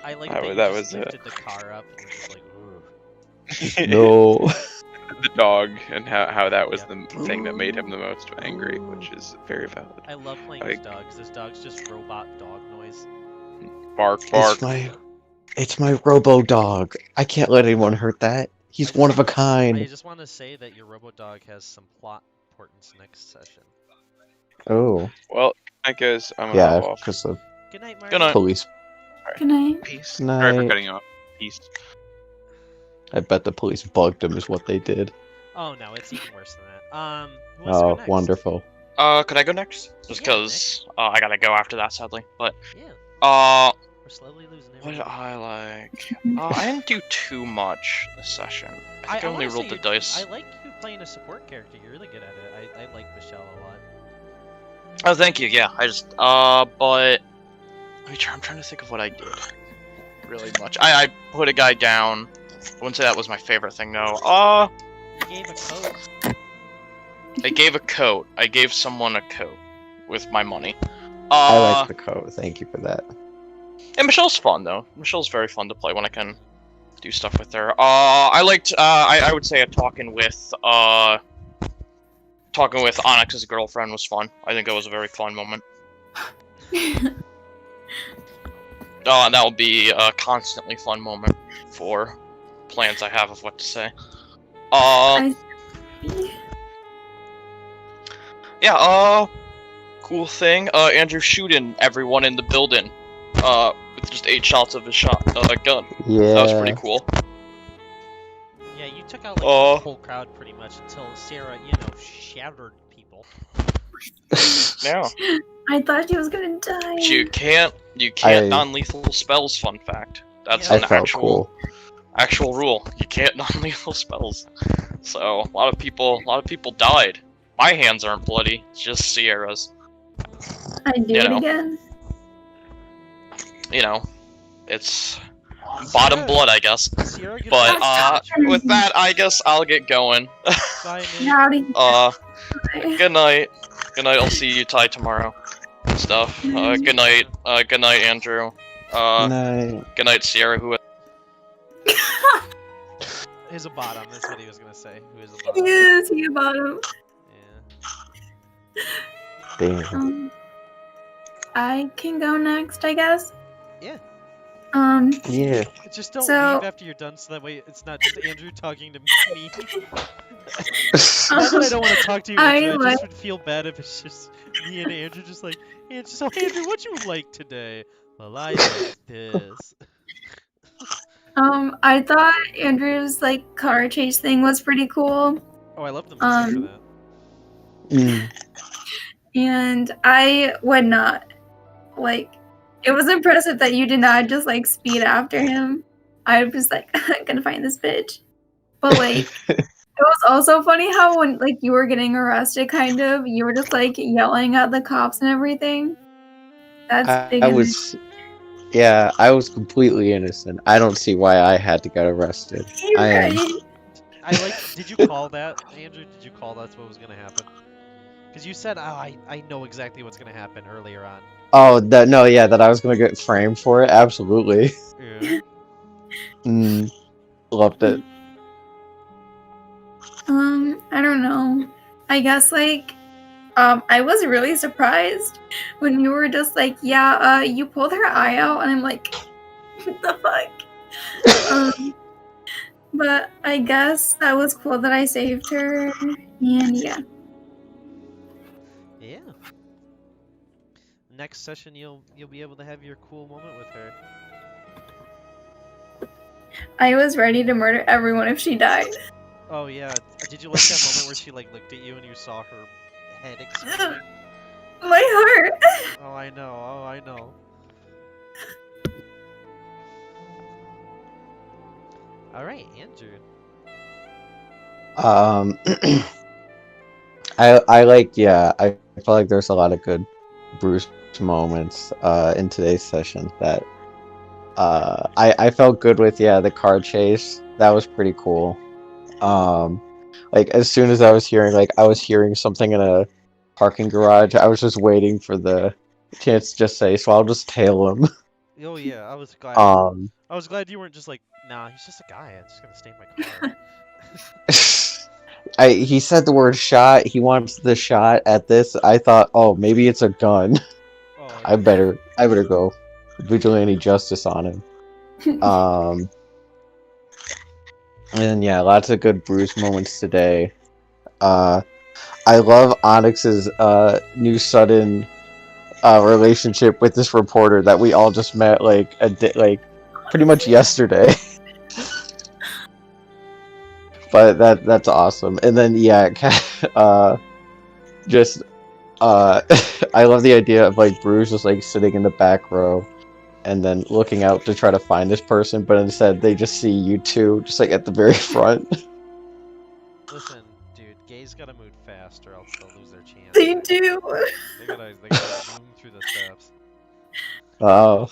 I like that was lifted the car up and was just like, ooh. No. The dog and how that was the thing that made him the most angry, which is very valid. I love playing this dog because this dog's just robot dog noise. Bark. It's my robo dog. I can't let anyone hurt that. He's one of a I kind. just want to say that your robo dog has some plot importance next session. Oh. Well, I guess I'm gonna hop off. Because of Good night, Marty. Good night. police. Good night. Peace. Night. Sorry for cutting you off. Peace. I bet the police bugged him is what they did. Oh no, it's even worse than that. Who wants to go Oh, next? wonderful. Could I go next? Just Yeah, because I gotta go after that, sadly. But Yeah. We're slowly losing what did everyone. I like? I didn't do too much this session. I think I only wanna rolled say the dice. I like you playing a support character. You're really good at it. I like Michelle a lot. Oh, thank you. Yeah, I just but I'm trying to think of what I did. Really much. I put a guy down. I wouldn't say that was my favorite thing though. You gave a coat. I gave a coat. I gave someone a coat with my money. I like the code. Thank you for that. And Michelle's fun though. Michelle's very fun to play when I can do stuff with her. I liked. I would say talking with Onyx's girlfriend was fun. I think it was a very fun moment. That will be a constantly fun moment for plans I have of what to say. Yeah. Cool thing. Andrew shooting everyone in the building. with just 8 shots of his gun. Yeah. That was pretty cool. Yeah, you took out like the whole crowd pretty much until Sarah, shattered people. Yeah. I thought she was gonna die. You can't non-lethal spells. Fun fact. That's an actual rule. You can't non-lethal spells. So a lot of people died. My hands aren't bloody. It's just Sierra's. I do it again. It's bottom blood, I guess. But with that, I guess I'll get going. Good night. Good night. I'll see you Ty tomorrow. And stuff. Good night. Good night, Andrew. Good night, Sierra. Who? He's a bottom. That's what he was gonna say. Who is a bottom? Yes, he's a bottom. Yeah. Damn. I can go next, I guess. Yeah. Yeah. Just don't leave after you're done, so that way it's not just Andrew talking to me. Not that I don't want to talk to you, Andrew. I just would feel bad if it's just me and Andrew, just like, so Andrew, what you like today? Well, I like this. I thought Andrew's car chase thing was pretty cool. Oh, I love the music for that. And I would not it was impressive that you did not just speed after him. I was just I'm gonna find this bitch. But it was also funny how when you were getting arrested, kind of, you were just yelling at the cops and everything. That's big. I was completely innocent. I don't see why I had to get arrested. Did you call that, Andrew? Did you call that's what was gonna happen? Because you said, I know exactly what's gonna happen earlier on. Oh, that I was gonna get framed for it. Absolutely. Yeah. Loved it. I don't know. I guess I was really surprised when you were just you pulled her eye out, and I'm like, what the fuck? But I guess that was cool that I saved her, and yeah. Yeah. Next session, you'll be able to have your cool moment with her. I was ready to murder everyone if she died. Oh yeah. Did you like that moment where she looked at you and you saw her head exploding? My heart. Oh, I know. Oh, I know. All right, Andrew. I feel like there's a lot of good Bruce moments in today's session that I felt good with. The car chase, that was pretty cool. As soon as I was hearing something in a parking garage, I was just waiting for the chance to just say, so I'll just tail him. Oh yeah, I was glad. I was glad you weren't just nah, he's just a guy. I'm just gonna stay in my car. He said the word shot. He wants the shot at this. I thought, oh, maybe it's a gun. Oh, I better go vigilante justice on him. And lots of good Bruce moments today. I love Onyx's new sudden relationship with this reporter that we all just met pretty much yesterday. But that's awesome. And then I love the idea of Bruce just sitting in the back row and then looking out to try to find this person, but instead they just see you two just at the very front. Listen, dude, gays gotta move fast or else they'll lose their chance. They do. They gotta zoom through the steps. Oh.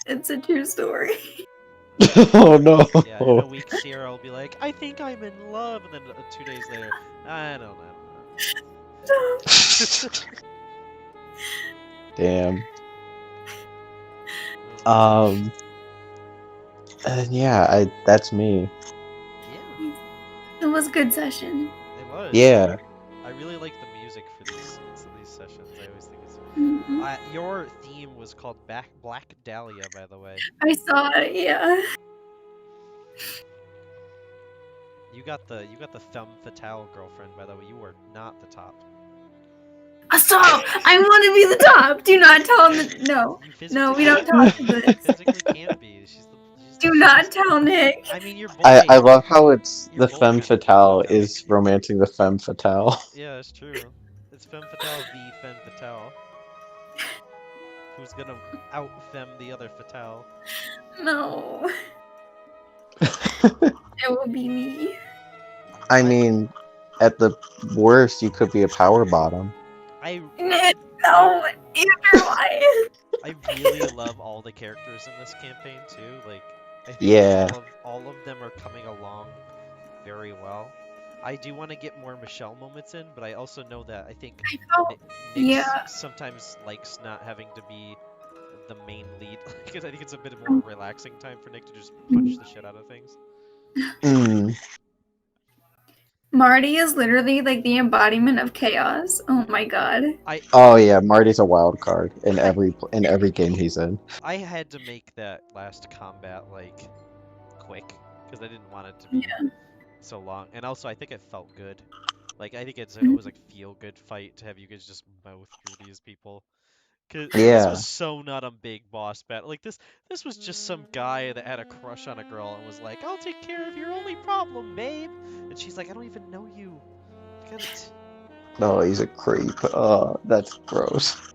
It's a true story. Oh no. Yeah, in a week Sierra will be like, I think I'm in love, and then 2 days later, I don't know. Damn. And that's me. Yeah. It was a good session. It was. Yeah. I really like the music for these sessions. I always think it's. Your theme was called Black Dahlia, by the way. I saw it. Yeah. You got the femme fatale girlfriend, by the way. You were not the top. Stop! I want to be the top. Do not tell him. No, You no, physically we don't can't talk be. to You this. physically can't be. Do not tell Nick. I mean, you're boys. I love how it's You're the both femme gonna be fatale female. is romancing the femme fatale. Yeah, it's true. It's femme fatale v femme fatale. Who's gonna out femme the other fatale? No. It will be me. I mean, at the worst, you could be a power bottom. Nick, no. Either way. I really love all the characters in this campaign too. Like, I think Yeah. all of them are coming along very well. I do want to get more Michelle moments in, but I also know that I think Nick yeah. sometimes likes not having to be the main lead because I think it's a bit more relaxing time for Nick to just punch the shit out of things. Marty is literally like the embodiment of chaos. Oh my god. Oh yeah, Marty's a wild card in every game he's in. I had to make that last combat like quick because I didn't want it to be so long, and also I think it felt good. Like I think it was like feel good fight to have you guys just mouth through these people. Cause this Yeah. was so not a big boss battle. Like this was just some guy that had a crush on a girl and was like, "I'll take care of your only problem, babe." And she's like, "I don't even know you." No, he's a creep. Oh, that's gross.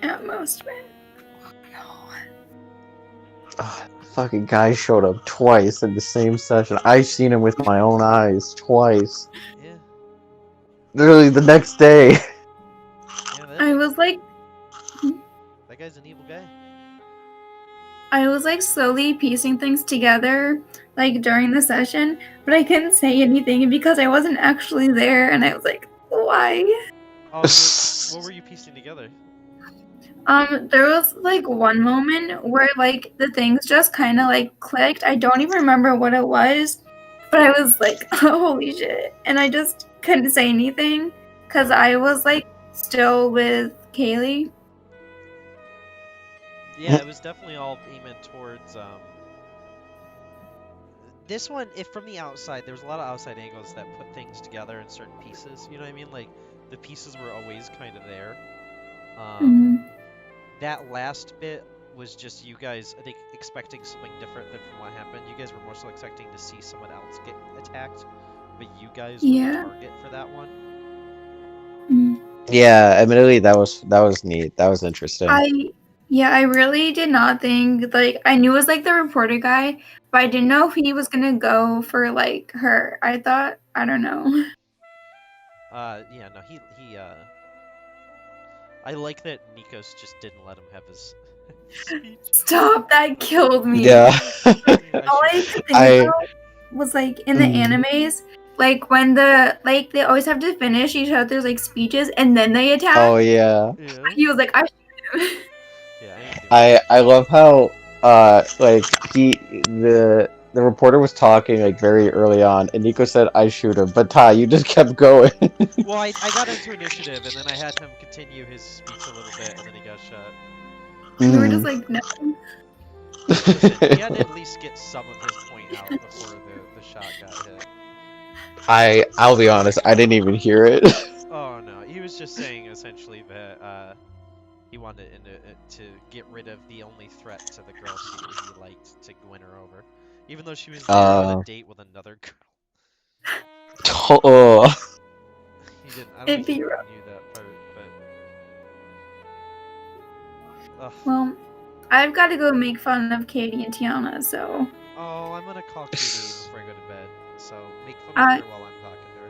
At most, man. Fucking guy showed up twice in the same session. I've seen him with my own eyes twice. Yeah. Literally the next day. I was like, that guy's an evil guy. I was like slowly piecing things together, like during the session, but I couldn't say anything because I wasn't actually there, and I was like, why? Oh, what were you piecing together? There was like one moment where like the things just kind of like clicked. I don't even remember what it was, but I was like, oh, holy shit, and I just couldn't say anything because I was like still with Kaylee. Yeah, it was definitely all aiming towards this one. If from the outside, there was a lot of outside angles that put things together in certain pieces. You know what I mean? Like the pieces were always kind of there. That last bit was just you guys, I think, expecting something different than from what happened. You guys were more so expecting to see someone else get attacked, but you guys were the target for that one. Yeah, admittedly, that was neat. That was interesting. I really did not think, like, I knew it was like the reporter guy, but I didn't know if he was gonna go for like her. I thought, I don't know. Yeah, no, he I like that Nikos just didn't let him have his speech. Stop, that killed me. Yeah. All I could think about was like in the animes, like when they always have to finish each other's like speeches and then they attack. Oh yeah. He was like, I shoot him. I love how like the reporter was talking like very early on, and Nico said, "I shoot him," but Ty, you just kept going. Well, I got into initiative, and then I had him continue his speech a little bit, and then he got shot. We were just like, no. Listen, he had to at least get some of his point out before the shot got hit. I'll be honest, I didn't even hear it. Oh no, he was just saying essentially that he wanted to get rid of the only threat to the girl he liked to win her over, even though she was on a date with another girl. Oh. He didn't. I don't think he knew that part, but. Ugh. Well, I've got to go make fun of Katie and Tiana, so. Oh, I'm gonna call Katie before I go to bed. So make fun of her while I'm talking to her.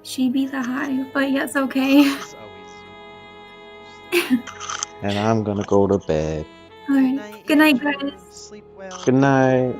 She be the high, but yes, okay. She's always. And I'm gonna go to bed. Alright. Good night, guys. Sleep well. Good night.